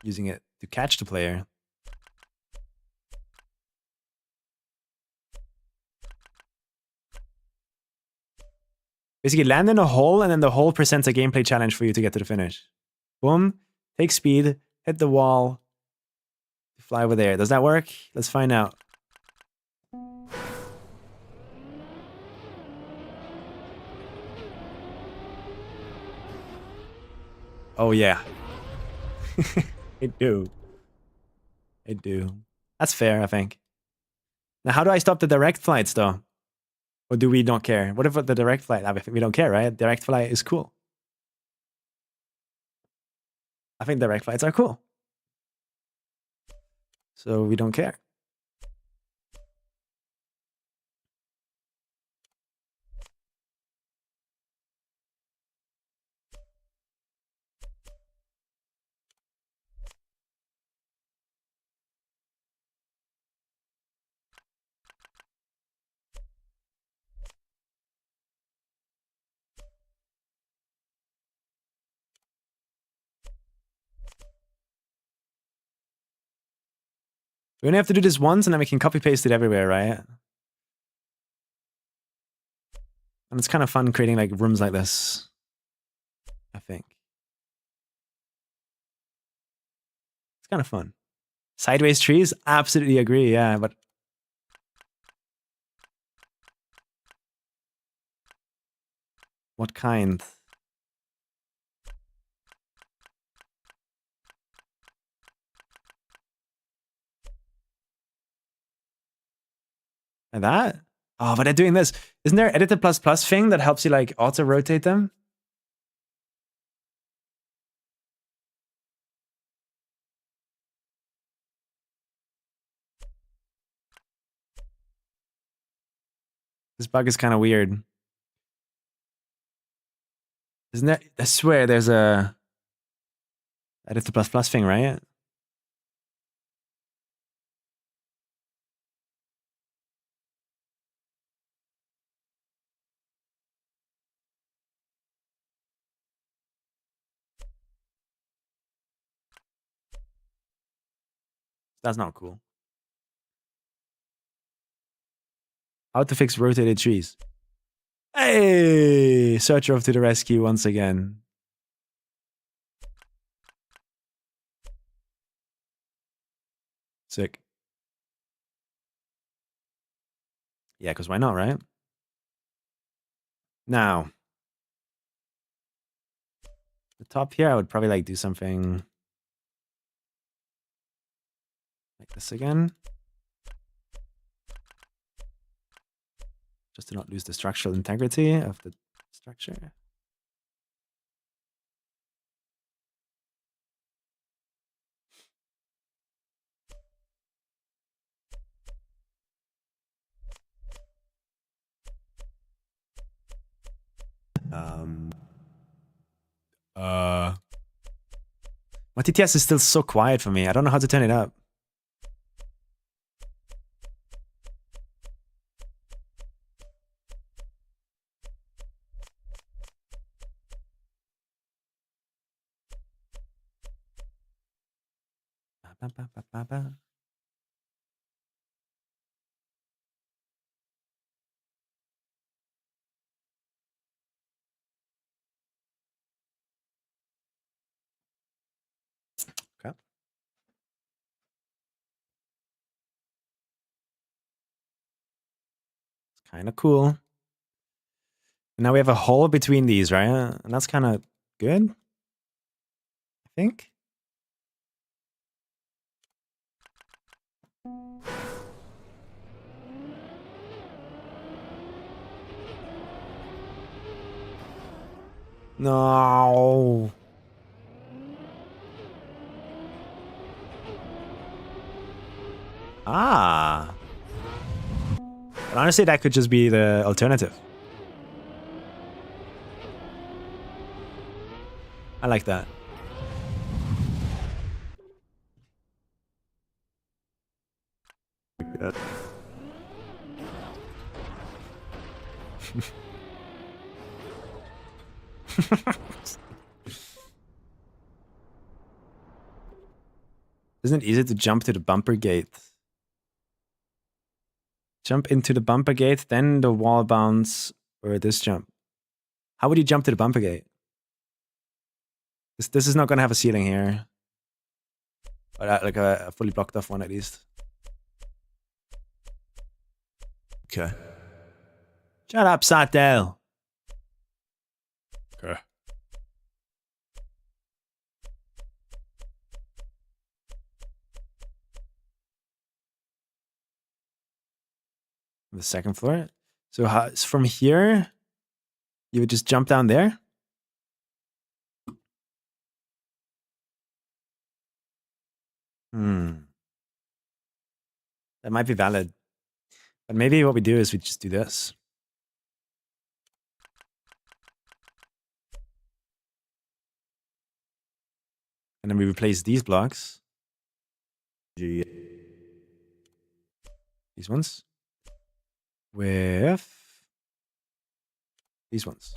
A: using it to catch the player. Basically, land in a hole, and then the hole presents a gameplay challenge for you to get to the finish. Boom. Take speed. Hit the wall. Fly over there. Does that work? Let's find out. Oh, yeah. I do. I do. That's fair, I think. Now, how do I stop the direct flights, though? Or do we not care? What about the direct flight? I think we don't care, right? Direct flight is cool. I think direct flights are cool. So we don't care. We only have to do this once, and then we can copy paste it everywhere, right? And it's kind of fun creating like rooms like this, I think. It's kind of fun. Sideways trees? Absolutely agree, yeah, but... What kind? Like that? Oh, but they're doing this. Isn't there an editor plus plus thing that helps you like auto rotate them? This bug is kind of weird. Isn't there? I swear there's a editor plus plus thing, right? That's not cool. How to fix rotated trees. Hey! Searcher off to the rescue once again. Sick. Yeah, because why not, right? Now, the top here, I would probably like do something like this again. Just to not lose the structural integrity of the structure. My TTS is still so quiet for me. I don't know how to turn it up. Okay. It's kind of cool. And now we have a hole between these, right? And that's kind of good, I think. No. Ah. But honestly, that could just be the alternative. I like that.
D: Yeah.
A: Isn't it easy to jump to the bumper gate? Jump into the bumper gate, then the wall bounce, or this jump. How would you jump to the bumper gate? This is not going to have a ceiling here. But like a fully blocked off one at least.
D: Okay.
A: Shut up, Satel. Okay. The second floor. So from here, you would just jump down there? That might be valid. But maybe what we do is we just do this. And then we replace these blocks.
D: G.
A: These ones. With these ones.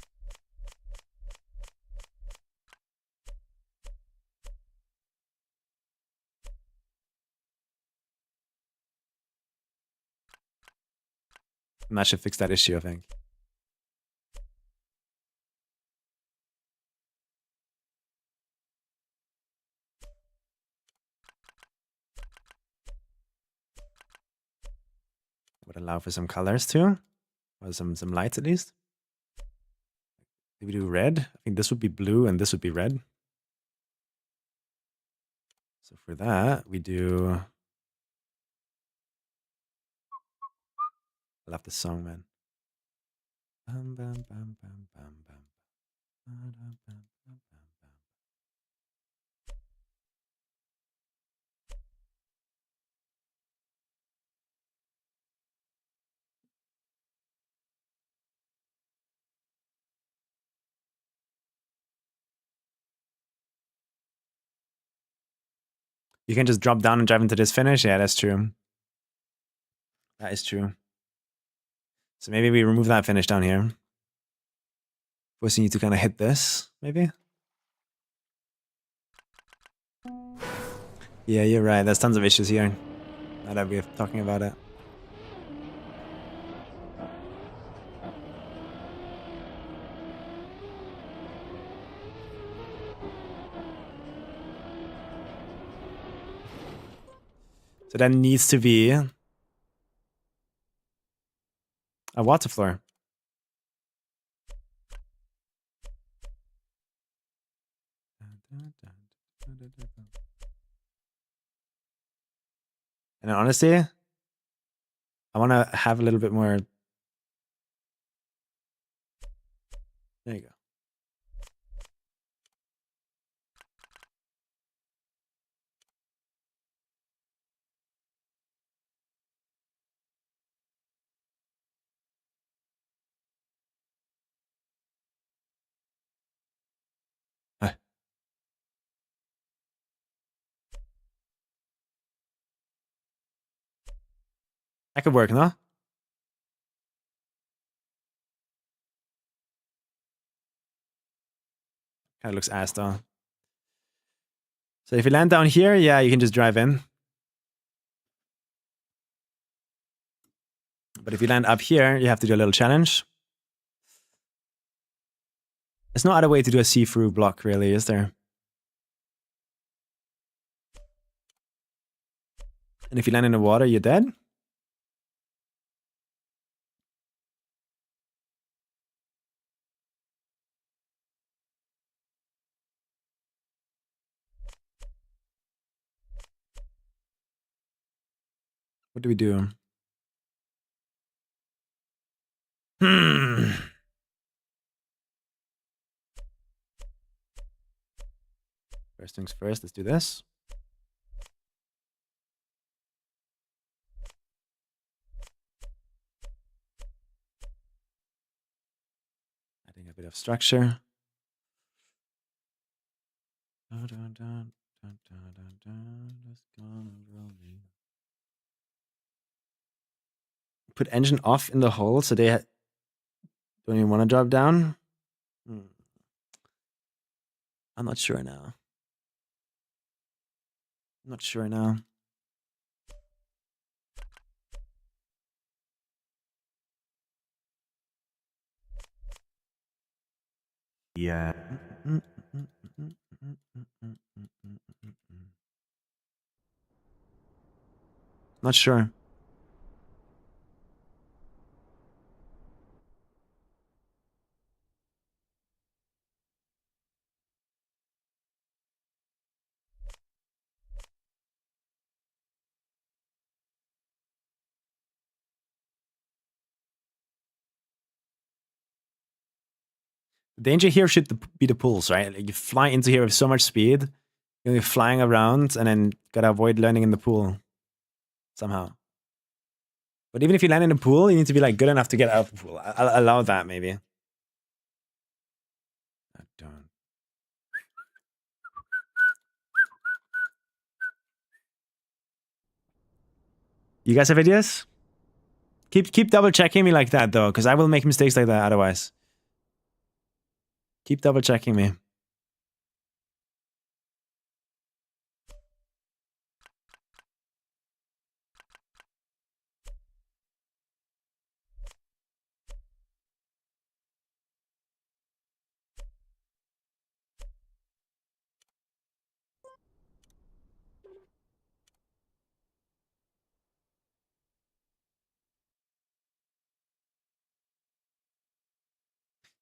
A: And that should fix that issue, I think. Would allow for some colors too. Or some lights at least. If we do red, I think this would be blue and this would be red. So for that, we do... I love this song, man. Bam, bam, bam, bam, bam, bam. Bam, bam, bam, bam, bam. You can just drop down and drive into this finish. Yeah, that's true. That is true. So maybe we remove that finish down here. Forcing you to kind of hit this, maybe? Yeah, you're right. There's tons of issues here. Now that we're talking about it. So that needs to be a water floor. And honestly, I want to have a little bit more There you go. That could work, no? Kind of looks ass though. So if you land down here, yeah, you can just drive in. But if you land up here, you have to do a little challenge. There's no other way to do a see-through block, really, is there? And if you land in the water, you're dead. What do we do? First things first, let's do this. Adding a bit of structure. Put engine off in the hole so they don't even want to drop down. I'm not sure now. I'm not sure now.
B: Yeah.
A: Not sure. The danger here should be the pools, right? Like you fly into here with so much speed, you're flying around and then gotta avoid landing in the pool somehow. But even if you land in the pool, you need to be like good enough to get out of the pool. I'll allow that maybe. Don't. You guys have ideas? Keep double checking me like that though, because I will make mistakes like that otherwise. Keep double checking me.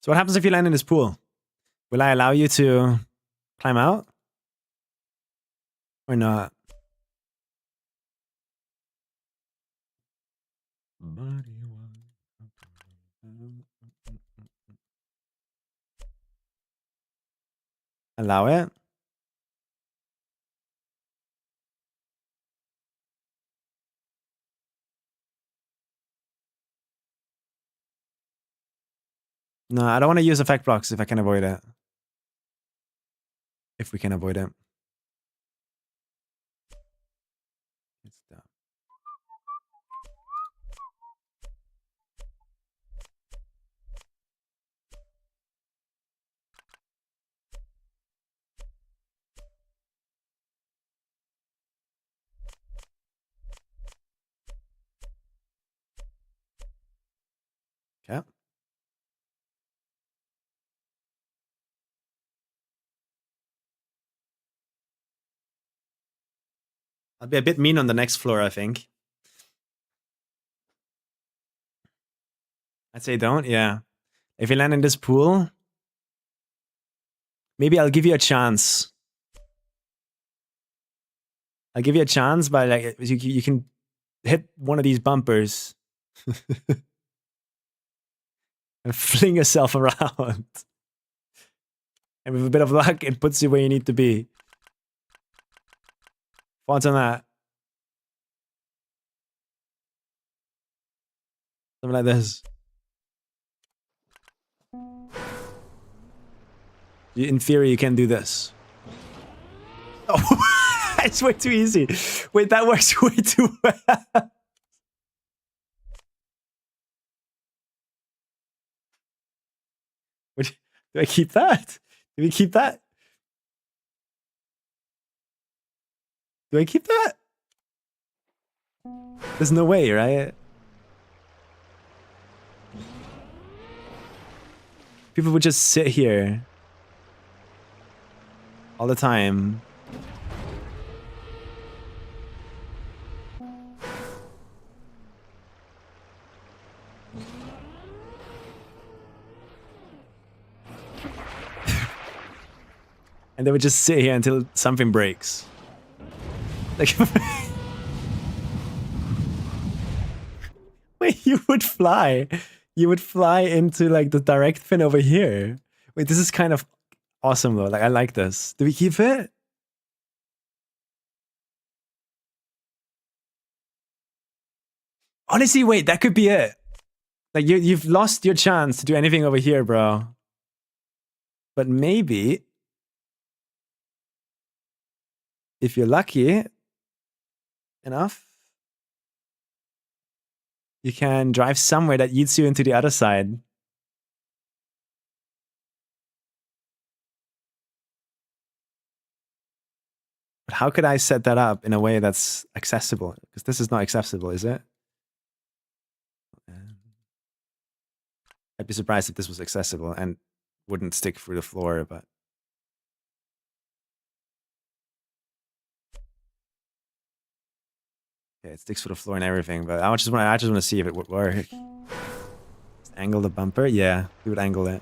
A: So what happens if you land in this pool? Will I allow you to climb out? Or not? Allow it? No, I don't want to use effect blocks if I can avoid it. If we can avoid it. Good stuff. Okay. I'll be a bit mean on the next floor, I think. I'd say don't, yeah. If you land in this pool, maybe I'll give you a chance. I'll give you a chance, but like you can hit one of these bumpers and fling yourself around. And with a bit of luck, it puts you where you need to be. Thoughts on that? Something like this. In theory, you can do this. Oh, it's way too easy. Wait, that works way too well. Do I keep that? Do we keep that? Do I keep that? There's no way, right? People would just sit here all the time. And they would just sit here until something breaks. Like, wait, you would fly. You would fly into like the direct pin over here. Wait, this is kind of awesome though. Like, I like this. Do we keep it? Honestly, wait, that could be it. Like, you've lost your chance to do anything over here, bro. But maybe, if you're lucky enough, you can drive somewhere that leads you into the other side. But how could I set that up in a way that's accessible? Because this is not accessible, is it? I'd be surprised if this was accessible and wouldn't stick through the floor, but... Okay, it sticks through the floor and everything, but I just want to see if it would work. Just angle the bumper? Yeah, we would angle it.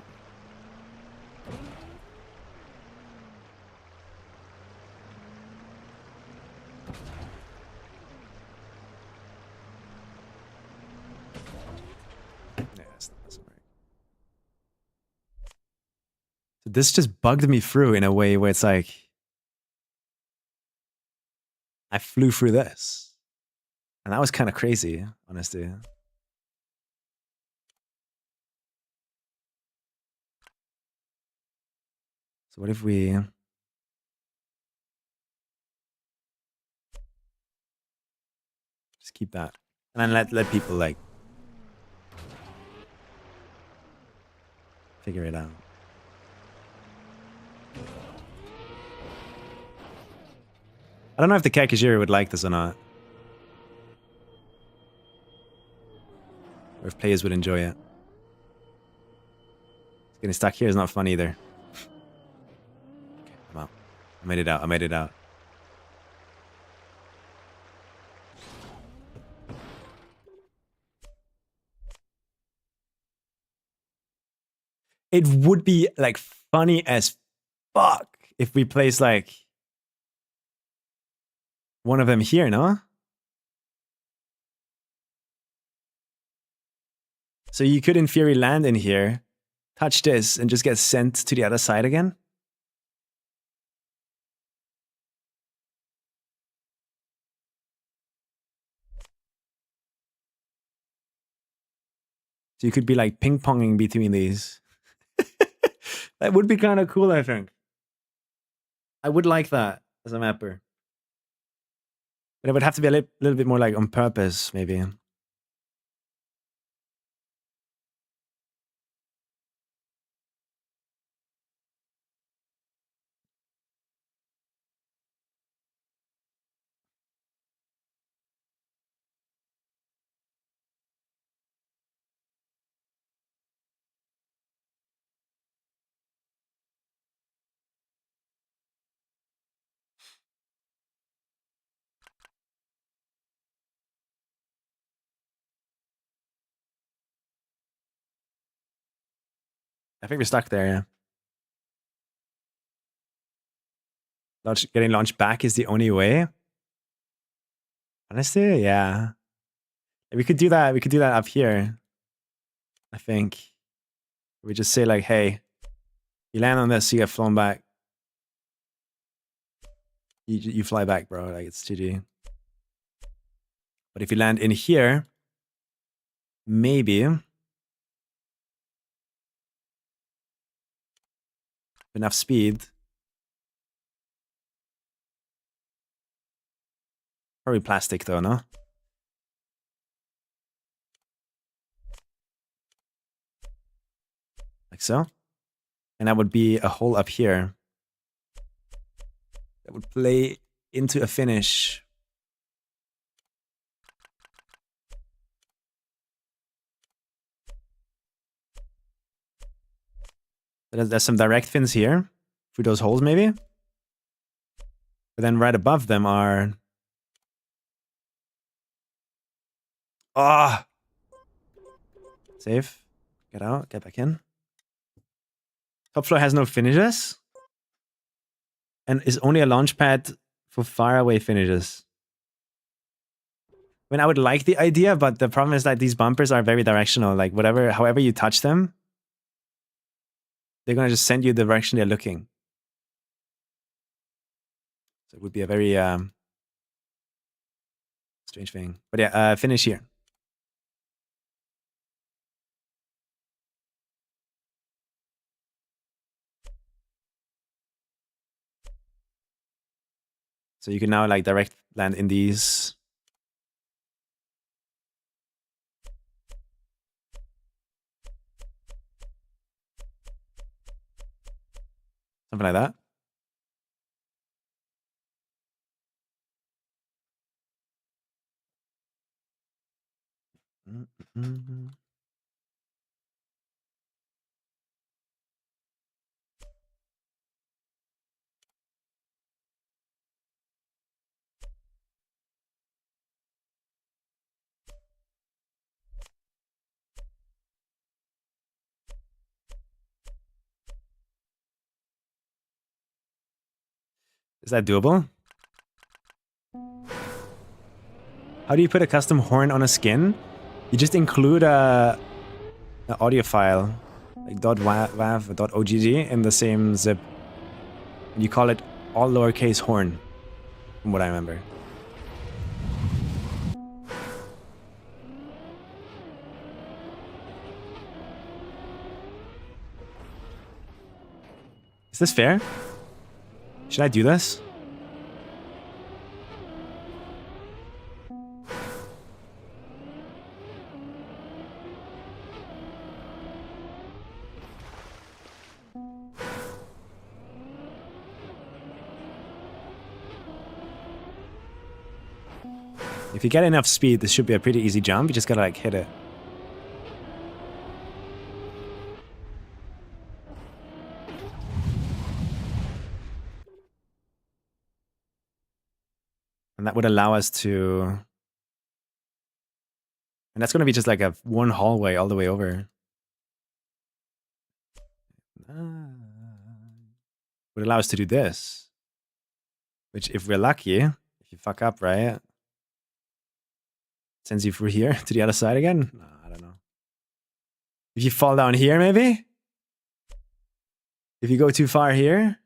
A: So this just bugged me through in a way where it's like, I flew through this. And that was kind of crazy, honestly. So what if we... just keep that. And then let people like... figure it out. I don't know if the Kakashiri would like this or not. Or if players would enjoy it. Getting stuck here is not fun either. Okay, I'm out. I made it out. I made it out. It would be like funny as fuck if we place like one of them here, no? So you could in theory land in here, touch this, and just get sent to the other side again. So you could be like ping-ponging between these. That would be kind of cool, I think. I would like that as a mapper. But it would have to be a little bit more like on purpose, maybe. I think we're stuck there, yeah. Getting launched back is the only way. Honestly, yeah. We could do that. We could do that up here. I think. We just say like, hey, You land on this, you get flown back. You fly back, bro. Like, it's GG. But if you land in here, maybe enough speed. Probably plastic though, no? Like so. And that would be a hole up here. That would play into a finish. There's some direct fins here. Through those holes, maybe? But then right above them are... Ah! Save. Get out. Get back in. Top floor has no finishes. And is only a launch pad for faraway finishes. I mean, I would like the idea, but the problem is that these bumpers are very directional. Like, however you touch them, they're gonna just send you the direction they're looking. So it would be a very strange thing. But yeah, finish here. So you can now like direct land in these. Something like that. Mm-hmm. Is that doable? How do you put a custom horn on a skin? You just include an audio file, like .wav or .ogg in the same zip. And you call it all lowercase horn, from what I remember. Is this fair? Should I do this? If you get enough speed, this should be a pretty easy jump. You just gotta like hit it. And that would allow us to... And that's gonna be just like a one hallway all the way over. Would allow us to do this. Which, if we're lucky, if you fuck up, right? Sends you through here to the other side again? No, I don't know. If you fall down here, maybe? If you go too far here?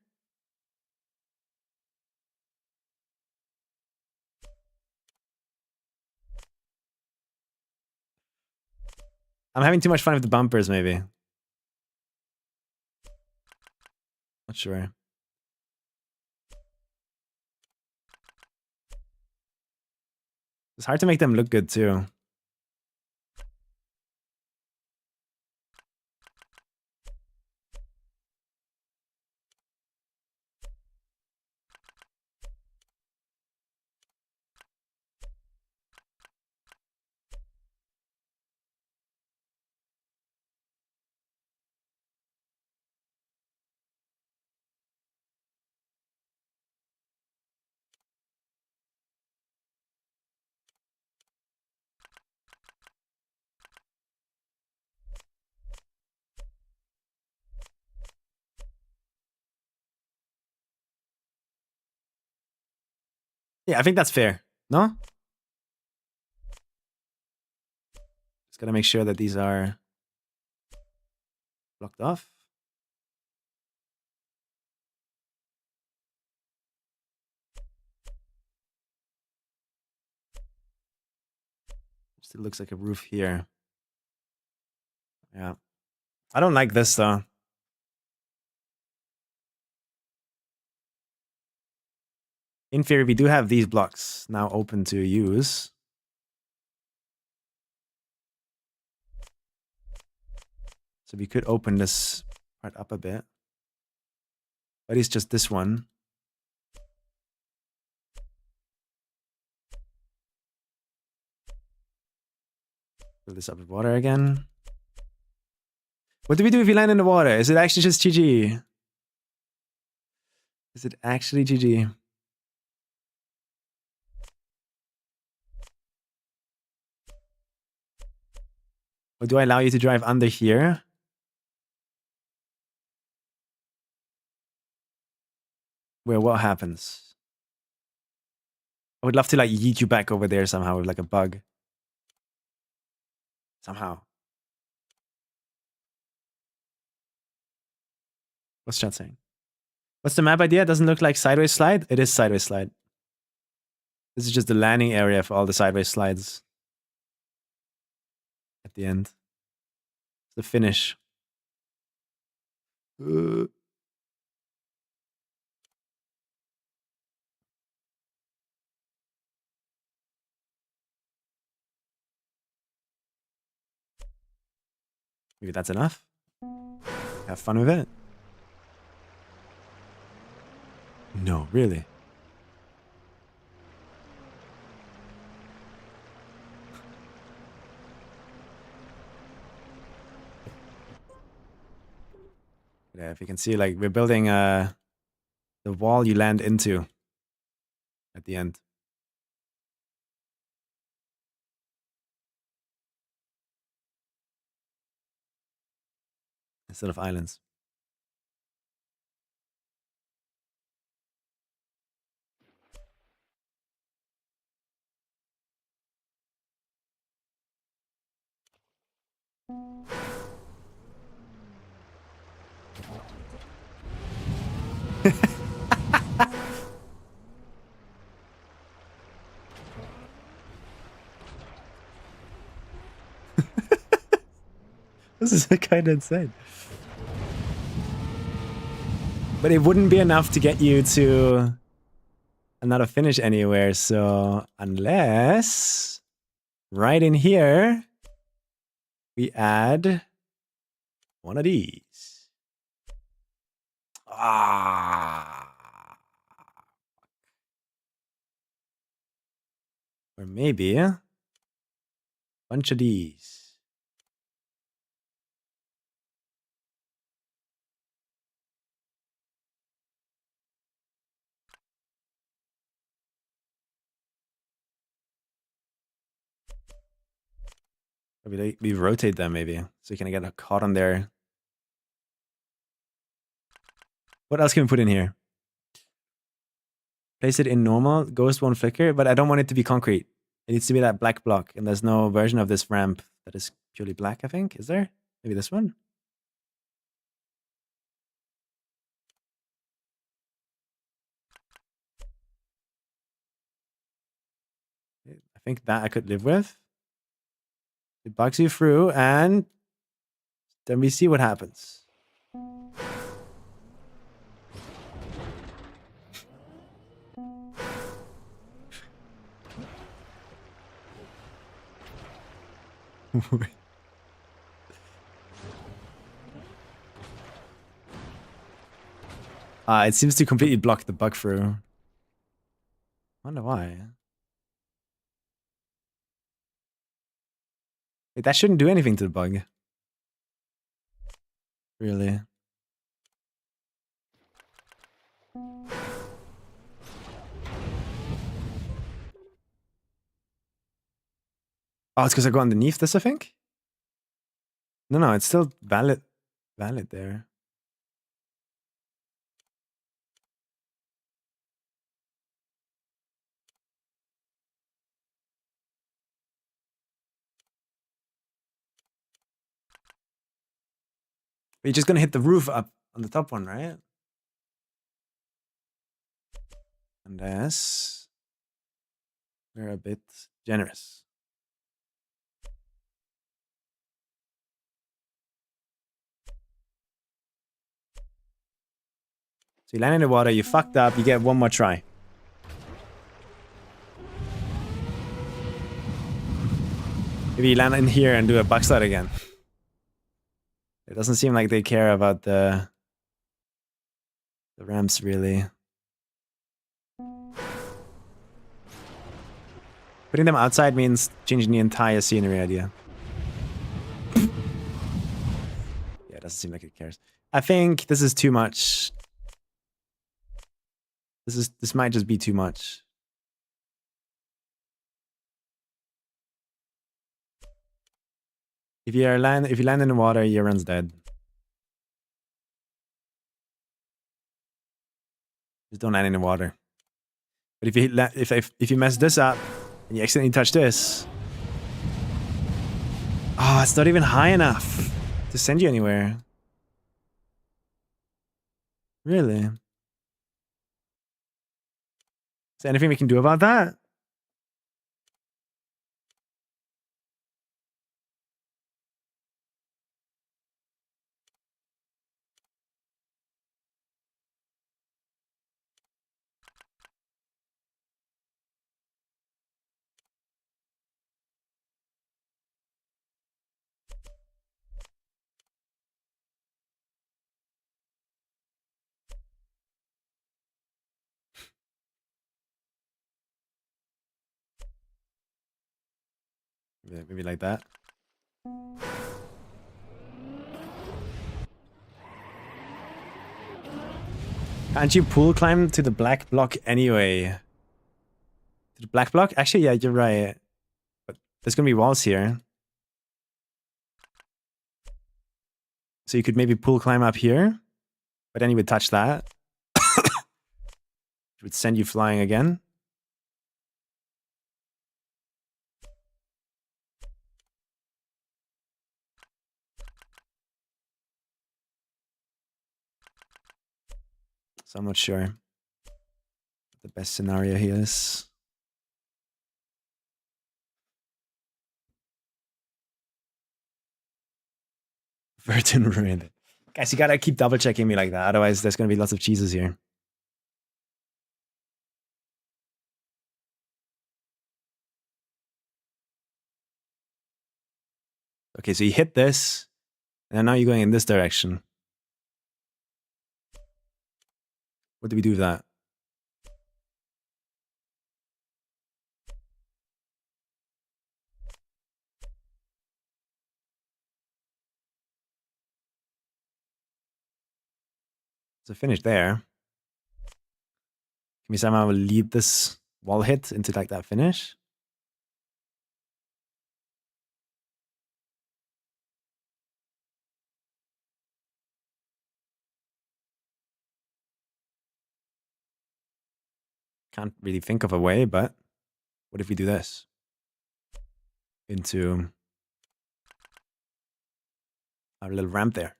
A: I'm having too much fun with the bumpers, maybe. Not sure. It's hard to make them look good, too. Yeah, I think that's fair. No? Just gotta make sure that these are blocked off. Still looks like a roof here. Yeah. I don't like this though. In theory, we do have these blocks now open to use. So we could open this part up a bit. But it's just this one. Fill this up with water again. What do we do if we land in the water? Is it actually just GG? Is it actually GG? Or do I allow you to drive under here? Where what happens? I would love to like yeet you back over there somehow with like a bug. Somehow. What's chat saying? What's the map idea? It doesn't look like sideways slide? It is sideways slide. This is just the landing area for all the sideways slides. At the end. It's the finish. Maybe that's enough. Have fun with it. No, really. Yeah, if you can see, like, we're building the wall you land into at the end. Instead of islands. This is kind of insane. But it wouldn't be enough to get you to another finish anywhere. So unless right in here, we add one of these. Ah. Or maybe a bunch of these. We rotate them maybe, so you can get caught on there. What else can we put in here? Place it in normal. Ghost won't flicker, but I don't want it to be concrete. It needs to be that black block, and there's no version of this ramp that is purely black, I think. Is there? Maybe this one? I think that I could live with. It bugs you through, and then we see what happens. It seems to completely block the bug through. Wonder why. Wait, that shouldn't do anything to the bug. Really. Oh, it's because I go underneath this, I think? No, it's still valid there. But you're just gonna hit the roof up on the top one, right? Unless we're a bit generous. So you land in the water, you fucked up, you get one more try. Maybe you land in here and do a bug slide again. It doesn't seem like they care about the ramps, really. Putting them outside means changing the entire scenery idea. Yeah, it doesn't seem like it cares. I think this is too much. This might just be too much. If you land in the water, your run's dead. Just don't land in the water. But if you mess this up and you accidentally touch this, oh, it's not even high enough to send you anywhere. Really? Is there anything we can do about that? Maybe like that. Can't you pool climb to the black block anyway? To the black block? Actually, yeah, you're right. But there's gonna be walls here. So you could maybe pool climb up here, but then you would touch that. It would send you flying again. So I'm not sure what the best scenario here is. Virgin ruined it. Guys, you gotta keep double checking me like that. Otherwise, there's gonna be lots of cheeses here. Okay, so you hit this, and now you're going in this direction. What do we do with that? So finish there. Can we somehow lead this wall hit into like that finish? Can't really think of a way, but what if we do this? Into our little ramp there.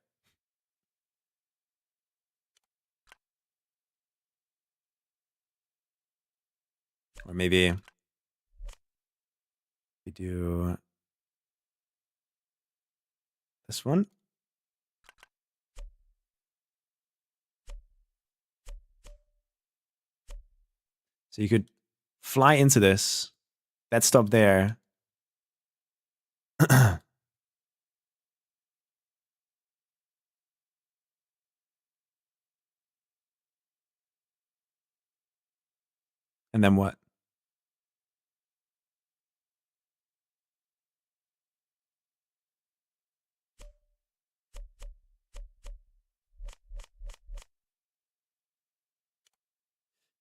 A: Or maybe we do this one. So you could fly into this. That stop there. And then what?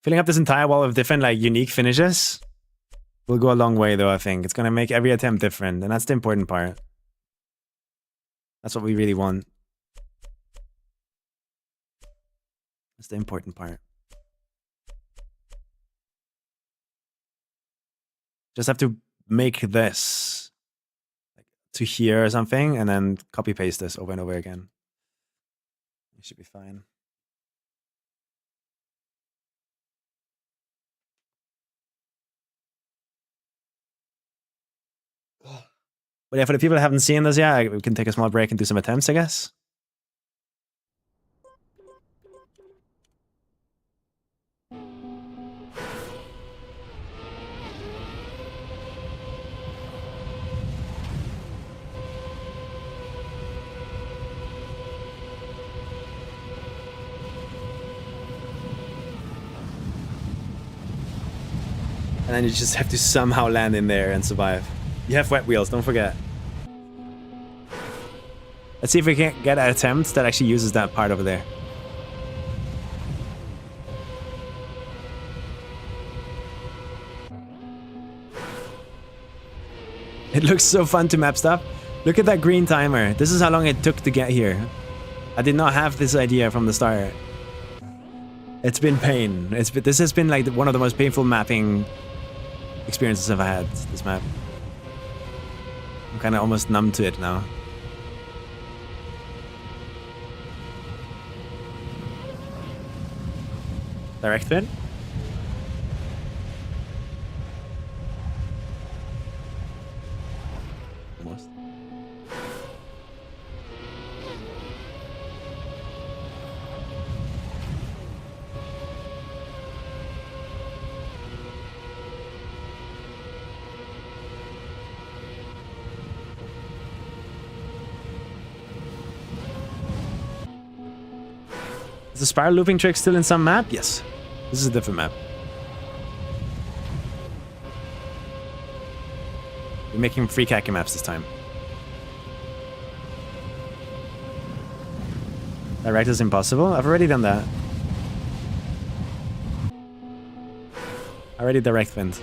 A: Filling up this entire wall of different, like, unique finishes will go a long way, though, I think. It's going to make every attempt different, and that's the important part. That's what we really want. That's the important part. Just have to make this like, to here or something, and then copy-paste this over and over again. It should be fine. But yeah, for the people that haven't seen this yet, we can take a small break and do some attempts, I guess. And then you just have to somehow land in there and survive. You have wet wheels, don't forget. Let's see if we can get an attempt that actually uses that part over there. It looks so fun to map stuff. Look at that green timer. This is how long it took to get here. I did not have this idea from the start. It's been pain. This has been like one of the most painful mapping experiences I've had, this map. I'm kind of almost numb to it now. Direct fit? Almost. Is the spiral looping trick still in some map? Yes. This is a different map. We're making free KACKY maps this time. Direct is impossible? I've already done that. I already direct went.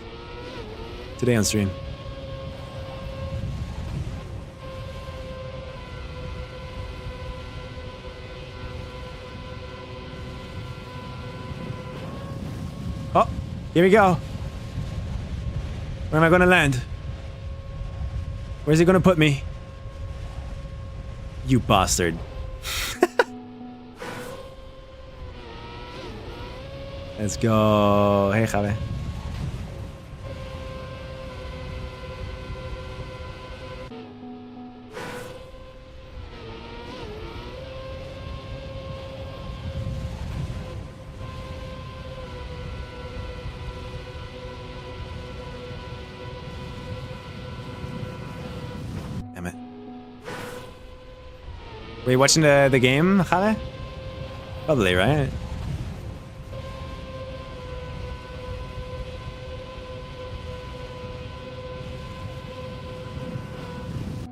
A: Today on stream. Oh, here we go. Where am I gonna land? Where's he gonna put me? You bastard. Let's go. Hey, Javi. Damn it. Were you watching the game, Javi? Probably, right?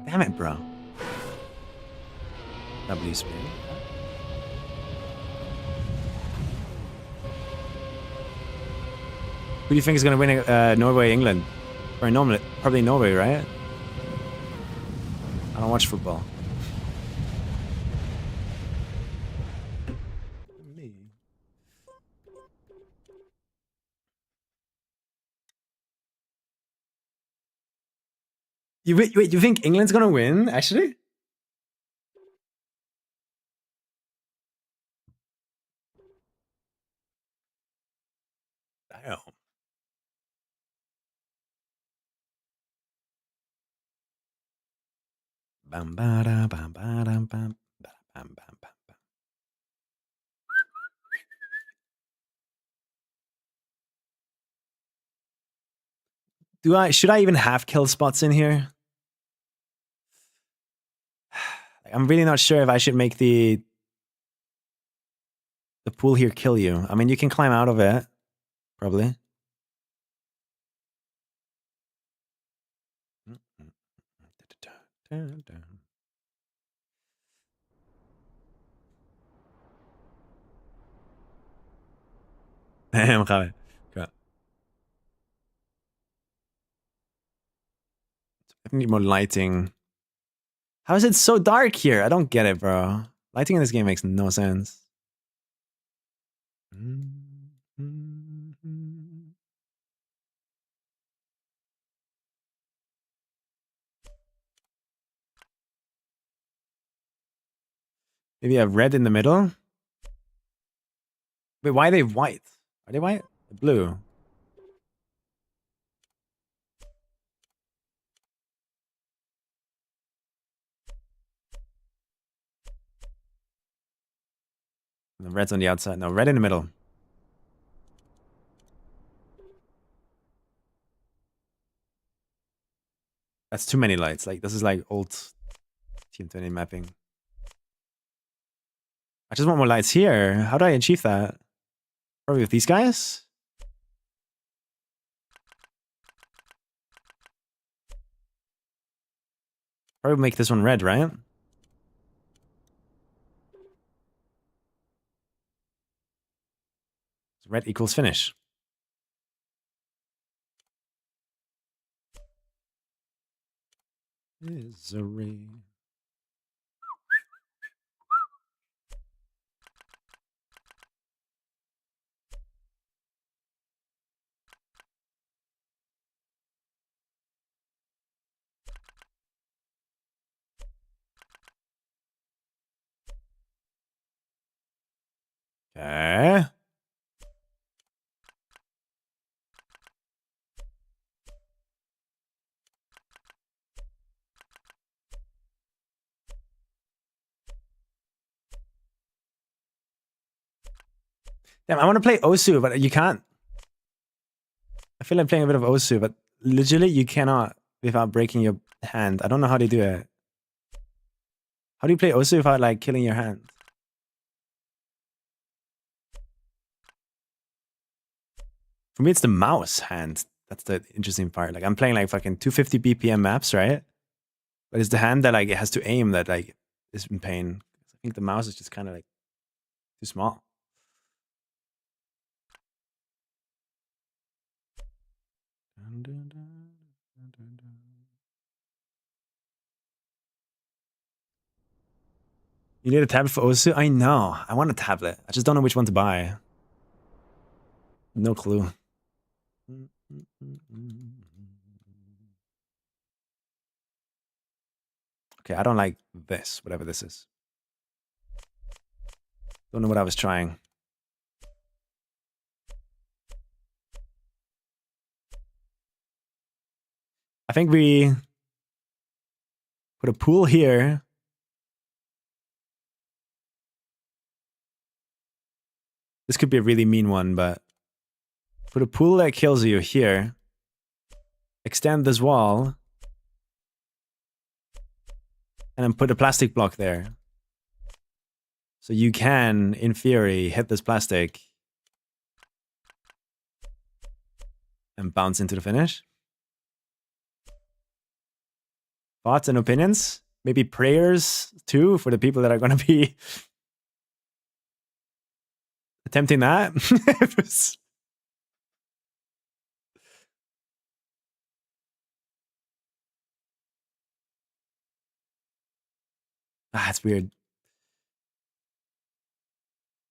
A: Damn it, bro. W spin. Who do you think is going to win Norway, England? Or normally, probably Norway, right? I don't watch football. Me. Wait, you think England's gonna win, actually? Damn. Bam ba da bam ba dam bam ba bam bam bam bam. Should I even have kill spots in here? I'm really not sure if I should make the pool here kill you. I mean, you can climb out of it, probably. Damn, Javi. I need more lighting. How is it so dark here? I don't get it, bro. Lighting in this game makes no sense. Maybe I have red in the middle? Wait, why are they white? Are they white? Blue. The red's on the outside. No, red in the middle. That's too many lights. Like, this is like old Team 20 mapping. I just want more lights here. How do I achieve that? Probably with these guys? Probably make this one red, right? Red equals finish. Misery. Okay. Damn, I want to play Osu, but you can't. I feel like playing a bit of Osu, but literally you cannot without breaking your hand. I don't know how they do it. How do you play Osu without like killing your hand? For me, it's the mouse hand. That's the interesting part. Like I'm playing like fucking 250 BPM maps, right? But it's the hand that like it has to aim that like is in pain. I think the mouse is just kind of like too small. You need a tablet for Osu? I know. I want a tablet. I just don't know which one to buy. No clue. Okay, I don't like this, whatever this is. Don't know what I was trying. I think we put a pool here. This could be a really mean one, but put a pool that kills you here. Extend this wall. And then put a plastic block there. So you can, in theory, hit this plastic and bounce into the finish. Thoughts and opinions? Maybe prayers too for the people that are going to be attempting that. It's weird.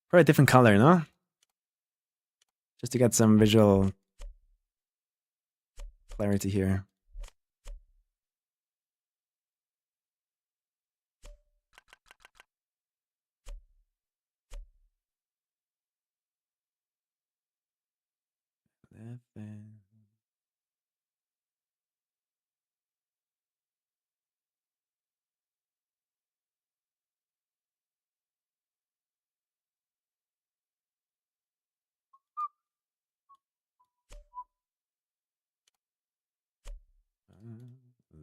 A: Probably a different color, no? Just to get some visual clarity here.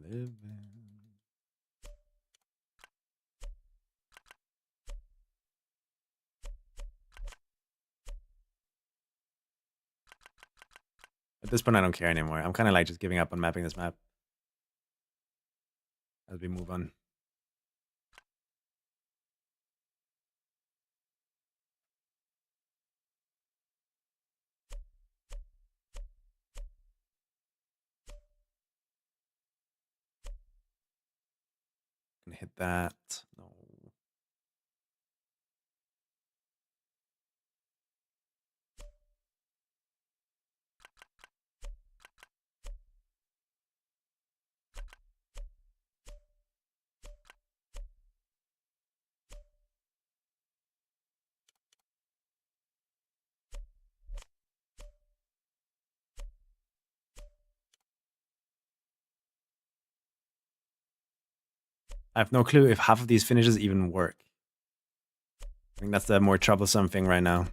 A: Living. At this point, I don't care anymore. I'm kind of like just giving up on mapping this map as we move on. Gonna hit that. No. I have no clue if half of these finishes even work. I think that's the more troublesome thing right now.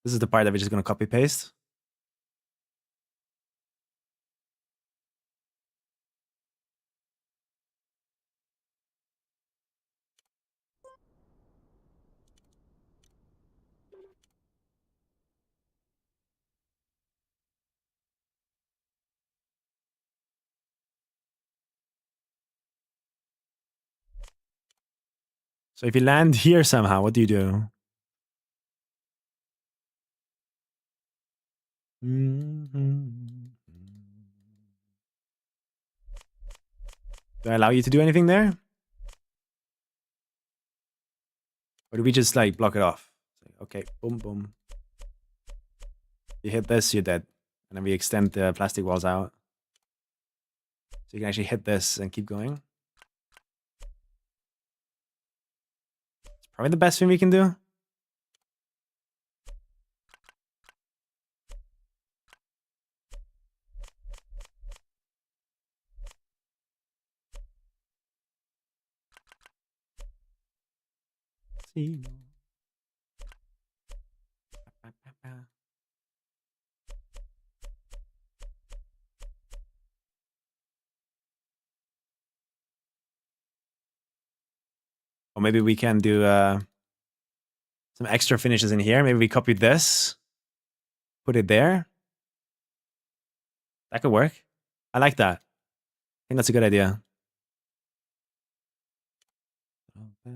A: This is the part that we're just going to copy paste. So if you land here somehow, what do you do? Do I allow you to do anything there? Or do we just like block it off? Okay, boom, boom. You hit this, you're dead. And then we extend the plastic walls out. So you can actually hit this and keep going. It's probably the best thing we can do. See. Or maybe we can do some extra finishes in here. Maybe we copy this, put it there. That could work. I like that. I think that's a good idea. There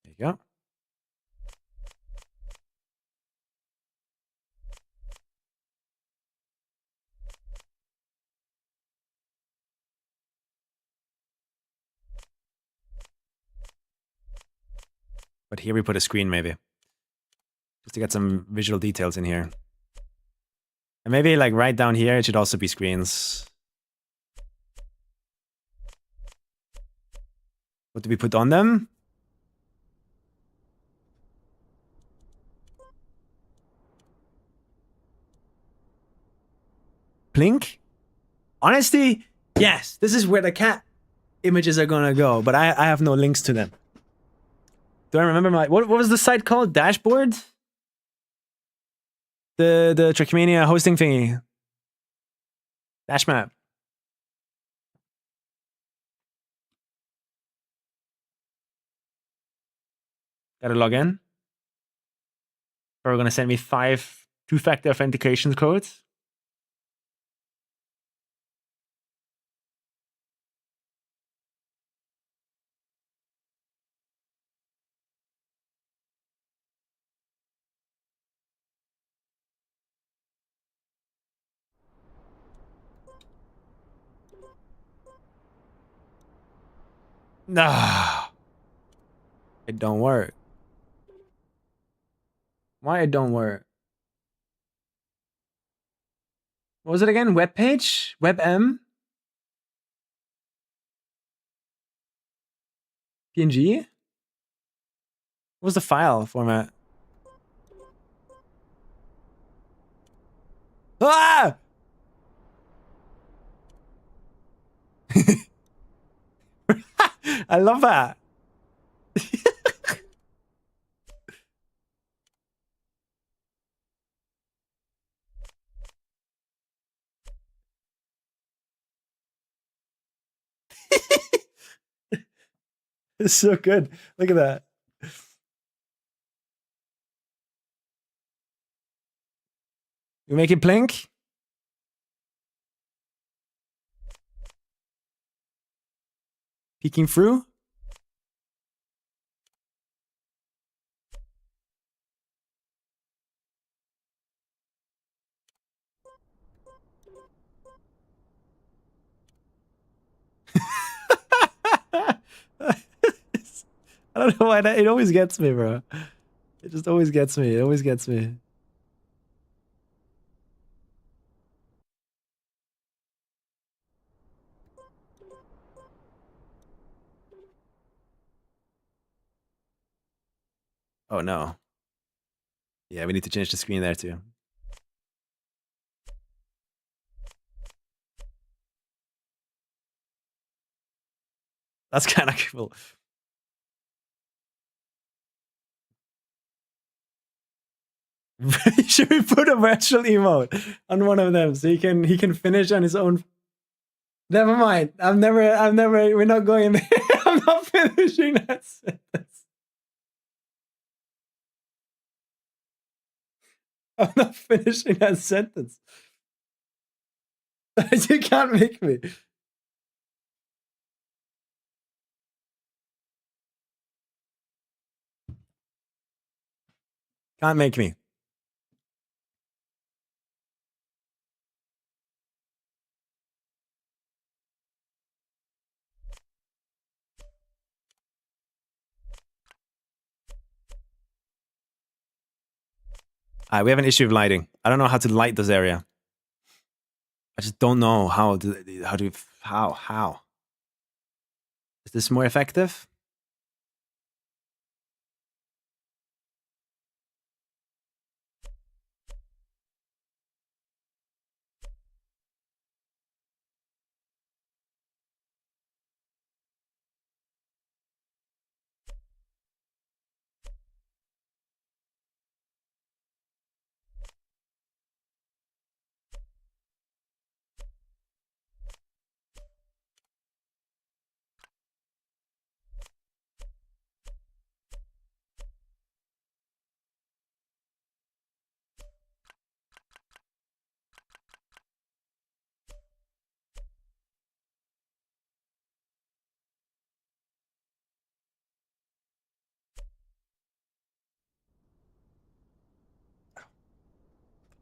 A: you go. But here we put a screen maybe. Just to get some visual details in here. And maybe like right down here, it should also be screens. What do we put on them? Plink? Honesty? Yes, this is where the cat images are gonna go, but I have no links to them. Do I remember my... What was the site called? Dashboard? The Trackmania hosting thingy. Dash map. Gotta log in. Are gonna send me 5 two-factor authentication codes. Nah. It don't work. Why it don't work? What was it again? Web page? WebM? PNG? What was the file format? Ah! I love that. It's so good. Look at that. You make it blink? Peeking through? I don't know why that, it always gets me, bro. It just always gets me. It always gets me. Oh no. Yeah, we need to change the screen there too. That's kind of cool. Should we put a virtual emote on one of them so he can finish on his own? Never mind. We're not going there. I'm not finishing that sentence. I'm not finishing that sentence. You can't make me. Can't make me. We have an issue of lighting. I don't know how to light this area. I just don't know how. How? Is this more effective?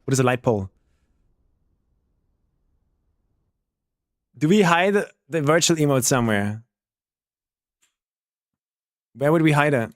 A: What is a light pole? Do we hide the virtual emote somewhere? Where would we hide it?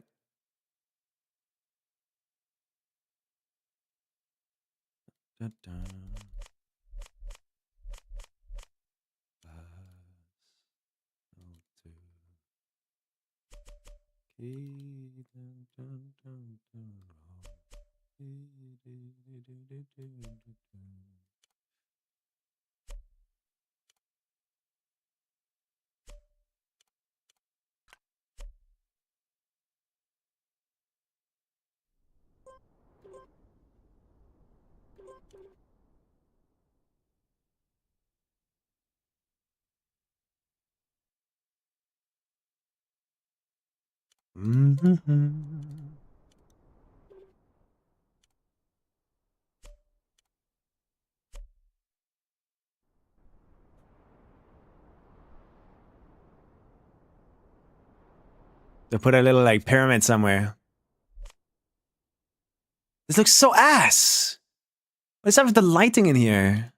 A: They put a little like pyramid somewhere. This looks so ass. What's up with the lighting in here?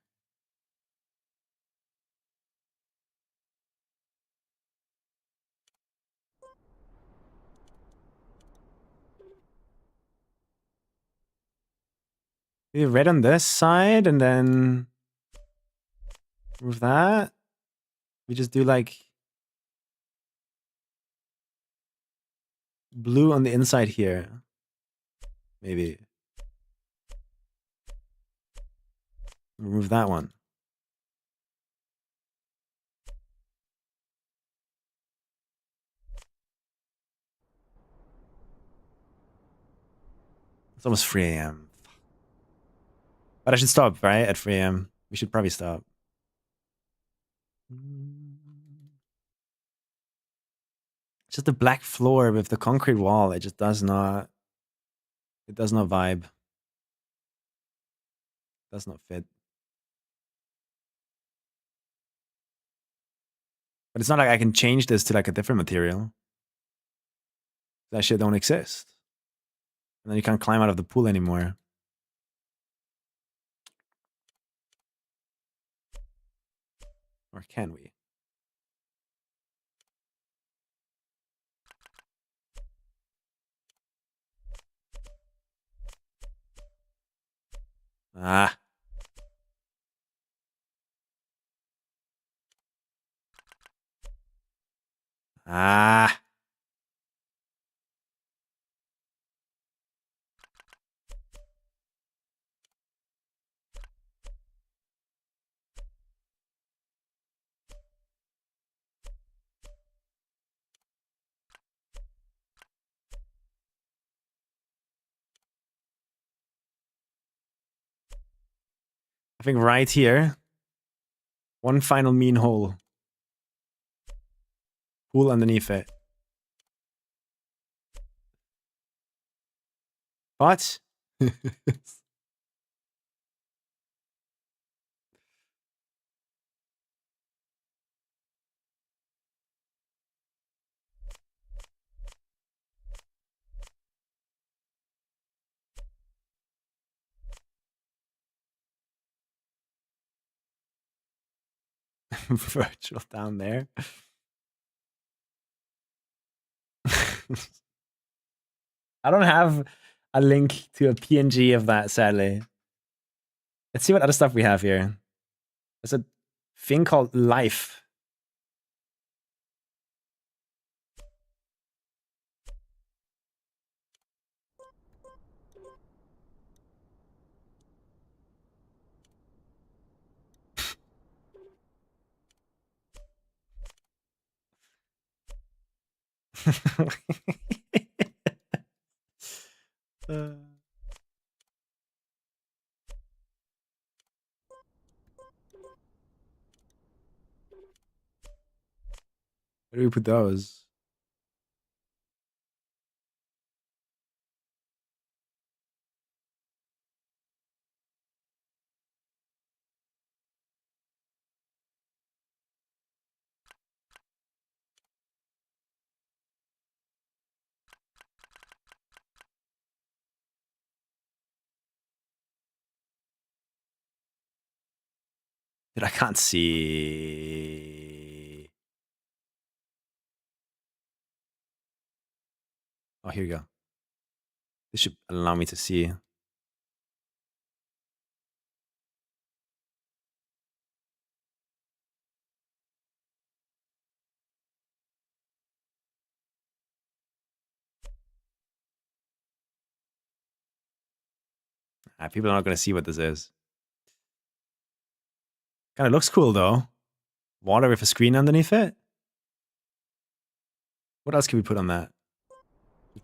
A: Maybe red on this side and then move that. We just do like blue on the inside here. Maybe. Remove that one. It's almost 3 a.m. But I should stop, right? At 3 a.m. We should probably stop. It's just the black floor with the concrete wall. It just does not... It does not vibe. Does not fit. But it's not like I can change this to like a different material. That shit don't exist. And then you can't climb out of the pool anymore. Or can we? Ah. Ah. I think right here. One final mean hole. Pool underneath it. What? Virtual down there. I don't have a link to a PNG of that, sadly. Let's see what other stuff we have here. There's a thing called life. Where do we put those? Dude, I can't see. Oh, here we go. This should allow me to see. People are not going to see what this is. Kind of looks cool, though. Water with a screen underneath it. What else can we put on that?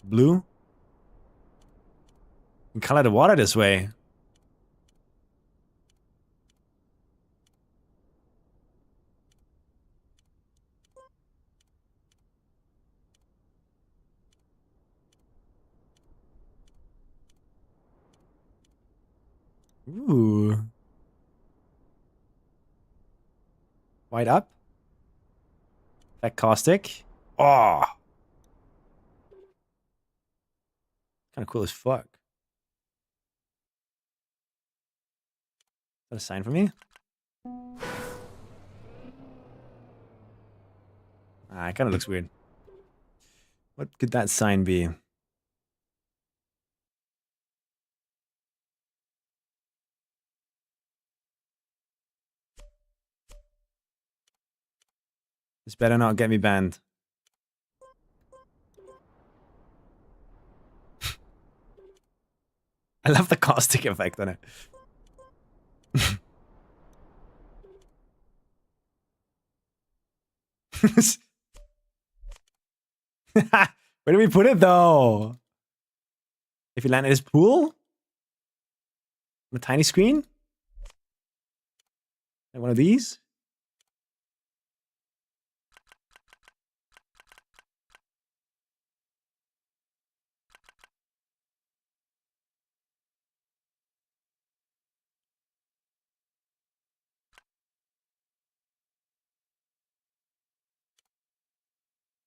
A: Blue? You can color the water this way. Ooh. White up. That caustic. Oh. Kind of cool as fuck. Is that a sign for me? It kind of looks weird. What could that sign be? This better not get me banned. I love the caustic effect on it. Where do we put it though? If you land in this pool? On a tiny screen? Like one of these?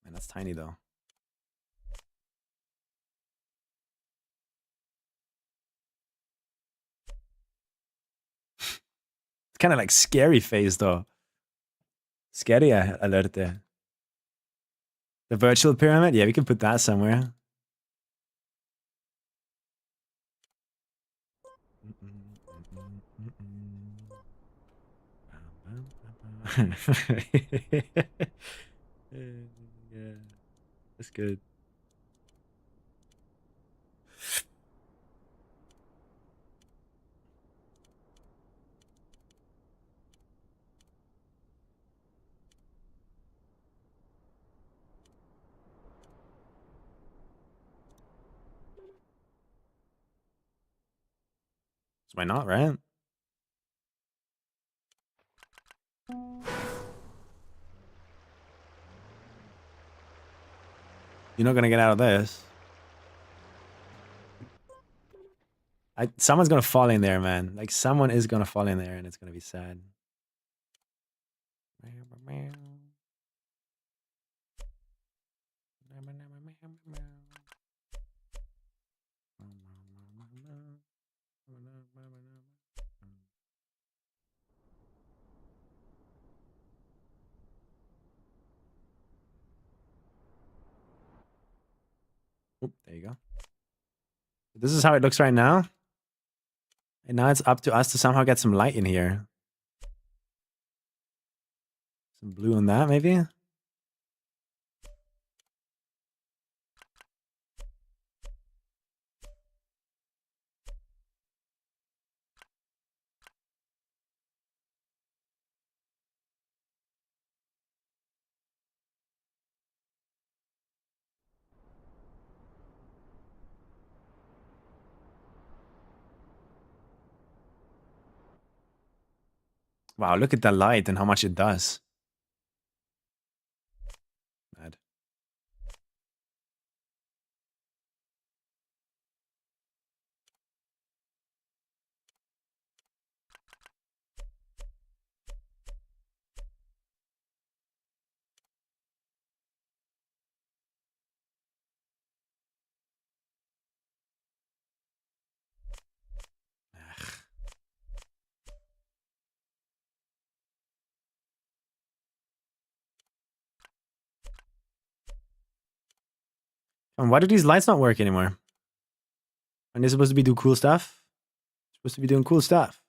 A: Man, that's tiny though. It's kind of like scary face though. Scary alert there. The virtual pyramid? Yeah, we can put that somewhere. Yeah, that's good. Why not, right? You're not gonna get out of this. Someone's gonna fall in there, man. Like someone is gonna fall in there, and it's gonna be sad. Oop, there you go. This is how it looks right now. And now it's up to us to somehow get some light in here. Some blue on that, maybe? Wow, look at the light and how much it does. Mad. And why do these lights not work anymore? And they're supposed to be doing cool stuff? Supposed to be doing cool stuff.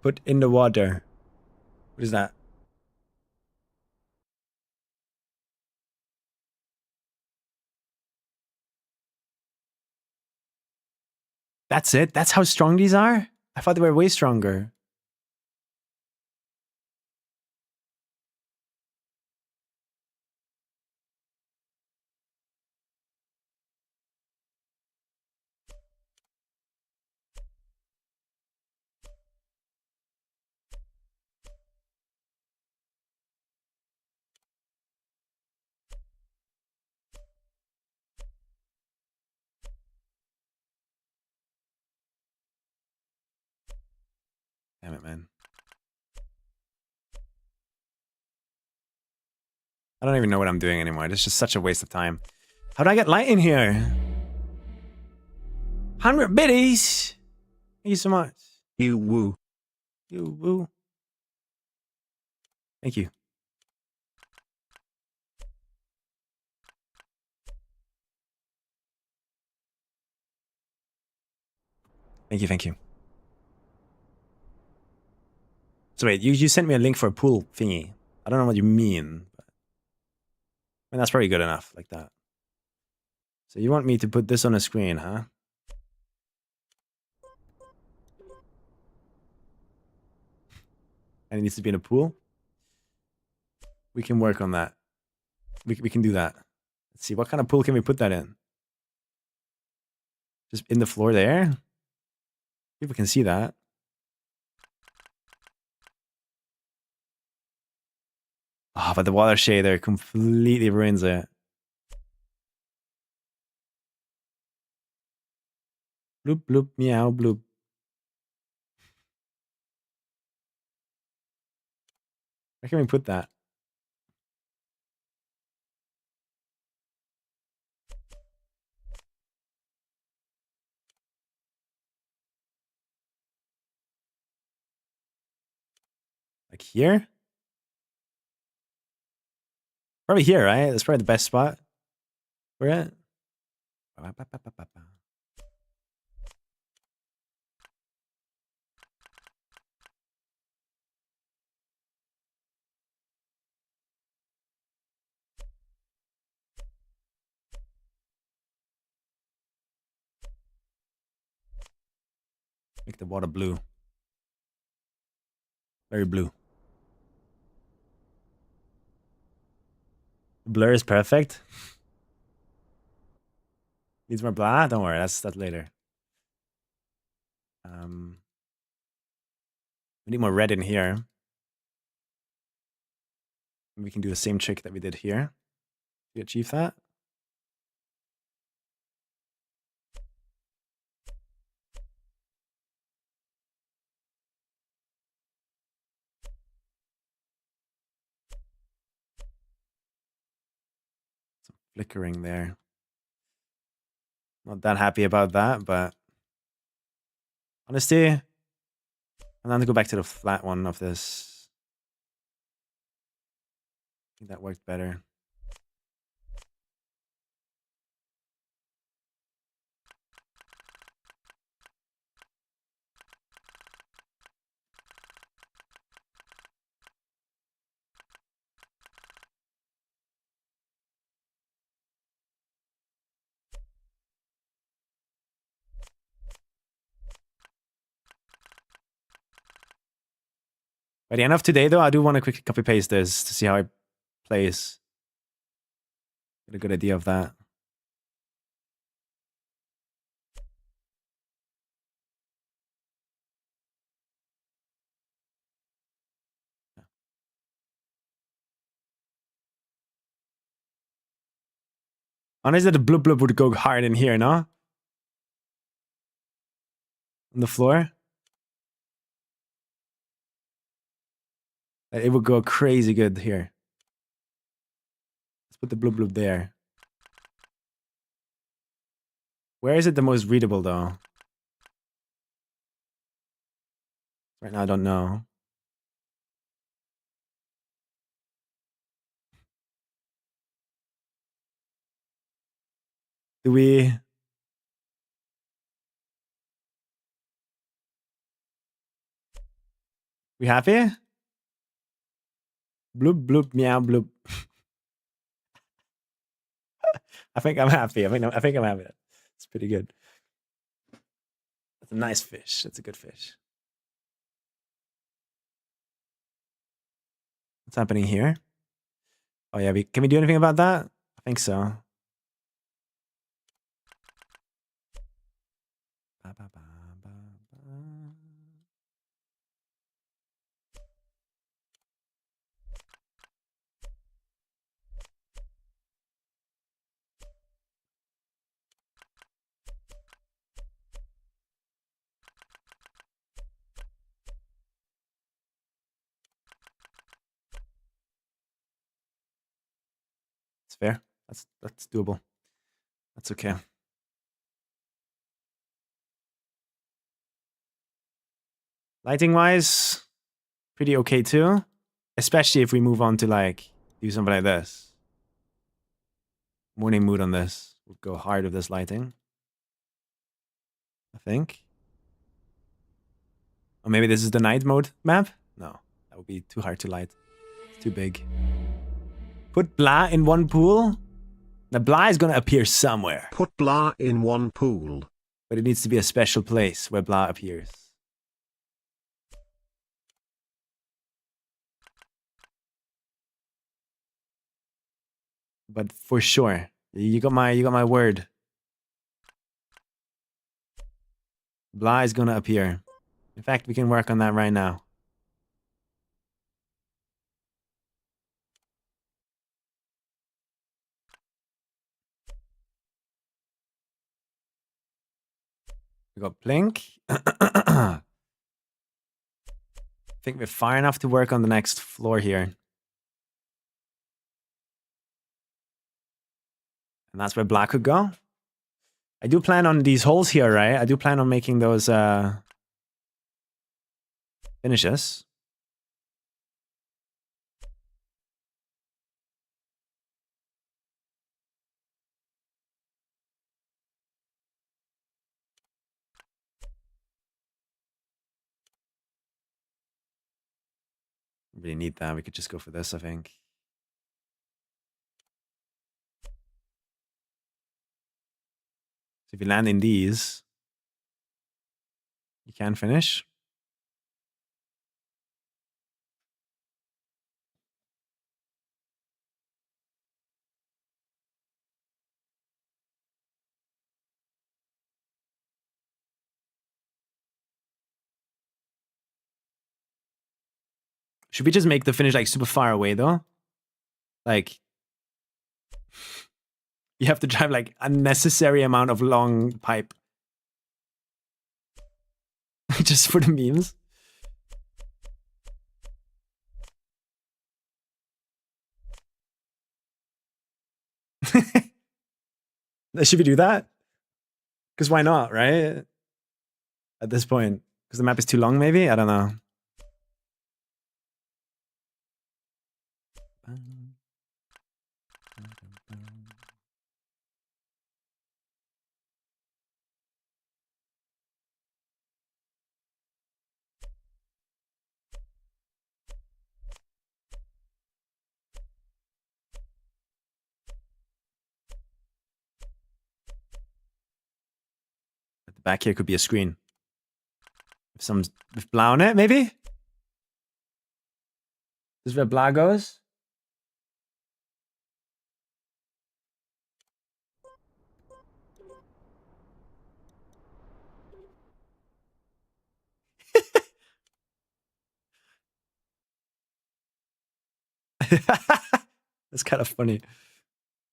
A: Put in the water. What is that? That's it? That's how strong these are? I thought they were way stronger. Damn it, man. I don't even know what I'm doing anymore. It's just such a waste of time. How do I get light in here? 100 biddies! Thank you so much.
B: You woo.
A: You woo. Thank you. Thank you, thank you. So wait, you sent me a link for a pool thingy. I don't know what you mean. But I mean, that's probably good enough, like that. So you want me to put this on a screen, huh? And it needs to be in a pool? We can work on that. We can do that. Let's see, what kind of pool can we put that in? Just in the floor there? People can see that. Oh, but the water shader completely ruins it. Bloop, bloop, meow, bloop. Where can we put that? Like here? Probably here, right? That's probably the best spot. We're at. Make the water blue. Very blue. The blur is perfect. Needs more blah? Don't worry, that's later. We need more red in here. We can do the same trick that we did here to achieve that. Some flickering there. Not that happy about that, but honestly, I'm going to go back to the flat one of this. I think that worked better. By the end of today, though, I do want to quickly copy paste this to see how it plays. Get a good idea of that. Honestly, the blub blub would go hard in here, no? On the floor. It would go crazy good here. Let's put the blub blub there. Where is it the most readable, though? Right now, I don't know. Do we... We happy? Bloop, bloop, meow, bloop. I think I'm happy. I think I'm happy. It's pretty good. That's a nice fish. That's a good fish. What's happening here? Oh yeah, can we do anything about that? I think so. Ba, ba, ba, ba, ba. It's fair. That's doable. That's okay. Lighting wise, pretty okay too. Especially if we move on to like do something like this. Morning mood on this. We'll go hard with this lighting. I think. Or maybe this is the night mode map? No, that would be too hard to light. It's too big. Put blah in one pool. Now blah is gonna appear somewhere.
B: Put blah in one pool.
A: But it needs to be a special place where blah appears. But for sure, you got my word. Blah is gonna appear. In fact, we can work on that right now. We got blink. I think we're far enough to work on the next floor here. And that's where black could go. I do plan on these holes here, right? I do plan on making those finishes. Really need that. We could just go for this, I think. So if you land in these, you can finish. Should we just make the finish like super far away though? Like, you have to drive like unnecessary amount of long pipe. Just for the memes. Should we do that? Because why not, right? At this point. Because Because the map is too long, maybe? I don't know. At the back here could be a screen. With blah on it, maybe? This is where blah goes? That's kind of funny.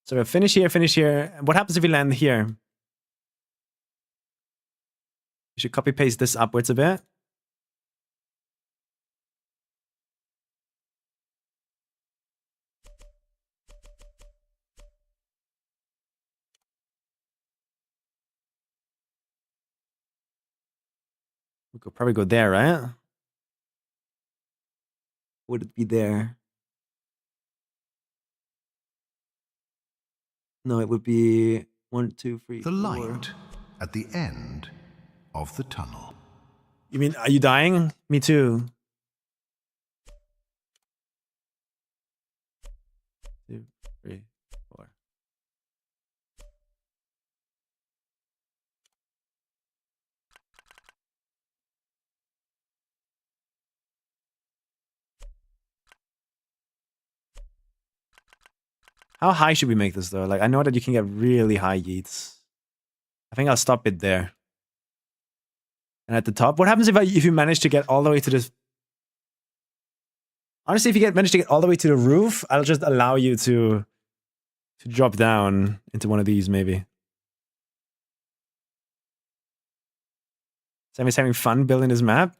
A: So we finish here, finish here. What happens if we land here? We should copy paste this upwards a bit. We could probably go there, right? Would it be there? No, it would be 1, 2, 3,
C: The
A: 4.
C: light at the end of the tunnel.
A: You mean, are you dying? Me too. 2, 3, 4. How high should we make this though? Like, I know that you can get really high yeets. I think I'll stop it there. And at the top, what happens if you manage to get all the way to this? Honestly, if you manage to get all the way to the roof, I'll just allow you to drop down into one of these, maybe. Sami's having fun building his map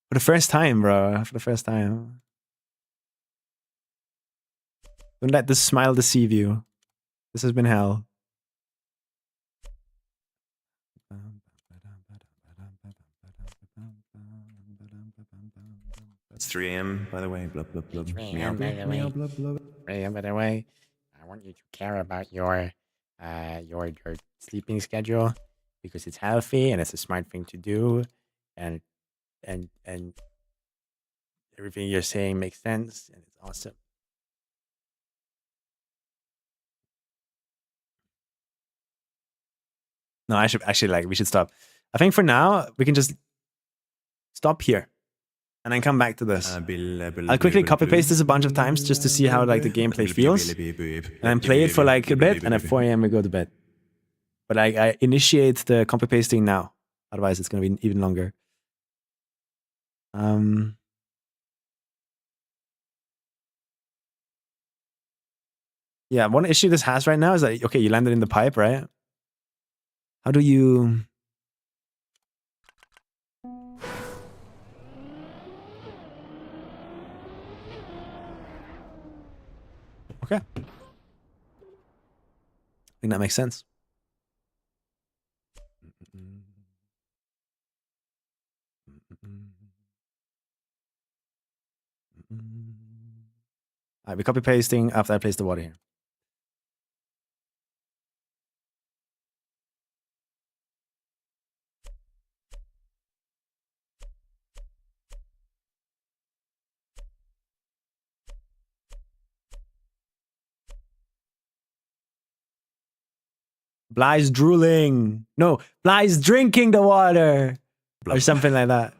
A: for the first time, bro. For the first time. Don't let this smile deceive you. This has been hell.
D: It's 3 a.m. by the way. Blub blub blub.
E: 3
D: Meow
E: a.m. by
D: blub
E: the way.
D: meow blub blub.
E: 3 a.m. by the way. I want you to care about your sleeping schedule because it's healthy and it's a smart thing to do, and everything you're saying makes sense and it's awesome.
A: No, I should actually we should stop. I think for now we can just stop here and then come back to this. I'll quickly copy paste this a bunch of times just to see how the gameplay feels, and then play it for a bit, and at 4 a.m. we go to bed. But I initiate the copy pasting now, otherwise it's gonna be even longer. Yeah, one issue this has right now is that, okay, you landed in the pipe, right? How do you... Okay. I think that makes sense. Alright, we copy pasting after I place the water here. Bly's drooling. No, Bly's drinking the water. Blup. Or something like that.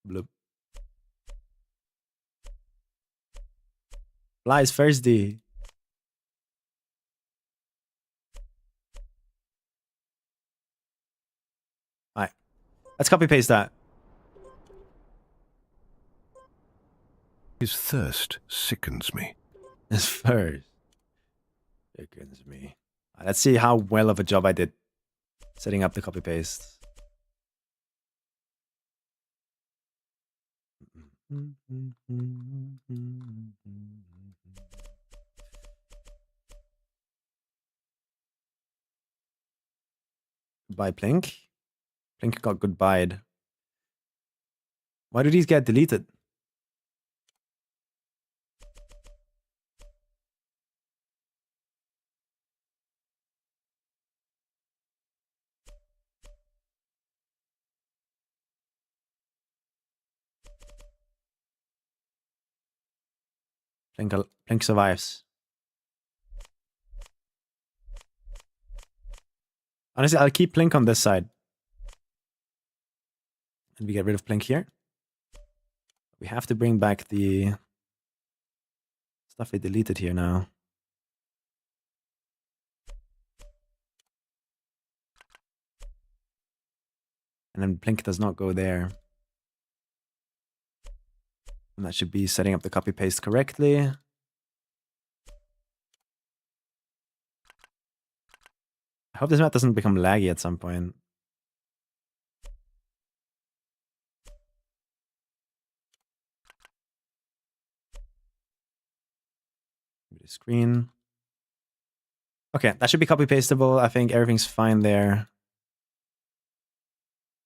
A: Bloop. Bly's thirsty. Alright. Let's copy paste that.
C: His thirst sickens me.
A: His thirst sickens me. Right, let's see how well of a job I did setting up the copy paste. Goodbye, Plink. Plink got goodbyed. Why do these get deleted? Plink survives. Honestly, I'll keep Plink on this side. And we get rid of Plink here. We have to bring back the stuff we deleted here now. And then Plink does not go there. And that should be setting up the copy paste correctly. I hope this map doesn't become laggy at some point. The screen. Okay, that should be copy pastable. I think everything's fine there.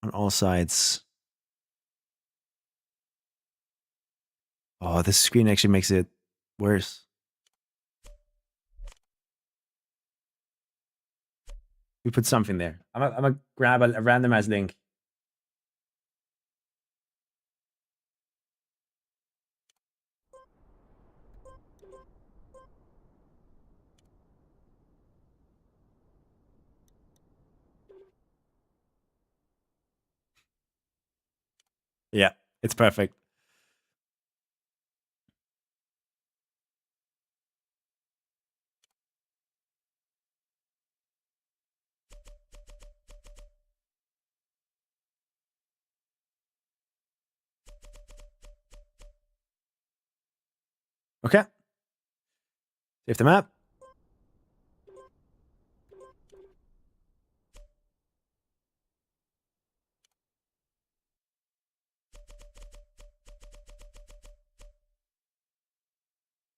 A: On all sides. Oh, this screen actually makes it worse. We put something there. I'm gonna grab a randomized link. Yeah, it's perfect. Okay. Save the map.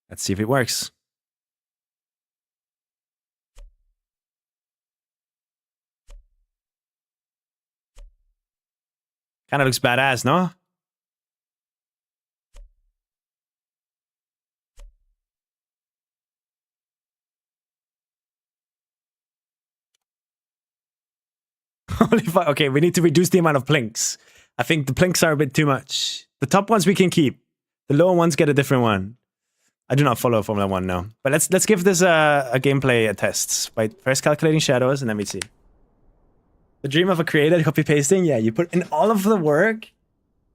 A: Let's see if it works. Kind of looks badass, no? Holy fuck. Okay, we need to reduce the amount of plinks. I think the plinks are a bit too much. The top ones we can keep. The lower ones get a different one. I do not follow Formula 1, no. But let's give this a gameplay test. Right, first calculating shadows, and then we see. The dream of a creator copy pasting. Yeah, you put in all of the work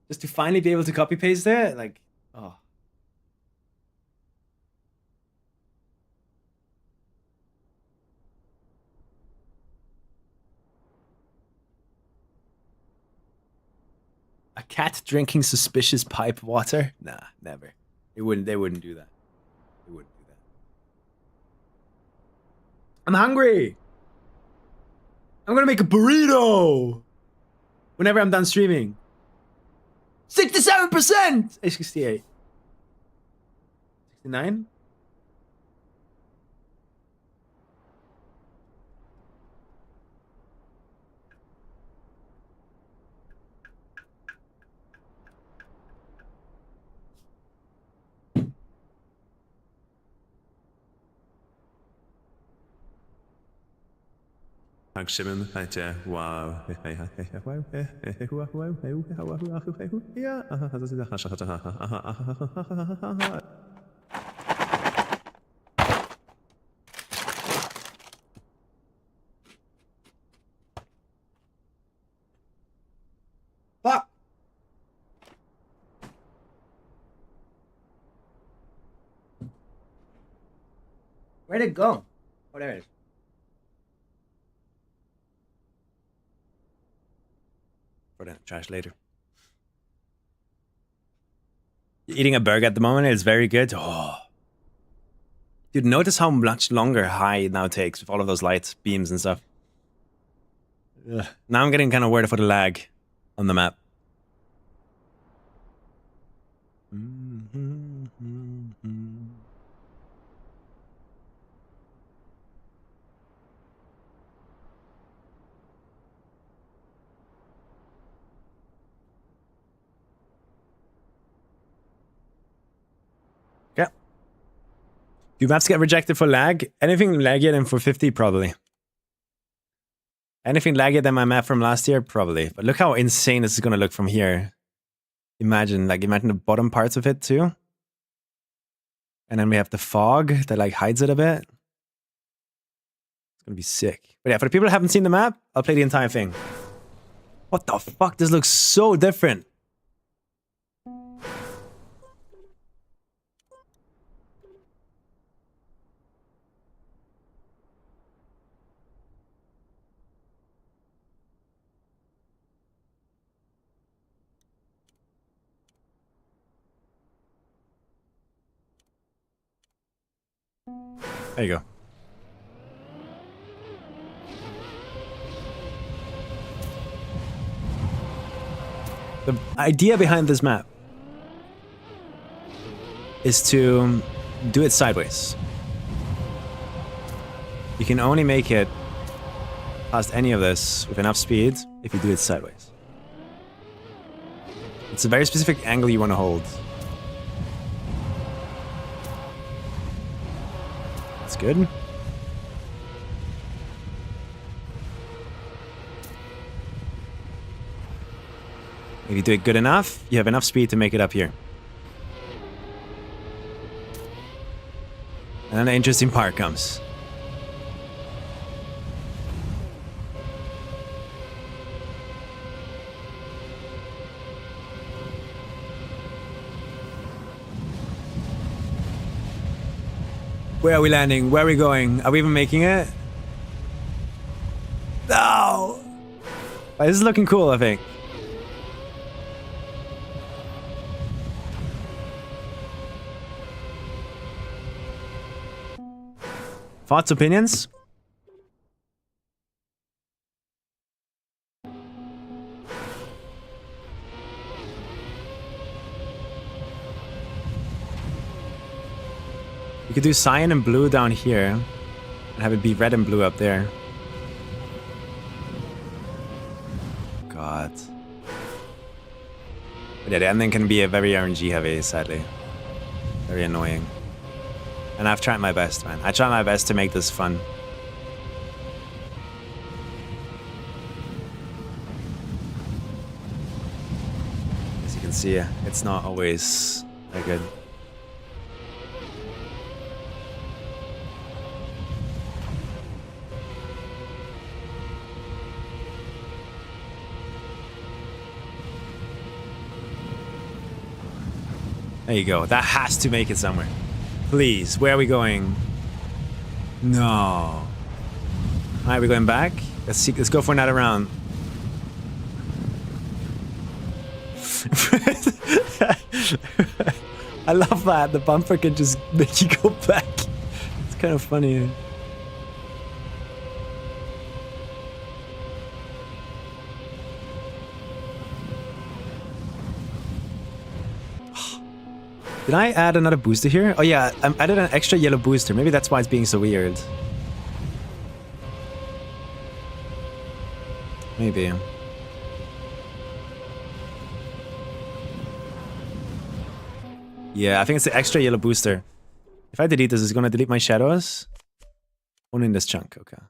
A: just to finally be able to copy paste it. Like, oh. A cat drinking suspicious pipe water? Nah, never. They wouldn't do that. They wouldn't do that. I'm hungry. I'm gonna make a burrito whenever I'm done streaming. 67%! 68. 69?
D: Hagshimmen, wow.
A: Fuck! Where'd it go? Oh, there it is. Put it in the trash later. You're eating a burger at the moment. It's very good. Oh. Dude, notice how much longer high now takes with all of those lights, beams, and stuff. Ugh. Now I'm getting kind of worried for the lag on the map. Do maps get rejected for lag? Anything laggier than 450, probably. Anything laggier than my map from last year, probably. But look how insane this is gonna look from here. Imagine the bottom parts of it too. And then we have the fog that like hides it a bit. It's gonna be sick. But yeah, for the people who haven't seen the map, I'll play the entire thing. What the fuck? This looks so different. There you go. The idea behind this map is to do it sideways. You can only make it past any of this with enough speed if you do it sideways. It's a very specific angle you want to hold. That's good. If you do it good enough, you have enough speed to make it up here. And then the interesting part comes. Where are we landing? Where are we going? Are we even making it? No! This is looking cool, I think. Thoughts, opinions? You could do cyan and blue down here and have it be red and blue up there. God. But yeah, the ending can be a very RNG heavy, sadly. Very annoying. And I've tried my best, man. I tried my best to make this fun. As you can see, it's not always that good. There you go. That has to make it somewhere. Please, where are we going? No. Alright, we're going back. Let's go for another round. I love that. The bumper can just make you go back. It's kind of funny. Did I add another booster here? Oh yeah, I added an extra yellow booster. Maybe that's why it's being so weird. Maybe. Yeah, I think it's the extra yellow booster. If I delete this, it's gonna delete my shadows. Only in this chunk, okay.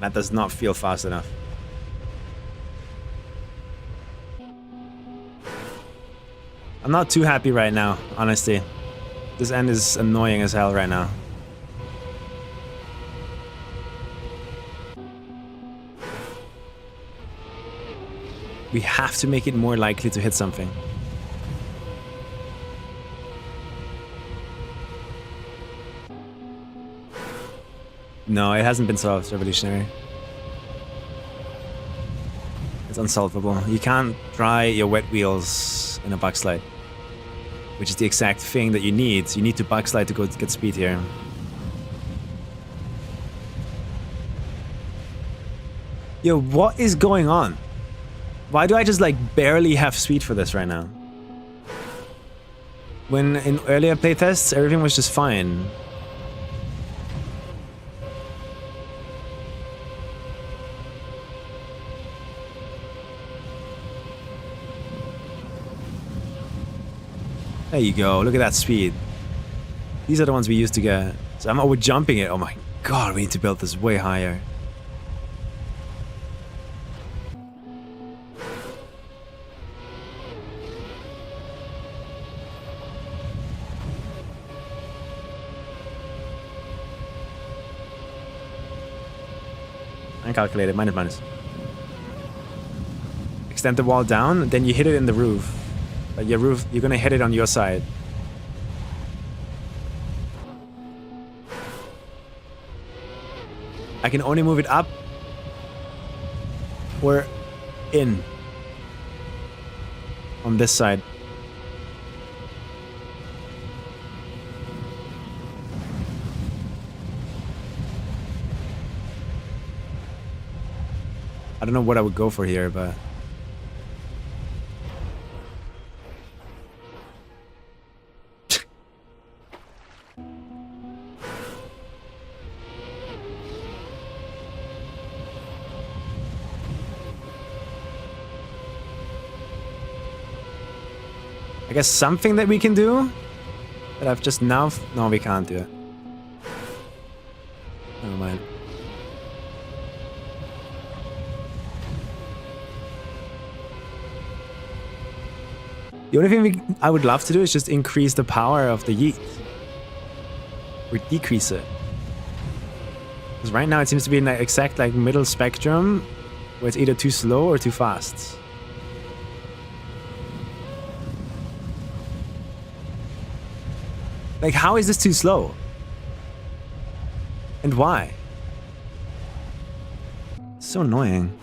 A: That does not feel fast enough. I'm not too happy right now, honestly. This end is annoying as hell right now. We have to make it more likely to hit something. No, it hasn't been solved, Revolutionary. It's unsolvable. You can't dry your wet wheels in a backslide, which is the exact thing that you need. You need to backslide to go get speed here. Yo, what is going on? Why do I just like barely have speed for this right now? when in earlier playtests, everything was just fine. There you go. Look at that speed. These are the ones we used to get. So I'm over jumping it. Oh my god, we need to build this way higher. I calculated, minus. Extend the wall down, then you hit it in the roof. But your roof, you're gonna hit it on your side. I can only move it up or in on this side. I don't know what I would go for here, but I guess something that we can do that I've just now... No, we can't do it. Never mind. The only thing I would love to do is just increase the power of the yeet. Or decrease it. Because right now it seems to be in that exact like middle spectrum where it's either too slow or too fast. Like, how is this too slow? And why? It's so annoying.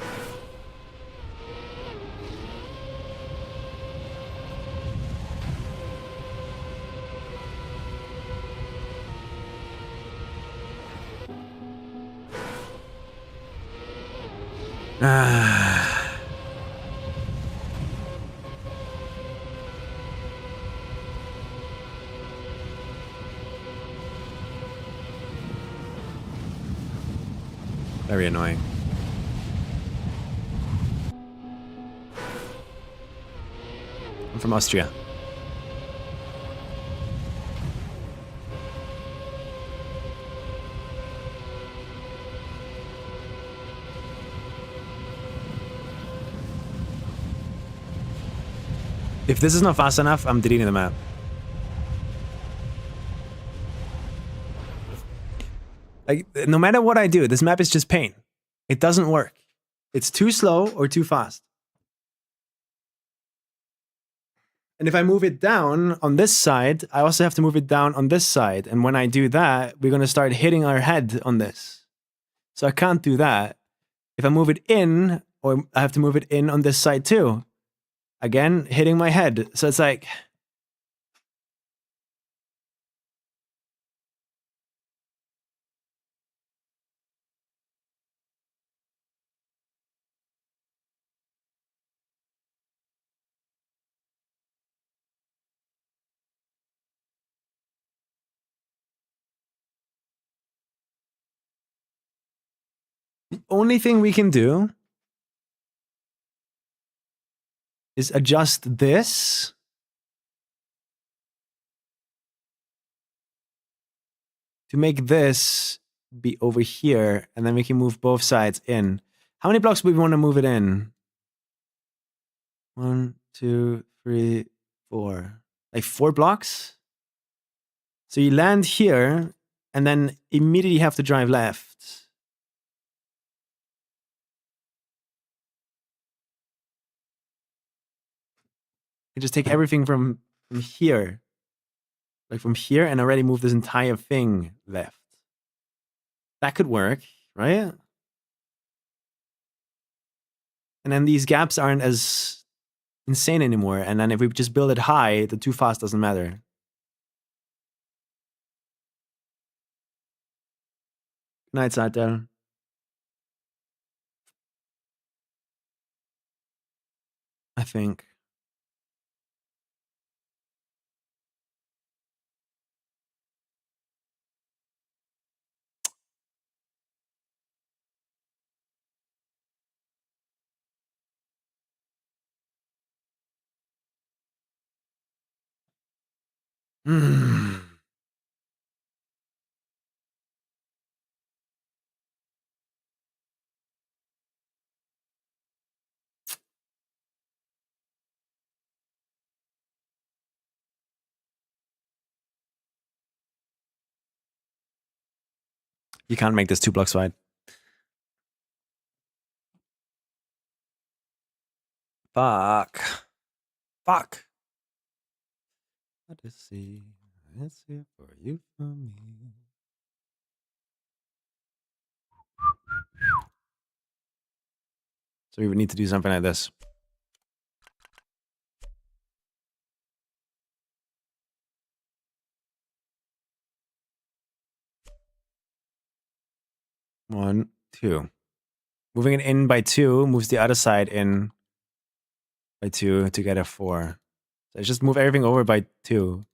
A: Very annoying. I'm from Austria. If this is not fast enough, I'm deleting the map. Like, no matter what I do, this map is just pain. It doesn't work. It's too slow or too fast. And if I move it down on this side, I also have to move it down on this side. And when I do that, we're going to start hitting our head on this. So I can't do that. If I move it in, or I have to move it in on this side too. Again, hitting my head. So it's like... The only thing we can do is adjust this to make this be over here, and then we can move both sides in. How many blocks would we want to move it in? 1, 2, 3, 4. Like 4 blocks? So you land here, and then immediately have to drive left. You just take everything from here. Like from here, and already move this entire thing left. That could work, right? And then these gaps aren't as insane anymore. And then if we just build it high, the too fast doesn't matter. Good night, Satel. I think. Hmm. You can't make this 2 blocks wide. Fuck. Fuck. Let's see. Let's see for you for me. So we would need to do something like this. One, two. Moving it in by 2 moves the other side in by 2 to get a 4. So just move everything over by 2.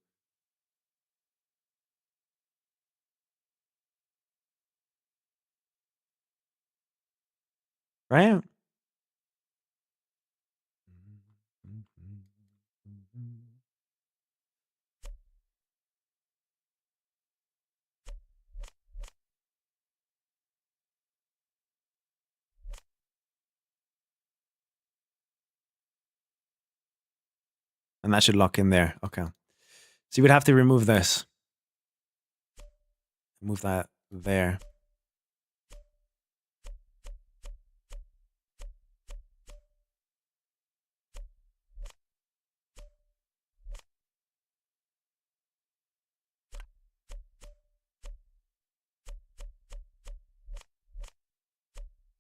A: Right? And that should lock in there. Okay. So you would have to remove this. Move that there.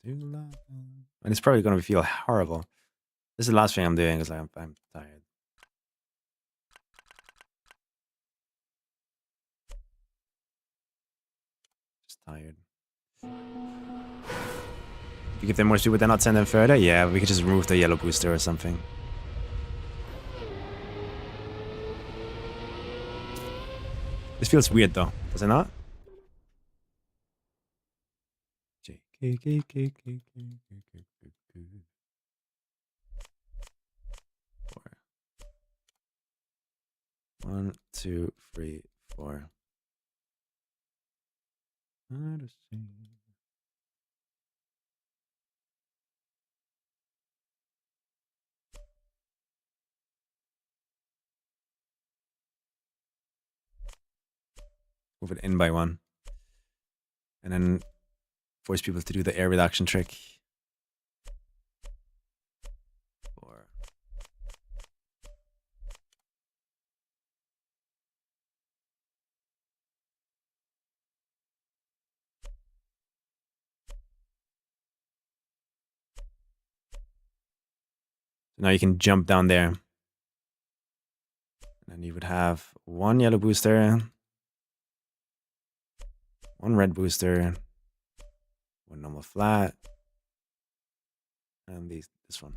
A: And it's probably going to feel horrible. This is the last thing I'm doing because I'm tired. Just tired. If you give them more soup, would they not send them further? Yeah, we could just remove the yellow booster or something. This feels weird though, does it not? Four. 1, 2, 3, 4. Move it in by 1. And then force people to do the air reduction trick. 4. So now you can jump down there. And you would have 1 yellow booster, 1 red booster, 1 normal flat, and this one.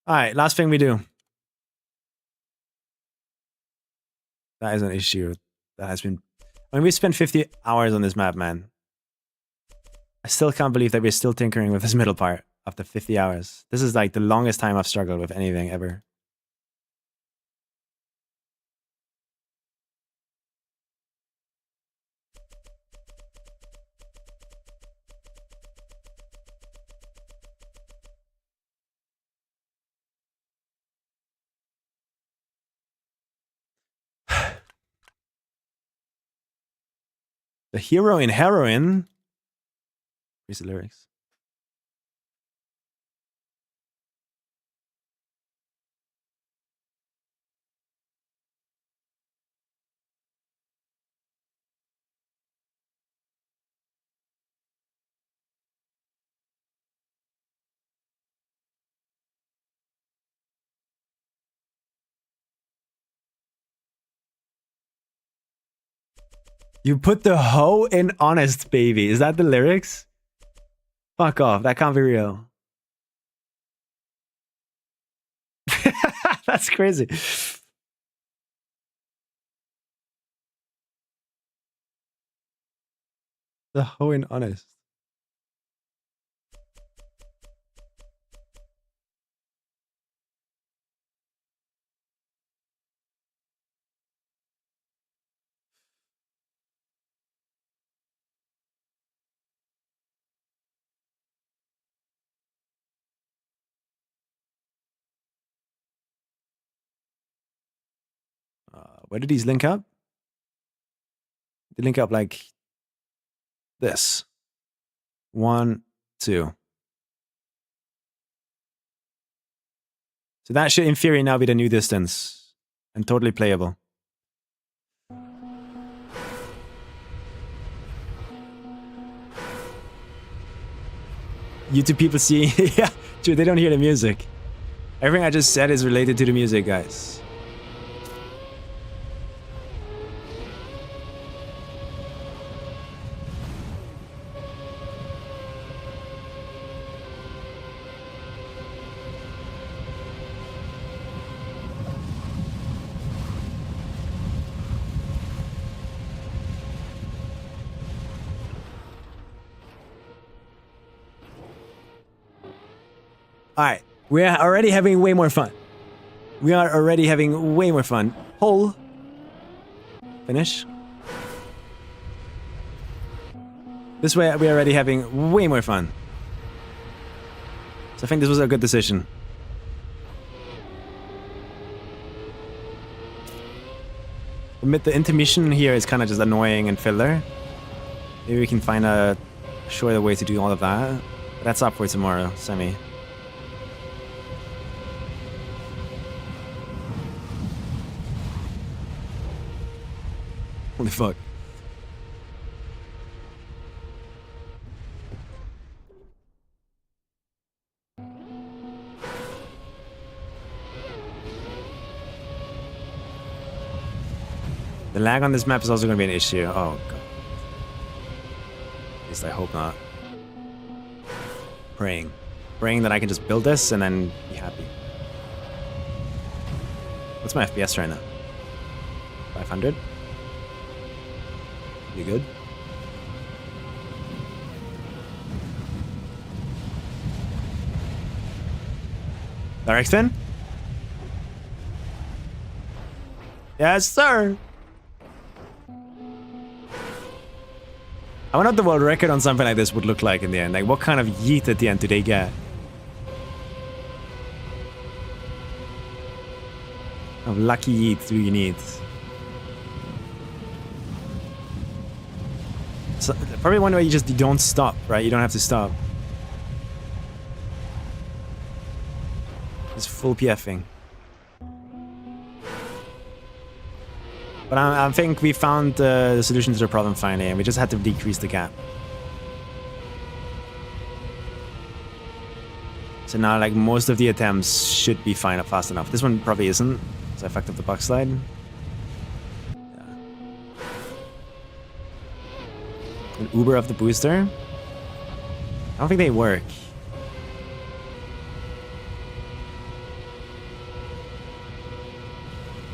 A: All right, last thing we do. That is an issue that has been. I mean, we spent 50 hours on this map, man. I still can't believe that we're still tinkering with this middle part after 50 hours. This is like the longest time I've struggled with anything ever. The hero in heroin. Here's the lyrics. You put the hoe in honest, baby. Is that the lyrics? Fuck off. That can't be real. That's crazy. The hoe in honest. Where did these link up? They link up like this. 1, 2. So that should, in theory, now be the new distance. And totally playable. YouTube people see... yeah, dude, they don't hear the music. Everything I just said is related to the music, guys. Alright, we are already having way more fun. We are already having way more fun. Hole. Finish. This way we are already having way more fun. So I think this was a good decision. The intermission here is kind of just annoying and filler. Maybe we can find a shorter way to do all of that. But that's up for tomorrow, Sami. Holy fuck. The lag on this map is also going to be an issue. Oh god. At least I hope not. Praying. Praying that I can just build this and then be happy. What's my FPS right now? 500? You good? Direct spin? Yes, sir! I wonder what the world record on something like this would look like in the end. Like, what kind of yeet at the end do they get? How lucky yeet do you need? So, probably one way you don't stop, right? You don't have to stop. Just full PFing. But I think we found the solution to the problem finally, and we just had to decrease the gap. So now, like, most of the attempts should be fine up fast enough. This one probably isn't, so I fucked up the box slide. Yeah. An Uber of the booster? I don't think they work.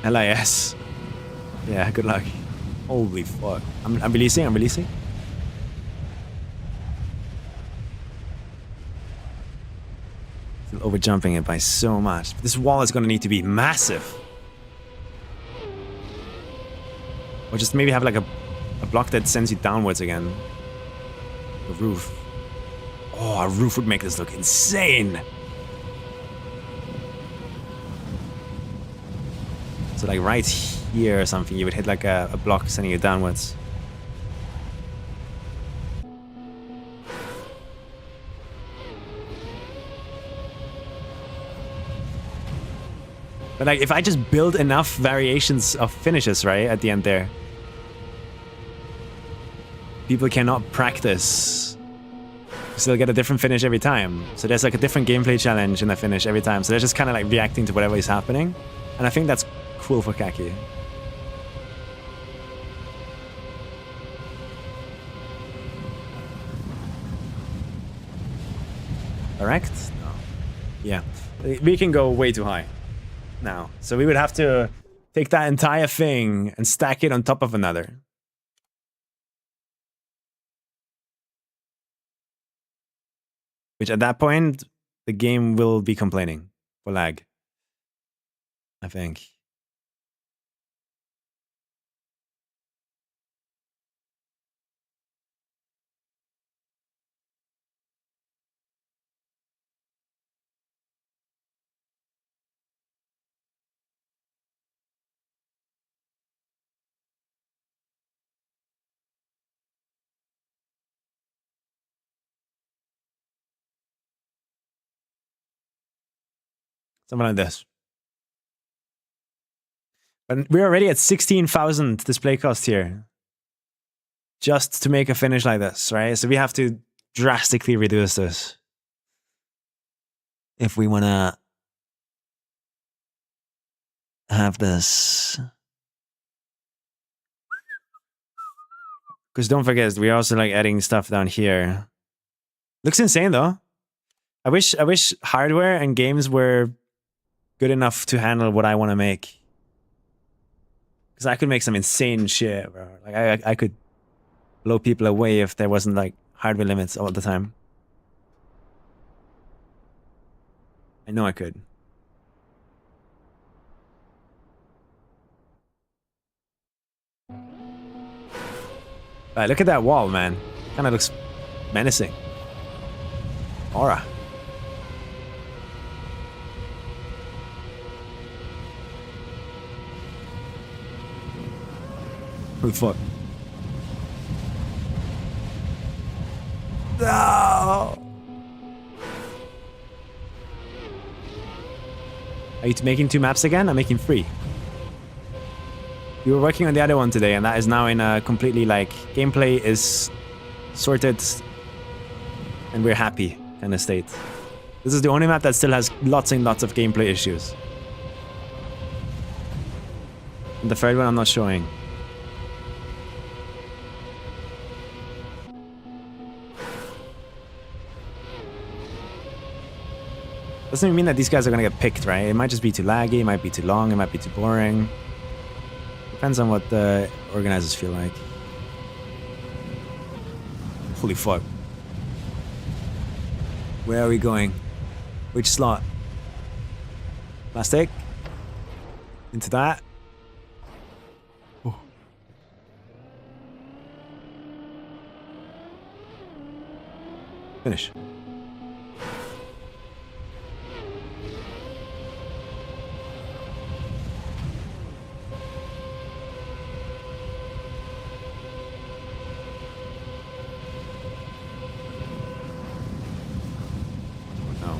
A: LIS. Yeah, good luck. Holy fuck. I'm releasing, I'm releasing. Still over jumping it by so much. This wall is gonna need to be massive. Or just maybe have like a block that sends you downwards again. The roof. Oh, a roof would make this look insane. So like right here or something, you would hit like a block sending you downwards. But like, if I just build enough variations of finishes, right, at the end there, people cannot practice. So they'll get a different finish every time. So there's like a different gameplay challenge in the finish every time. So they're just kind of like reacting to whatever is happening. And I think that's cool for Kacky. Correct? No. Yeah. We can go way too high now. So we would have to take that entire thing and stack it on top of another. Which at that point, the game will be complaining for lag. I think. Something like this. But we're already at 16,000 display cost here. Just to make a finish like this, right? So we have to drastically reduce this. If we want to have this. Because don't forget, we're also like adding stuff down here. Looks insane though. I wish hardware and games were good enough to handle what I want to make. Because I could make some insane shit, bro. Like I could blow people away if there wasn't like hardware limits all the time. I know I could. Alright, look at that wall, man. Kind of looks menacing. Aura. Holy fuck. No! Are you making 2 maps again? I'm making 3. We were working on the other one today, and that is now in a completely, like, gameplay is sorted, and we're happy kind of state. This is the only map that still has lots and lots of gameplay issues. And the third one I'm not showing. Doesn't even mean that these guys are gonna get picked, right? It might just be too laggy, it might be too long, it might be too boring. Depends on what the organizers feel like. Holy fuck. Where are we going? Which slot? Plastic? Into that? Oh. Finish.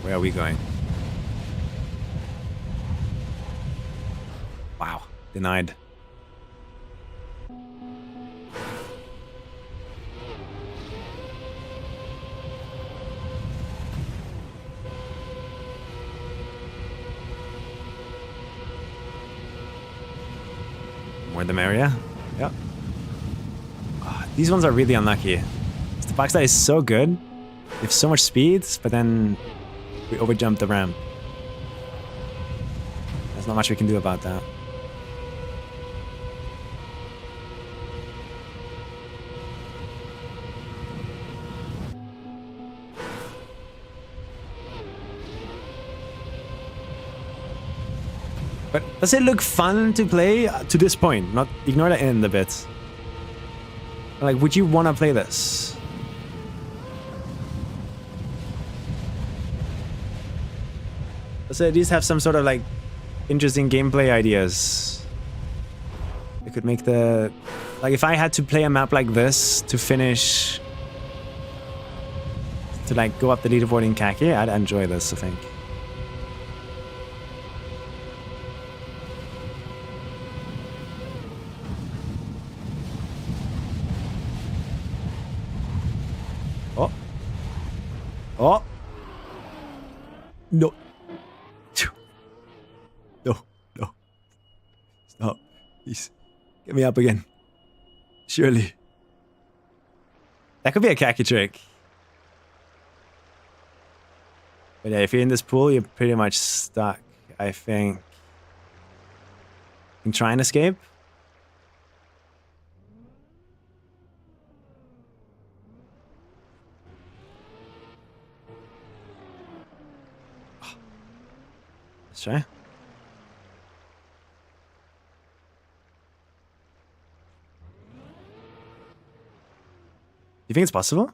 A: Where are we going? Wow, denied. More the merrier. Yep. Oh, these ones are really unlucky. The backside is so good. They have so much speed, but then we overjumped the ramp. There's not much we can do about that. But does it look fun to play to this point? Not ignore the end a bit. Like, would you want to play this? Does it at least have some sort of like interesting gameplay ideas? It could make the... Like, if I had to play a map like this to finish... To like go up the leaderboard in Kaki, I'd enjoy this, I think. Oh. Oh. No. No. No. Stop. Please. Get me up again. Surely. That could be a Kaki trick. But yeah, if you're in this pool, you're pretty much stuck, I think. You can try and escape. Let's try. You think it's possible?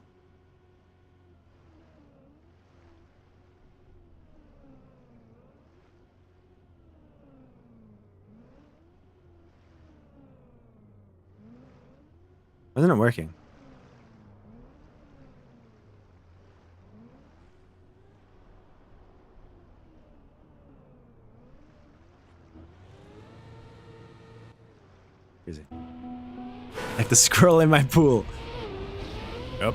A: Why isn't it working?
E: Crazy.
A: Like the squirrel in my pool. Yep.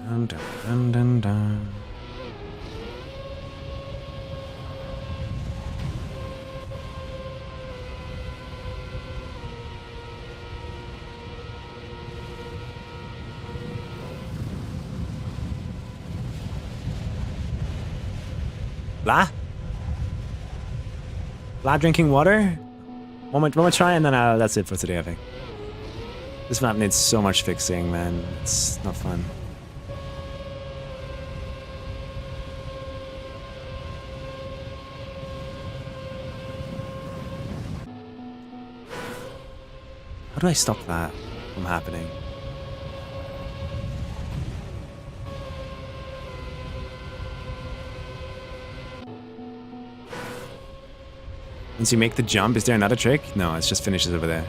A: Dun, dun, dun, dun, dun. Blah? Blah drinking water? One more try and then that's it for today, I think. This map needs so much fixing, man. It's not fun. How do I stop that from happening? Once you make the jump, is there another trick? No, it just finishes over there.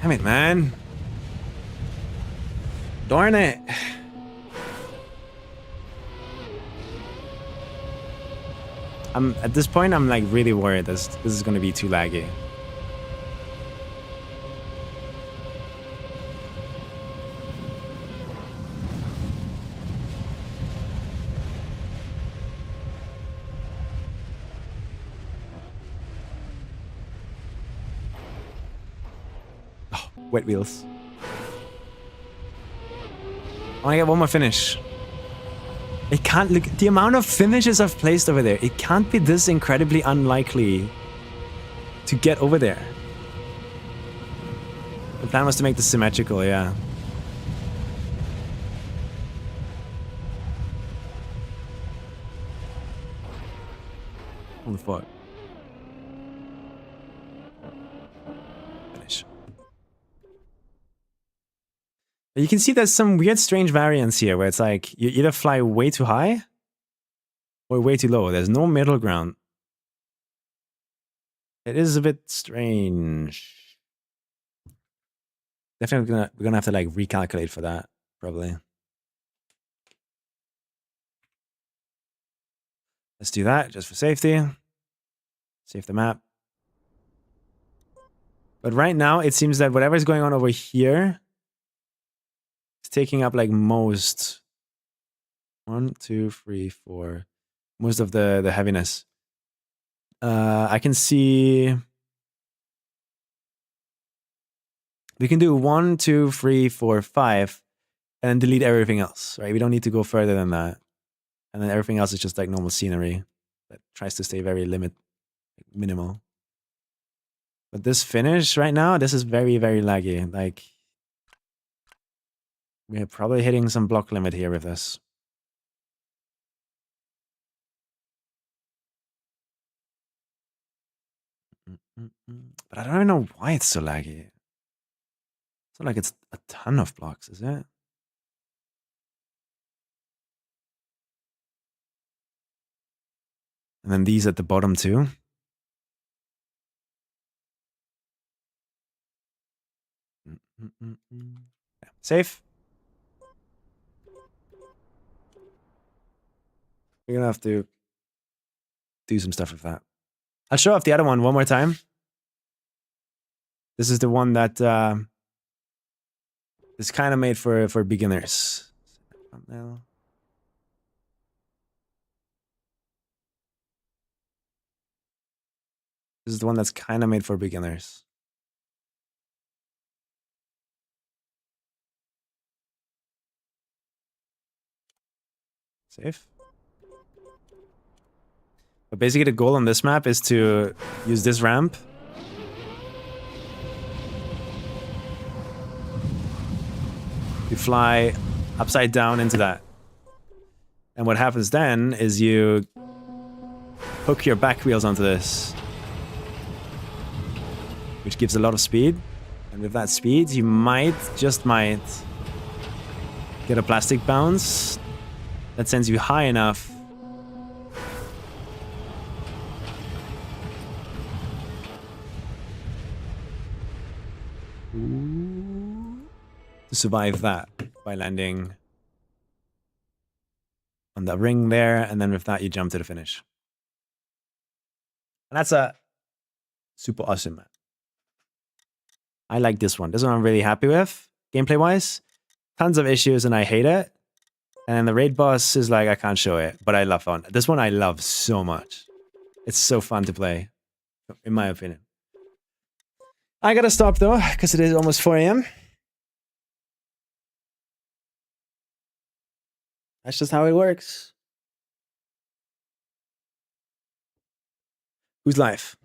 A: Damn it, man. Darn it. At this point, I'm like really worried this is gonna be too laggy. Oh, wet wheels. I wanna get one more finish. It can't look the amount of finishes I've placed over there. It can't be this incredibly unlikely to get over there. The plan was to make this symmetrical, yeah. Holy fuck. Finish. You can see there's some weird, strange variance here where it's like you either fly way too high or way too low. There's no middle ground. It is a bit strange. Definitely we're gonna have to like recalculate for that, probably. Let's do that just for safety. Save the map. But right now it seems that whatever's going on over here, it's taking up like most 1, 2, 3, 4 most of the heaviness. I can see we can do 1, 2, 3, 4, 5 and then delete everything else, right? We don't need to go further than that. And then everything else is just like normal scenery that tries to stay very minimal. But this finish right now, this is very, very laggy. Like we're probably hitting some block limit here with this. But I don't even know why it's so laggy. It's not like it's a ton of blocks, is it? And then these at the bottom too. Yeah. Safe. We're gonna have to do some stuff with that. I'll show off the other one more time. This is the one that is kind of made for beginners. Now. This is the one that's kind of made for beginners. Safe. But basically the goal on this map is to use this ramp. You fly upside down into that. And what happens then is you hook your back wheels onto this, which gives a lot of speed. And with that speed, you might, just might, get a plastic bounce that sends you high enough to survive that by landing on the ring there, and then with that you jump to the finish. And that's a super awesome map. I like this one. This one I'm really happy with, gameplay wise. Tons of issues and I hate it. And then the raid boss is like, I can't show it, but I love fun. This one I love so much. It's so fun to play, in my opinion. I gotta stop though, because it is almost 4 AM. That's just how it works. Whose life?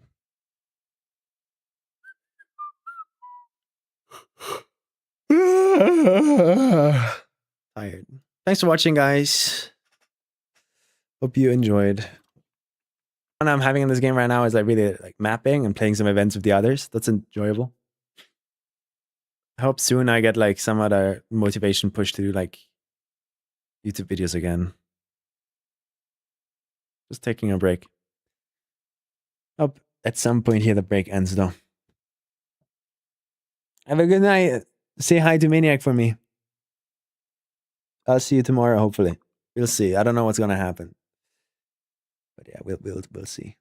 A: Tired. Thanks for watching, guys. Hope you enjoyed. What I'm having in this game right now is like really like mapping and playing some events with the others. That's enjoyable. I hope soon I get like some other motivation push to do like YouTube videos again. Just taking a break. Hope at some point here the break ends though. Have a good night. Say hi to Maniac for me. I'll see you tomorrow, hopefully. We'll see. I don't know what's gonna happen. But yeah, we'll see.